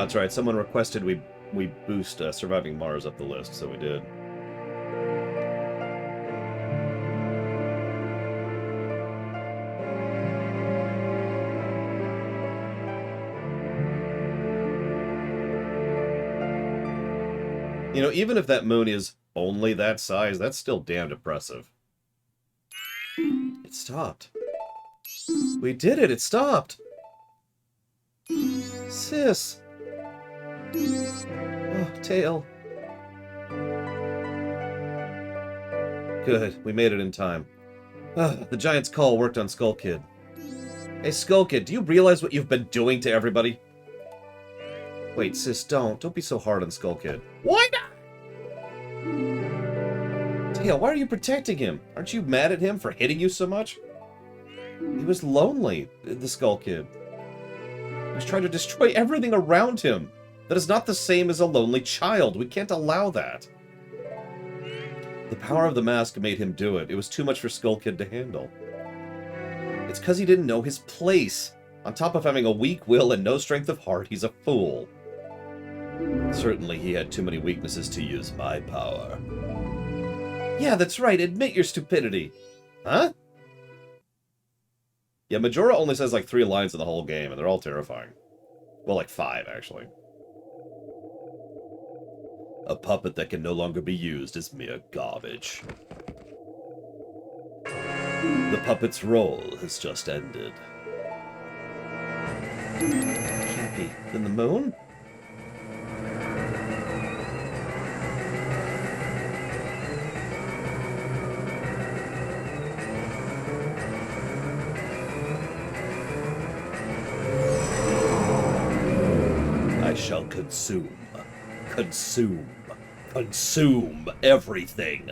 That's right. Someone requested we boost Surviving Mars up the list, so we did. You know, even if that moon is only that size, that's still damn impressive. It stopped. We did it! It stopped! Sis! Oh, Tail. Good, we made it in time. The Giant's call worked on Skull Kid. Hey, Skull Kid, do you realize what you've been doing to everybody? Wait, sis, don't be so hard on Skull Kid. Why not? Tail, why are you protecting him? Aren't you mad at him for hitting you so much? He was lonely, the Skull Kid. He was trying to destroy everything around him. That is not the same as a lonely child. We can't allow that. The power of the mask made him do it. It was too much for Skull Kid to handle. It's because he didn't know his place. On top of having a weak will and no strength of heart, he's a fool. Certainly he had too many weaknesses to use my power. Yeah, that's right. Admit your stupidity. Huh? Yeah, Majora only says like 3 lines in the whole game, and they're all terrifying. Well, like 5, actually. A puppet that can no longer be used is mere garbage. The puppet's role has just ended. Can't be. Then the moon? I shall consume everything.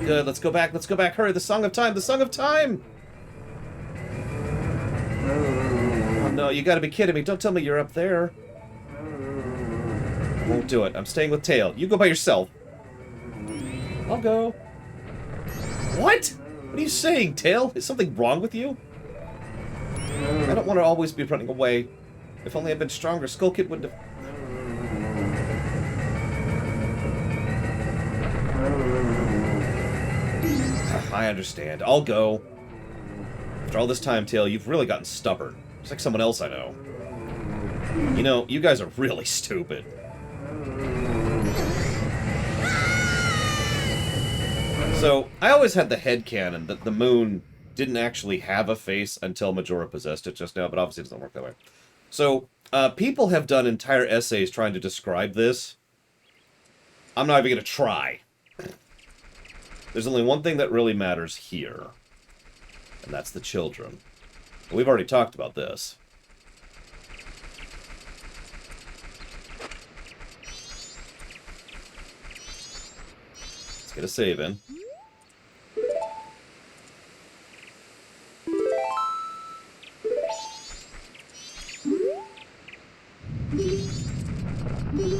Good, let's go back, hurry, the Song of Time! Oh no, you gotta be kidding me, don't tell me you're up there. I won't do it, I'm staying with Tail. You go by yourself. I'll go. What? What are you saying, Tail? Is something wrong with you? I don't want to always be running away. If only I'd been stronger, Skull Kid wouldn't have... I understand. I'll go. After all this time, Tail, you've really gotten stubborn. Just like someone else I know. You know, you guys are really stupid. So, I always had the headcanon that the moon didn't actually have a face until Majora possessed it just now, but obviously it doesn't work that way. So, people have done entire essays trying to describe this. I'm not even going to try. There's only one thing that really matters here, and that's the children. We've already talked about this. Let's get a save in.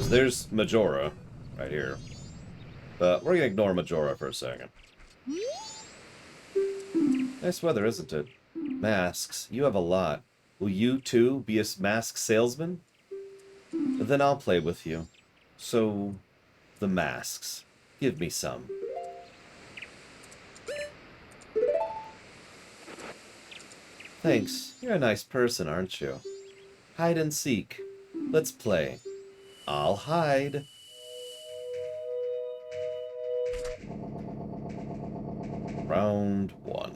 So there's Majora, right here. But we're gonna ignore Majora for a second. Nice weather, isn't it? Masks. You have a lot. Will you, too, be a mask salesman? Then I'll play with you. So, the masks. Give me some. Thanks. You're a nice person, aren't you? Hide and seek. Let's play. I'll hide. Round 1.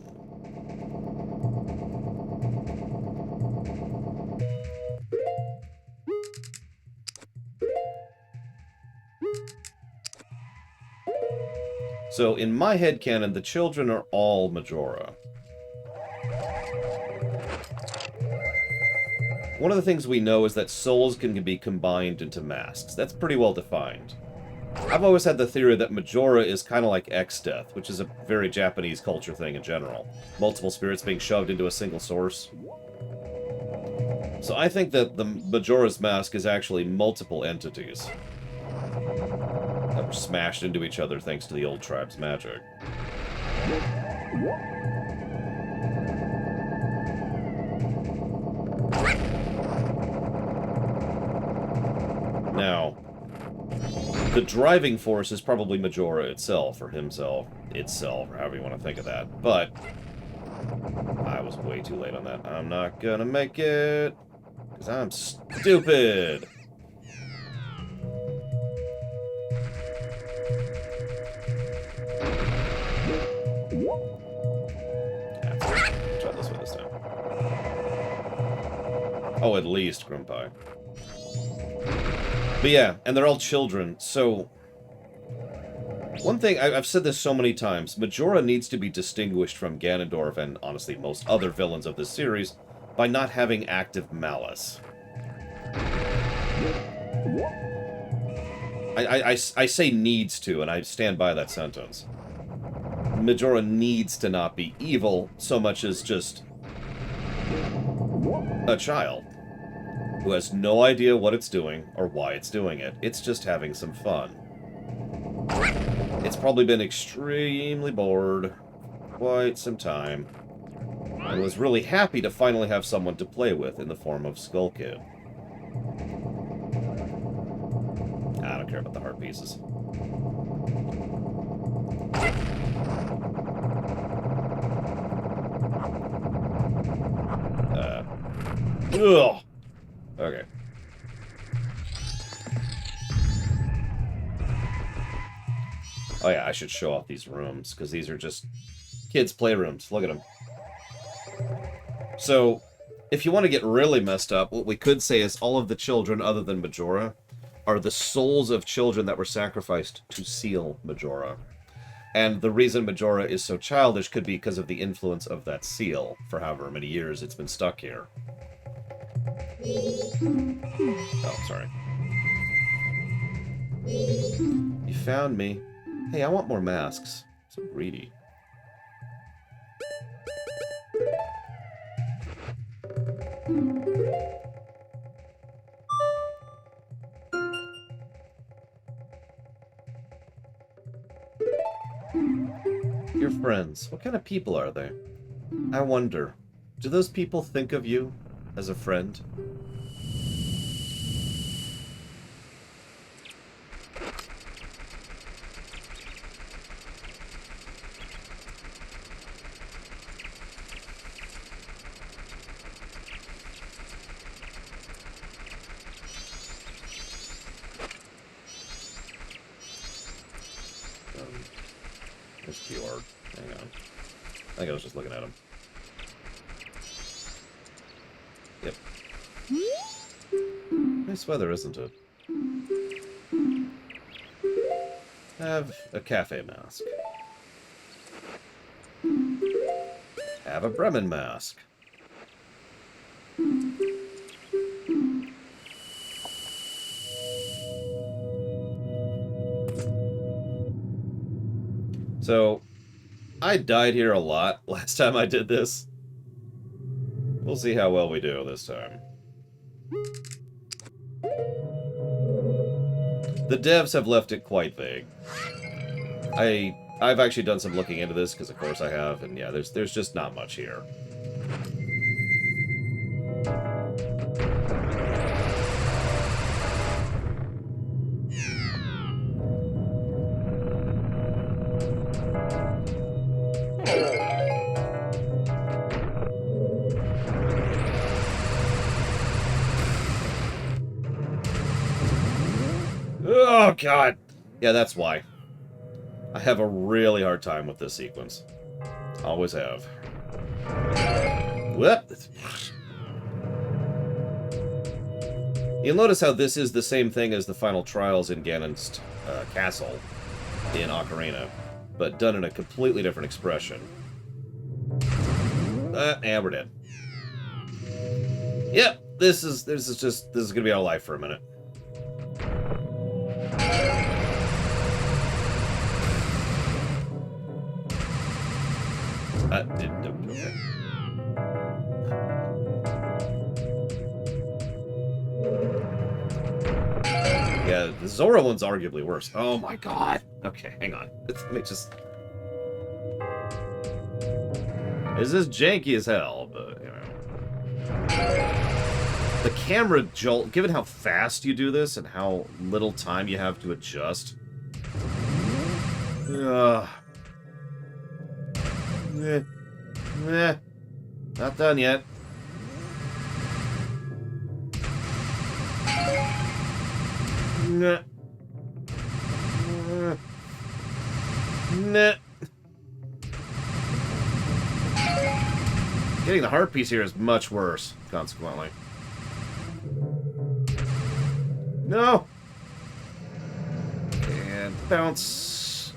So, in my headcanon, the children are all Majora. One of the things we know is that souls can be combined into masks. That's pretty well defined. I've always had the theory that Majora is kind of like X-Death, which is a very Japanese culture thing in general. Multiple spirits being shoved into a single source. So I think that the Majora's Mask is actually multiple entities that were smashed into each other thanks to the old tribe's magic. Now, the driving force is probably Majora itself, or himself, itself, or however you want to think of that. But I was way too late on that. I'm not gonna make it, because I'm stupid. Try this way this time. Oh, at least Grumpai. But yeah, and they're all children, so... One thing, I've said this so many times, Majora needs to be distinguished from Ganondorf and, honestly, most other villains of this series by not having active malice. I say needs to, and I stand by that sentence. Majora needs to not be evil so much as just a child who has no idea what it's doing or why it's doing it. It's just having some fun. It's probably been extremely bored quite some time and was really happy to finally have someone to play with in the form of Skull Kid. I don't care about the heart pieces. Ugh. Okay. Oh yeah, I should show off these rooms, because these are just kids' playrooms. Look at them. So, if you want to get really messed up, what we could say is all of the children other than Majora are the souls of children that were sacrificed to seal Majora. And the reason Majora is so childish could be because of the influence of that seal for however many years it's been stuck here. Oh, sorry. You found me. Hey, I want more masks. So greedy. Your friends, what kind of people are they? I wonder, do those people think of you as a friend? There's QR. Hang on. I think I was just looking at him. Yep. Nice weather, isn't it? Have a cafe mask. Have a Bremen mask. So, I died here a lot last time I did this. We'll see how well we do this time. The devs have left it quite vague. I've actually done some looking into this, because of course I have, and yeah, there's just not much here. Oh, God! Yeah, that's why. I have a really hard time with this sequence. Always have. Whoop! You'll notice how this is the same thing as the final trials in Ganon's castle in Ocarina, but done in a completely different expression. And we're dead. Yep, this is gonna be our life for a minute. Okay. Yeah, the Zora one's arguably worse. Oh my god! Okay, hang on. Let me just... This is janky as hell, but, you know. The camera jolt, given how fast you do this and how little time you have to adjust... Not done yet. Nah. Getting the heart piece here is much worse, consequently. No! And bounce.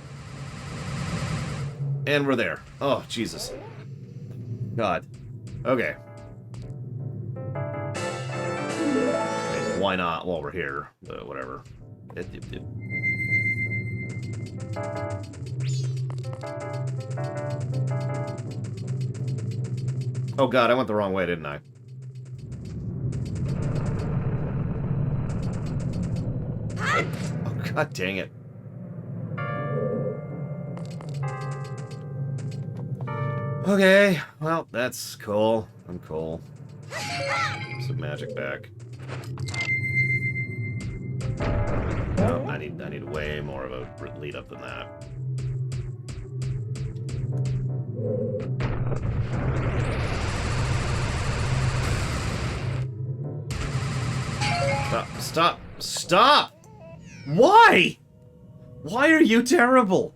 And we're there. Oh, Jesus. God. Okay. Why not while we're here? But whatever. Oh god, I went the wrong way, didn't I? Oh god dang it. Okay, well, that's cool. I'm cool. Some magic back. No, I need way more of a lead up than that. Stop! Stop! Stop! Why? Why are you terrible?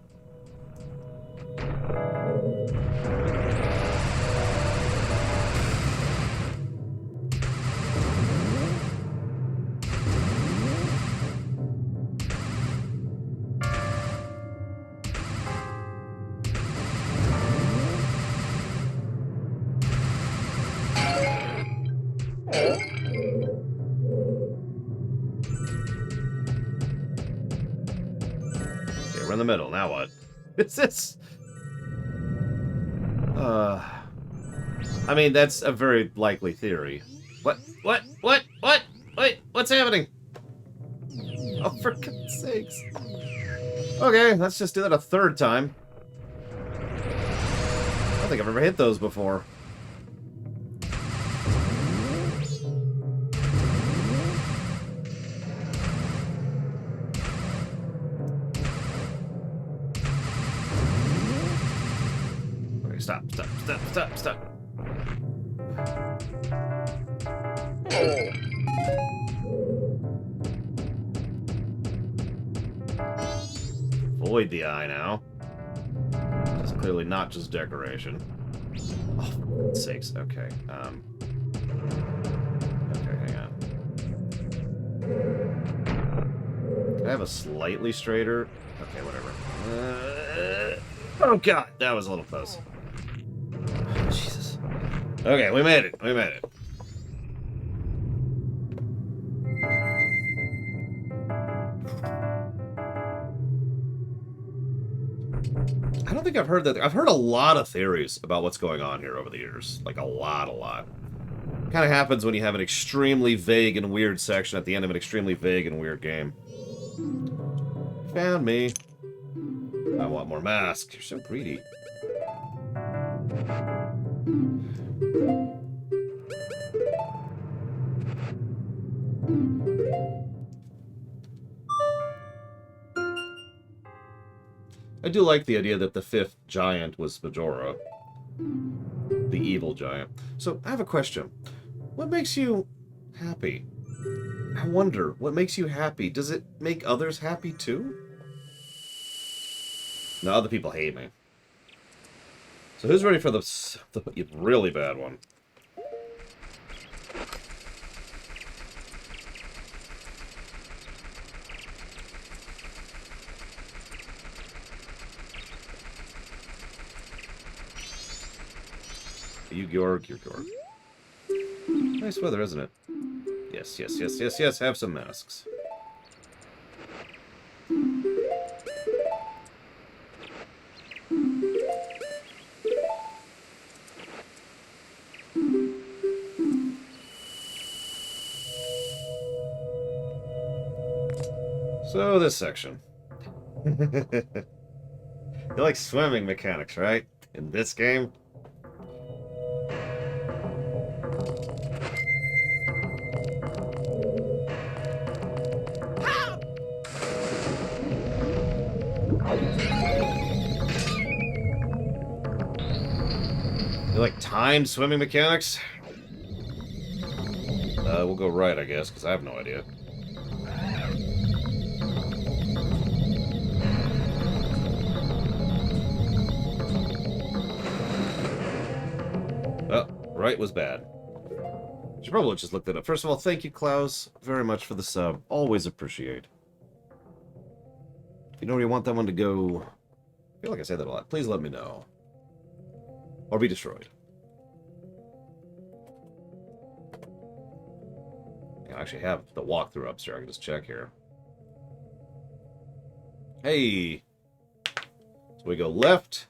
We're in the middle. Now what? Is this? I mean, that's a very likely theory. What? Wait, what's happening? Oh, for God's sakes. Okay, let's just do that a third time. I don't think I've ever hit those before. Stop. Avoid the eye now. That's clearly not just decoration. Oh, for God's sakes. Okay. Okay, hang on. Can I have a slightly straighter? Okay, whatever. Oh god, that was a little close. Jesus. Okay, we made it. We made it. I don't think I've heard that. I've heard a lot of theories about what's going on here over the years. Like, a lot. Kind of happens when you have an extremely vague and weird section at the end of an extremely vague and weird game. Found me. I want more masks. You're so greedy. I do like the idea that the 5th giant was Majora. The evil giant. So, I have a question. What makes you happy? I wonder, what makes you happy? Does it make others happy too? No, other people hate me. So who's ready for the really bad one? You Georg, you're Georg. Nice weather, isn't it? Yes, yes, yes, yes, yes, have some masks. So, this section. You like swimming mechanics, right? In this game? You like timed swimming mechanics? We'll go right, I guess, because I have no idea. Oh, right was bad. Should probably just look that up. First of all, thank you, Klaus, very much for the sub. Always appreciate. If you know where you want that one to go, I feel like I say that a lot. Please let me know. Or be destroyed. I actually have the walkthrough upstairs. I can just check here. Hey! So we go left,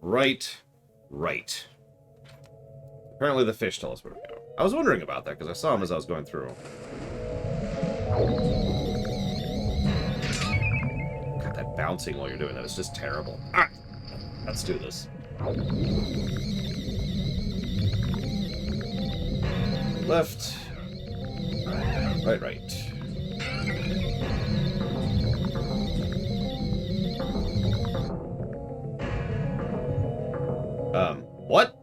right, right. Apparently the fish tell us where to go. I was wondering about that, because I saw him as I was going through. God, that bouncing while you're doing that is just terrible. Ah! Let's do this. Left. Right, right. What?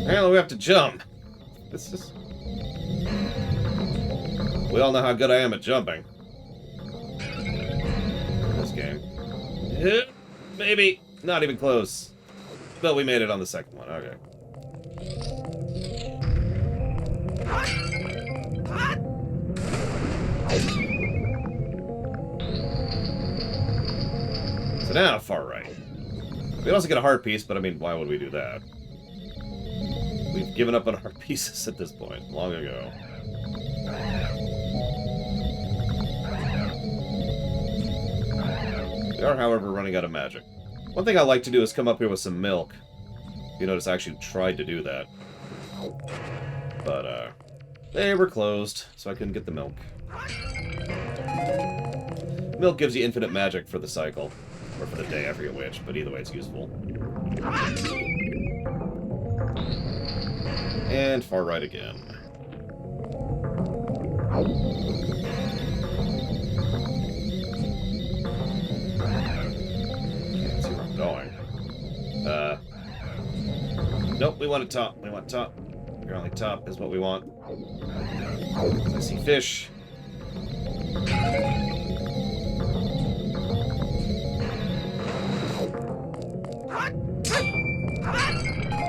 Apparently we have to jump. This is... We all know how good I am at jumping. In this game. Maybe. Not even close. But we made it on the second one. Okay. So now, far right. We also get a heart piece, but I mean, why would we do that? We've given up on heart pieces at this point, long ago. We are, however, running out of magic. One thing I like to do is come up here with some milk. You notice I actually tried to do that. But, they were closed, so I couldn't get the milk. Milk gives you infinite magic for the cycle. Or for the day, I forget which, but either way it's useful. And far right again. Can't see where I'm going. Nope, we want a top. We want top. Apparently top is what we want. I see fish.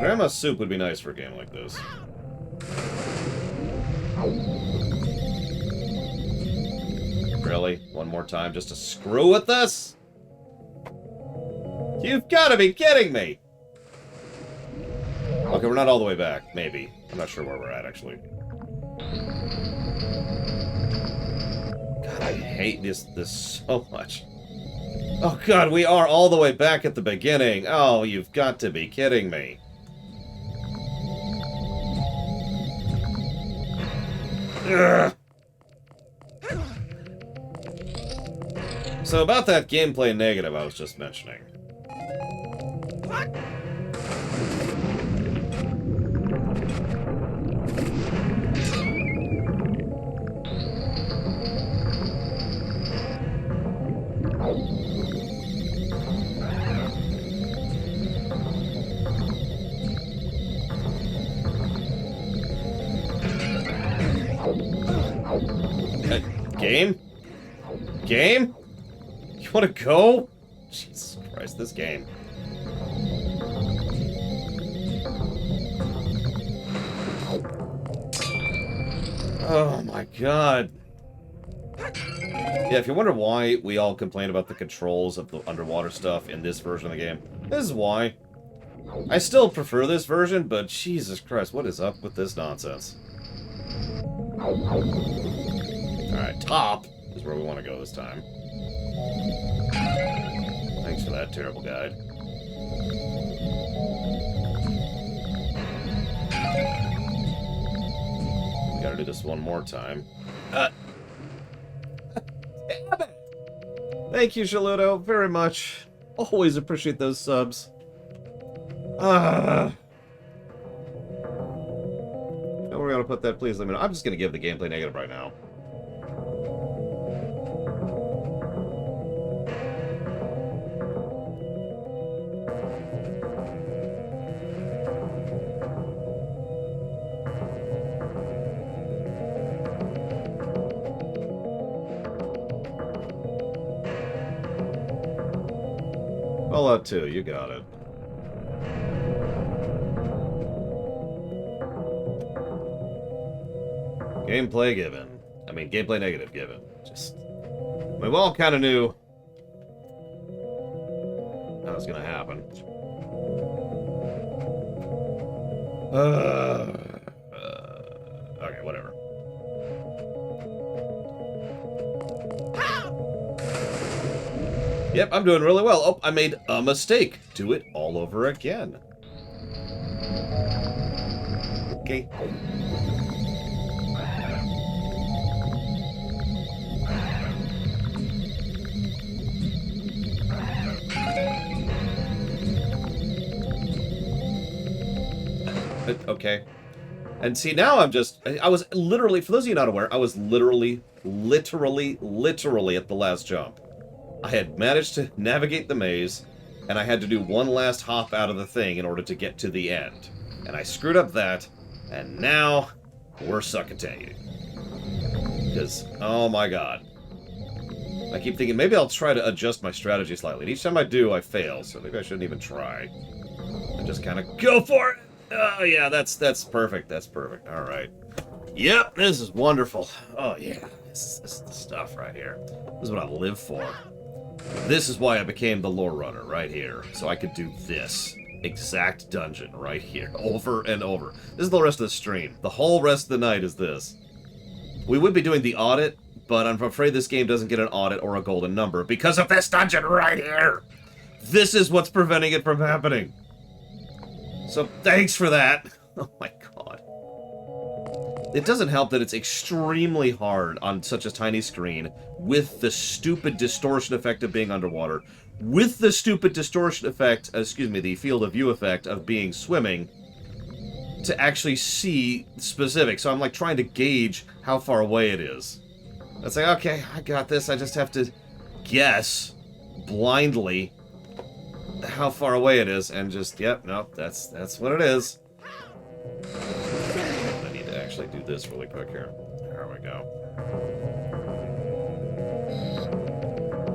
Grandma's soup would be nice for a game like this. Really? One more time just to screw with us? You've got to be kidding me! Okay, we're not all the way back. Maybe. I'm not sure where we're at, actually. God, I hate this so much. Oh god, we are all the way back at the beginning. Oh, you've got to be kidding me. Ugh. So about that gameplay negative I was just mentioning. Game? Game? You wanna go? Jesus Christ, this game. Oh my god. Yeah, if you wonder why we all complain about the controls of the underwater stuff in this version of the game, this is why. I still prefer this version, but Jesus Christ, what is up with this nonsense? Alright, top is where we want to go this time. Thanks for that terrible guide. We gotta do this one more time. Damn it! Thank you, Shaludo, very much. Always appreciate those subs. Where are we gonna put that? Please let me know. I'm just gonna give the gameplay negative right now. Fallout 2, you got it. Gameplay given. I mean, gameplay negative given. Just... we all kind of knew that was going to happen. Okay, whatever. Yep, I'm doing really well. Oh, I made a mistake. Do it all over again. Okay. Okay. And see, now I'm just... I was literally... For those of you not aware, I was literally at the last jump. I had managed to navigate the maze, and I had to do one last hop out of the thing in order to get to the end. And I screwed up that, and now we're succotating. Because, oh my god. I keep thinking, maybe I'll try to adjust my strategy slightly. And each time I do, I fail, so maybe I shouldn't even try. I just kind of go for it! Oh yeah, that's perfect, that's perfect. Alright. Yep, this is wonderful. Oh yeah, this is the stuff right here. This is what I live for. This is why I became the lore runner, right here. So I could do this exact dungeon right here, over and over. This is the rest of the stream. The whole rest of the night is this. We would be doing the audit, but I'm afraid this game doesn't get an audit or a golden number because of this dungeon right here. This is what's preventing it from happening. So thanks for that. Oh my god. It doesn't help that it's extremely hard on such a tiny screen with the stupid distortion effect of being underwater, with the stupid distortion effect, excuse me, the field of view effect of being swimming, to actually see specifics. So I'm like trying to gauge how far away it is. It's like, okay, I got this. I just have to guess blindly how far away it is, and just, yep, nope, that's what it is. I need to actually do this really quick here. There we go.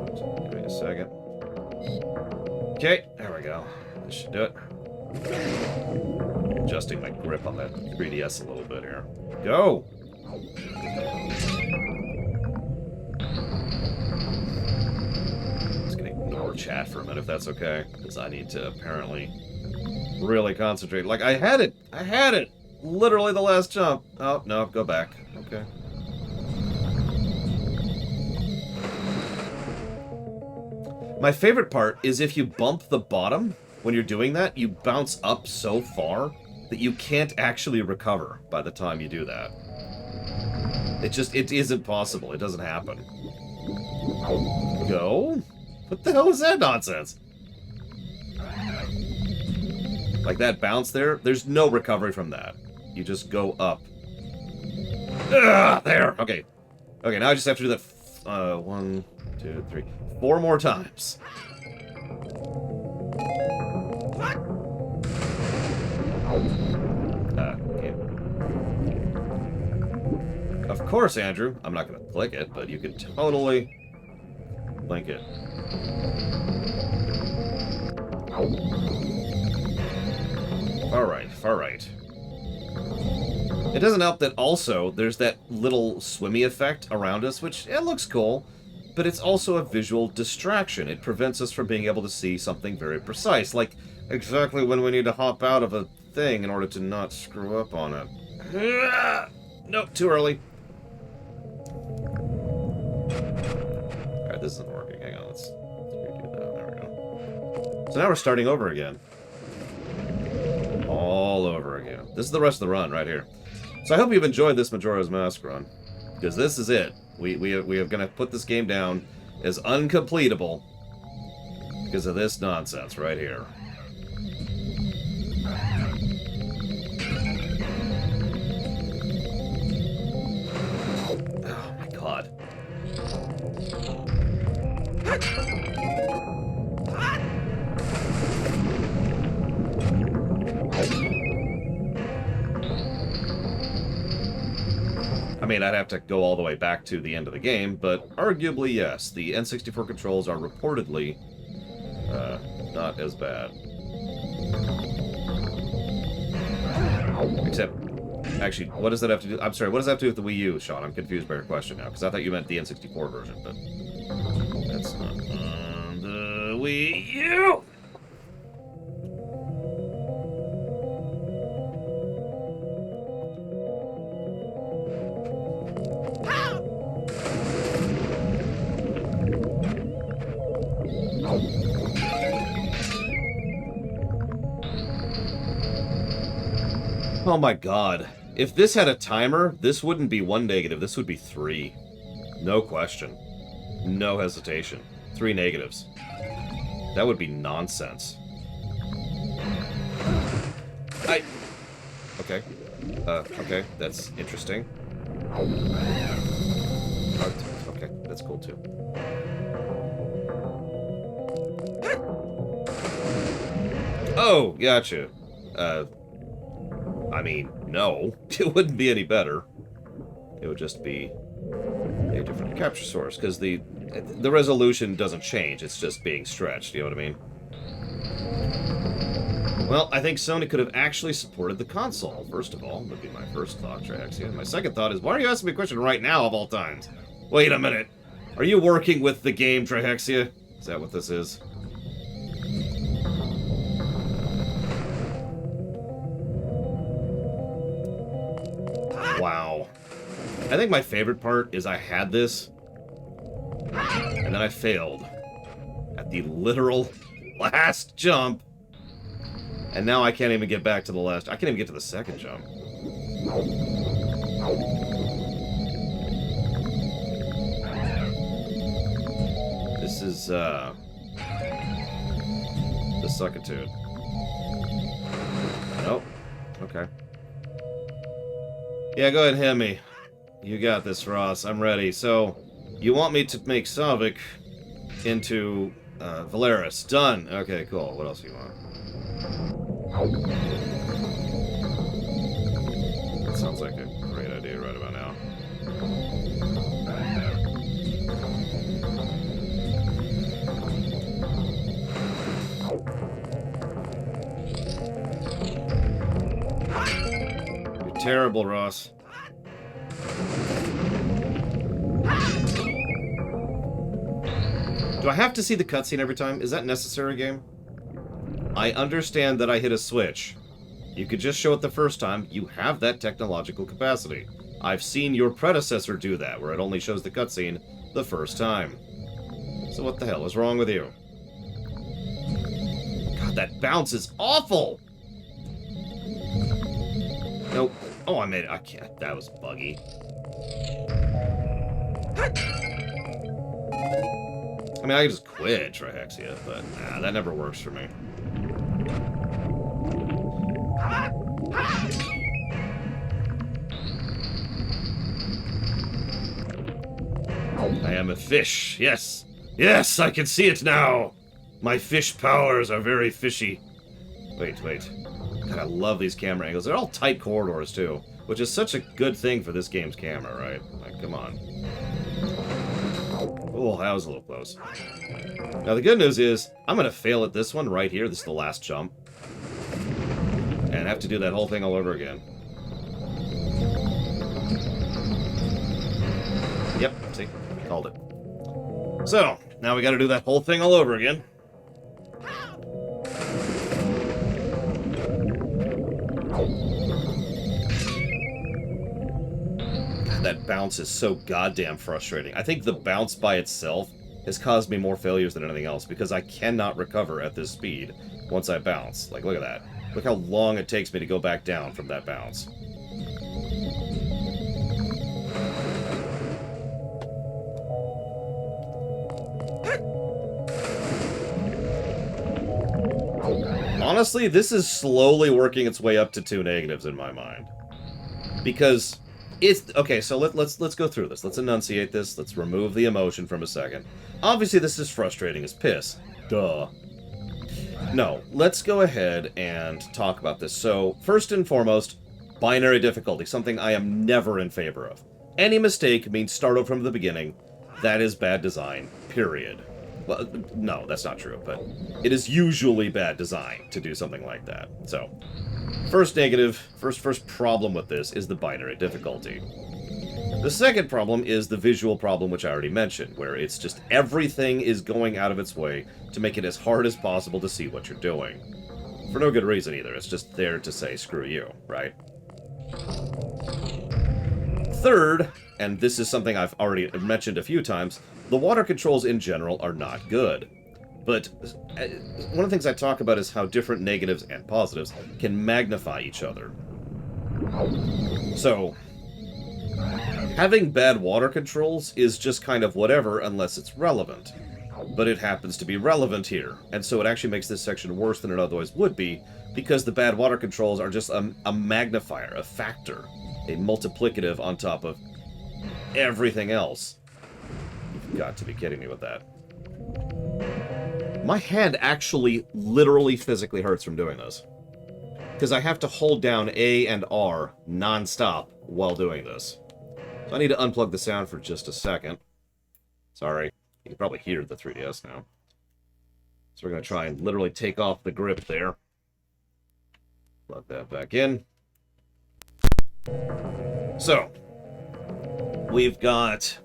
Just give me a second. Okay, there we go. This should do it. Adjusting my grip on that 3DS a little bit here. Go! Chat for a minute if that's okay, because I need to apparently really concentrate. Like, I had it literally the last jump. Oh no, go back. Okay. My favorite part is if you bump the bottom, when you're doing that, you bounce up so far that you can't actually recover by the time you do that. It isn't possible. It doesn't happen. Go? What the hell is that nonsense? Like that bounce there, there's no recovery from that. You just go up. Ugh, there! Okay. Okay, now I just have to do that 1, 2, 3, 4 more times. Okay. Of course, Andrew. I'm not going to click it, but you can totally link it. Alright, alright. It doesn't help that also there's that little swimmy effect around us, which it looks cool, but it's also a visual distraction. It prevents us from being able to see something very precise, like exactly when we need to hop out of a thing in order to not screw up on it. Nope, too early. Alright, this isn't working. Hang on, let's redo that. There we go. So now we're starting over again. All over again. This is the rest of the run right here. So I hope you've enjoyed this Majora's Mask run, because this is it. We are going to put this game down as uncompletable because of this nonsense right here. Oh my god. I mean, I'd have to go all the way back to the end of the game, but arguably, yes, the N64 controls are reportedly not as bad. Except, actually, what does that have to do? I'm sorry, what does that have to do with the Wii U, Sean? I'm confused by your question now, because I thought you meant the N64 version, but that's not on the Wii U! Oh my god. If this had a timer, this wouldn't be 1 negative, this would be 3. No question. No hesitation. 3 negatives. That would be nonsense. Okay. Okay, that's interesting. Okay, that's cool too. Oh, gotcha. I mean, no. It wouldn't be any better. It would just be a different capture source, because the resolution doesn't change, it's just being stretched, you know what I mean? Well, I think Sony could have actually supported the console, first of all. Would be my first thought, Triaxia. My second thought is, why are you asking me a question right now, of all times? Wait a minute. Are you working with the game, Triaxia? Is that what this is? Wow. I think my favorite part is I had this, and then I failed at the literal last jump, and now I can't even get back to the last. I can't even get to the second jump. This is, the suckitude. Nope. Okay. Yeah, go ahead and hit me. You got this, Ross. I'm ready. So, you want me to make Savik into Valeris. Done. Okay, cool. What else do you want? That sounds like a great idea right about now. You're terrible, Ross. Do I have to see the cutscene every time? Is that necessary, game? I understand that I hit a switch. You could just show it the first time. You have that technological capacity. I've seen your predecessor do that, where it only shows the cutscene the first time. So what the hell is wrong with you? that bounce is awful! Nope. Oh, I made it. I can't. That was buggy. I mean, I could just quit Trihexia, but nah, that never works for me. I am a fish. Yes. Yes, I can see it now. My fish powers are very fishy. Wait. God, I love these camera angles. They're all tight corridors, too, which is such a good thing for this game's camera, right? Like, come on. Oh, that was a little close. Now, the good news is, I'm going to fail at this one right here. This is the last jump. And have to do that whole thing all over again. Yep, see? Called it. So, now we got to do that whole thing all over again. God, that bounce is so goddamn frustrating. I think the bounce by itself has caused me more failures than anything else, because I cannot recover at this speed once I bounce. Like, look at that. Look how long it takes me to go back down from that bounce. Honestly, this is slowly working its way up to 2 negatives in my mind. Because it's... Okay, so let's go through this. Let's enunciate this. Let's remove the emotion from a second. Obviously, this is frustrating as piss. Duh. No, let's go ahead and talk about this. So, first and foremost, binary difficulty, something I am never in favor of. Any mistake means start over from the beginning. That is bad design, period. Well, no, that's not true, but it is usually bad design to do something like that. So, first negative, first problem with this is the binary difficulty. The second problem is the visual problem, which I already mentioned, where it's just everything is going out of its way to make it as hard as possible to see what you're doing. For no good reason either, it's just there to say screw you, right? Third, and this is something I've already mentioned a few times, the water controls in general are not good. But one of the things I talk about is how different negatives and positives can magnify each other. So, having bad water controls is just kind of whatever unless it's relevant. But it happens to be relevant here, and so it actually makes this section worse than it otherwise would be, because the bad water controls are just a magnifier, a factor, a multiplicative on top of everything else. You've got to be kidding me with that. My hand actually literally physically hurts from doing this. Because I have to hold down A and R non-stop while doing this. So I need to unplug the sound for just a second. Sorry. You can probably hear the 3DS now. So we're going to try and literally take off the grip there. Plug that back in. So, we've got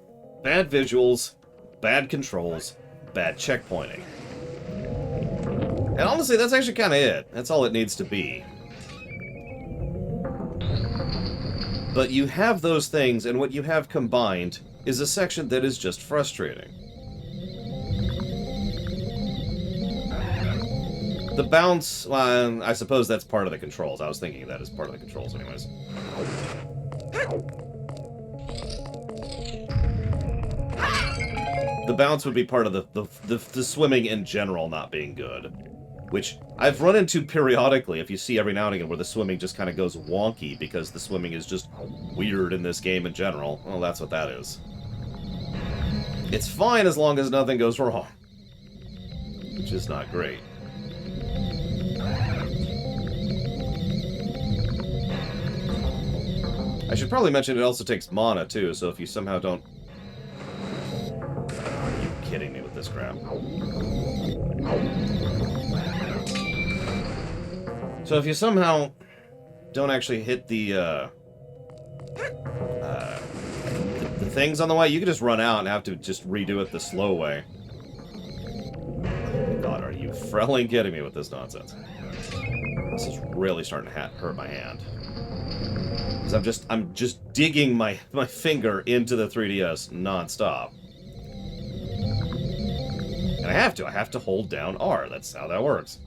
bad visuals, bad controls, bad checkpointing. And honestly, that's actually kind of it. That's all it needs to be. But you have those things, and what you have combined is a section that is just frustrating. The bounce, well, I suppose that's part of the controls. I was thinking that as part of the controls anyways. The bounce would be part of the swimming in general not being good. Which I've run into periodically, if you see every now and again, where the swimming just kind of goes wonky because the swimming is just weird in this game in general. Well, that's what that is. It's fine as long as nothing goes wrong. Which is not great. I should probably mention it also takes mana, too, so if you somehow don't... Are you kidding me with this crap? So if you somehow don't actually hit the things on the way, you can just run out and have to just redo it the slow way. Oh my God, are you frelling kidding me with this nonsense? This is really starting to hurt my hand. Because I'm just digging my finger into the 3DS non-stop. And I have to hold down R. That's how that works.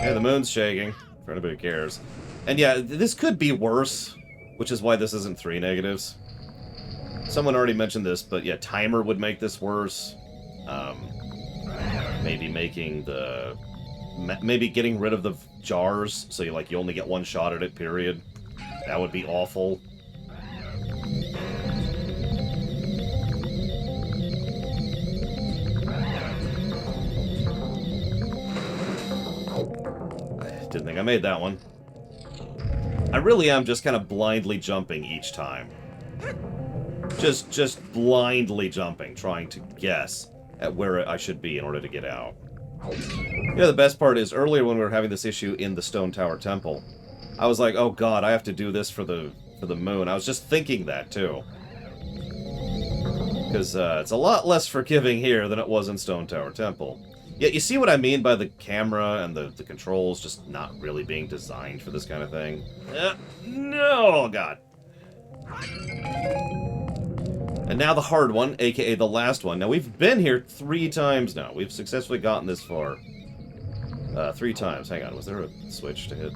Yeah, the moon's shaking, for anybody who cares. And yeah, this could be worse, which is why this isn't 3 negatives. Someone already mentioned this, but yeah, timer would make this worse. Maybe making the... Maybe getting rid of the jars, so you only get 1 shot at it, period. That would be awful. Didn't think I made that one. I really am just kind of blindly jumping each time. Just blindly jumping, trying to guess at where I should be in order to get out. You know, the best part is, earlier when we were having this issue in the Stone Tower Temple, I was like, oh god, I have to do this for the moon. I was just thinking that, too. Because it's a lot less forgiving here than it was in Stone Tower Temple. Yeah, you see what I mean by the camera and the controls just not really being designed for this kind of thing? No, god. And now the hard one, aka the last one. Now, we've been here 3 times now. We've successfully gotten this far. 3 times. Hang on, was there a switch to hit?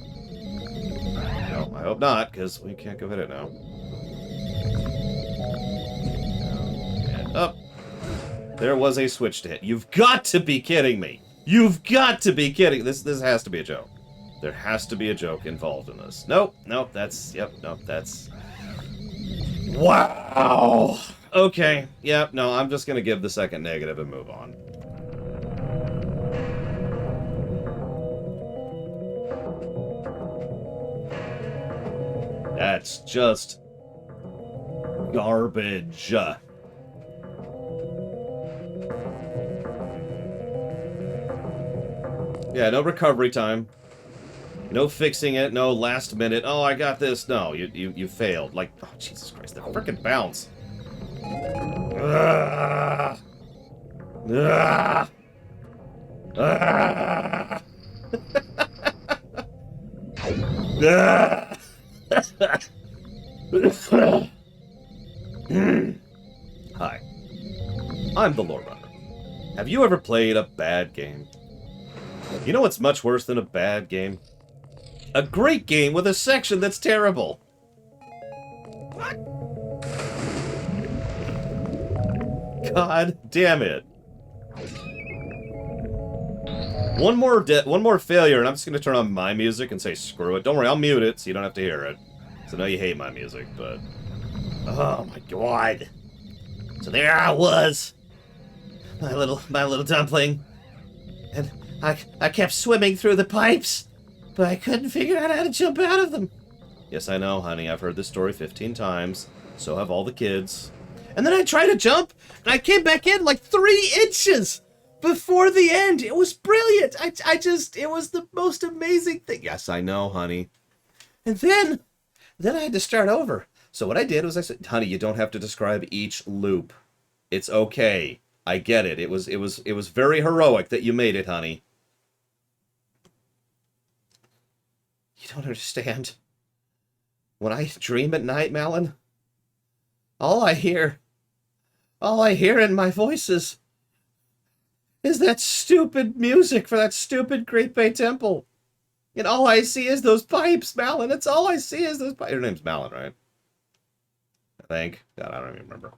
No, I hope not, because we can't go hit it now. And up. There was a switch to hit. You've got to be kidding me! You've got to be kidding! This has to be a joke. There has to be a joke involved in this. Nope, nope, that's... Yep, nope, that's... Wow! Okay, yep, no, I'm just gonna give the second negative and move on. That's just... garbage. Yeah, no recovery time. No fixing it, no last minute. Oh, I got this. No, you failed. Like, oh, Jesus Christ, the frickin' bounce. Ah! Ah! Ah! Hi, I'm the Lore Runner. Have you ever played a bad game? You know what's much worse than a bad game? A great game with a section that's terrible. God damn it. One more failure, and I'm just going to turn on my music and say screw it. Don't worry, I'll mute it so you don't have to hear it. So I know you hate my music, but... Oh my god. So there I was. My little dumpling. And I kept swimming through the pipes, but I couldn't figure out how to jump out of them. Yes, I know, honey. I've heard this story 15 times. So have all the kids. And then I tried to jump, and I came back in like 3 inches before the end. It was brilliant. It was the most amazing thing. Yes, I know, honey. And then I had to start over. So what I did was I said, honey, you don't have to describe each loop. It's okay. I get it. It was very heroic that you made it, honey. You don't understand. When I dream at night, Malin, all I hear in my voices is that stupid music for that stupid Great Bay Temple. And all I see is those pipes, Malin. It's all I see is those pipes. Your name's Malin, right? I think. God, I don't even remember.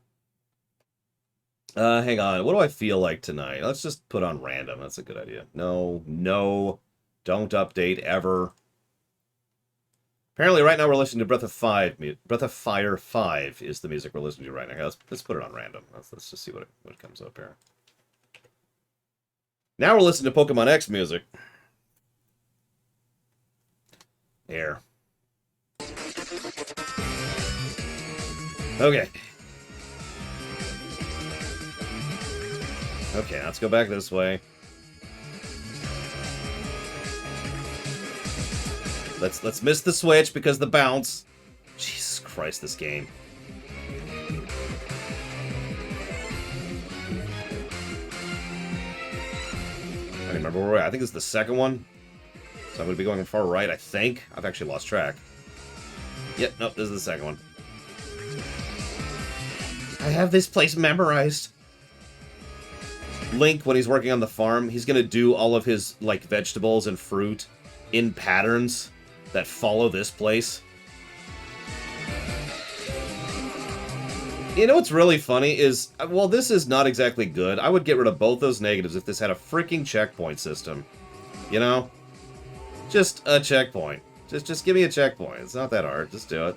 Hang on. What do I feel like tonight? Let's just put on random. That's a good idea. No. Don't update ever. Apparently, right now we're listening to Breath of Fire 5 is the music we're listening to right now. Let's put it on random. Let's just see what comes up here. Now we're listening to Pokemon X music. Here. Okay. Okay, let's go back this way. Let's miss the switch because the bounce. Jesus Christ, this game. I don't remember where we're at. I think this is the second one. So I'm going to be going far right, I think. I've actually lost track. Yep, nope, this is the second one. I have this place memorized. Link, when he's working on the farm, he's gonna do all of his, like, vegetables and fruit in patterns that follow this place. You know what's really funny is, well, this is not exactly good. I would get rid of both those negatives if this had a freaking checkpoint system. You know? Just a checkpoint. Just give me a checkpoint. It's not that hard. Just do it.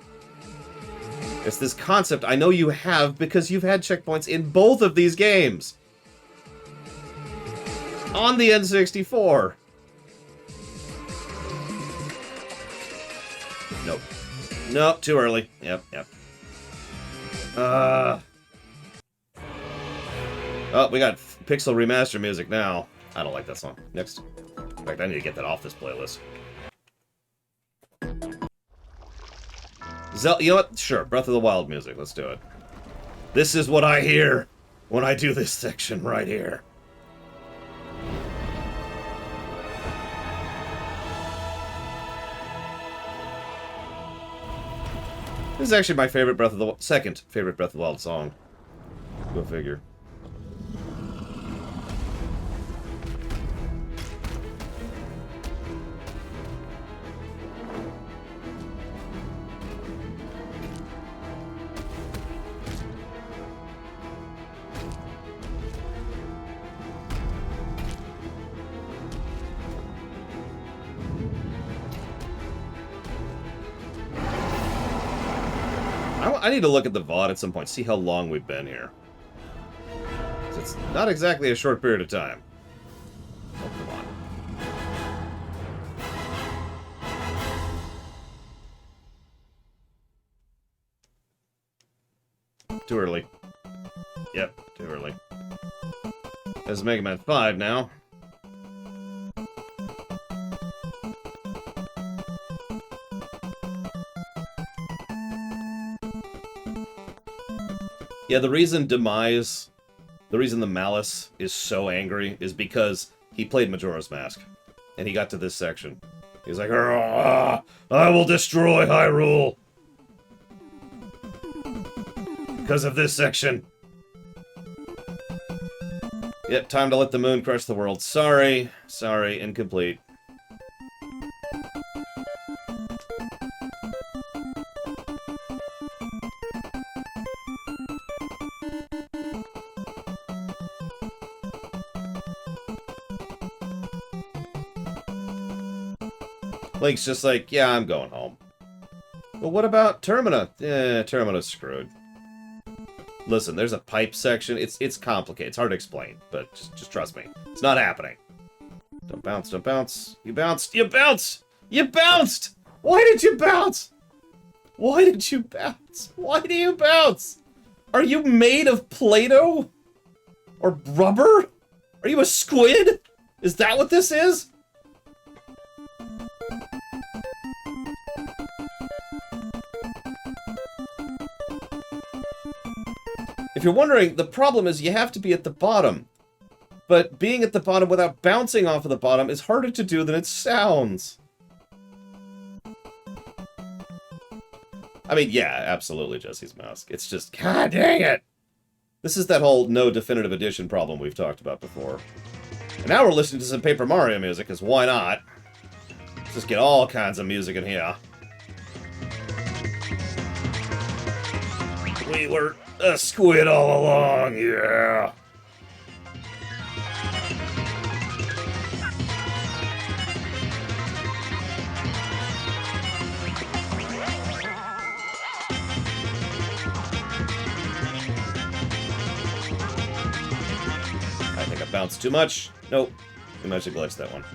It's this concept I know you have because you've had checkpoints in both of these games. On the N64. Nope. Nope, too early. Yep. Oh, we got Pixel Remaster music now. I don't like that song. Next. In fact, I need to get that off this playlist. You know what? Sure, Breath of the Wild music. Let's do it. This is what I hear when I do this section right here. This is actually my favorite second favorite Breath of the Wild song. Go figure. I need to look at the VOD at some point, see how long we've been here. It's not exactly a short period of time. Oh, come on. Too early. Yep, too early. This is Mega Man 5 now. Yeah, the reason the Malice is so angry is because he played Majora's Mask. And he got to this section. He's like, I will destroy Hyrule! Because of this section. Yep, time to let the moon crush the world. Sorry, incomplete. Link's just like, yeah, I'm going home. Well, what about Termina? Termina's screwed. Listen, there's a pipe section. It's complicated. It's hard to explain, but just trust me. It's not happening. Don't bounce, don't bounce. You bounced! You bounced! You bounced! Why did you bounce? Why did you bounce? Why do you bounce? Are you made of Play-Doh? Or rubber? Are you a squid? Is that what this is? If you're wondering, the problem is you have to be at the bottom. But being at the bottom without bouncing off of the bottom is harder to do than it sounds. I mean, yeah, absolutely Jesse's Mask. It's just, god dang it! This is that whole no definitive edition problem we've talked about before. And now we're listening to some Paper Mario music, because why not? Let's just get all kinds of music in here. We were a squid all along, yeah. I think I bounced too much. Nope. We might have glitched that one.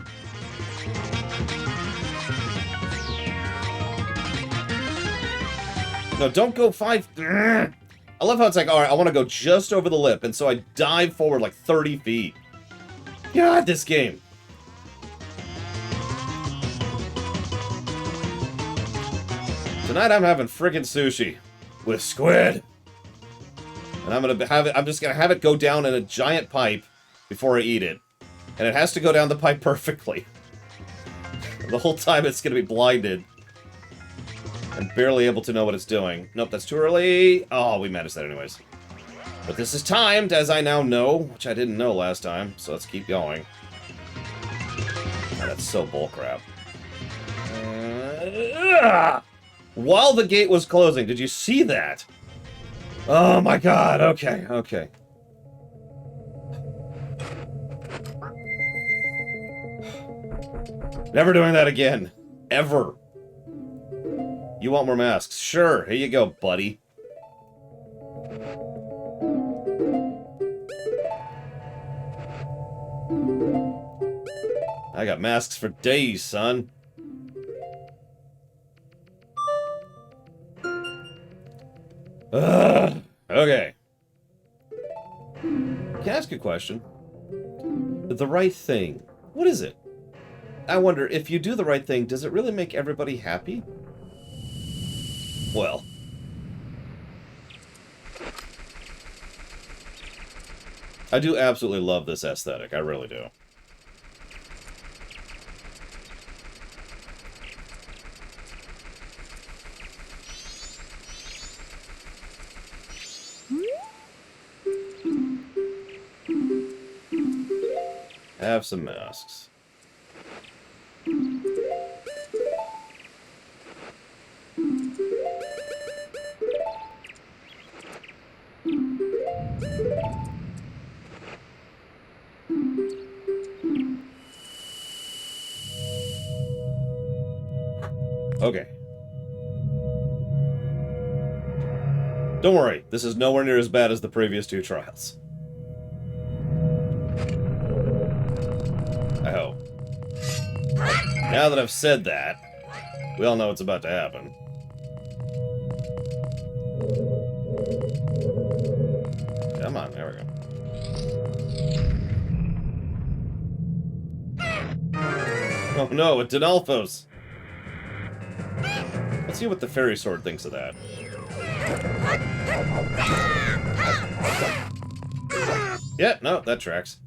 No, don't go 5... I love how it's like, alright, I want to go just over the lip, and so I dive forward like 30 feet. God, this game. Tonight I'm having friggin' sushi with squid. And I'm just gonna have it go down in a giant pipe before I eat it. And it has to go down the pipe perfectly. The whole time it's gonna be blinded. And barely able to know what it's doing. Nope, that's too early. Oh, we managed that anyways. But this is timed, as I now know, which I didn't know last time, so let's keep going. Oh, that's so bullcrap. While the gate was closing, did you see that? Oh my god, okay, okay. Never doing that again. Ever. You want more masks? Sure, here you go, buddy. I got masks for days, son. Okay. Can I ask a question? The right thing. What is it? I wonder, if you do the right thing, does it really make everybody happy? Well. I do absolutely love this aesthetic. I really do. Have some masks. Okay. Don't worry, this is nowhere near as bad as the previous two trials. I hope. Now that I've said that, we all know what's about to happen. Come on, there we go. Oh no, a Denalphos! Let's see what the fairy sword thinks of that. Yeah, no, that tracks.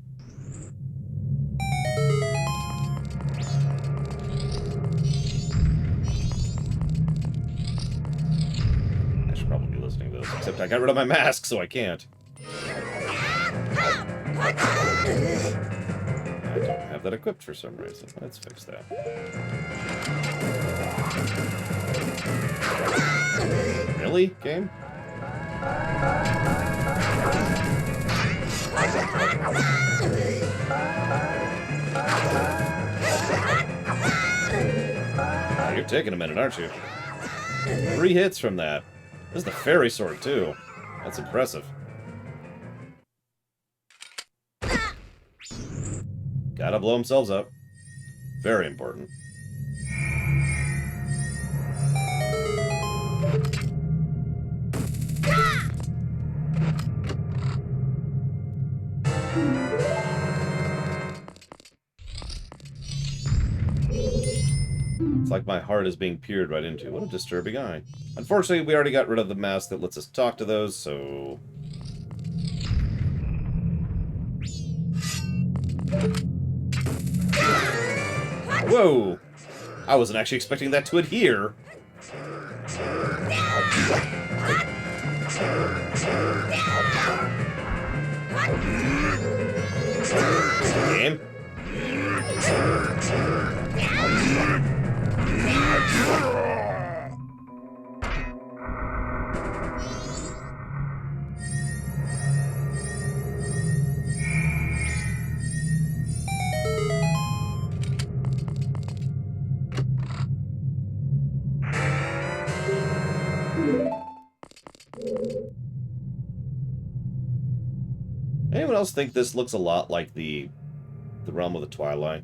I should probably be listening to this, except I got rid of my mask, so I can't. I don't have that equipped for some reason. Let's fix that. Really, game? Oh, you're taking a minute, aren't you? 3 hits from that. This is the fairy sword, too. That's impressive. Gotta blow themselves up. Very important. It's like my heart is being peered right into. What a disturbing eye. Unfortunately, we already got rid of the mask that lets us talk to those, so... Whoa! I wasn't actually expecting that to adhere. Game. Anyone else think this looks a lot like the realm of the Twilight?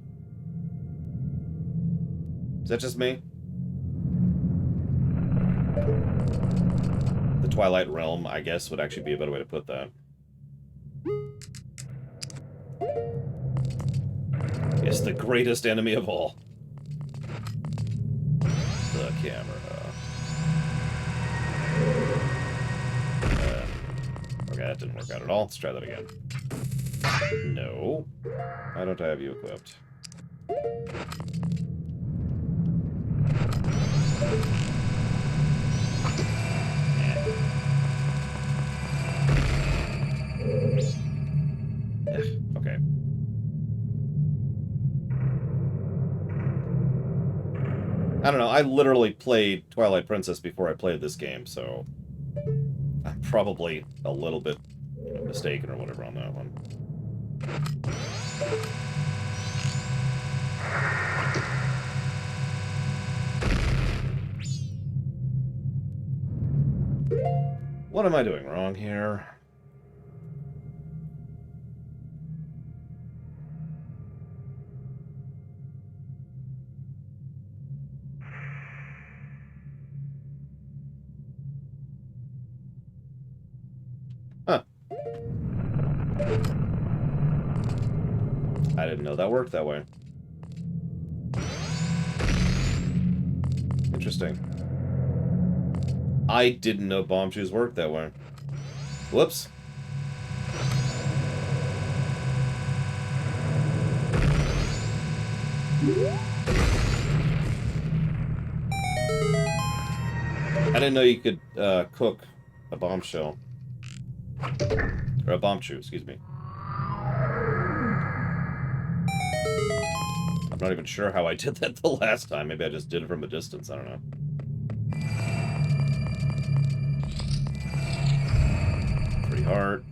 Is that just me? The Twilight realm, I guess, would actually be a better way to put that. Yes, the greatest enemy of all. The camera. Okay, that didn't work out at all. Let's try that again. No. Why don't I have you equipped? Okay. I don't know, I literally played Twilight Princess before I played this game, so I'm probably a little bit mistaken or whatever on that one. What am I doing wrong here? Huh. I didn't know that worked that way. Interesting. I didn't know bomb shoes worked that way. Whoops. I didn't know you could cook a bombshell. Or a bomb shoe, excuse me. I'm not even sure how I did that the last time. Maybe I just did it from a distance. I don't know. Pretty hard.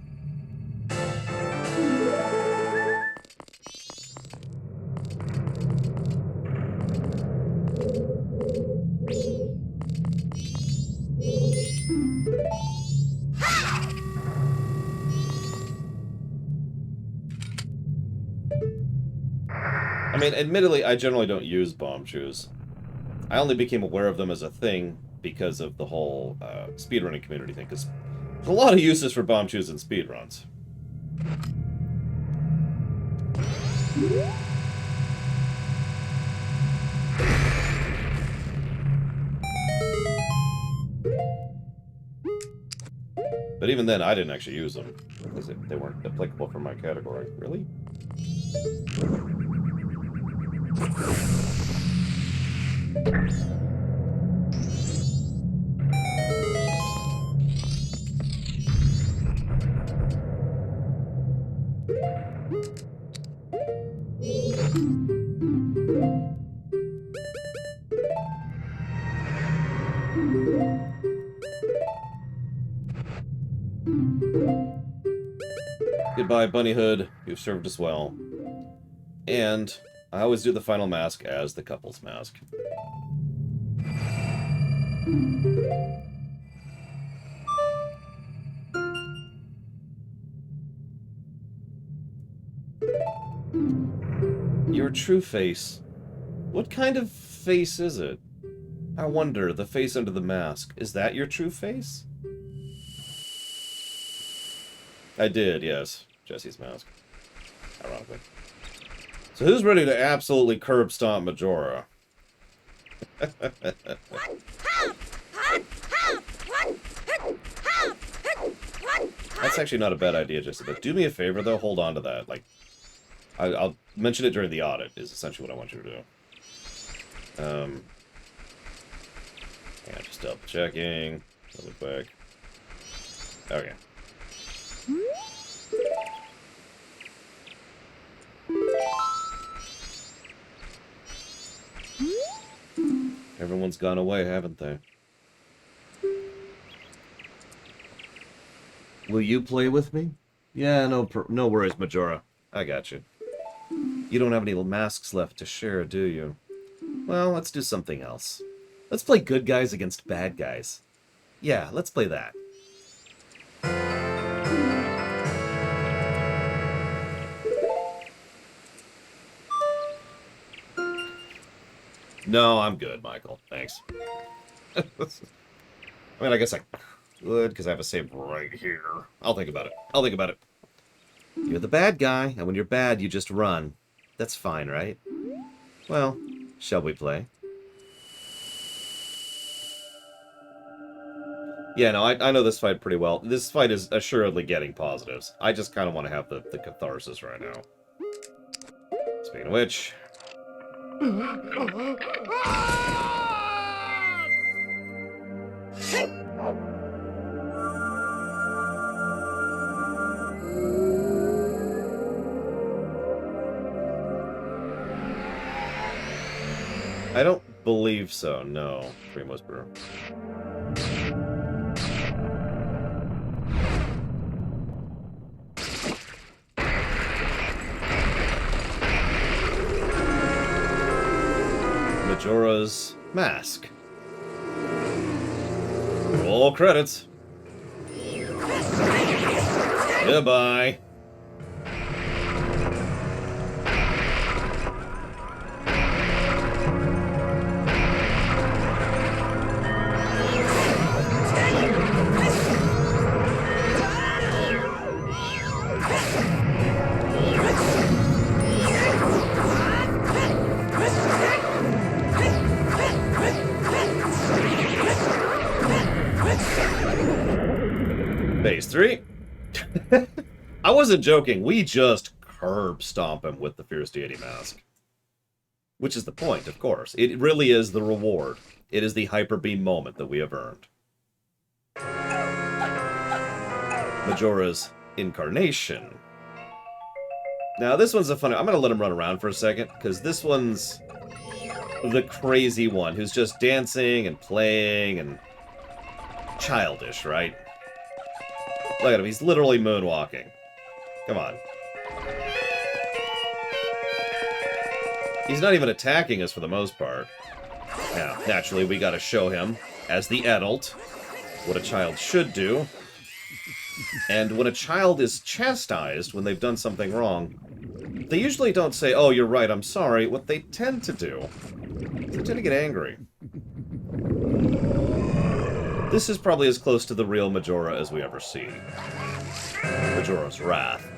I mean, admittedly, I generally don't use bomb shoes. I only became aware of them as a thing because of the whole speedrunning community thing, because there's a lot of uses for bomb shoes in speedruns. But even then, I didn't actually use them, because they weren't applicable for my category. Really? Goodbye, Bunny Hood. You've served us well. And I always do the final mask as the couple's mask. Your true face. What kind of face is it? I wonder, the face under the mask. Is that your true face? I did, yes. Jesse's mask. Ironically. So who's ready to absolutely curb stomp Majora? That's actually not a bad idea, Jesse, but do me a favor, though. Hold on to that. Like, I'll mention it during the audit, is essentially what I want you to do. Yeah, just double checking. Really quick. Okay. Everyone's gone away, haven't they? Will you play with me? Yeah, no worries, Majora. I got you. You don't have any masks left to share, do you? Well, let's do something else. Let's play good guys against bad guys. Yeah, let's play that. No, I'm good, Michael. Thanks. I mean, I guess I could, because I have a save right here. I'll think about it. I'll think about it. You're the bad guy, and when you're bad, you just run. That's fine, right? Well, shall we play? Yeah, no, I know this fight pretty well. This fight is assuredly getting positives. I just kind of want to have the catharsis right now. Speaking of which... I don't believe so, no, Dream Whisperer. Majora's Mask. Roll credits. Goodbye. Phase 3. I wasn't joking. We just curb stomp him with the Fierce Deity Mask. Which is the point, of course. It really is the reward. It is the Hyper Beam moment that we have earned. Majora's Incarnation. Now, this one's a funny... I'm going to let him run around for a second, because this one's the crazy one, who's just dancing and playing and childish, right? Look at him, he's literally moonwalking. Come on. He's not even attacking us for the most part. Now, naturally, we gotta show him, as the adult, what a child should do. And when a child is chastised when they've done something wrong, they usually don't say, oh, you're right, I'm sorry. What they tend to do, they tend to get angry. This is probably as close to the real Majora as we ever see. Majora's Wrath.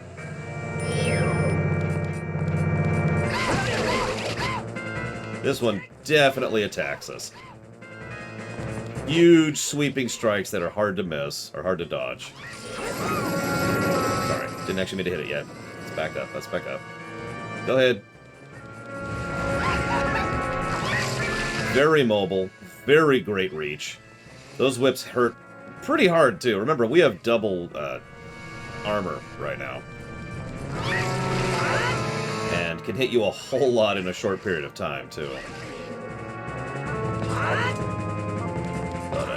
This one definitely attacks us. Huge sweeping strikes that are hard to miss, or hard to dodge. Sorry, didn't actually mean to hit it yet. Let's back up, let's back up. Go ahead. Very mobile, very great reach. Those whips hurt pretty hard, too. Remember, we have double armor right now. And can hit you a whole lot in a short period of time, too. But,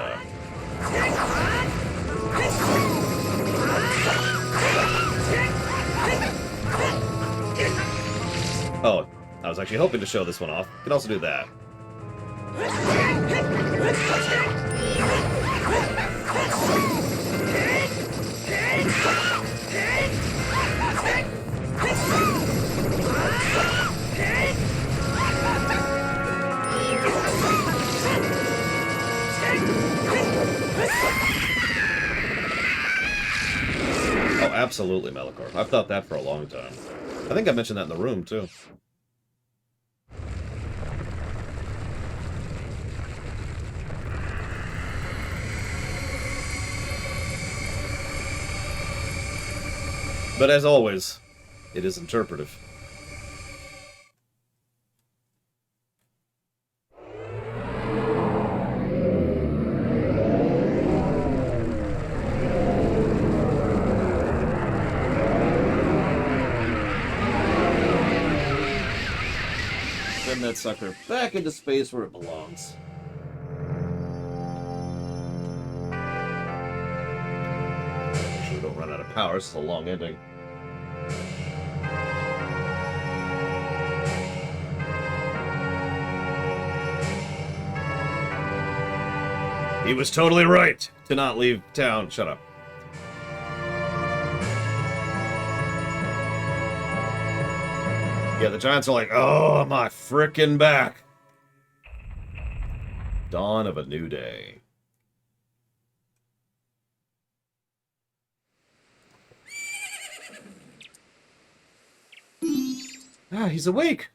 oh, I was actually hoping to show this one off. Can also do that. Oh, absolutely, Melikor. I've thought that for a long time. I think I mentioned that in the room, too. But as always, it is interpretive. Send that sucker back into space where it belongs. Make sure we don't run out of power, it's a long ending. He was totally right to not leave town. Shut up. Yeah, the Giants are like, oh, my frickin' back. Dawn of a new day. Ah, he's awake.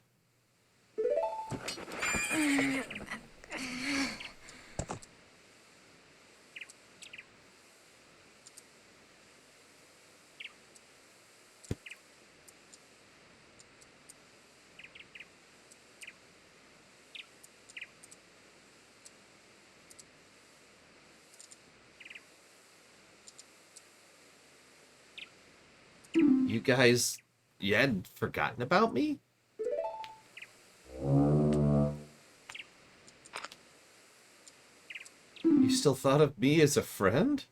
You guys, you hadn't forgotten about me? You still thought of me as a friend?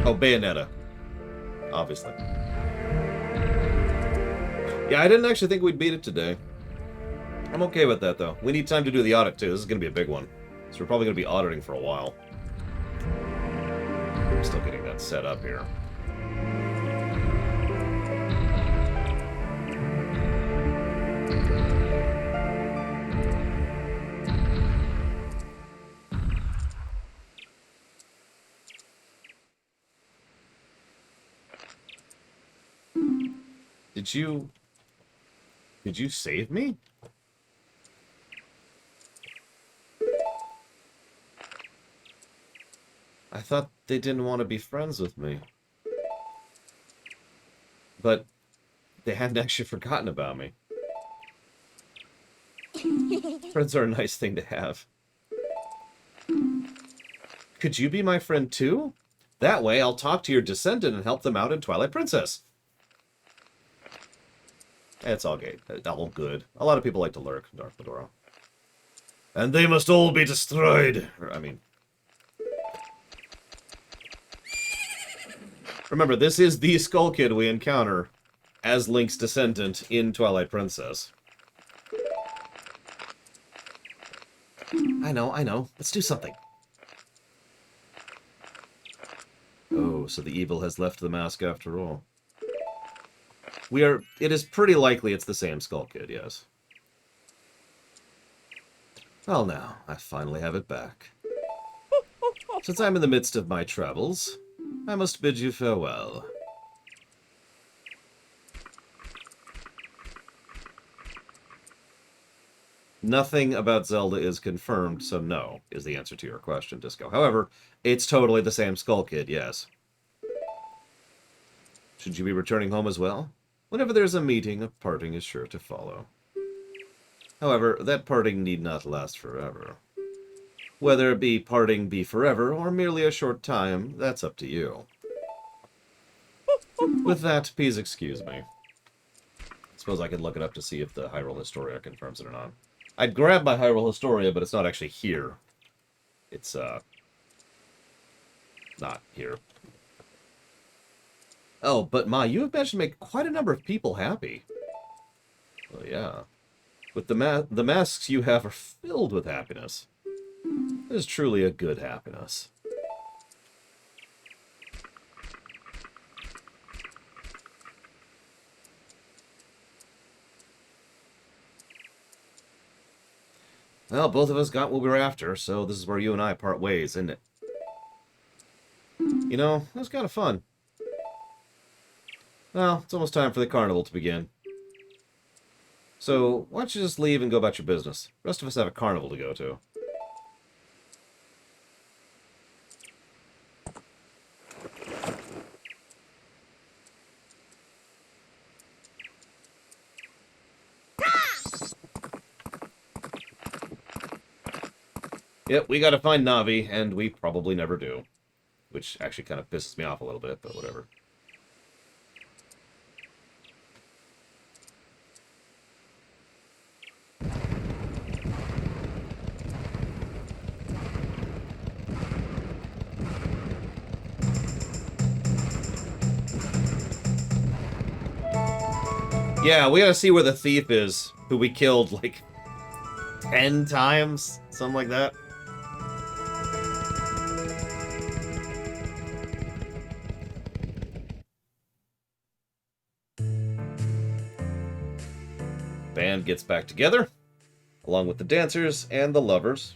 Oh, Bayonetta. Obviously. Yeah, I didn't actually think we'd beat it today. I'm okay with that, though. We need time to do the audit, too. This is going to be a big one. So we're probably going to be auditing for a while. I'm still getting that set up here. Did you save me? I thought they didn't want to be friends with me. But they hadn't actually forgotten about me. Friends are a nice thing to have. Could you be my friend too? That way I'll talk to your descendant and help them out in Twilight Princess. It's all good. A lot of people like to lurk in Dark Fedora. And they must all be destroyed. Remember, this is the Skull Kid we encounter as Link's descendant in Twilight Princess. I know. Let's do something. Oh, so the evil has left the mask after all. It is pretty likely it's the same Skull Kid, yes. Well now, I finally have it back. Since I'm in the midst of my travels, I must bid you farewell. Nothing about Zelda is confirmed, so no, is the answer to your question, Disco. However, it's totally the same Skull Kid, yes. Should you be returning home as well? Whenever there's a meeting, a parting is sure to follow. However, that parting need not last forever. Whether parting be forever, or merely a short time, that's up to you. With that, please excuse me. I suppose I could look it up to see if the Hyrule Historia confirms it or not. I'd grab my Hyrule Historia, but it's not actually here. It's, not here. Oh, but Ma, you have managed to make quite a number of people happy. Well, yeah. With the masks you have are filled with happiness. It is truly a good happiness. Well, both of us got what we were after, so this is where you and I part ways, isn't it? You know, it was kind of fun. Well, it's almost time for the carnival to begin. So, why don't you just leave and go about your business? The rest of us have a carnival to go to. Yep, we gotta find Navi, and we probably never do. Which actually kind of pisses me off a little bit, but whatever. Yeah, we gotta see where the thief is, who we killed, like, 10 times? Something like that. Band gets back together, along with the dancers and the lovers.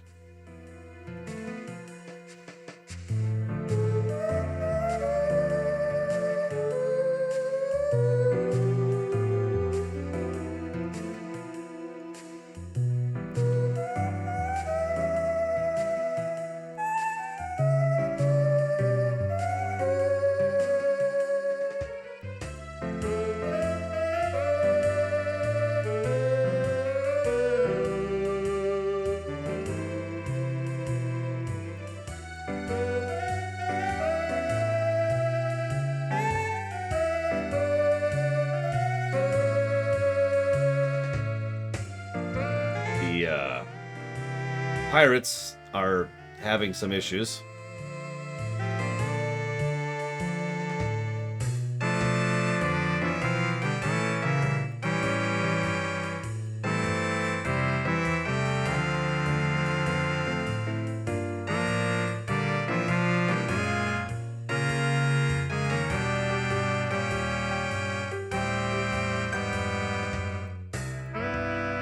pirates are having some issues.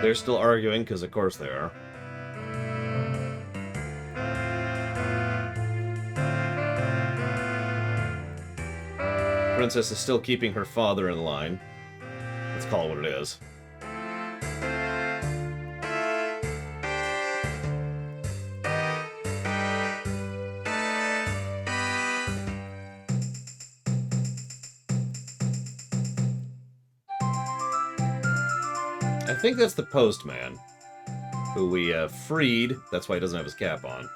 They're still arguing, because of course they are. Princess is still keeping her father in line. Let's call it what it is. I think that's the postman, who we freed. That's why he doesn't have his cap on.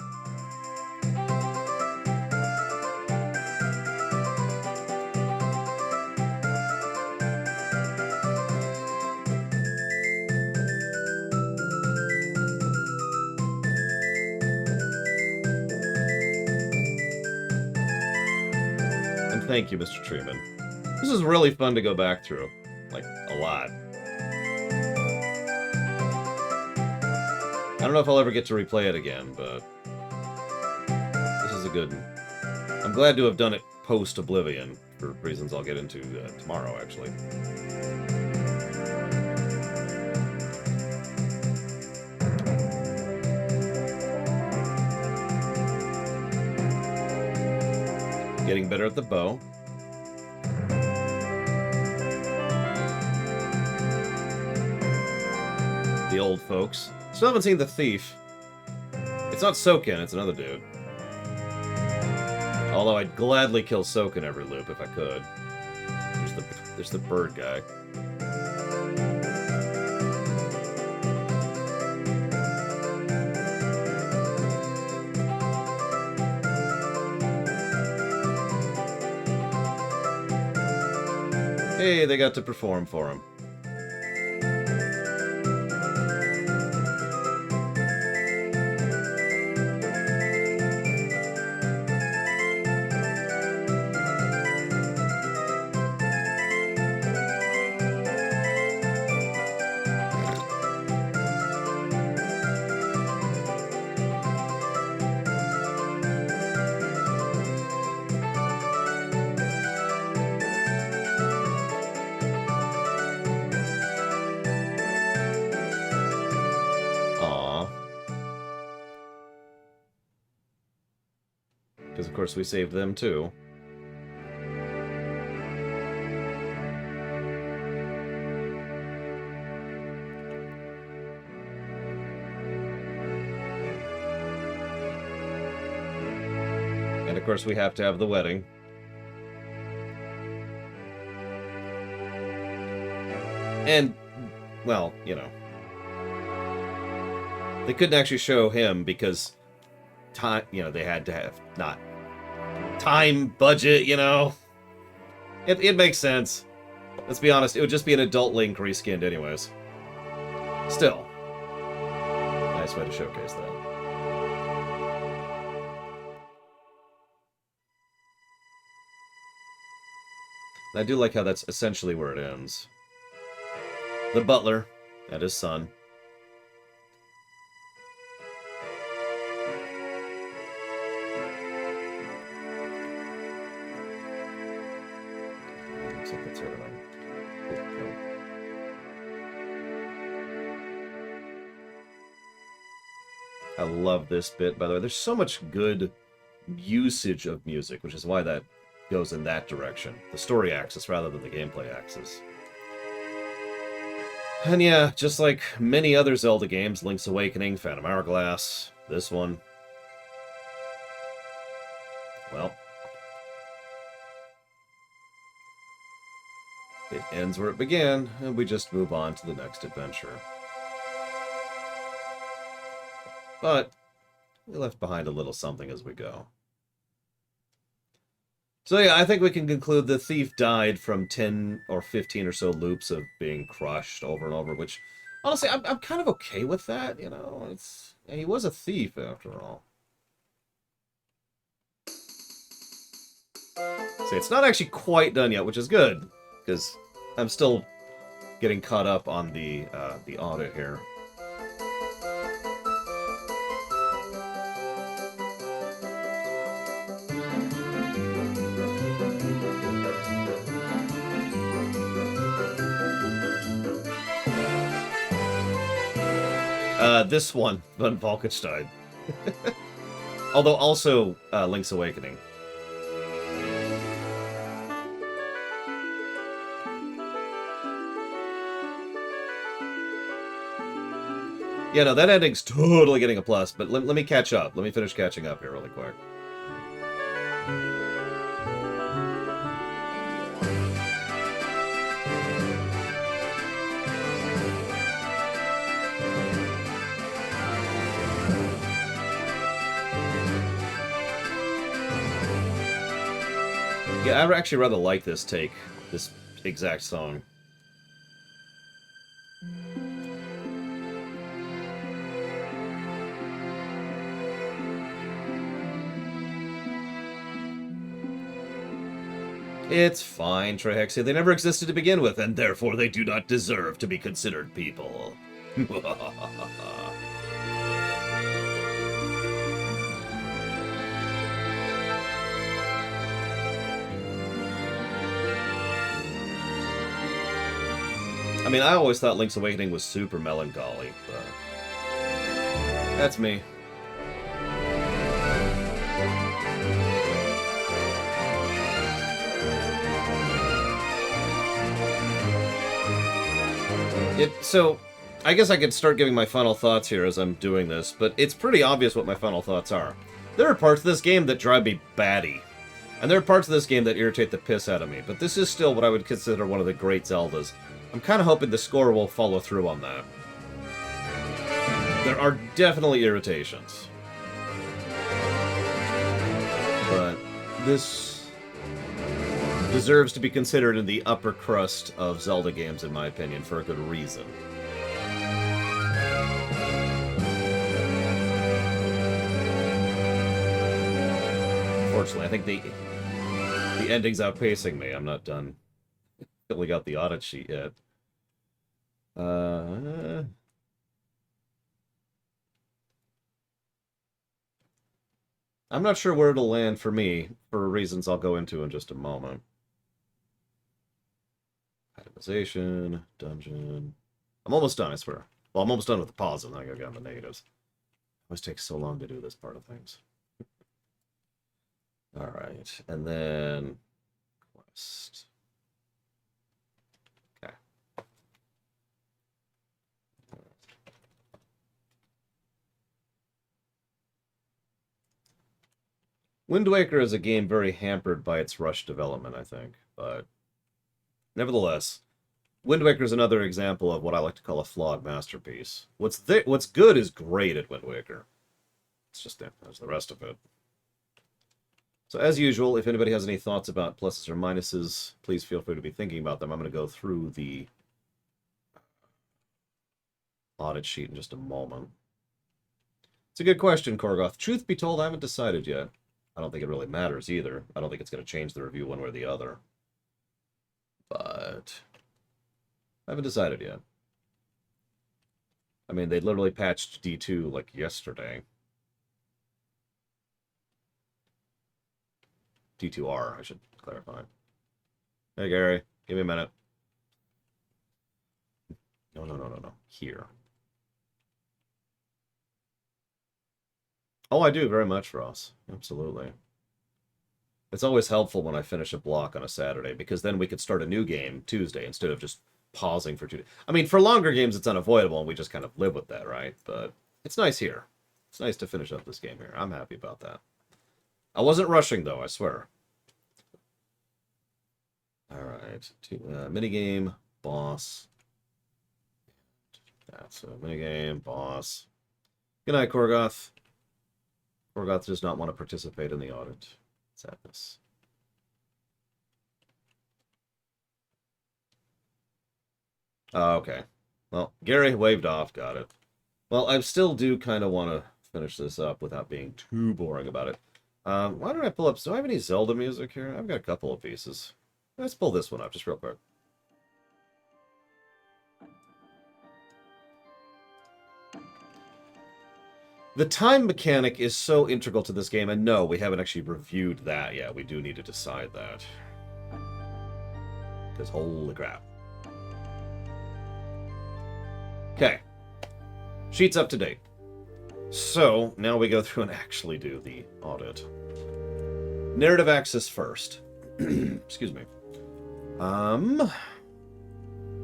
And thank you, Mr. Truman. This is really fun to go back through. Like, a lot. I don't know if I'll ever get to replay it again, but this is a good one. I'm glad to have done it post-Oblivion, for reasons I'll get into tomorrow, actually. Getting better at the bow. The old folks. Still haven't seen the thief. It's not Soken, it's another dude. Although I'd gladly kill Soken every loop if I could. There's the bird guy. Hey, they got to perform for him. Because, of course, we saved them, too. And, of course, we have to have the wedding. And, well, you know. They couldn't actually show him because time, you know, they had to have not time, budget, you know. It makes sense. Let's be honest, it would just be an adult Link reskinned anyways. Still. Nice way to showcase that. I do like how that's essentially where it ends. The butler and his son. Looks like that's everything. I love this bit, by the way. There's so much good usage of music, which is why that goes in that direction. The story axis rather than the gameplay axis. And yeah, just like many other Zelda games, Link's Awakening, Phantom Hourglass, this one. Well, it ends where it began, and we just move on to the next adventure. But we left behind a little something as we go. So yeah, I think we can conclude the thief died from 10 or 15 or so loops of being crushed over and over, which Honestly, I'm kind of okay with that, you know? He was a thief, after all. See, it's not actually quite done yet, which is good, because I'm still getting caught up on the audit here. This one, von Falkenstein. Although also Link's Awakening. Yeah, no, that ending's totally getting a plus, but let me catch up. Let me finish catching up here really quick. Yeah, I actually rather like this take, this exact song. It's fine, Trihexia. They never existed to begin with, and therefore they do not deserve to be considered people. I mean, I always thought Link's Awakening was super melancholy, but that's me. So, I guess I could start giving my final thoughts here as I'm doing this, but it's pretty obvious what my final thoughts are. There are parts of this game that drive me batty, and there are parts of this game that irritate the piss out of me, but this is still what I would consider one of the great Zeldas. I'm kind of hoping the score will follow through on that. There are definitely irritations. But this deserves to be considered in the upper crust of Zelda games, in my opinion, for a good reason. Unfortunately, I think the ending's outpacing me. I'm not done. We got the audit sheet yet. I'm not sure where it'll land for me, for reasons I'll go into in just a moment. Itemization, dungeon. I'm almost done, I swear. Well, I'm almost done with the positive, and I gotta get on the negatives. It always takes so long to do this part of things. Alright, and then... quest. Okay. Wind Waker is a game very hampered by its rushed development, I think, but nevertheless, Wind Waker is another example of what I like to call a flawed masterpiece. What's good is great at Wind Waker. It's just there's the rest of it. So as usual, if anybody has any thoughts about pluses or minuses, please feel free to be thinking about them. I'm going to go through the audit sheet in just a moment. It's a good question, Korgoth. Truth be told, I haven't decided yet. I don't think it really matters either. I don't think it's going to change the review one way or the other. But I haven't decided yet. I mean, they literally patched D2 like yesterday. D2R, I should clarify. Hey, Gary, give me a minute. No. Here. Oh, I do very much, Ross. Absolutely. It's always helpful when I finish a block on a Saturday, because then we could start a new game Tuesday instead of just pausing for 2 days. I mean, for longer games, it's unavoidable, and we just kind of live with that, right? But it's nice here. It's nice to finish up this game here. I'm happy about that. I wasn't rushing, though, I swear. Alright. Minigame, boss. That's a minigame, boss. Good night, Korgoth. Korgoth does not want to participate in the audit. Sadness. Oh, okay. Well, Gary waved off. Got it. Well, I still do kind of want to finish this up without being too boring about it. Why don't I pull up... Do I have any Zelda music here? I've got a couple of pieces. Let's pull this one up just real quick. The time mechanic is so integral to this game, and no, we haven't actually reviewed that yet. We do need to decide that. Because holy crap. Okay. Sheet's up to date. So, now we go through and actually do the audit. Narrative axis first. Excuse me.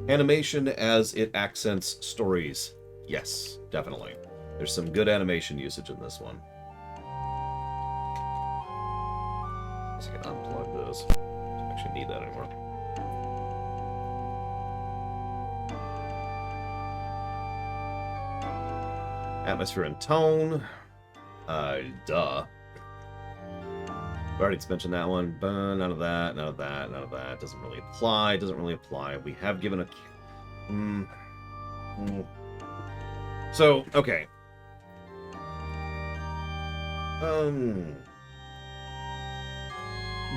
Animation as it accents stories. Yes, definitely. There's some good animation usage in this one. Let's get unplug this. Don't actually need that anymore. Atmosphere and tone. Duh. I've already mentioned that one, but none of that, none of that, none of that. Doesn't really apply, doesn't really apply. We have given a... So, okay.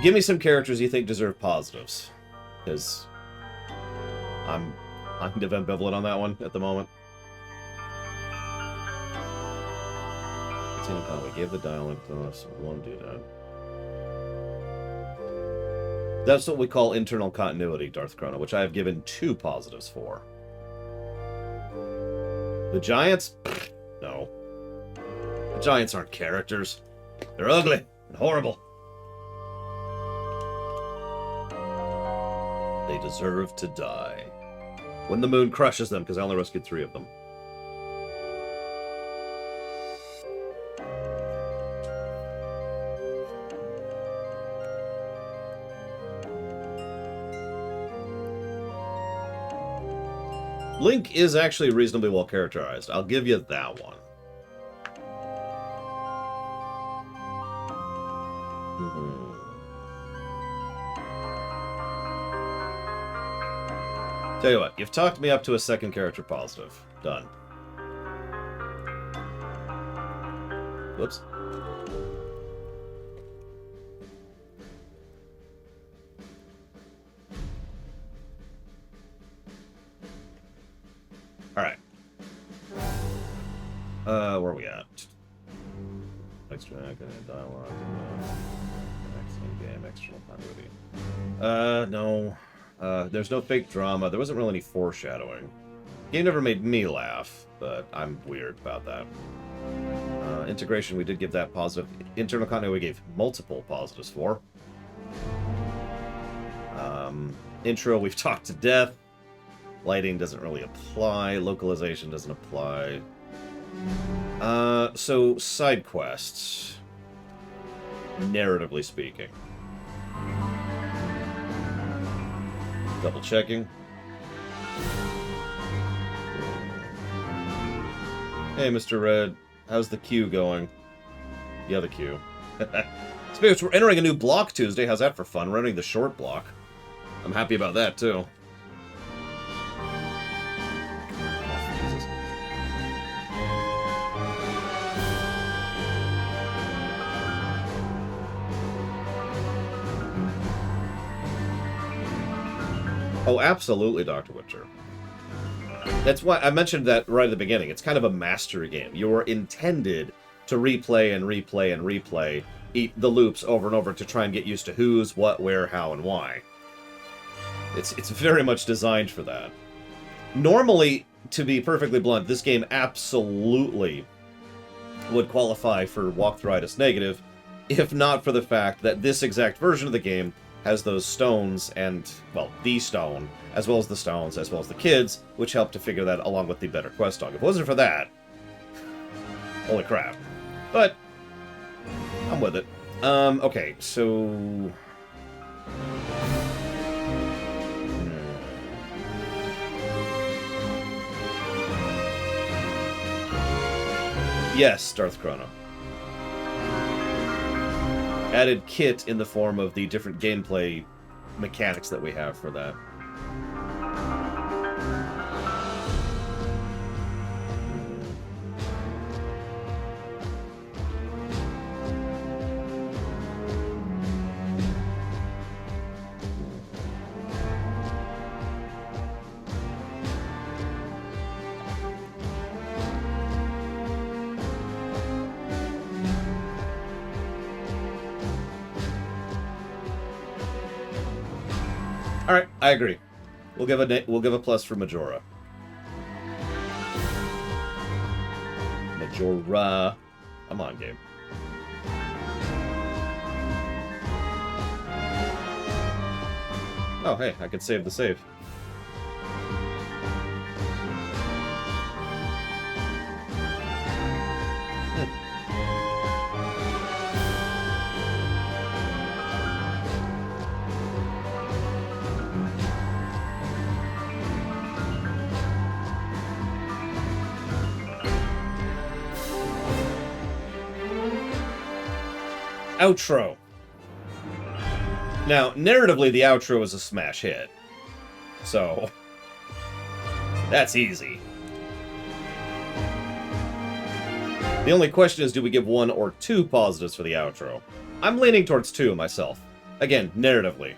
Give me some characters you think deserve positives. Because I'm kind of ambivalent on that one at the moment. We gave the dialogue to us. We want to do that. That's what we call internal continuity, Darth Chrono, which I have given 2 positives for. The Giants? No. The Giants aren't characters. They're ugly and horrible. They deserve to die. When the moon crushes them, because I only rescued 3 of them. Link is actually reasonably well characterized. I'll give you that one. Tell you what, you've talked me up to a second character positive. Done. Whoops. Alright. Where are we at? Extra dialogue. Game, external continuity. No. There's no fake drama. There wasn't really any foreshadowing. Game never made me laugh, but I'm weird about that. Integration, we did give that positive. Internal continuity, we gave multiple positives for. Intro, we've talked to death. Lighting doesn't really apply. Localization doesn't apply. So, side quests. Narratively speaking. Double checking. Hey, Mr. Red. How's the queue going? The other queue. Spirits, we're entering a new block Tuesday. How's that for fun? We're entering the short block. I'm happy about that, too. Oh, absolutely, Dr. Witcher. That's why I mentioned that right at the beginning. It's kind of a mastery game. You're intended to replay and replay and replay the loops over and over to try and get used to who's, what, where, how, and why. It's very much designed for that. Normally, to be perfectly blunt, this game absolutely would qualify for walkthroughitis negative, if not for the fact that this exact version of the game has those stones and, well, the stone, as well as the stones, as well as the kids, which help to figure that along with the better quest dog. If it wasn't for that, holy crap. But, I'm with it. Okay, so... Yes, Darth Chrono. Added kit in the form of the different gameplay mechanics that we have for that. All right, I agree. We'll give a plus for Majora. Majora. Come on, game. Oh, hey, I could save the save. Outro. Now, narratively, the outro is a smash hit. So, that's easy. The only question is, do we give 1 or 2 positives for the outro? I'm leaning towards 2 myself. Again, narratively.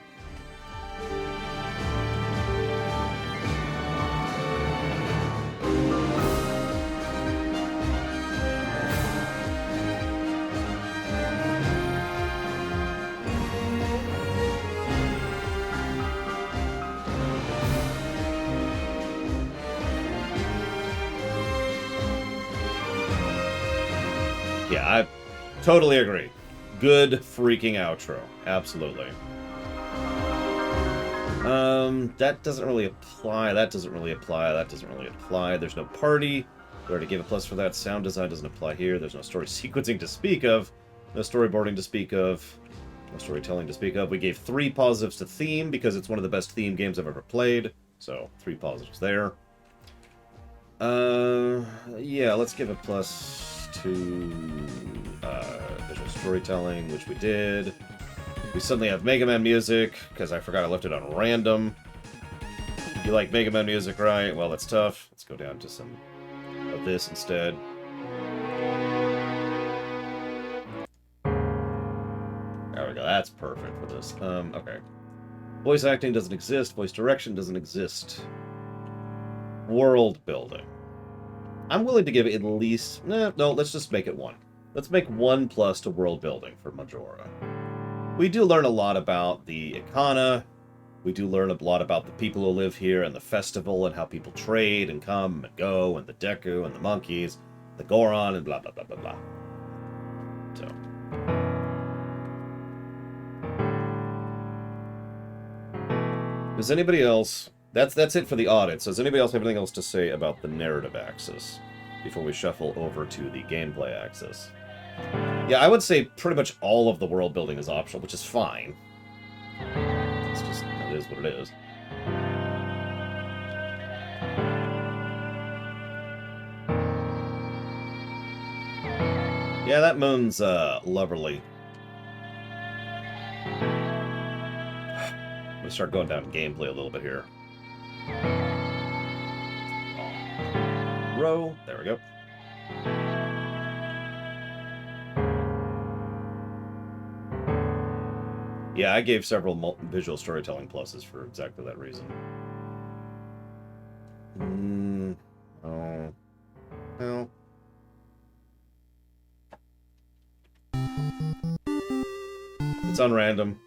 Yeah, I totally agree. Good freaking outro. Absolutely. That doesn't really apply. That doesn't really apply. That doesn't really apply. There's no party. We already gave a plus for that. Sound design doesn't apply here. There's no story sequencing to speak of. No storyboarding to speak of. No storytelling to speak of. We gave 3 positives to theme because it's one of the best theme games I've ever played. So, 3 positives there. Yeah, let's give a plus to visual storytelling, which we did. We suddenly have Mega Man music, because I forgot I left it on random. You like Mega Man music, right? Well, that's tough. Let's go down to some of this instead. There we go. That's perfect for this. Okay. Voice acting doesn't exist. Voice direction doesn't exist. World building. I'm willing to give it at least... no, let's just make it 1. Let's make 1 plus to world building for Majora. We do learn a lot about the Ikana. We do learn a lot about the people who live here and the festival and how people trade and come and go and the Deku and the monkeys, the Goron and blah, blah, blah, blah, blah. So... does anybody else... That's it for the audit. So does anybody else have anything else to say about the narrative axis before we shuffle over to the gameplay axis? Yeah, I would say pretty much all of the world building is optional, which is fine. It's just, it is what it is. Yeah, that moon's lovely. I'm gonna start going down to gameplay a little bit here. Row. There we go. Yeah, I gave several visual storytelling pluses for exactly that reason. Oh. Well. It's on random.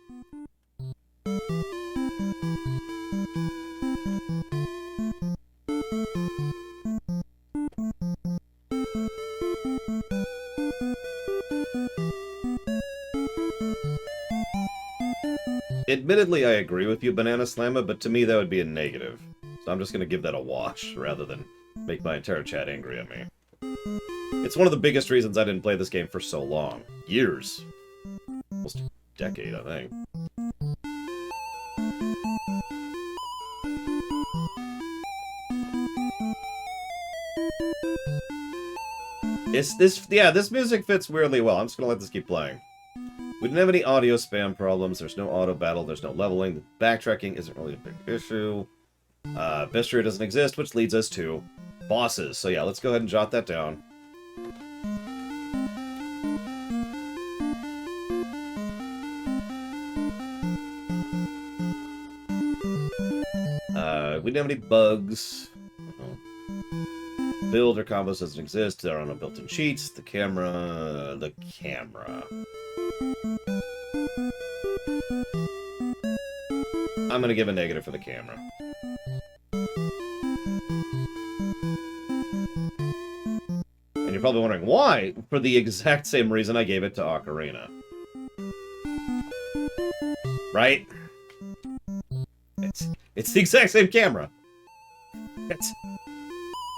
Admittedly, I agree with you, Banana Slamma, but to me that would be a negative. So I'm just going to give that a wash, rather than make my entire chat angry at me. It's one of the biggest reasons I didn't play this game for so long. Years. Almost a decade, I think. This music fits weirdly well. I'm just going to let this keep playing. We didn't have any audio spam problems. There's no auto battle. There's no leveling. The backtracking isn't really a big issue. Bestiary doesn't exist, which leads us to bosses. So yeah, let's go ahead and jot that down. We didn't have any bugs. Build or combos doesn't exist. There are no built-in cheats. The camera. I'm gonna give a negative for the camera. And you're probably wondering why? For the exact same reason I gave it to Ocarina. Right? It's the exact same camera. It's,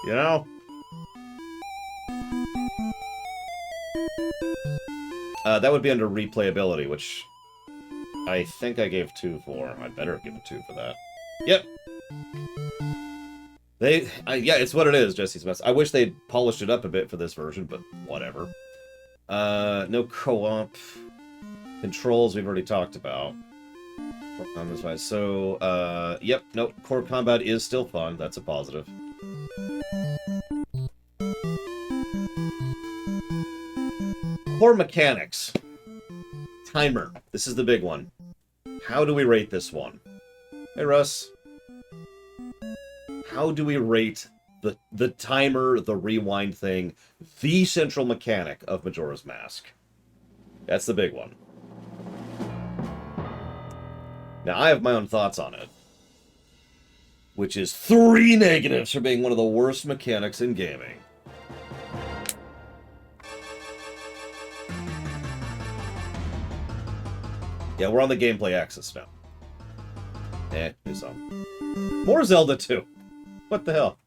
you know? That would be under replayability, which I think I gave 2 for. I'd better give a 2 for that. Yep. Yeah, it's what it is, Jesse's mess. I wish they'd polished it up a bit for this version, but whatever. No co-op. Controls we've already talked about. So, yep, nope, core combat is still fun. That's a positive. Core mechanics. Timer. This is the big one. How do we rate this one? Hey, Russ. How do we rate the timer, the rewind thing, the central mechanic of Majora's Mask? That's the big one. Now, I have my own thoughts on it, which is 3 negatives for being one of the worst mechanics in gaming. Yeah, we're on the gameplay axis now. Do some. More Zelda 2. What the hell?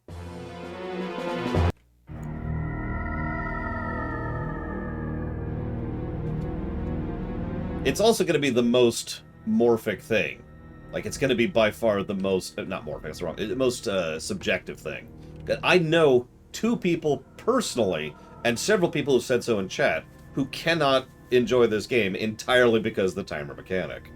It's also going to be the most morphic thing. Like, it's going to be by far the most... not morphic, that's wrong. The most subjective thing. I know 2 people personally, and several people who said so in chat, who cannot enjoy this game entirely because of the timer mechanic.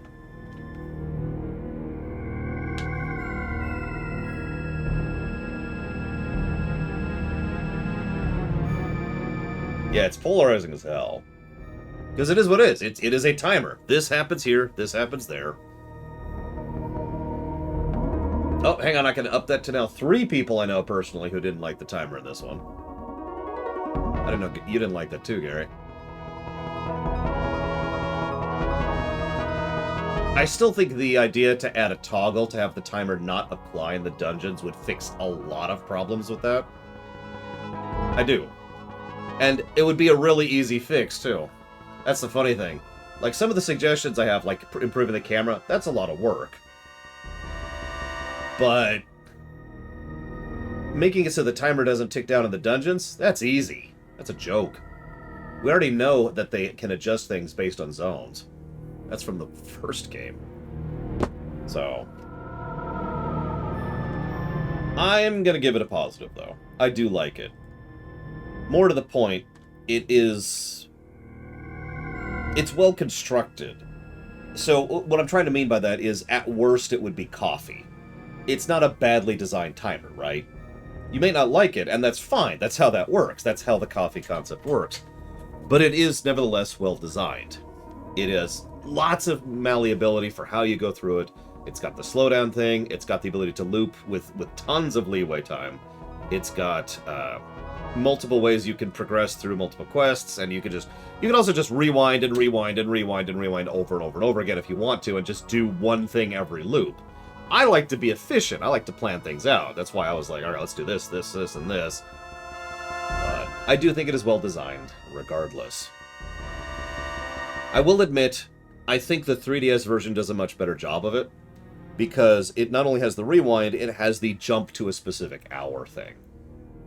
Yeah, it's polarizing as hell. Because it is what it is. It is a timer. This happens here, this happens there. Oh, hang on, I can up that to now 3 people I know personally who didn't like the timer in this one. I don't know, you didn't like that too, Gary. I still think the idea to add a toggle to have the timer not apply in the dungeons would fix a lot of problems with that. I do. And it would be a really easy fix, too. That's the funny thing. Like, some of the suggestions I have, like improving the camera, that's a lot of work. But making it so the timer doesn't tick down in the dungeons, that's easy. That's a joke. We already know that they can adjust things based on zones. That's from the first game. So I'm gonna give it a positive, though. I do like it. More to the point, it's well constructed. So what I'm trying to mean by that is, at worst, it would be coffee. It's not a badly designed timer, right? You may not like it, and that's fine. That's how that works. That's how the coffee concept works. But it is nevertheless well designed. It has lots of malleability for how you go through it. It's got the slowdown thing. It's got the ability to loop with tons of leeway time. It's got multiple ways you can progress through multiple quests, and you can also just rewind and rewind and rewind and rewind over and over and over again if you want to, and just do one thing every loop. I like to be efficient. I like to plan things out. That's why I was like, all right, let's do this, this, this, and this. But I do think it is well designed, regardless. I will admit, I think the 3DS version does a much better job of it, because it not only has the rewind, it has the jump to a specific hour thing.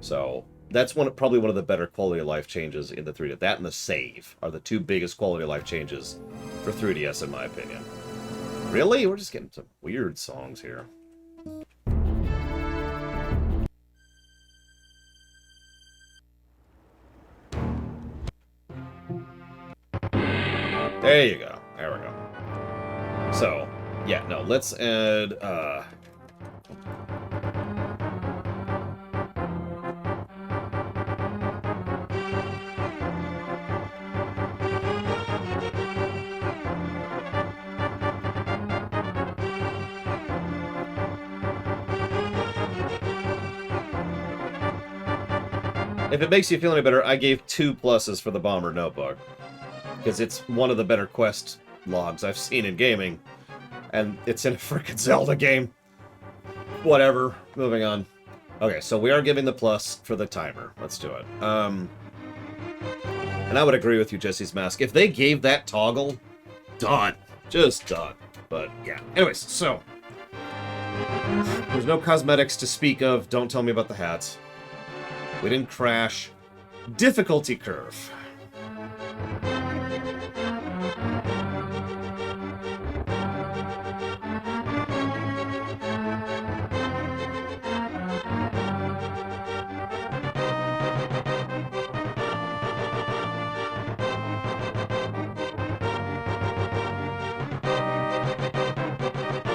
So that's probably one of the better quality of life changes in the 3DS. That and the save are the 2 biggest quality of life changes for 3DS, in my opinion. Really? We're just getting some weird songs here. There you go. There we go. So, yeah, no, let's add, if it makes you feel any better, I gave 2 pluses for the Bomber Notebook. Because it's one of the better quest logs I've seen in gaming. And it's in a freaking Zelda game. Whatever. Moving on. Okay, so we are giving the plus for the timer. Let's do it. And I would agree with you, Jesse's Mask. If they gave that toggle, done. Just done. But, yeah. Anyways, so. There's no cosmetics to speak of. Don't tell me about the hats. We didn't crash. Difficulty curve.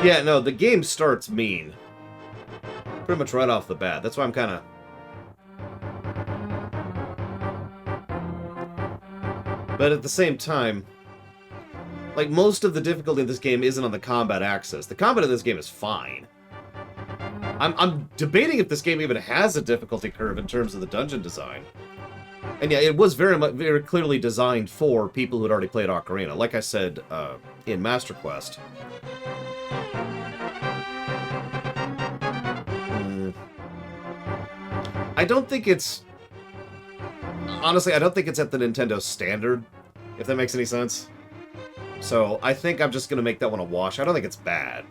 Yeah, no, the game starts mean. Pretty much right off the bat. That's why I'm kind of... But at the same time, like, most of the difficulty in this game isn't on the combat axis. The combat in this game is fine. I'm debating if this game even has a difficulty curve in terms of the dungeon design. And yeah, it was very clearly designed for people who had already played Ocarina. Like I said in Master Quest. I don't think it's... Honestly, I don't think it's at the Nintendo standard, if that makes any sense. So, I think I'm just going to make that one a wash. I don't think it's bad.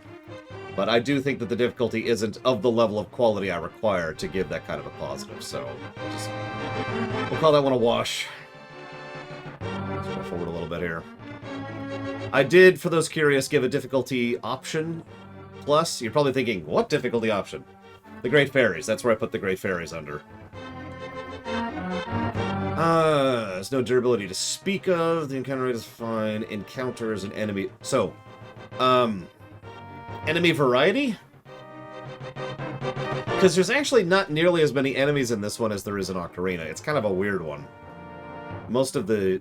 But I do think that the difficulty isn't of the level of quality I require to give that kind of a positive. So, we'll call that one a wash. Let's go forward a little bit here. I did, for those curious, give a difficulty option plus. You're probably thinking, what difficulty option? The Great Fairies. That's where I put the Great Fairies under. There's no durability to speak of. The encounter rate is fine. Encounters and enemy... So, enemy variety? Because there's actually not nearly as many enemies in this one as there is in Ocarina. It's kind of a weird one. Most of the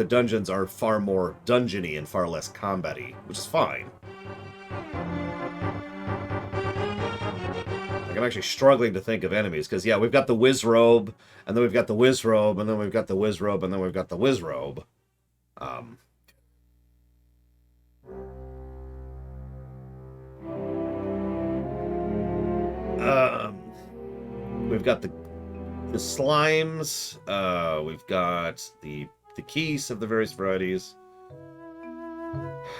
dungeons are far more dungeony and far less combat-y, which is fine. I'm actually struggling to think of enemies, because, yeah, we've got the Wizrobe, and then we've got the Wizrobe, and then we've got the Wizrobe, and then we've got the Wizrobe. We've got the slimes, we've got the keys of the various varieties.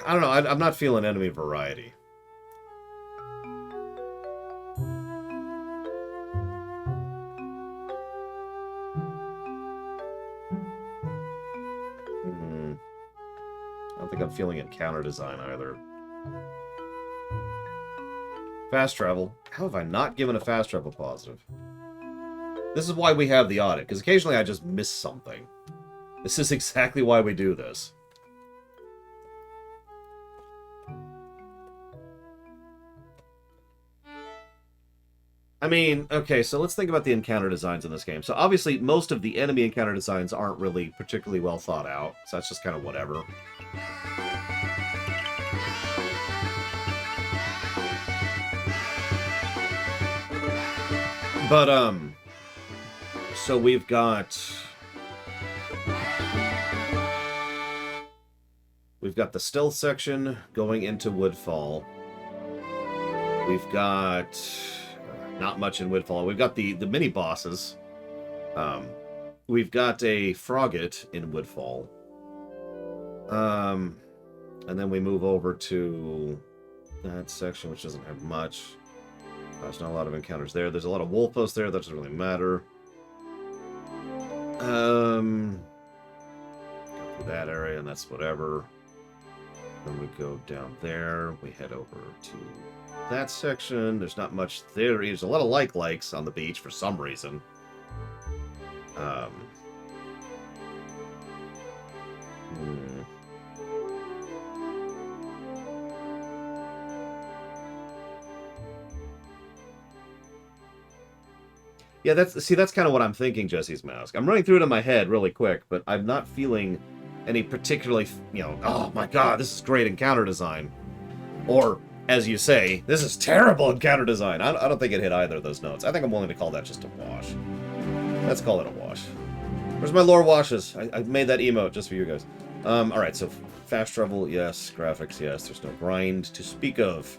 I don't know, I'm not feeling enemy variety. I don't think I'm feeling encounter design either. Fast travel. How have I not given a fast travel positive? This is why we have the audit, because occasionally I just miss something. This is exactly why we do this. I mean, okay, so let's think about the encounter designs in this game. So obviously, most of the enemy encounter designs aren't really particularly well thought out, so that's just kind of whatever. But, so we've got the stealth section going into Woodfall. We've got not much in Woodfall. We've got the mini bosses. We've got a Frogget in Woodfall. And then we move over to that section, which doesn't have much. There's not a lot of encounters there. There's a lot of wolf posts there. That doesn't really matter. Go through that area, and that's whatever. Then we go down there. We head over to that section. There's not much there. There's a lot of likes on the beach for some reason. Yeah, that's kind of what I'm thinking, Jesse's Mask. I'm running through it in my head really quick, but I'm not feeling any particularly, oh my god, this is great encounter design. Or, as you say, this is terrible encounter design. I don't think it hit either of those notes. I think I'm willing to call that just a wash. Let's call it a wash. Where's my lore washes? I made that emote just for you guys. Alright, so fast travel, yes. Graphics, yes. There's no grind to speak of.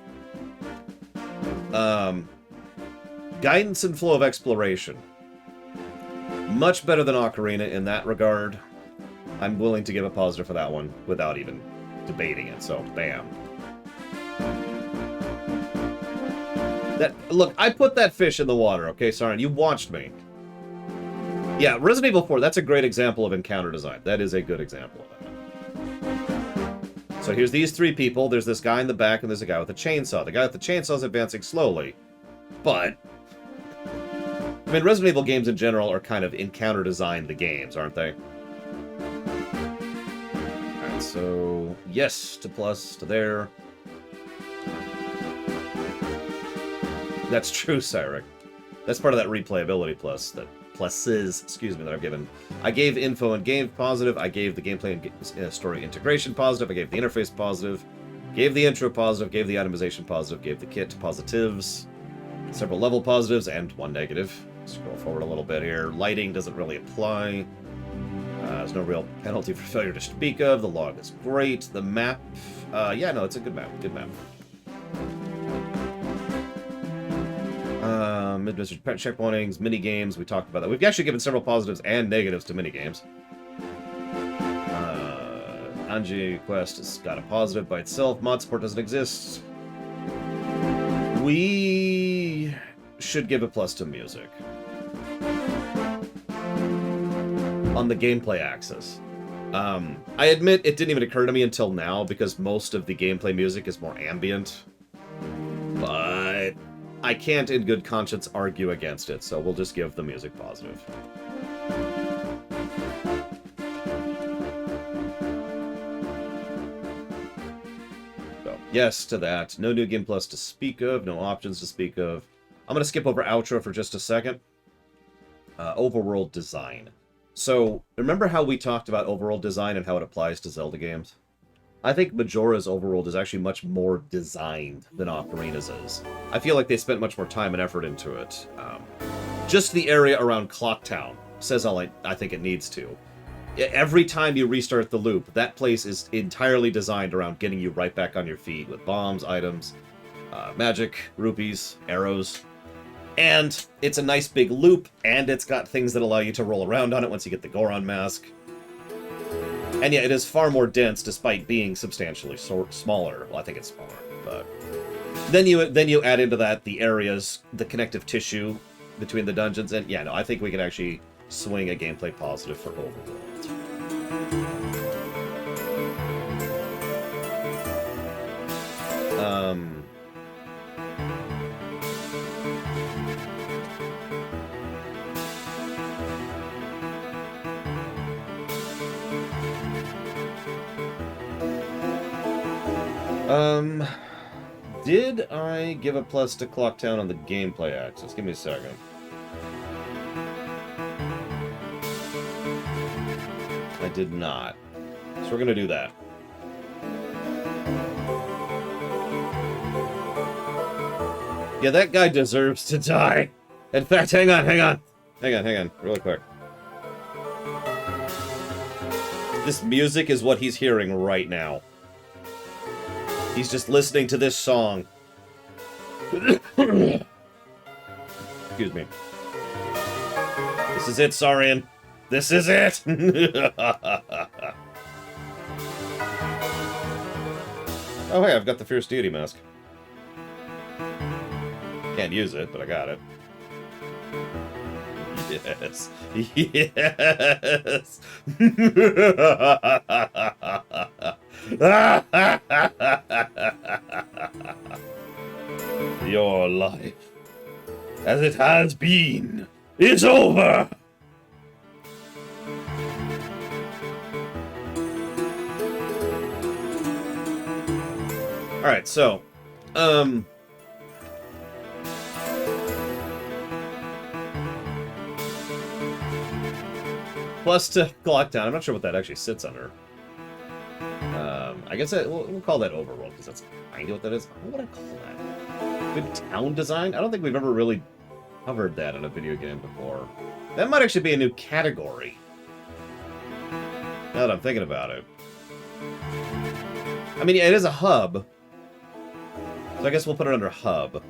Guidance and flow of exploration. Much better than Ocarina in that regard. I'm willing to give a positive for that one without even debating it, so bam. Look, I put that fish in the water, okay, Sarin? You watched me. Yeah, Resident Evil 4, that's a great example of encounter design. That is a good example of that. So here's these three people. There's this guy in the back, and there's a guy with a chainsaw. The guy with the chainsaw is advancing slowly. But, I mean, Resident Evil games in general are kind of encounter designed the games, aren't they? Alright, so yes to plus to there. That's true, Cyric. That's part of that replayability plus, that pluses, excuse me, that I've given. I gave info and game positive, I gave the gameplay and story integration positive, I gave the interface positive, gave the intro positive, gave the itemization positive, gave the kit positives, several level positives, and one negative. Scroll forward a little bit here. Lighting doesn't really apply. There's no real penalty for failure to speak of. The log is great. The map, yeah, no, it's a good map. Good map. Mid-mission checkpointings, mini-games, we talked about that. We've actually given several positives and negatives to mini-games. Anji Quest has got a positive by itself. Mod support doesn't exist. We should give a plus to music. On the gameplay axis. I admit it didn't even occur to me until now because most of the gameplay music is more ambient. But I can't in good conscience argue against it, so we'll just give the music positive. So, yes to that. No new game plus to speak of, no options to speak of. I'm going to skip over outro for just a second. Overworld design. So, remember how we talked about overworld design and how it applies to Zelda games? I think Majora's overworld is actually much more designed than Ocarina's is. I feel like they spent much more time and effort into it. Just the area around Clocktown says all I think it needs to. Every time you restart the loop, that place is entirely designed around getting you right back on your feet with bombs, items, magic, rupees, arrows. And it's a nice big loop, and it's got things that allow you to roll around on it once you get the Goron mask. And yeah, it is far more dense despite being substantially smaller. Well, I think it's smaller, but then you add into that the areas, the connective tissue between the dungeons, and yeah, no, I think we can actually swing a gameplay positive for Overworld. Did I give a plus to Clocktown on the gameplay axis? Give me a second. I did not. So we're gonna do that. Yeah, that guy deserves to die. In fact, hang on, really quick. This music is what he's hearing right now. He's just listening to this song. Excuse me. This is it, Saurian. This is it! Oh, hey, I've got the Fierce Deity mask. Can't use it, but I got it. Yes. Yes! Your life, as it has been, is over! Alright, so, plus to Clocktown. I'm not sure what that actually sits under. I guess we'll call that Overworld, because that's kind of what that is. What would I call that? Good town design? I don't think we've ever really covered that in a video game before. That might actually be a new category. Now that I'm thinking about it. I mean, yeah, it is a hub. So I guess we'll put it under hub.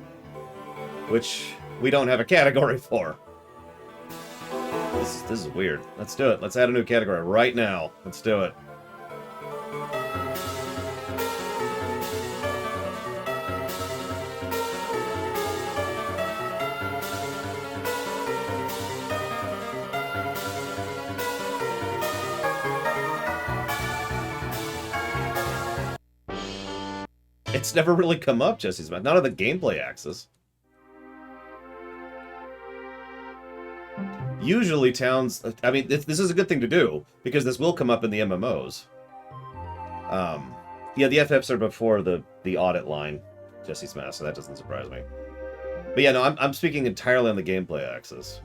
Which we don't have a category for. This is weird. Let's do it. Let's add a new category right now. Let's do it. It's never really come up, Jesse's Math. Not on the gameplay axis. Usually towns... I mean, this is a good thing to do, because this will come up in the MMOs. Yeah, the FFs are before the audit line, Jesse's Math, so that doesn't surprise me. But yeah, no, I'm speaking entirely on the gameplay axis.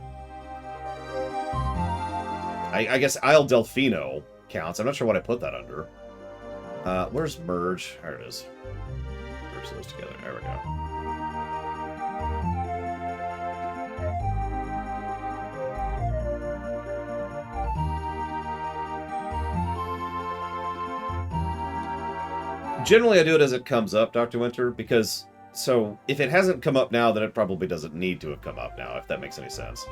I guess Isle Delfino counts. I'm not sure what I put that under. Where's merge? There it is. Merge those together. There we go. Generally, I do it as it comes up, Dr. Winter, because... So, if it hasn't come up now, then it probably doesn't need to have come up now, if that makes any sense.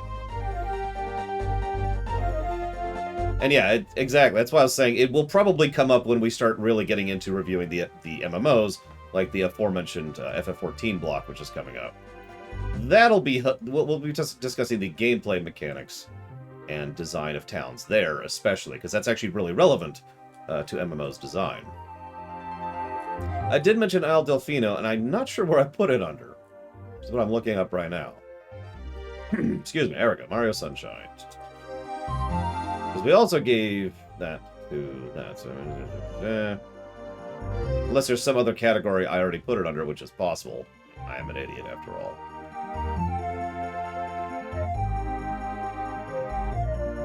And yeah, exactly. That's why I was saying it will probably come up when we start really getting into reviewing the MMOs, like the aforementioned FF14 block, which is coming up. That'll be... We'll be just discussing the gameplay mechanics and design of towns there, especially, because that's actually really relevant to MMO's design. I did mention Isle Delfino, and I'm not sure where I put it under. That's what I'm looking up right now. Excuse me, there we go. Mario Sunshine. Because we also gave that to that. So, unless there's some other category I already put it under, which is possible. I am an idiot after all.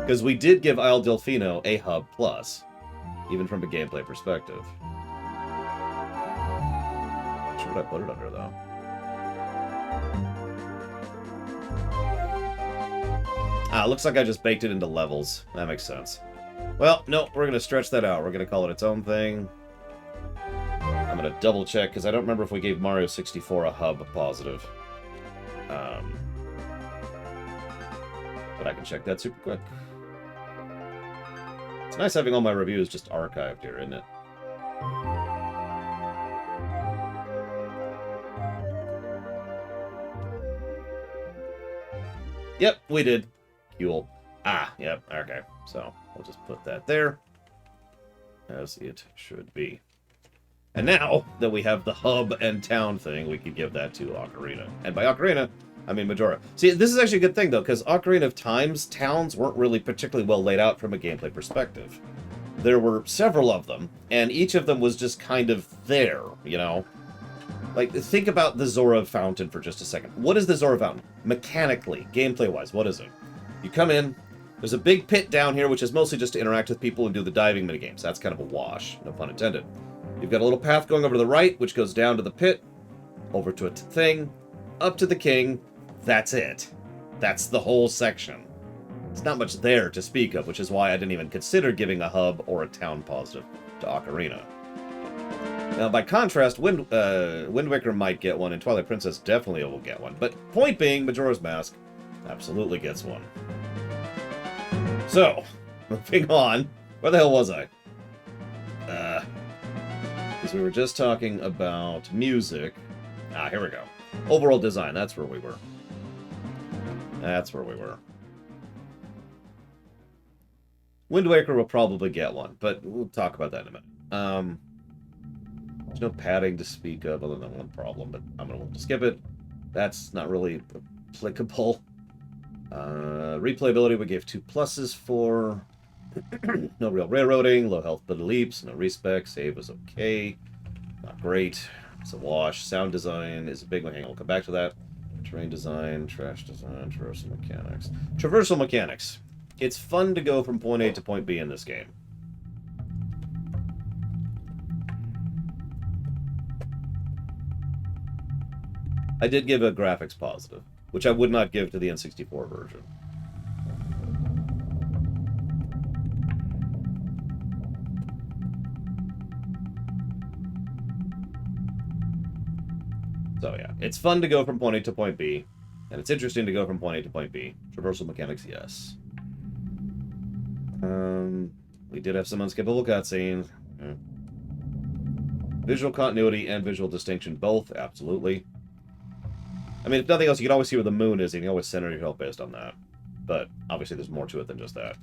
Because we did give Isle Delfino a Hub Plus, even from a gameplay perspective. What would I put it under, though? Ah, looks like I just baked it into levels. That makes sense. Well, no, we're going to stretch that out. We're going to call it its own thing. I'm going to double check, because I don't remember if we gave Mario 64 a hub positive. But I can check that super quick. It's nice having all my reviews just archived here, isn't it? Yep, we did. Cool. Ah, yep, okay. So, we'll just put that there. As it should be. And now that we have the hub and town thing, we could give that to Ocarina. And by Ocarina, I mean Majora. See, this is actually a good thing, though, because Ocarina of Time's towns weren't really particularly well laid out from a gameplay perspective. There were several of them, and each of them was just kind of there, you know? Like, think about the Zora Fountain for just a second. What is the Zora Fountain? Mechanically, gameplay-wise, what is it? You come in, there's a big pit down here, which is mostly just to interact with people and do the diving minigames. That's kind of a wash, no pun intended. You've got a little path going over to the right, which goes down to the pit, over to a thing, up to the king. That's it. That's the whole section. There's not much there to speak of, which is why I didn't even consider giving a hub or a town positive to Ocarina. Now, by contrast, Wind Waker might get one, and Twilight Princess definitely will get one. But point being, Majora's Mask absolutely gets one. So, moving on. Where the hell was I? Because we were just talking about music. Ah, here we go. Overall design, that's where we were. That's where we were. Wind Waker will probably get one, but we'll talk about that in a minute. There's no padding to speak of other than one problem, but I'm going to skip it. That's not really applicable. Replayability we gave 2 pluses for. No real railroading, low health but leaps, no respec, save was okay. Not great. It's a wash. Sound design is a big one. Hang on, we'll come back to that. Terrain design, trash design, traversal mechanics. Traversal mechanics. It's fun to go from point A to point B in this game. I did give a graphics positive, which I would not give to the N64 version. It's fun to go from point A to point B, and it's interesting to go from point A to point B. Traversal mechanics, yes. We did have some unskippable cutscenes. Yeah. Visual continuity and visual distinction, both, absolutely. I mean, if nothing else, you can always see where the moon is, and you can always center your health based on that. But, obviously, there's more to it than just that.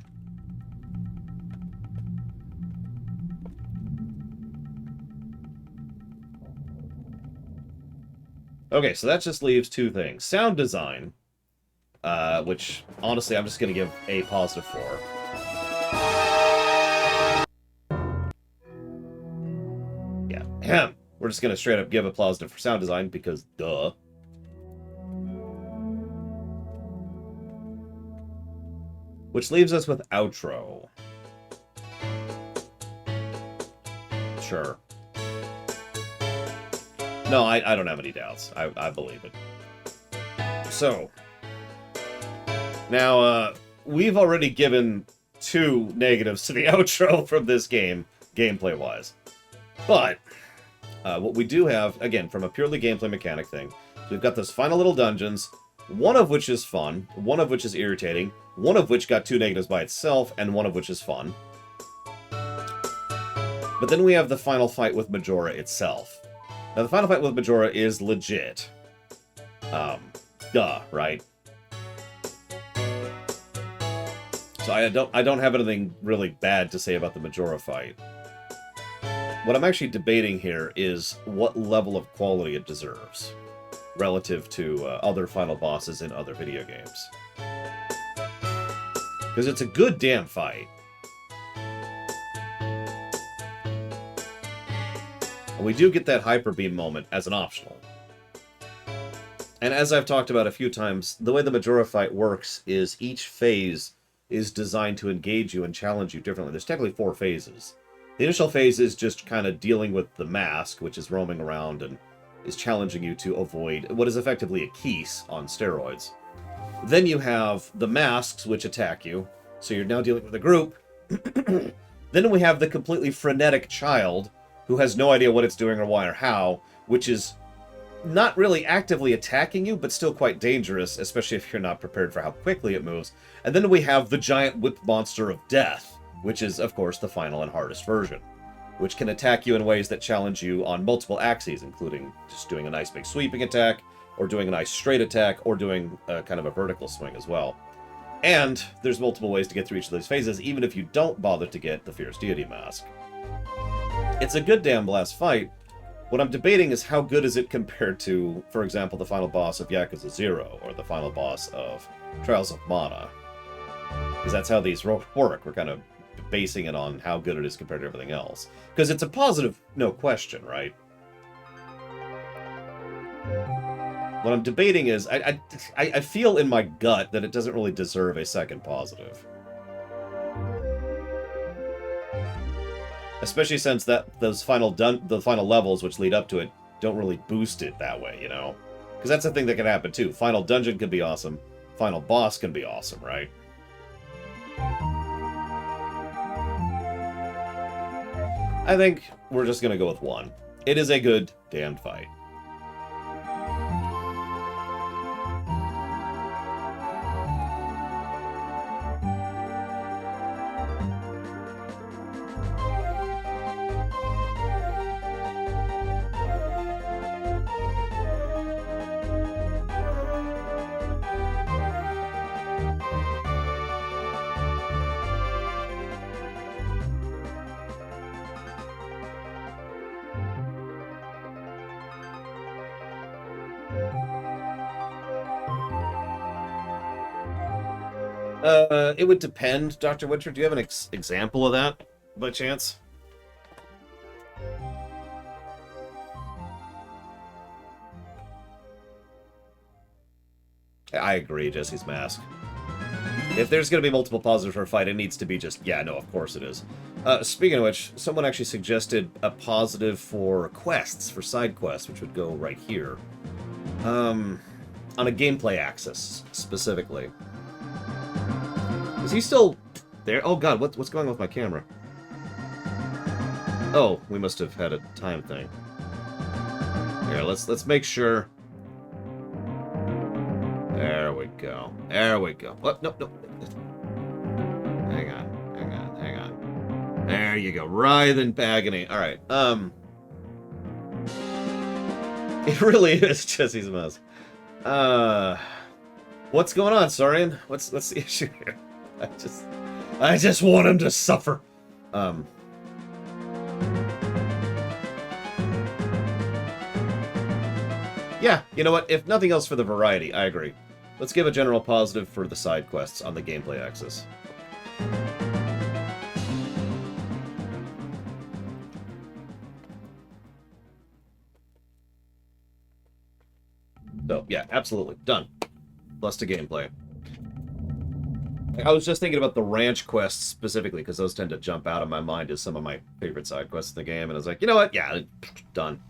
Okay, so that just leaves two things. Sound design, which, honestly, I'm just going to give a positive for. Yeah, we're just going to straight up give a positive for sound design, because duh. Which leaves us with outro. Sure. No, I don't have any doubts. I believe it. So, now, we've already given 2 negatives to the outro from this game, gameplay-wise. But, what we do have, again, from a purely gameplay mechanic thing, we've got those final little dungeons, one of which is fun, one of which is irritating, one of which got 2 negatives by itself, and one of which is fun. But then we have the final fight with Majora itself. Now, the final fight with Majora is legit. Duh, right? So I don't have anything really bad to say about the Majora fight. What I'm actually debating here is what level of quality it deserves relative to other final bosses in other video games. Because it's a good damn fight. And we do get that Hyper Beam moment as an optional. And as I've talked about a few times, the way the Majora fight works is each phase is designed to engage you and challenge you differently. There's technically 4 phases. The initial phase is just kind of dealing with the mask, which is roaming around and is challenging you to avoid what is effectively a Keese on steroids. Then you have the masks, which attack you, so you're now dealing with a group. Then we have the completely frenetic child, who has no idea what it's doing or why or how, which is not really actively attacking you, but still quite dangerous, especially if you're not prepared for how quickly it moves. And then we have the giant whip monster of death, which is, of course, the final and hardest version, which can attack you in ways that challenge you on multiple axes, including just doing a nice big sweeping attack, or doing a nice straight attack, or doing kind of a vertical swing as well. And there's multiple ways to get through each of those phases, even if you don't bother to get the Fierce Deity Mask. It's a good damn blast fight. What I'm debating is how good is it compared to, for example, the final boss of Yakuza 0, or the final boss of Trials of Mana. Because that's how these work. We're kind of basing it on how good it is compared to everything else. Because it's a positive, no question, right? What I'm debating is, I feel in my gut that it doesn't really deserve a second positive. Especially since the final levels which lead up to it don't really boost it that way, you know? Because that's the thing that can happen too. Final dungeon can be awesome. Final boss can be awesome, right? I think we're just going to go with 1. It is a good damned fight. It would depend, Dr. Witcher. Do you have an example of that, by chance? I agree, Jesse's mask. If there's going to be multiple positives for a fight, it needs to be just, yeah, no, of course it is. Speaking of which, someone actually suggested a positive for quests, for side quests, which would go right here. On a gameplay axis, specifically. Is he still there? Oh god, what's going on with my camera? Oh, we must have had a time thing. Here, let's make sure There we go. There we go. Oh, no, no. Hang on. Hang on. Hang on. There you go. Writhe in agony. All right. It really is Jesse's mess. What's going on, Saurian? What's the issue here? I just want him to suffer. Yeah, you know what? If nothing else for the variety, I agree. Let's give a general positive for the side quests on the gameplay axis. So, yeah, absolutely. Done. Plus to gameplay. I was just thinking about the ranch quests specifically, because those tend to jump out of my mind as some of my favorite side quests in the game, and I was like, you know what? Yeah, done.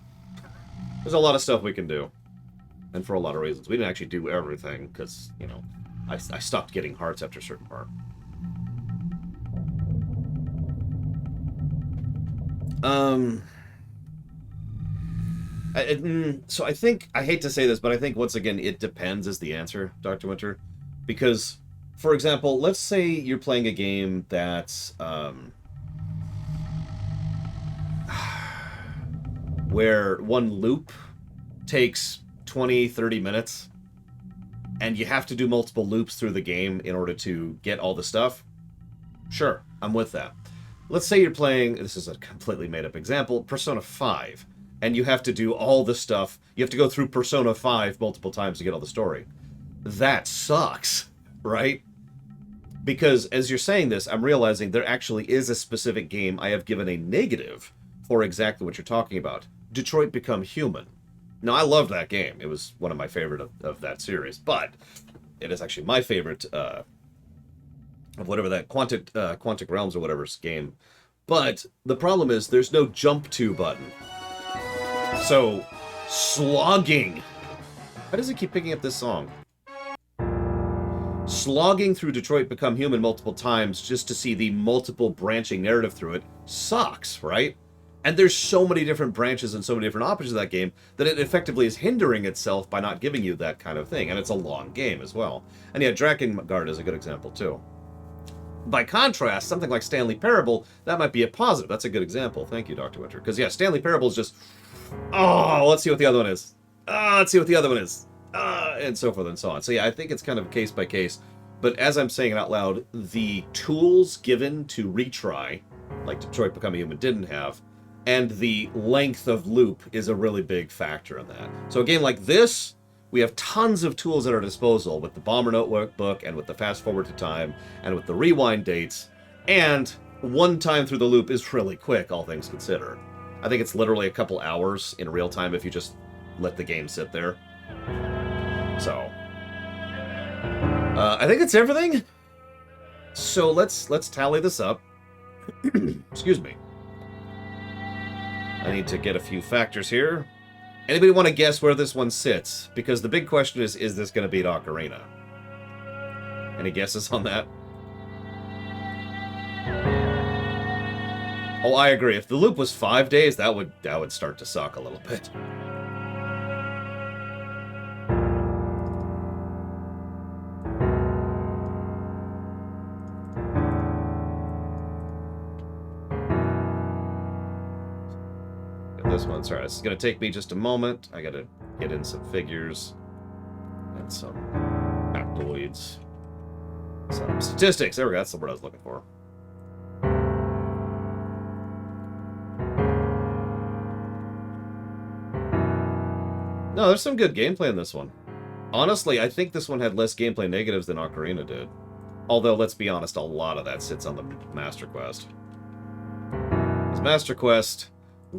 There's a lot of stuff we can do. And for a lot of reasons. We didn't actually do everything, because, you know, I stopped getting hearts after a certain part. So I think, I hate to say this, but I think, once again, it depends is the answer, Dr. Winter. Because, for example, let's say you're playing a game that's, where one loop takes 20, 30 minutes, and you have to do multiple loops through the game in order to get all the stuff. Sure, I'm with that. Let's say you're playing, this is a completely made-up example, Persona 5, and you have to do all the stuff. You have to go through Persona 5 multiple times to get all the story. That sucks, right? Because as you're saying this, I'm realizing there actually is a specific game I have given a negative for exactly what you're talking about. Detroit Become Human. Now, I loved that game. It was one of my favorite of that series, but it is actually my favorite of whatever that Quantic Realms or whatever's game. But the problem is there's no jump to button. So, slogging. Why does it keep picking up this song? Slogging through Detroit Become Human multiple times just to see the multiple branching narrative through it sucks, right? And there's so many different branches and so many different options of that game that it effectively is hindering itself by not giving you that kind of thing. And it's a long game as well. And yeah, Drakengard is a good example too. By contrast, something like Stanley Parable, that might be a positive. That's a good example. Thank you, Dr. Winter. Because yeah, Stanley Parable is just, oh, let's see what the other one is. Let's see what the other one is. And so forth and so on. So yeah, I think it's kind of case by case. But as I'm saying it out loud, the tools given to retry, like Detroit Become Human didn't have, and the length of loop is a really big factor in that. So a game like this, we have tons of tools at our disposal with the Bomber Notebook and with the fast forward to time and with the rewind dates, and one time through the loop is really quick, all things considered. I think it's literally a couple hours in real time if you just let the game sit there. So, I think it's everything. So let's tally this up. Excuse me. I need to get a few factors here. Anybody want to guess where this one sits? Because the big question is this going to beat Ocarina? Any guesses on that? Oh, I agree. If the loop was 5 days, that would start to suck a little bit. This one, sorry, this is going to take me just a moment. I got to get in some figures and some factoids, some statistics. There we go. That's the word I was looking for. No, there's some good gameplay in this one. Honestly, I think this one had less gameplay negatives than Ocarina did. Although, let's be honest, a lot of that sits on the Master Quest. This Master Quest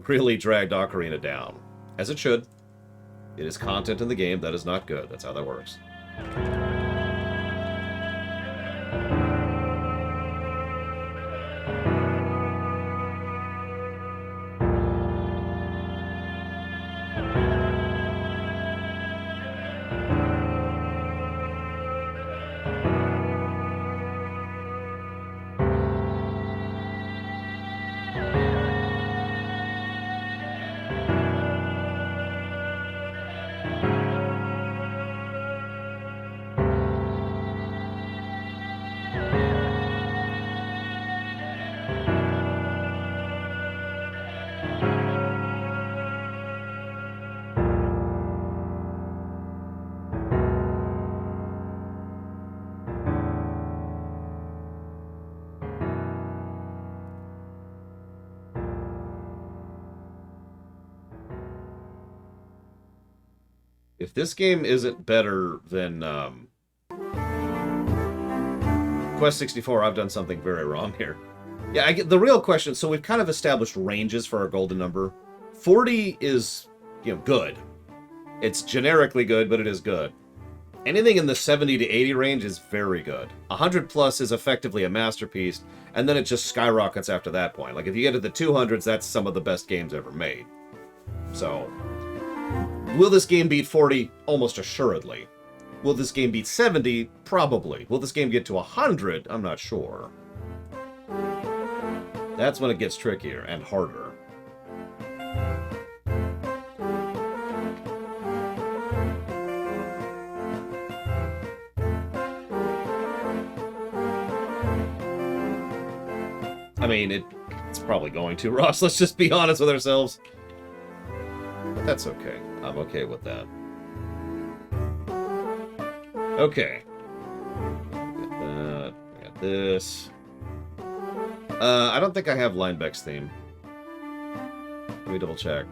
really dragged Ocarina down. As it should. It is content in the game that is not good. That's how that works. If this game isn't better than Quest 64, I've done something very wrong here. Yeah, I get the real question. So we've kind of established ranges for our golden number. 40 is, good. It's generically good, but it is good. Anything in the 70 to 80 range is very good. 100 plus is effectively a masterpiece, and then it just skyrockets after that point. Like, if you get to the 200s, that's some of the best games ever made. So, will this game beat 40? Almost assuredly. Will this game beat 70? Probably. Will this game get to 100? I'm not sure. That's when it gets trickier and harder. I mean, it's probably going to, Ross. Let's just be honest with ourselves. But that's okay. I'm okay with that. Okay. Got that. I got this. I don't think I have Linebeck's theme. Let me double check.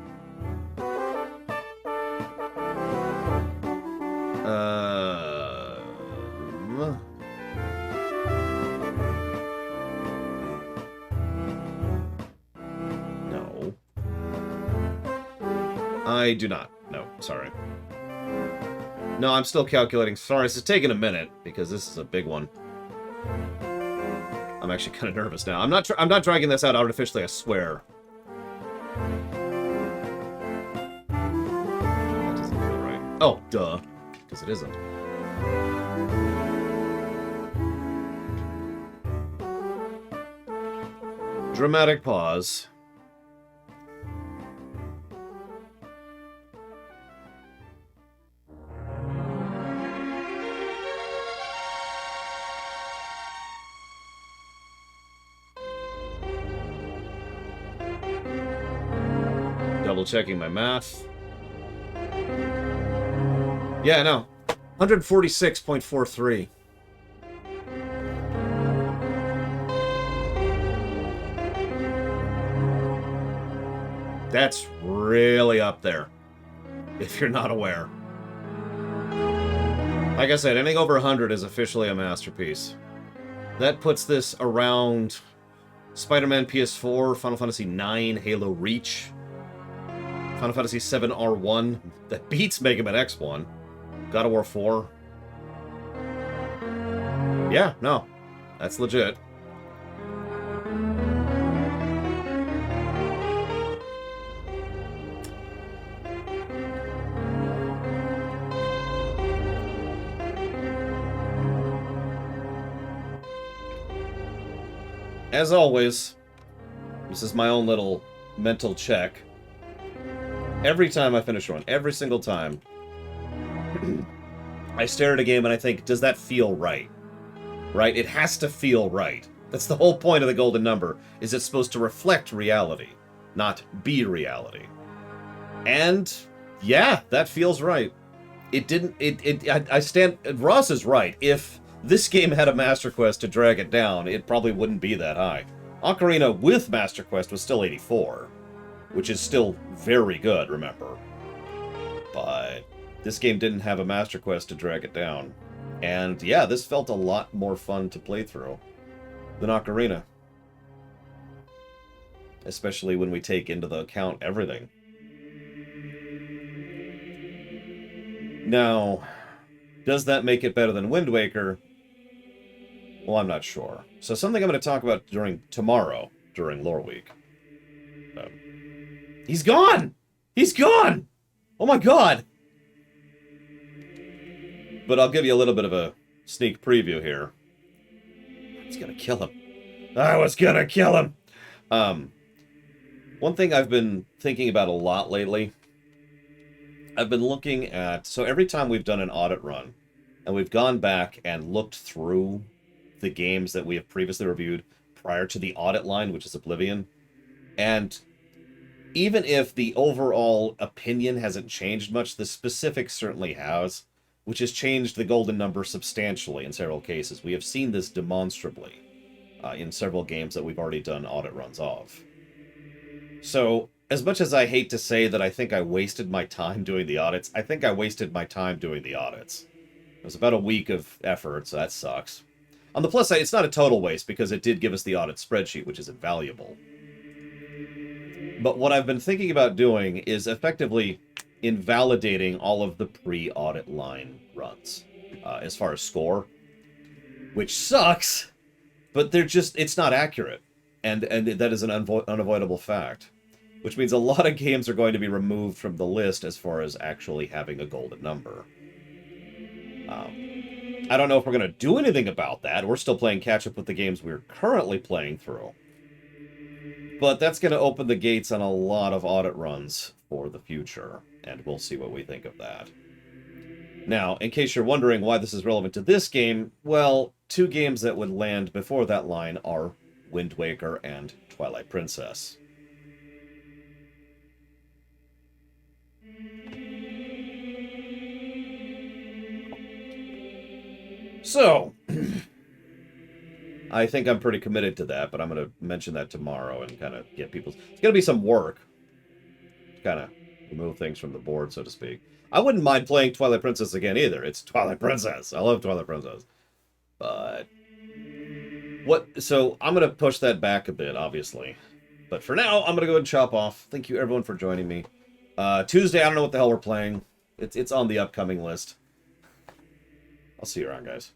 No. I do not. No, sorry. No, I'm still calculating. Sorry, this is taking a minute because this is a big one. I'm actually kind of nervous now. I'm not dragging this out artificially, I swear. That doesn't feel right. Oh, duh. Because it isn't. Dramatic pause. Double checking my math. Yeah, no. 146.43. That's really up there, if you're not aware. Like I said, anything over 100 is officially a masterpiece. That puts this around Spider-Man PS4, Final Fantasy IX, Halo Reach, Final Fantasy VII R1, that beats Mega Man X1, God of War 4. Yeah, no, that's legit. As always, this is my own little mental check. Every time I finish one, every single time, I stare at a game and I think, does that feel right? Right? It has to feel right. That's the whole point of the golden number, is it's supposed to reflect reality, not be reality. And, yeah, that feels right. It didn't, I stand, Ross is right. If this game had a Master Quest to drag it down, it probably wouldn't be that high. Ocarina with Master Quest was still 84, which is still very good, remember. But this game didn't have a Master Quest to drag it down. And yeah, this felt a lot more fun to play through than Ocarina. Especially when we take into the account everything. Now, does that make it better than Wind Waker? Well, I'm not sure. So something I'm going to talk about tomorrow, during Lore Week. He's gone! He's gone! Oh my god! But I'll give you a little bit of a sneak preview here. I was gonna kill him. I was gonna kill him! One thing I've been thinking about a lot lately, I've been looking at... So every time we've done an audit run, and we've gone back and looked through the games that we have previously reviewed prior to the audit line, which is Oblivion, and even if the overall opinion hasn't changed much, the specifics certainly has, which has changed the golden number substantially in several cases. We have seen this demonstrably in several games that we've already done audit runs of. So as much as I hate to say that I think I wasted my time doing the audits, I think I wasted my time doing the audits. It was about a week of effort, so that sucks. On the plus side, it's not a total waste because it did give us the audit spreadsheet, which is invaluable. But what I've been thinking about doing is effectively invalidating all of the pre-audit line runs as far as score, which sucks, but it's not accurate. And that is an unavoidable fact, which means a lot of games are going to be removed from the list as far as actually having a golden number. I don't know if we're going to do anything about that. We're still playing catch-up with the games we're currently playing through. But that's going to open the gates on a lot of audit runs for the future, and we'll see what we think of that. Now, in case you're wondering why this is relevant to this game, well, 2 games that would land before that line are Wind Waker and Twilight Princess. So, I think I'm pretty committed to that, but I'm going to mention that tomorrow and kind of get people's... It's going to be some work to kind of remove things from the board, so to speak. I wouldn't mind playing Twilight Princess again either. It's Twilight Princess. I love Twilight Princess. But... So, I'm going to push that back a bit, obviously. But for now, I'm going to go ahead and chop off. Thank you, everyone, for joining me. Tuesday, I don't know what the hell we're playing. It's on the upcoming list. I'll see you around, guys.